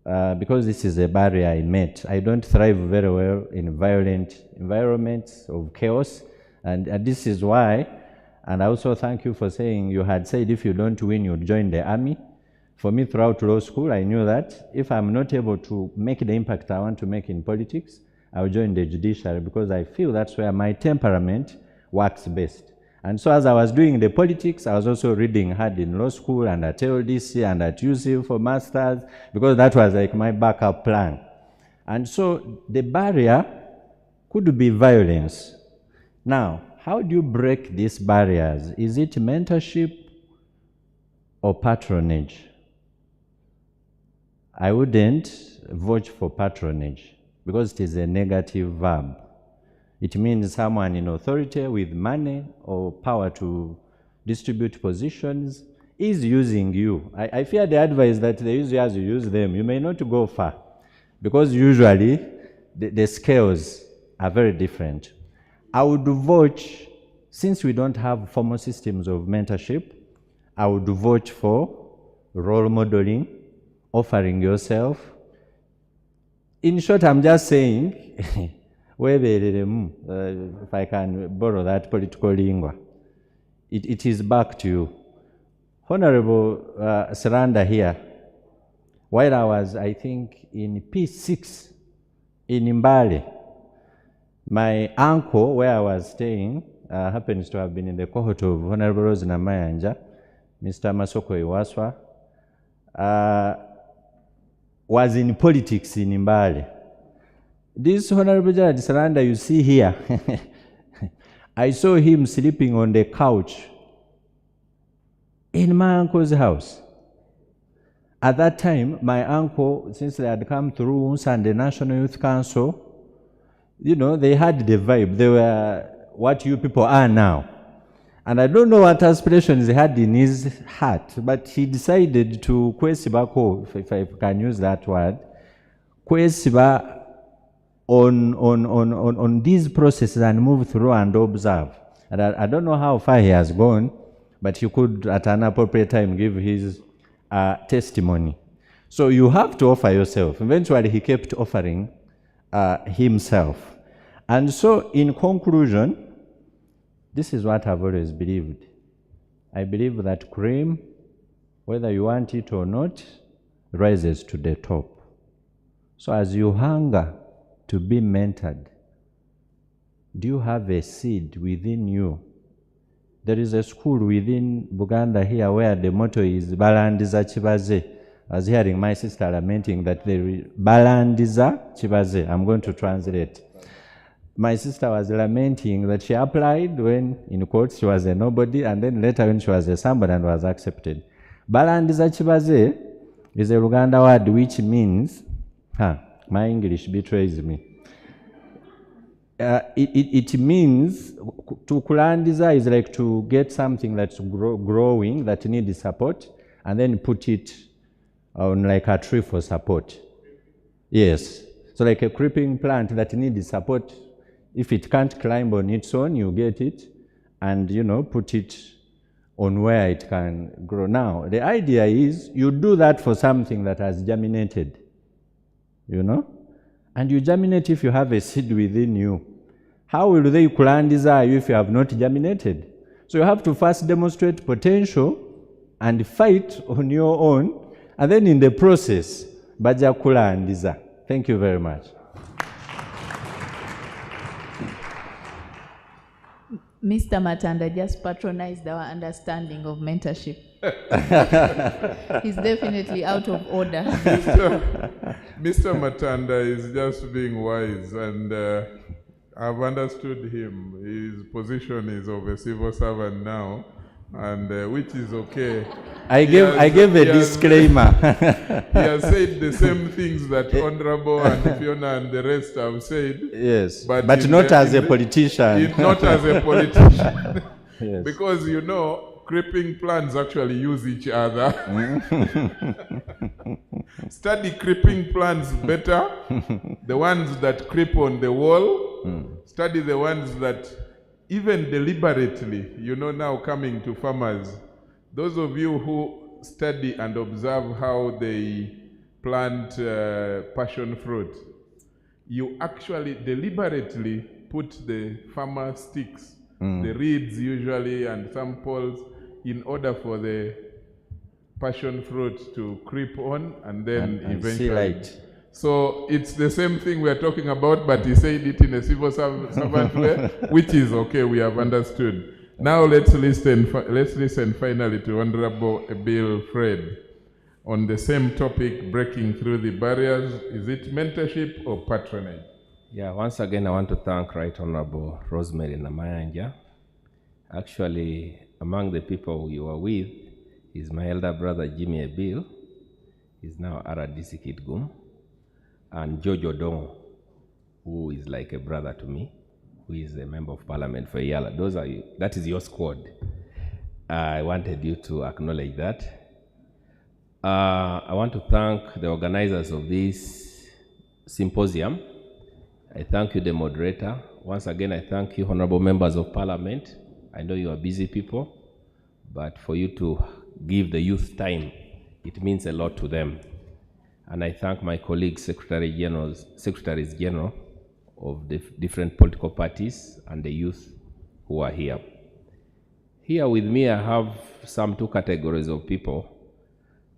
B: because this is a barrier I met. I don't thrive very well in violent environments of chaos, and this is why, and I also thank you for saying, you had said if you don't win, you'd join the army. For me, throughout law school, I knew that if I'm not able to make the impact I want to make in politics, I'll join the judiciary, because I feel that's where my temperament works best. And so as I was doing the politics, I was also reading hard in law school and at LDC and at UC for masters, because that was like my backup plan. And so the barrier could be violence. Now, how do you break these barriers? Is it mentorship or patronage? I wouldn't vote for patronage, because it is a negative verb. It means someone in authority with money or power to distribute positions is using you. I fear the advice that they use you as you use them. You may not go far, because usually the scales are very different. I would vote, since we don't have formal systems of mentorship, I would vote for role modeling, offering yourself. In short, I'm just saying, if I can borrow that political lingua, it is back to you. Honorable Saranda here, while I was, I think, in P6 in Mbale, my uncle, where I was staying, happens to have been in the cohort of Honorable Rose Namayanja. Mr. Masoko Iwaswa, was in politics in Mbale. This Honorable Gerald Saranda you see here, I saw him sleeping on the couch in my uncle's house. At that time, my uncle, since they had come through and the National Youth Council, you know, they had the vibe. They were what you people are now. And I don't know what aspirations he had in his heart, but he decided to kwesibako, if I can use that word, kwesiba on these processes and move through and observe. And I don't know how far he has gone, but he could at an appropriate time give his testimony. So you have to offer yourself. Eventually he kept offering himself. And so in conclusion, this is what I've always believed. I believe that cream, whether you want it or not, rises to the top. So as you hunger to be mentored, do you have a seed within you? There is a school within Uganda here where the motto is Balandiza Chibaze. I was hearing my sister lamenting that the Balandiza Chibaze. I'm going to translate. My sister was lamenting that she applied when, in quotes, she was a nobody, and then later when she was a somebody and was accepted. Balandiza Chibaze is a Luganda word which means, my English betrays me. It means, to kulandiza is like to get something that's growing, that needs support, and then put it on like a tree for support. Yes. So like a creeping plant that needs support. If it can't climb on its own, you get it and, you know, put it on where it can grow. Now, the idea is you do that for something that has germinated, you know? And you germinate if you have a seed within you. How will they kulandiza you if you have not germinated? So you have to first demonstrate potential and fight on your own, and then in the process, baja kulandiza. Thank you very much.
A: Mr. Matanda just patronized our understanding of mentorship. He's definitely out of order.
C: Mr. Matanda is just being wise, and I've understood him. His position is of a civil servant now, and which is okay.
B: I gave a disclaimer.
C: He has said the same things that Honorable and Fiona and the rest have said.
B: Yes, but not as a politician.
C: Not as a politician.
B: Yes.
C: Because, you know, creeping plants actually use each other. Study creeping plants better. The ones that creep on the wall. Study the ones that even deliberately, you know, now coming to farmers, those of you who study and observe how they plant passion fruit, you actually deliberately put the farmer sticks, the reeds usually, and some poles, in order for the passion fruit to creep on and then
B: and
C: eventually.
B: see light.
C: So it's the same thing we are talking about, but he said it in a civil servant way, which is okay, we have understood. Now let's listen finally to Honorable Bill Fred on the same topic, breaking through the barriers. Is it mentorship or patronage?
H: Yeah, once again, I want to thank Right Honorable Rosemary Namayanja. Actually, among the people you are with is my elder brother, Jimmy Ebil. He's now RDC Kitgum. And George Odongo, who is like a brother to me, who is a member of parliament for Yala. That is your squad. I wanted you to acknowledge that. I want to thank the organizers of this symposium. I thank you, the moderator. Once again, I thank you, honorable members of parliament. I know you are busy people, but for you to give the youth time, it means a lot to them. And I thank my colleagues, Secretaries General of the different political parties and the youth who are here. Here with me, I have two categories of people.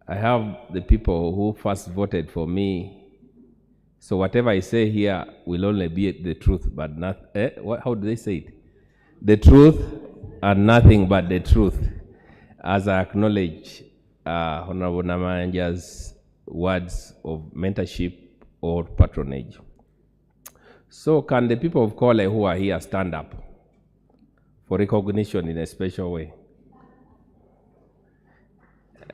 H: I have the people who first voted for me. So whatever I say here will only be the truth, but not, how do they say it? The truth and nothing but the truth. as I acknowledge Honorable Namayanja's words of mentorship or patronage. So can the people of Kole who are here stand up for recognition in a special way?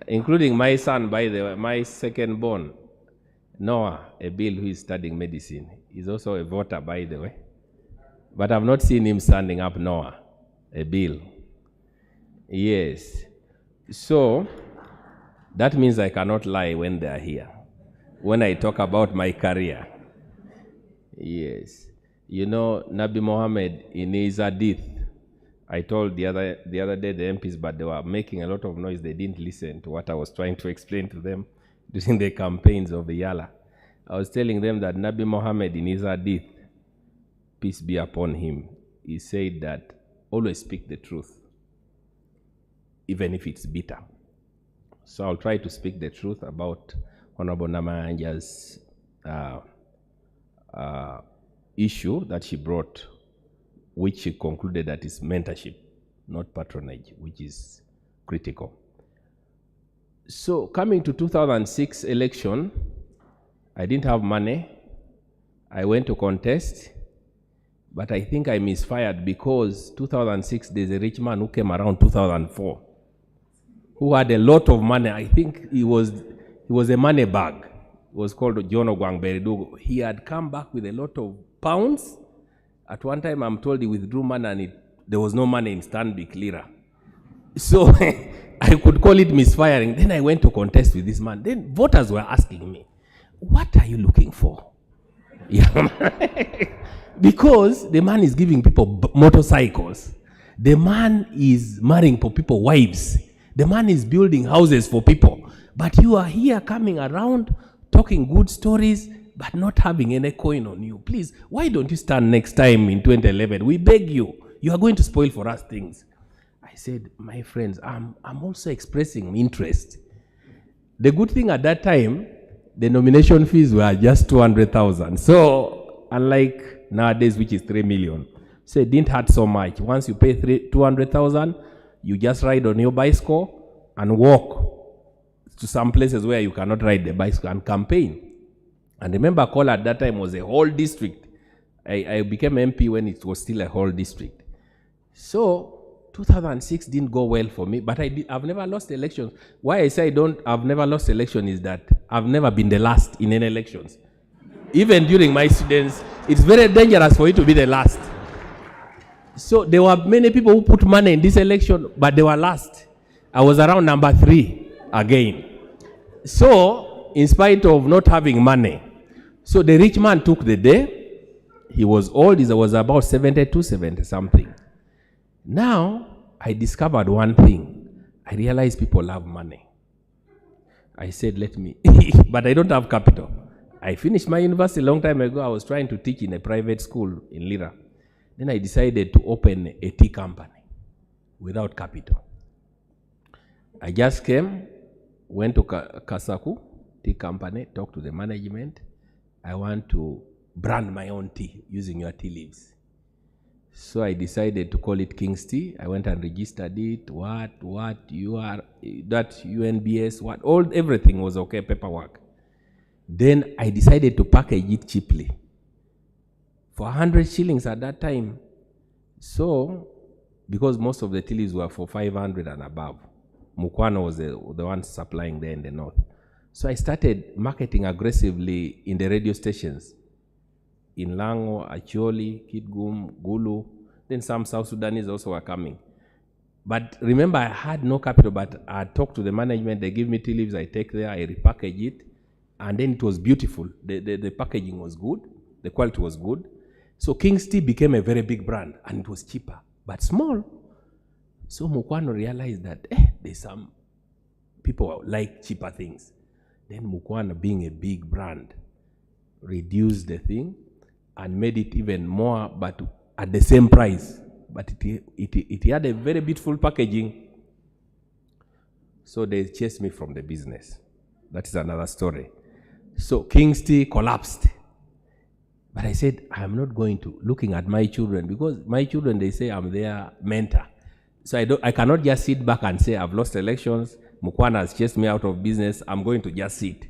H: Including my son, by the way, my second born, Noah, a Bill, who is studying medicine. He's also a voter, by the way. But I've not seen him standing up, Noah, a Bill. Yes. So that means I cannot lie when they are here, when I talk about my career. Yes. You know, Nabi Mohammed, in his hadith, I told the other day the MPs, but they were making a lot of noise. They didn't listen to what I was trying to explain to them during the campaigns of the Yala. I was telling them that Nabi Mohammed, in his hadith, peace be upon him, he said that always speak the truth, even if it's bitter. So I'll try to speak the truth about Honorable Namayanja's issue that she brought, which she concluded that is mentorship, not patronage, which is critical. So coming to 2006 election, I didn't have money. I went to contest, but I think I misfired because 2006, there's a rich man who came around 2004, who had a lot of money. I think he was a money bag. It was called John Ogwang Beridugo. He had come back with a lot of pounds. At one time, I'm told he withdrew money and there was no money in Stanbic Lira. So I could call it misfiring. Then I went to contest with this man. Then voters were asking me, what are you looking for? Because the man is giving people motorcycles. The man is marrying for people wives. The man is building houses for people. But you are here coming around, talking good stories, but not having any coin on you. Please, why don't you stand next time in 2011? We beg you. You are going to spoil for us things. I said, my friends, I'm also expressing interest. The good thing at that time, the nomination fees were just 200,000. So, unlike nowadays, which is 3 million. So it didn't hurt so much. Once you pay 200,000, you just ride on your bicycle and walk to some places where you cannot ride the bicycle and campaign. And remember, Kola at that time was a whole district. I became MP when it was still a whole district. So 2006 didn't go well for me, but I've never lost elections. Why I say I've never lost election is that I've never been the last in any elections. Even during my students, it's very dangerous for you to be the last. So there were many people who put money in this election, but they were last. I was around number 3 again. So, in spite of not having money, so the rich man took the day. He was old. He was about 72, 70 something. Now, I discovered one thing. I realized people love money. I said, let me, but I don't have capital. I finished my university a long time ago. I was trying to teach in a private school in Lira. Then I decided to open a tea company without capital. I just came, went to Kasaku tea company, talked to the management. I want to brand my own tea using your tea leaves. So I decided to call it King's Tea. I went and registered it, that UNBS, everything was okay, paperwork. Then I decided to package it cheaply for 100 shillings at that time. So, because most of the tea leaves were for 500 and above, Mukwano was the one supplying there in the north. So I started marketing aggressively in the radio stations. In Lango, Acholi, Kitgum, Gulu. Then some South Sudanese also were coming. But remember, I had no capital, but I talked to the management. They give me tea leaves. I take there, I repackage it. And then it was beautiful. The packaging was good. The quality was good. So King's Tea became a very big brand. And it was cheaper, but small. So Mukwano realized that there's some people like cheaper things. Then Mukwano, being a big brand, reduced the thing and made it even more, but at the same price. But it had a very beautiful packaging. So they chased me from the business. That is another story. So King's Tea collapsed. But I said, I'm not going to, looking at my children, because my children, they say I'm their mentor. So I cannot just sit back and say, I've lost elections, Mukwana has chased me out of business, I'm going to just sit.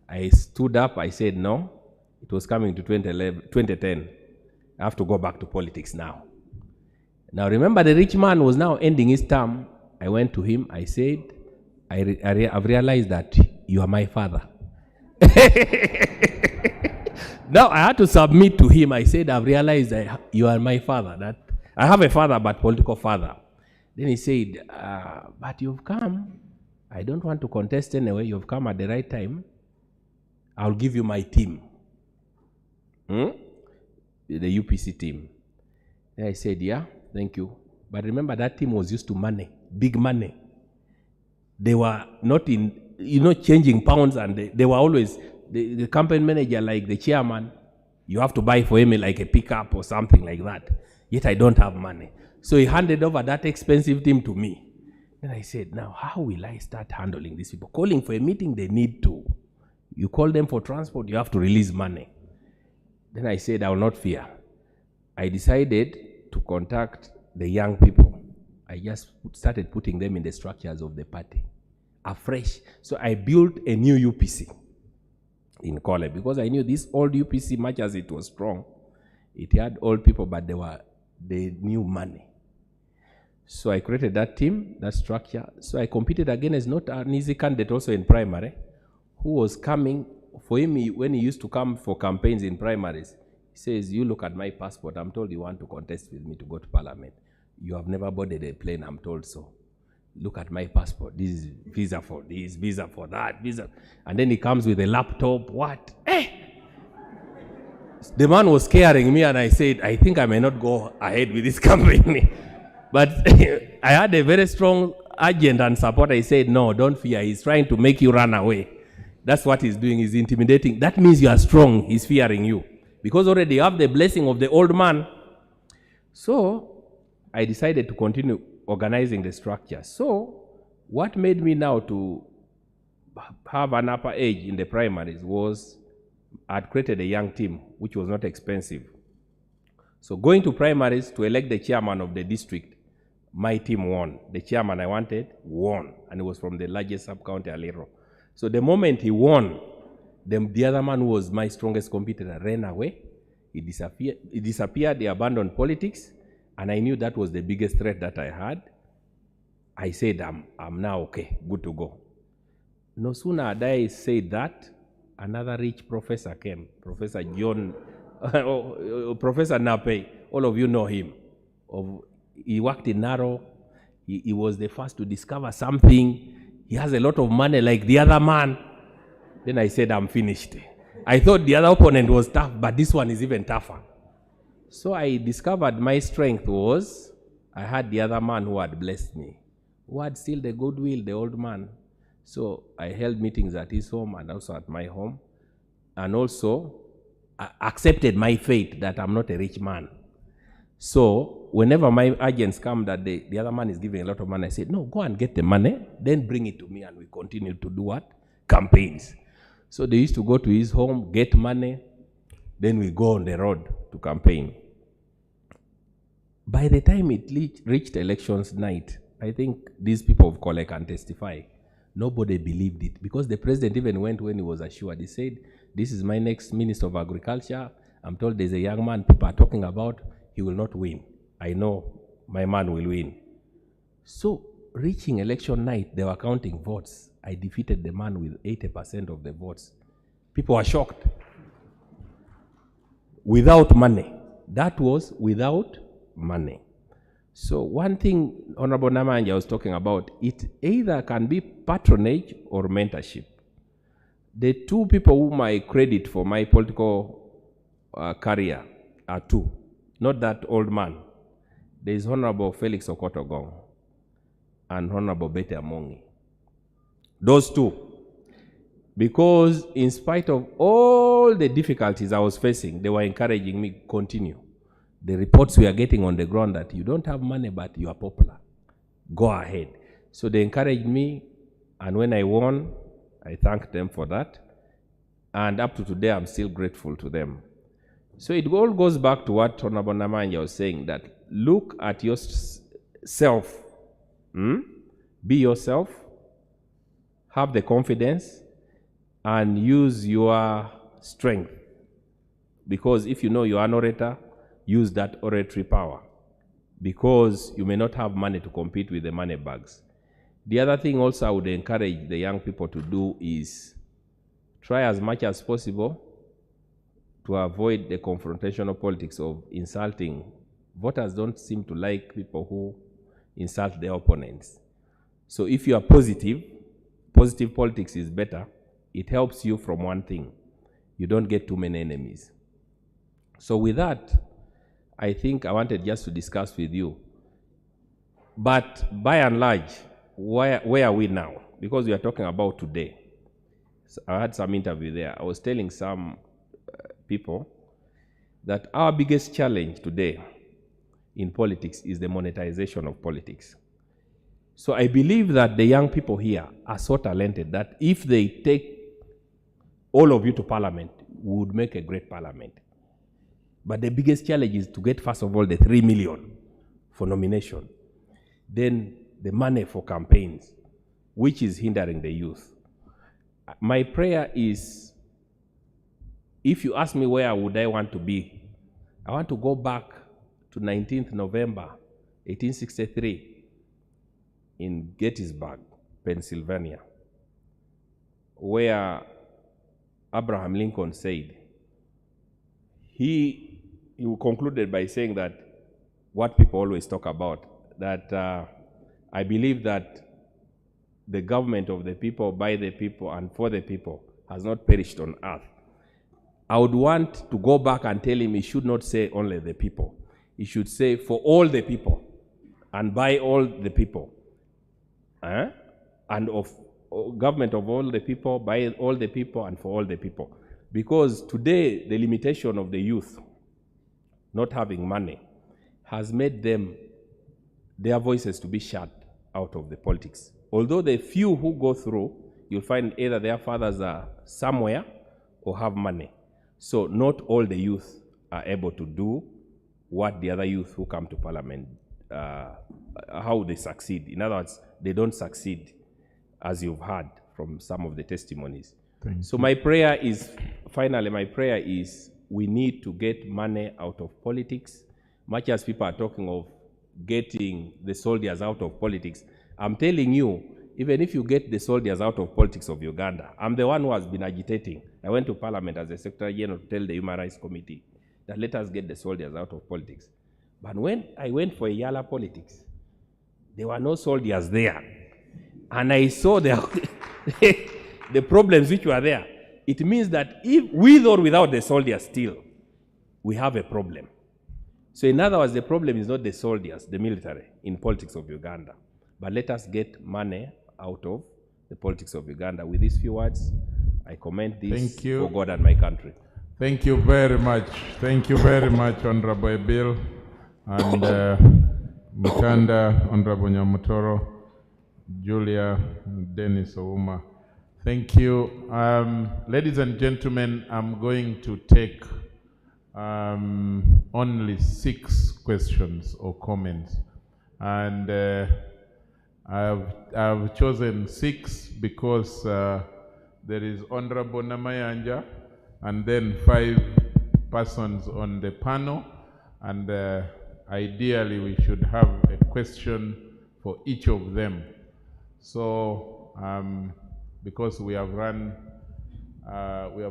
H: I stood up, I said, no, it was coming to 2010. I have to go back to politics now. Now remember, the rich man was now ending his term. I went to him, I said, I've realized that you are my father. Now I had to submit to him. I said, I've realized that you are my father. That I have a father, but political father. Then he said, but you've come. I don't want to contest anyway. You've come at the right time. I'll give you my team. The UPC team. Then I said, yeah, thank you. But remember, that team was used to money, big money. They were not in, changing pounds, and they were always, the campaign manager, like the chairman, you have to buy for him like a pickup or something like that. Yet I don't have money. So he handed over that expensive team to me. Then I said, now how will I start handling these people? Calling for a meeting, they need to. You call them for transport, you have to release money. Then I said, I will not fear. I decided to contact the young people. I just started putting them in the structures of the party, afresh. So I built a new UPC in Kole, because I knew this old UPC, much as it was strong, it had old people, but they knew money. So I created that team, that structure. So I competed against not an easy candidate also in primary, who was coming. For him, when he used to come for campaigns in primaries, he says, you look at my passport, I'm told you want to contest with me to go to parliament. You have never boarded a plane, I'm told so. Look at my passport. This is visa for this, visa for that, visa. And then he comes with a laptop. What? The man was scaring me, and I said, I think I may not go ahead with this campaign. But I had a very strong agent and support. I said, no, don't fear. He's trying to make you run away. That's what he's doing. He's intimidating. That means you are strong. He's fearing you. Because already you have the blessing of the old man. So I decided to continue organizing the structure. So what made me now to have an upper edge in the primaries was I'd created a young team, which was not expensive. So going to primaries to elect the chairman of the district, my team won. The chairman I wanted won, and it was from the largest sub-county, Alero. So the moment he won, the other man who was my strongest competitor ran away. He disappeared, he abandoned politics, and I knew that was the biggest threat that I had. I said, I'm now okay, good to go. No sooner had I said that, another rich professor came, Professor John, Professor Nape, all of you know him. He worked in Naro. He was the first to discover something. He has a lot of money like the other man. Then I said, I'm finished. I thought the other opponent was tough, but this one is even tougher. So I discovered my strength was, I had the other man who had blessed me, who had still the goodwill, the old man. So I held meetings at his home and also at my home. And also, I accepted my fate that I'm not a rich man. So whenever my agents come that the other man is giving a lot of money, I said, no, go and get the money, then bring it to me, and we continue to do what? Campaigns. So they used to go to his home, get money, then we go on the road to campaign. By the time it reached elections night, I think these people of Kole can testify, nobody believed it, because the president even went when he was assured. He said, this is my next Minister of Agriculture. I'm told there's a young man people are talking about. He will not win. I know my man will win. So reaching election night, they were counting votes. I defeated the man with 80% of the votes. People were shocked. Without money. That was without money. So one thing Honorable Namanja was talking about, it either can be patronage or mentorship. The two people whom I credit for my political career are two. Not that old man. There is Honorable Felix Okotogong and Honorable Betty Amongi. Those two. Because in spite of all the difficulties I was facing, they were encouraging me to continue. The reports we are getting on the ground that you don't have money, but you are popular. Go ahead. So they encouraged me, and when I won, I thanked them for that. And up to today, I'm still grateful to them. So it all goes back to what Honorable Namanja was saying, that look at yourself Be yourself, have the confidence, and use your strength. Because if you know you're an orator, use that oratory power. Because you may not have money to compete with the money bags. The other thing also I would encourage the young people to do is try as much as possible to avoid the confrontational politics of insulting. Voters don't seem to like people who insult their opponents. So if you are positive politics is better. It helps you from one thing. You don't get too many enemies. So with that, I think I wanted just to discuss with you. But by and large, where are we now? Because we are talking about today. So I had some interview there. I was telling some people that our biggest challenge today in politics is the monetization of politics. So I believe that the young people here are so talented that if they take all of you to parliament, we would make a great parliament. But the biggest challenge is to get, first of all, the 3 million for nomination. Then the money for campaigns, which is hindering the youth. My prayer is, if you ask me where would I want to be, I want to go back to 19th November, 1863 in Gettysburg, Pennsylvania, where Abraham Lincoln said, he concluded by saying that what people always talk about, that I believe that the government of the people, by the people, and for the people has not perished on earth. I would want to go back and tell him he should not say only the people. He should say for all the people and by all the people. And of government of all the people, by all the people, and for all the people. Because today, the limitation of the youth not having money has made them, their voices to be shut out of the politics. Although the few who go through, you'll find either their fathers are somewhere or have money. So not all the youth are able to do what the other youth who come to parliament, how they succeed. In other words, they don't succeed, as you've heard from some of the testimonies. So my prayer is, finally, my prayer is we need to get money out of politics. Much as people are talking of getting the soldiers out of politics, I'm telling you, even if you get the soldiers out of politics of Uganda, I'm the one who has been agitating. I went to parliament as a Secretary General to tell the Human Rights Committee that let us get the soldiers out of politics. But when I went for Yala politics, there were no soldiers there. And I saw the problems which were there. It means that if with or without the soldiers still, we have a problem. So in other words, the problem is not the soldiers, the military, in politics of Uganda. But let us get money out of the politics of Uganda. With these few words, I commend this for God and my country.
C: Thank you very much. Thank you very much, Honorable Bill and Mutanda, Honorable Nyamutoro, Julia, Dennis Ouma. Thank you. Ladies and gentlemen, I'm going to take only 6 questions or comments. And I've chosen 6 because there is Honorable Namayanja and then 5 persons on the panel. And ideally, we should have a question for each of them. So, because we have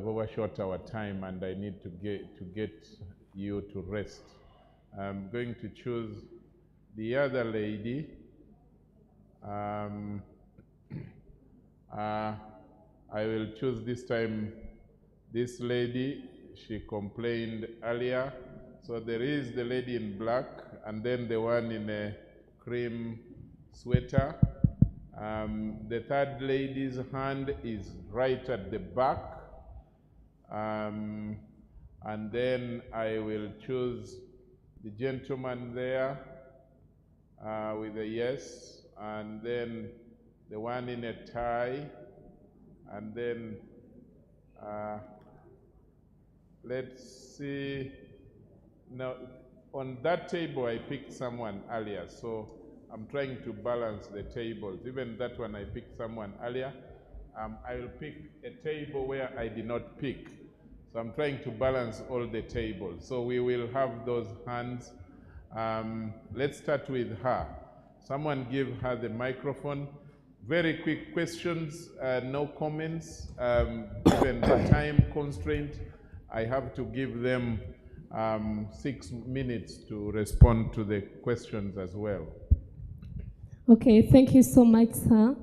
C: overshot our time and I need to get you to rest, I'm going to choose the other lady. I will choose this time this lady. She complained earlier. So there is the lady in black and then the one in a cream sweater. The third lady's hand is right at the back. And then I will choose the gentleman there with a yes, and then the one in a tie, and then let's see. Now, on that table, I picked someone earlier, so I'm trying to balance the tables. Even that one, I picked someone earlier. I will pick a table where I did not pick. So I'm trying to balance all the tables. So we will have those hands. Let's start with her. Someone give her the microphone. Very quick questions, no comments. Given the time constraint, I have to give them 6 minutes to respond to the questions as well.
I: Okay, thank you so much, sir.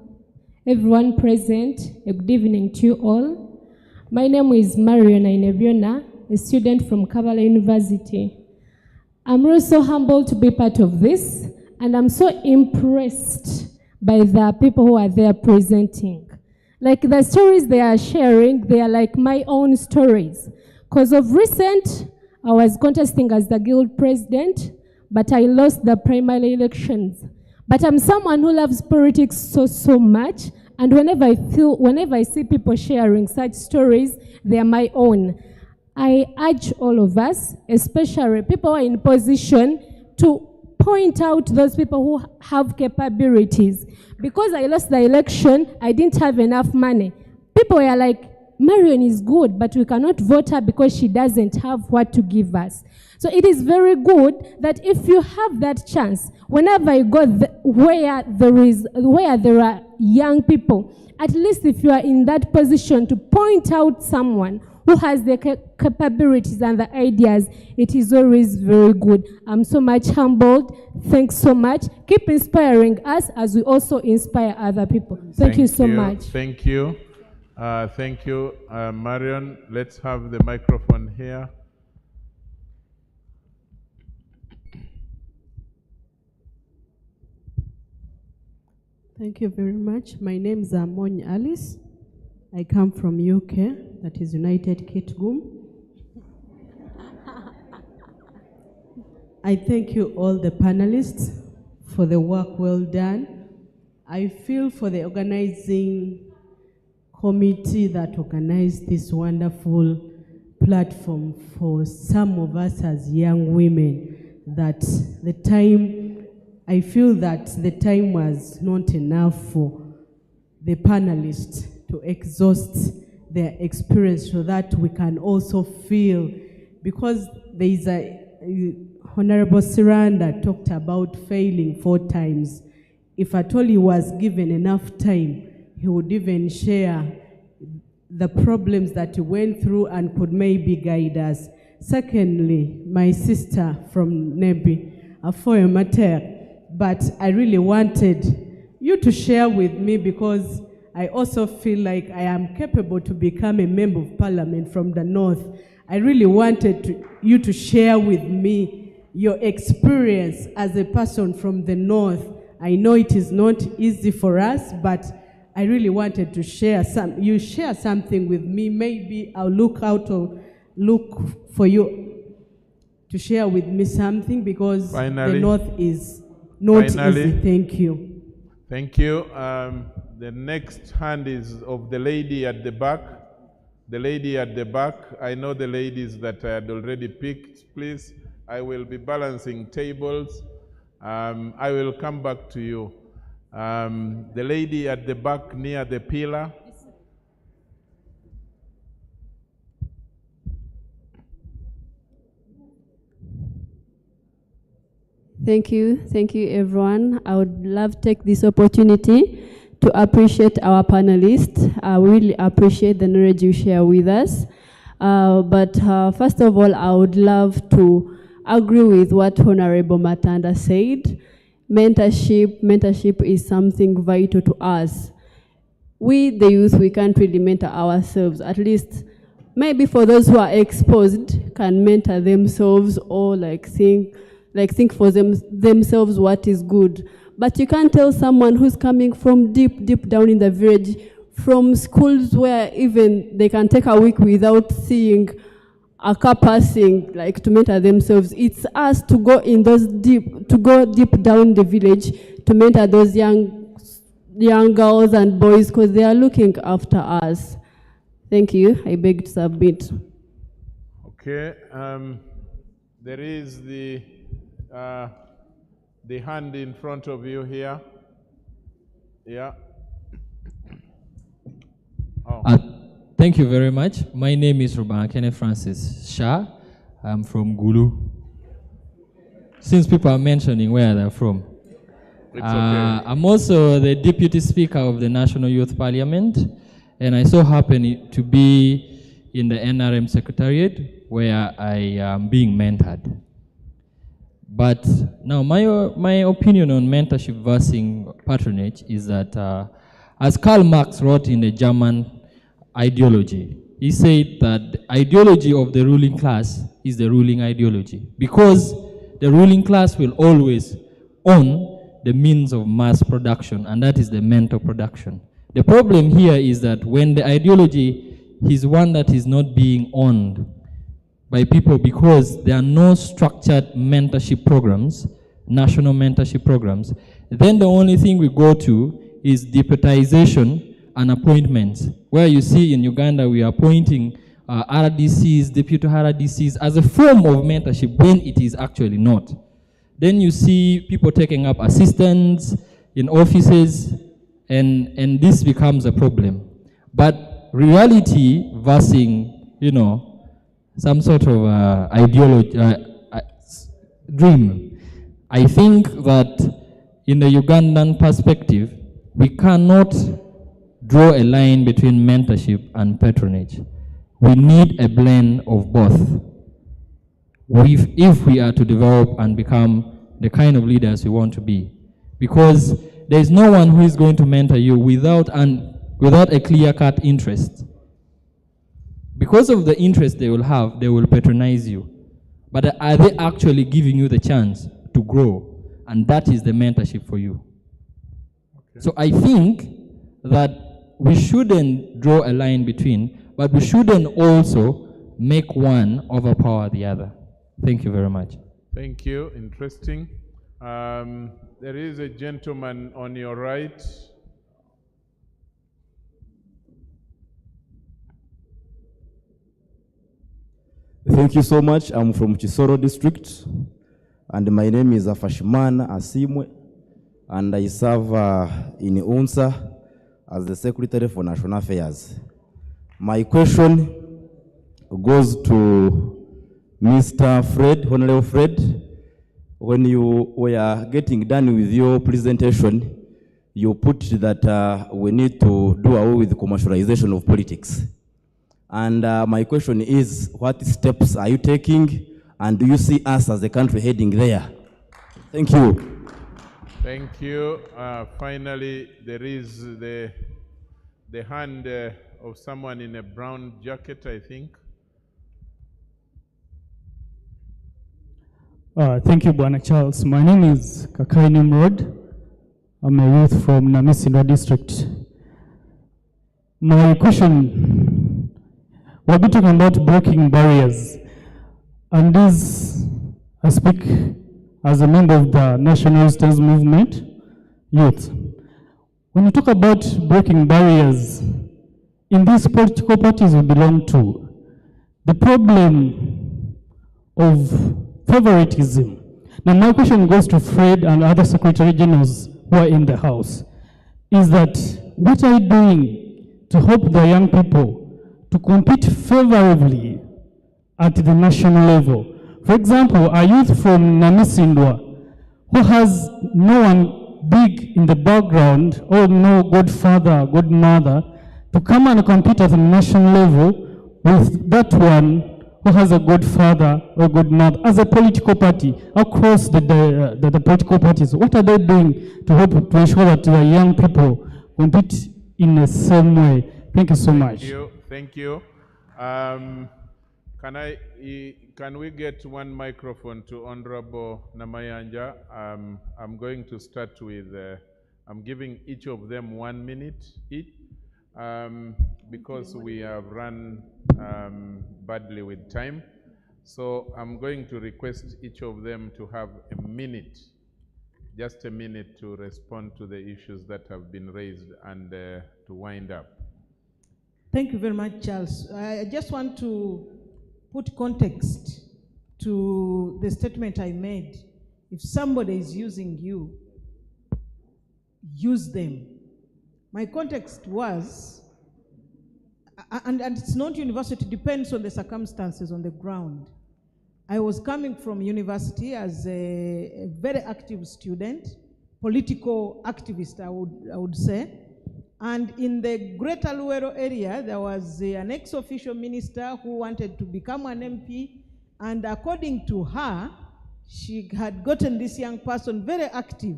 I: Everyone present, a good evening to you all. My name is Marion Ainebiona, a student from Kavala University. I'm really so humbled to be part of this, and I'm so impressed by the people who are there presenting. Like the stories they are sharing, they are like my own stories. Because of recent, I was contesting as the guild president, but I lost the primary elections. But I'm someone who loves politics so much, and whenever I see people sharing such stories, they are my own. I urge all of us, especially people who are in position, to point out those people who have capabilities. Because I lost the election, I didn't have enough money. People were like, Marion is good, but we cannot vote her because she doesn't have what to give us. So it is very good that if you have that chance, whenever you go where there are young people, at least if you are in that position to point out someone who has the capabilities and the ideas, it is always very good. I'm so much humbled. Thanks so much. Keep inspiring us as we also inspire other people. Thank you so much.
C: Thank you. Thank you, Marion. Let's have the microphone here.
V: Thank you very much. My name is Amon Alice. I come from UK, that is United Kingdom. I thank you all the panelists for the work well done. I feel for the organizing committee that organized this wonderful platform for some of us as young women, that the time, I feel that the time was not enough for the panelists to exhaust their experience so that we can also feel, because there is Honorable Siranda talked about failing 4 times. If at all he was given enough time, he would even share the problems that he went through and could maybe guide us. Secondly, my sister from Nebi, Afoyo Mater, but I really wanted you to share with me because I also feel like I am capable to become a member of parliament from the north. I really wanted you to share with me your experience as a person from the north. I know it is not easy for us, but I really wanted to share you share something with me. Maybe I'll look for you to share with me something, because the north is not easy. Thank you.
C: Thank you. The next hand is of the lady at the back. The lady at the back. I know the ladies that I had already picked. Please, I will be balancing tables. I will come back to you. The lady at the back near the pillar.
J: Thank you everyone. I would love to take this opportunity to appreciate our panelists. I really appreciate the knowledge you share with us. But first of all, I would love to agree with what Honorable Matanda said. Mentorship is something vital to us. We, the youth, we can't really mentor ourselves. At least, maybe for those who are exposed, can mentor themselves or think for themselves what is good. But you can't tell someone who's coming from deep down in the village, from schools where even they can take a week without seeing a car passing, to mentor themselves. It's us to go in deep down the village to mentor those young girls and boys, because they are looking after us. Thank you. I beg to submit.
C: Okay. There is the The hand in front of you here. Yeah. Oh.
K: Thank you very much. My name is Ruban Kenneth Francis Shah. I'm from Gulu. Since people are mentioning where they're from.
C: It's okay.
K: I'm also the Deputy Speaker of the National Youth Parliament, and I so happen to be in the NRM Secretariat where I am being mentored. But now my opinion on mentorship versus patronage is that as Karl Marx wrote in the German ideology, he said that the ideology of the ruling class is the ruling ideology because the ruling class will always own the means of mass production, and that is the mental production. The problem here is that when the ideology is one that is not being owned by people because there are no structured mentorship programs, national mentorship programs, then the only thing we go to is deputization and appointments, where you see in Uganda we are appointing RDCs, deputy RDCs as a form of mentorship when it is actually not. Then you see people taking up assistants in offices, and this becomes a problem. But reality versus, some sort of ideology, dream. I think that in the Ugandan perspective, we cannot draw a line between mentorship and patronage. We need a blend of both. If we are to develop and become the kind of leaders we want to be. Because there is no one who is going to mentor you without a clear-cut interest. Because of the interest they will have, they will patronize you. But are they actually giving you the chance to grow? And that is the mentorship for you. Okay. So I think that we shouldn't draw a line between, but we shouldn't also make one overpower the other. Thank you very much.
C: Thank you. Interesting. There is a gentleman on your right.
L: Thank you so much. I'm from Chisoro district, and my name is Afashimana Asimwe, and I serve in UNSA as the Secretary for National Affairs. My question goes to Mr. Fred, Honorable Fred. When you were getting done with your presentation, you put that we need to do away with the commercialization of politics. And my question is, what steps are you taking, and do you see us as a country heading there? Thank you.
C: Thank you. Finally, there is the hand of someone in a brown jacket, I think.
W: Thank you, Bwana Charles. My name is Kakai Nimrod. I'm a youth from Namisindwa district. My question, we'll be talking about breaking barriers. And this, I speak as a member of the National Youth Movement, youth. When you talk about breaking barriers, in these political parties we belong to, the problem of favoritism. Now my question goes to Fred and other Secretary Generals who are in the House, is that what are you doing to help the young people to compete favorably at the national level? For example, a youth from Namisindwa who has no one big in the background or no godfather, godmother to come and compete at the national level with that one who has a godfather or godmother as a political party across the political parties. What are they doing to help to ensure that the young people compete in the same way? Thank you so much.
C: Thank you. Thank you. Can we get one microphone to Honorable Namayanja? I'm going to start with, I'm giving each of them 1 minute each, because we have run badly with time. So I'm going to request each of them to have a minute, just a minute, to respond to the issues that have been raised and to wind up.
X: Thank you very much, Charles. I just want to put context to the statement I made. If somebody is using you, use them. My context was, and it's not university, it depends on the circumstances on the ground. I was coming from university as a very active student, political activist, I would say. And in the Greater Luero area, there was an ex-official minister who wanted to become an MP. And according to her, she had gotten this young person very active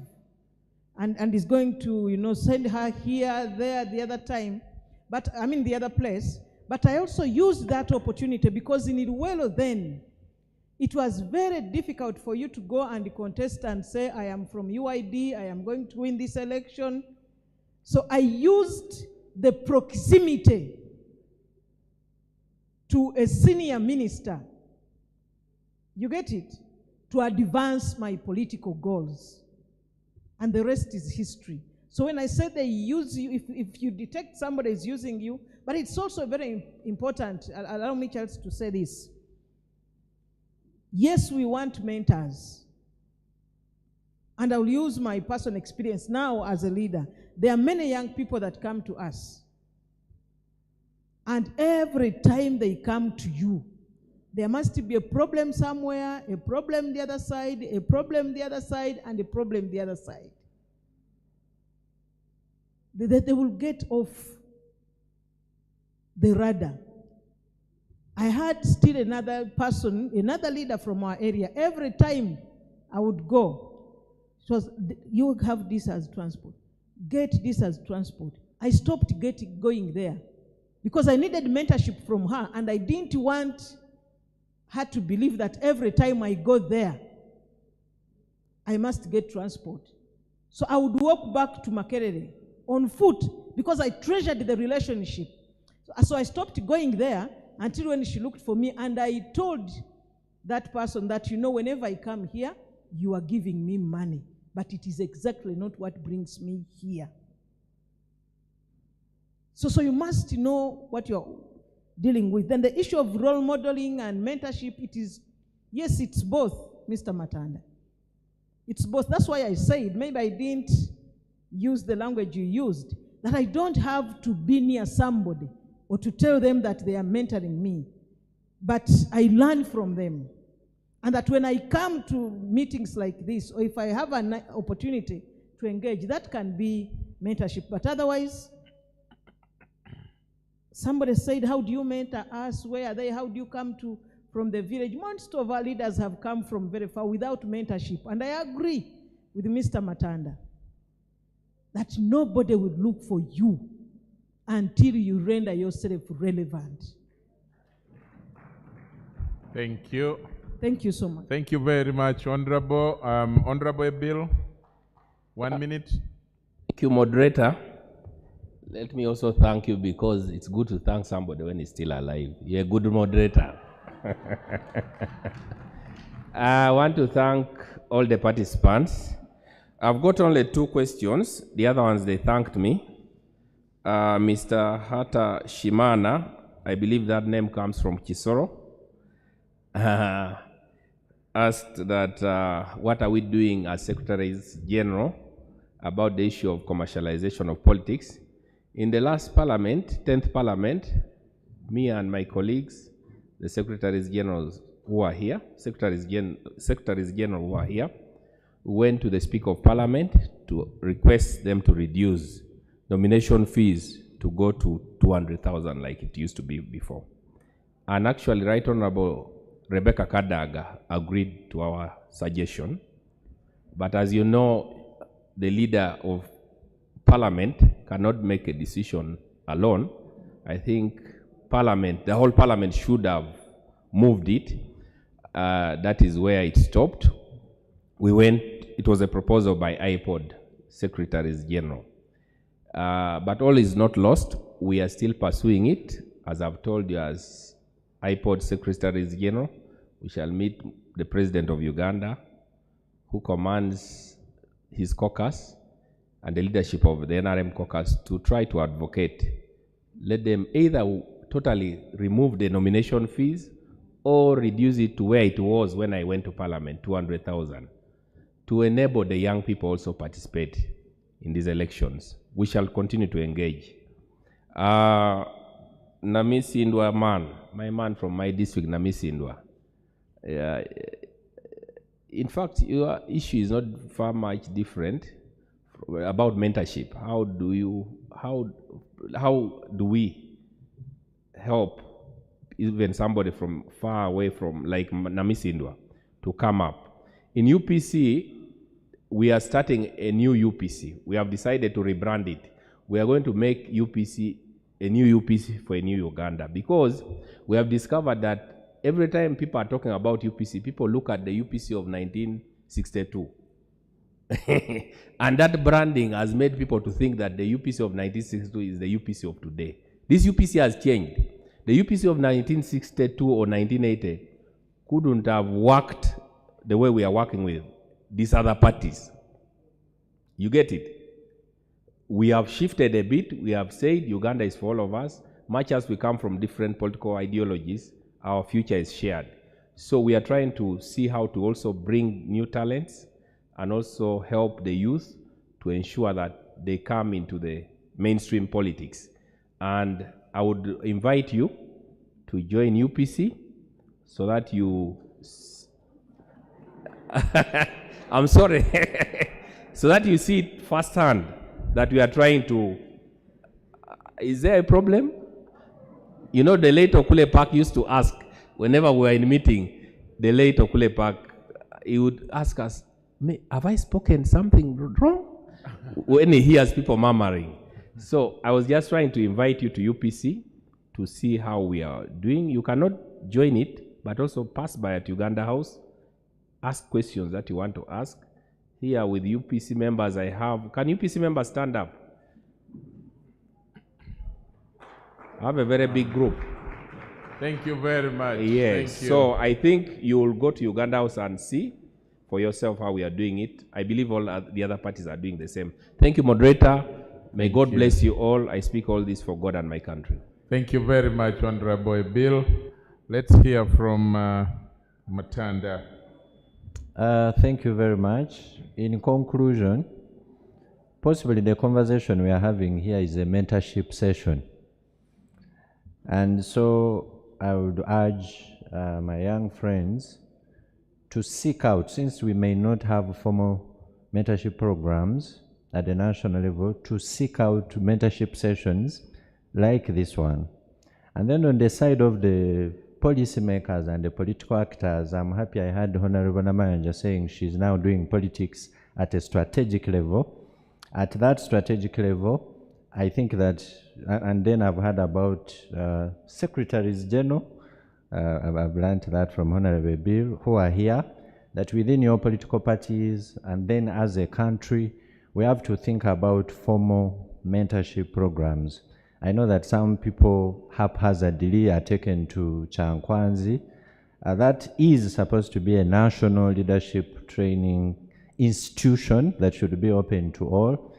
X: and is going to, send her here, there, the other time. But I mean the other place. But I also used that opportunity because in Iruwelo then, it was very difficult for you to go and contest and say, I am from UID, I am going to win this election. So I used the proximity to a senior minister, you get it, to advance my political goals. And the rest is history. So when I said they use you, if you detect somebody is using you, but it's also very important, allow me, Charles, to say this. Yes, we want mentors. And I'll use my personal experience now as a leader. There are many young people that come to us. And every time they come to you, there must be a problem somewhere, a problem the other side, a problem the other side, and a problem the other side. They will get off the radar. I had still another person, another leader from our area. Every time I would go, it was, you have this as transport. Get this as transport. I stopped going there because I needed mentorship from her, and I didn't want her to believe that every time I go there, I must get transport. So I would walk back to Makerere on foot because I treasured the relationship. So I stopped going there until when she looked for me, and I told that person that, whenever I come here, you are giving me money, but it is exactly not what brings me here. So you must know what you're dealing with. Then the issue of role modeling and mentorship, yes, it's both, Mr. Matanda. It's both. That's why I said, maybe I didn't use the language you used, that I don't have to be near somebody or to tell them that they are mentoring me, but I learn from them. And that when I come to meetings like this, or if I have an opportunity to engage, that can be mentorship. But otherwise, somebody said, how do you mentor us? Where are they? How do you come from the village? Most of our leaders have come from very far without mentorship. And I agree with Mr. Matanda that nobody will look for you until you render yourself relevant.
C: Thank you.
X: Thank you so much.
C: Thank you very much, Honorable. Honorable Bill, 1 minute.
H: Thank you, moderator. Let me also thank you, because it's good to thank somebody when he's still alive. You're a good moderator. I want to thank all the participants. I've got only 2 questions. The other ones, they thanked me. Mr. Hata Shimana, I believe that name comes from Kisoro, asked that what are we doing as Secretaries General about the issue of commercialization of politics. In the last Parliament, 10th Parliament, me and my colleagues, the Secretaries General who are here, Secretaries General who are here, went to the Speaker of Parliament to request them to reduce nomination fees to go to 200,000 like it used to be before. And actually, Right Honorable Rebecca Kadaga agreed to our suggestion. But as you know, the leader of Parliament cannot make a decision alone. I think Parliament, the whole Parliament should have moved it. That is where it stopped. It was a proposal by IPOD, Secretaries General. But all is not lost. We are still pursuing it. As I've told you, as IPOD Secretaries General, we shall meet the President of Uganda, who commands his caucus, and the leadership of the NRM caucus to try to advocate. Let them either totally remove the nomination fees or reduce it to where it was when I went to Parliament, 200,000. to enable the young people also participate in these elections. We shall continue to engage. Namisindwa man, my man from my district, Namisindwa. In fact, your issue is not far much different about mentorship. How do we help even somebody from far away from like Namisindwa to come up? In UPC, we are starting a new UPC. We have decided to rebrand it. We are going to make UPC a new UPC for a new Uganda, because we have discovered that every time people are talking about UPC, people look at the UPC of 1962. And that branding has made people to think that the UPC of 1962 is the UPC of today. This UPC has changed. The UPC of 1962 or 1980 couldn't have worked the way we are working with these other parties. You get it? We have shifted a bit. We have said Uganda is for all of us. Much as we come from different political ideologies, our future is shared. So we are trying to see how to also bring new talents and also help the youth to ensure that they come into the mainstream politics. And I would invite you to join UPC so that you... I'm sorry. So that you see it firsthand that we are trying to... Is there a problem? You know, the late Okule Park used to ask, whenever we were in meeting, the late Okule Park, he would ask us, have I spoken something wrong? When he hears people murmuring. So I was just trying to invite you to UPC to see how we are doing. You cannot join it, but also pass by at Uganda House, ask questions that you want to ask. Here with UPC members I have, can UPC members stand up? I have a very big group.
C: Thank you very much.
H: Yes,
C: Thank you.
H: so I think you will go to Uganda House and see for yourself how we are doing it. I believe all the other parties are doing the same. Thank you, moderator. May God bless you all. I speak all this for God and my country.
C: Thank you very much, Honorable Bill. Let's hear from Matanda.
B: Thank you very much. In conclusion, possibly the conversation we are having here is a mentorship session. And so I would urge my young friends to seek out, since we may not have formal mentorship programs at the national level, to seek out mentorship sessions like this one. And then on the side of the policymakers and the political actors, I'm happy I heard Honorable Namayanja saying she's now doing politics at a strategic level. At that strategic level, I think that, and then I've heard about secretaries general, I've learned that from Honorable Bill, who are here, that within your political parties and then as a country, we have to think about formal mentorship programs. I know that some people haphazardly are taken to Chankwanzi. That is supposed to be a national leadership training institution that should be open to all.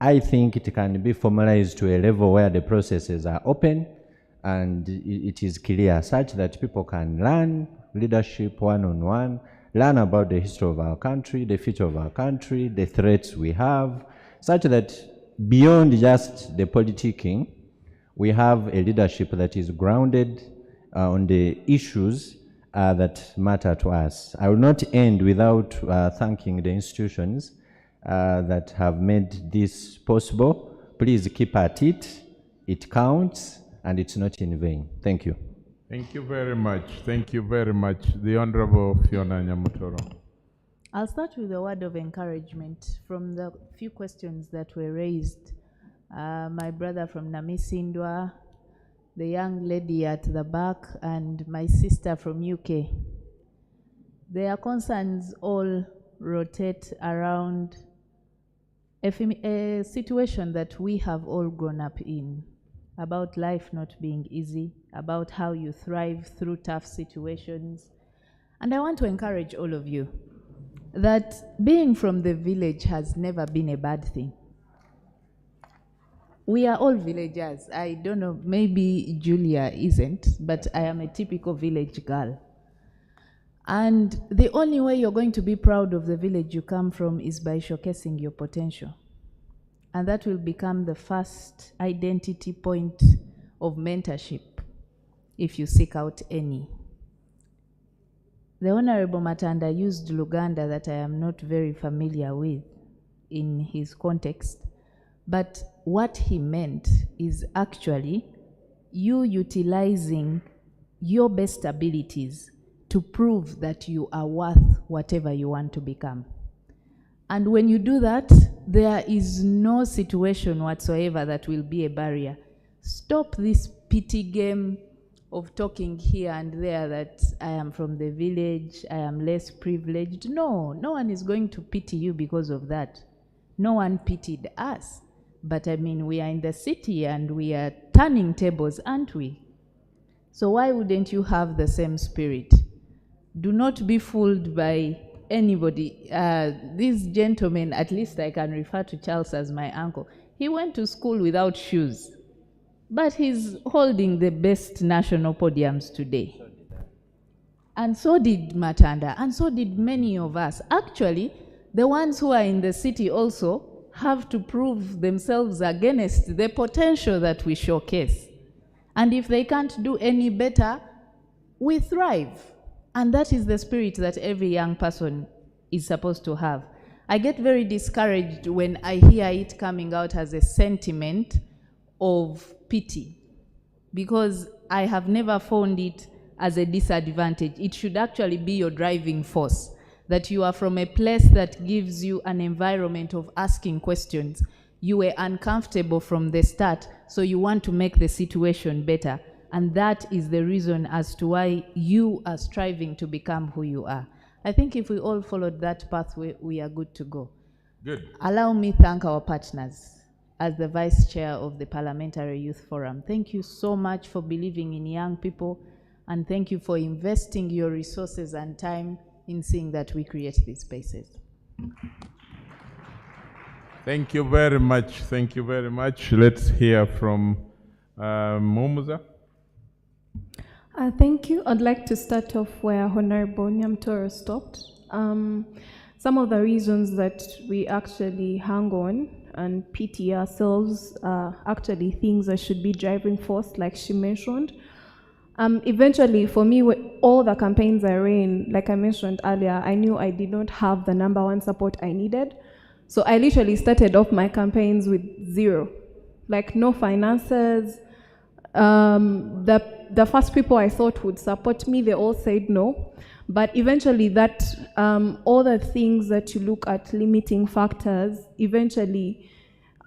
B: I think it can be formalized to a level where the processes are open and it is clear, such that people can learn leadership one-on-one, learn about the history of our country, the future of our country, the threats we have, such that beyond just the politicking, we have a leadership that is grounded on the issues that matter to us. I will not end without thanking the institutions that have made this possible. Please keep at it. It counts, and it's not in vain. Thank you.
C: Thank you very much. Thank you very much. The Honorable Fiona Nyamutoro.
A: I'll start with a word of encouragement from the few questions that were raised. My brother from Namisindwa, the young lady at the back, and my sister from UK. Their concerns all rotate around a situation that we have all grown up in, about life not being easy, about how you thrive through tough situations. And I want to encourage all of you that being from the village has never been a bad thing. We are all villagers. I don't know, maybe Julia isn't, but I am a typical village girl. And the only way you're going to be proud of the village you come from is by showcasing your potential. And that will become the first identity point of mentorship if you seek out any. The Honorable Matanda used Luganda that I am not very familiar with in his context, but what he meant is actually you utilizing your best abilities to prove that you are worth whatever you want to become. And when you do that, there is no situation whatsoever that will be a barrier. Stop this pity game of talking here and there that I am from the village, I am less privileged. No, no one is going to pity you because of that. No one pitied us. But I mean, we are in the city and we are turning tables, aren't we? So why wouldn't you have the same spirit? Do not be fooled by anybody. This gentleman, at least I can refer to Charles as my uncle, he went to school without shoes, but he's holding the best national podiums today. And so did Matanda, and so did many of us. Actually, the ones who are in the city also have to prove themselves against the potential that we showcase. And if they can't do any better, we thrive. And that is the spirit that every young person is supposed to have. I get very discouraged when I hear it coming out as a sentiment of pity, because I have never found it as a disadvantage. It should actually be your driving force, that you are from a place that gives you an environment of asking questions. You were uncomfortable from the start, so you want to make the situation better. And that is the reason as to why you are striving to become who you are. I think if we all followed that pathway, we are good to go.
C: Good.
A: Allow me to thank our partners. As the Vice Chair of the Parliamentary Youth Forum, thank you so much for believing in young people, and thank you for investing your resources and time in seeing that we create these spaces.
C: Thank you very much. Thank you very much. Let's hear from Mumuza.
U: Thank you. I'd like to start off where Honorable Nyamtoro stopped. Some of the reasons that we actually hang on and pity ourselves are actually things that should be driving force, like she mentioned. Eventually, for me, with all the campaigns I ran, like I mentioned earlier, I knew I did not have the #1 support I needed. So I literally started off my campaigns with zero, like no finances. The first people I thought would support me, they all said no. But eventually that, all the things that you look at, limiting factors, eventually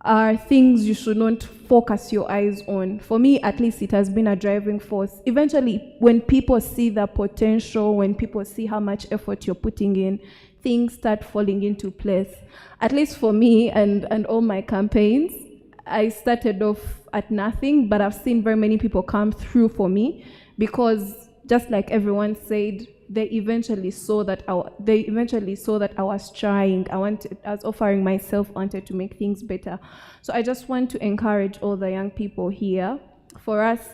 U: are things you should not focus your eyes on. For me, at least, it has been a driving force. Eventually, when people see the potential, when people see how much effort you're putting in, things start falling into place. At least for me and all my campaigns, I started off at nothing, but I've seen very many people come through for me, because just like everyone said, they eventually saw that I was trying. I was offering myself, wanted to make things better. So I just want to encourage all the young people here. For us,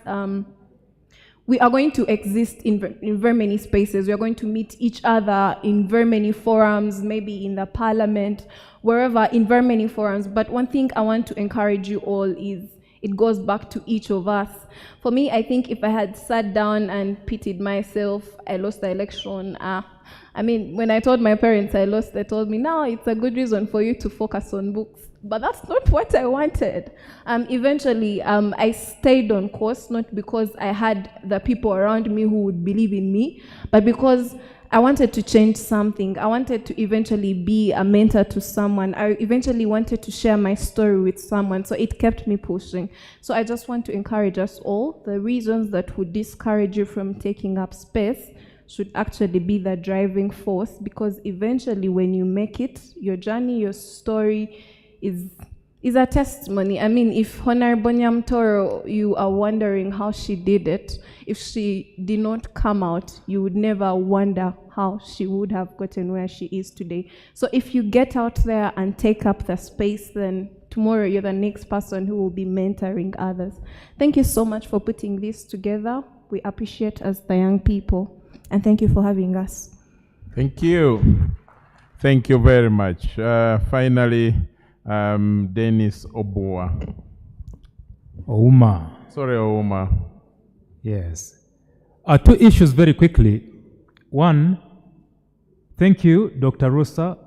U: we are going to exist in very many spaces. We are going to meet each other in very many forums, maybe in the parliament, wherever, in very many forums. But one thing I want to encourage you all is, it goes back to each of us. For me, I think if I had sat down and pitied myself, I lost the election. I mean, when I told my parents I lost, they told me, no, it's a good reason for you to focus on books. But that's not what I wanted. Eventually, I stayed on course, not because I had the people around me who would believe in me, but because I wanted to change something. I wanted to eventually be a mentor to someone. I eventually wanted to share my story with someone, so it kept me pushing. So I just want to encourage us all. The reasons that would discourage you from taking up space should actually be the driving force, because eventually when you make it, your journey, your story is a testimony. I mean, if Honorable Nyamtoro, you are wondering how she did it, if she did not come out, you would never wonder how she would have gotten where she is today. So if you get out there and take up the space, then tomorrow you're the next person who will be mentoring others. Thank you so much for putting this together. We appreciate as the young people. And thank you for having us.
C: Thank you. Thank you very much. Finally, Dennis Oboa.
T: Ouma.
C: Sorry, Ouma.
T: Yes. Two issues very quickly. One, thank you, Dr. Rosa,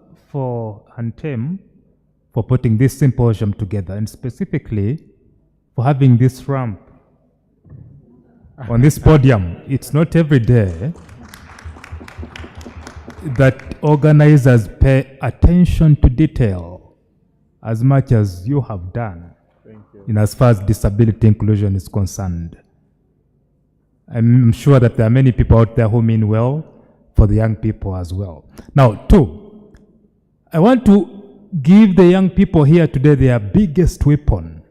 T: and Tim, for putting this symposium together, and specifically for having this ramp on this podium. It's not every day that organizers pay attention to detail as much as you have done.
C: Thank you.
T: In as far as disability inclusion is concerned. I'm sure that there are many people out there who mean well for the young people as well. Now, two, I want to give the young people here today their biggest weapon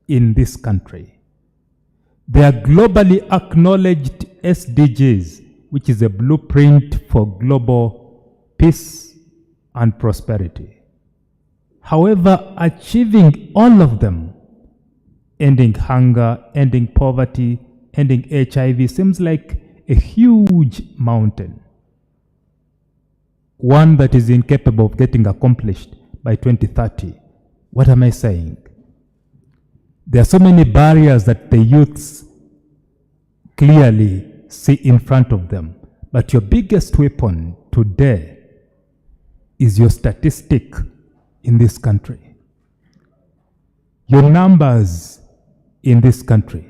T: in this country. Their globally acknowledged SDGs, which is a blueprint for global peace and prosperity. However, achieving all of them, ending hunger, ending poverty, ending HIV, seems like a huge mountain. One that is incapable of getting accomplished by 2030. What am I saying? There are so many barriers that the youths clearly see in front of them. But your biggest weapon today is your statistic in this country. Your numbers in this country.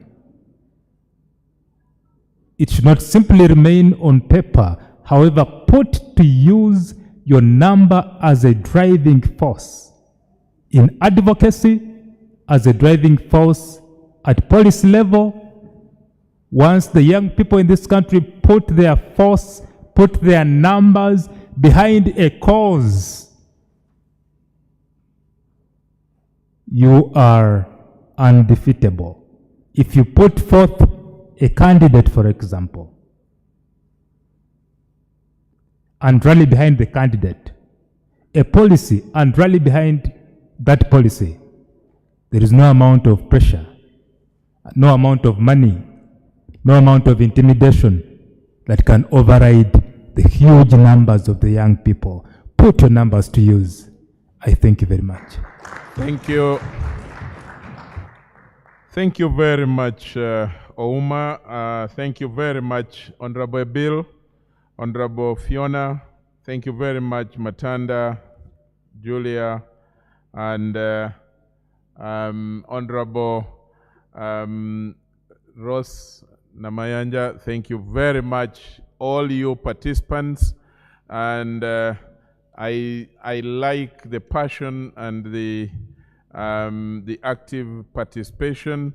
T: It should not simply remain on paper. However, put to use your number as a driving force in advocacy, as a driving force at policy level. Once the young people in this country put their force, put their numbers behind a cause, you are undefeatable. If you put forth a candidate, for example, and rally behind the candidate, a policy and rally behind that policy, there is no amount of pressure, no amount of money, no amount of intimidation that can override the huge numbers of the young people. Put your numbers to use. I thank you very much.
C: Thank you. Thank you very much, Ouma. Thank you very much, Honorable Bill, Honorable Fiona. Thank you very much, Matanda, Julia, and Honorable Ross Namayanja. Thank you very much, all you participants. And I like the passion and the active participation.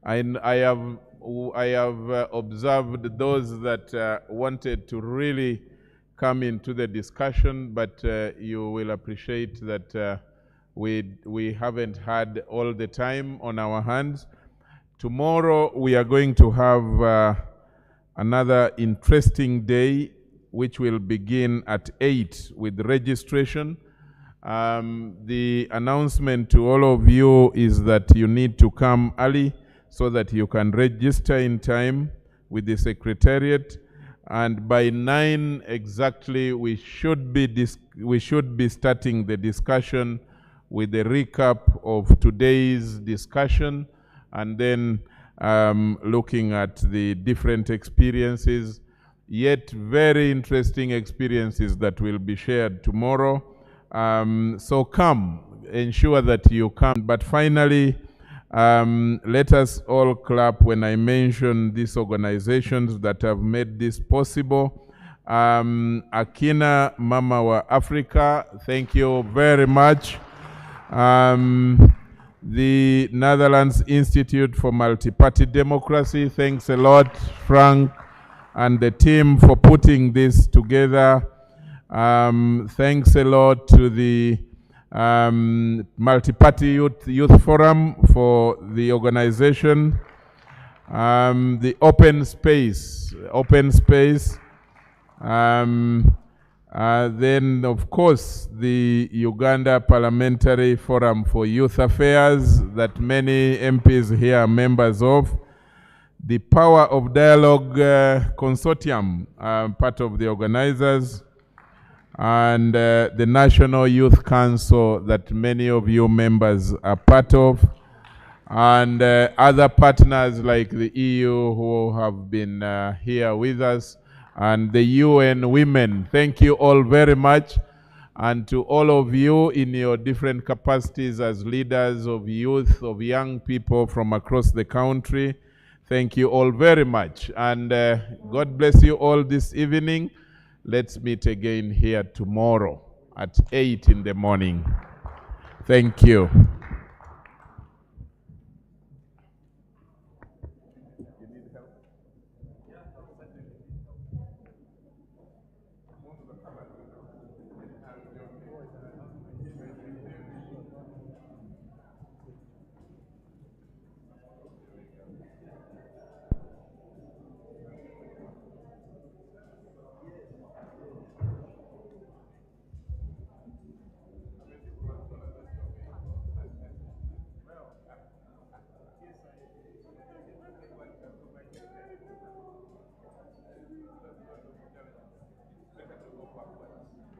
C: I have observed those that wanted to really come into the discussion, but you will appreciate that we haven't had all the time on our hands. Tomorrow we are going to have another interesting day, which will begin at 8 with registration. The announcement to all of you is that you need to come early so that you can register in time with the Secretariat. And by 9 exactly, we should be starting the discussion with a recap of today's discussion, and then looking at the different experiences, yet very interesting experiences that will be shared tomorrow. So come, ensure that you come. But finally, let us all clap when I mention these organizations that have made this possible. Akina Mama wa Africa, thank you very much. The Netherlands Institute for Multi-Party Democracy, thanks a lot, Frank and the team, for putting this together. Thanks a lot to the Multi-Party Youth Forum for the organization. The Open Space. Then, of course, the Uganda Parliamentary Forum for Youth Affairs that many MPs here are members of. the Power of Dialogue Consortium, part of the organizers, and the National Youth Council that many of you members are part of, and other partners like the EU who have been here with us, and the UN Women. Thank you all very much. And to all of you in your different capacities as leaders of youth, of young people from across the country, thank you all very much. And God bless you all this evening. Let's meet again here tomorrow at 8 in the morning. Thank you.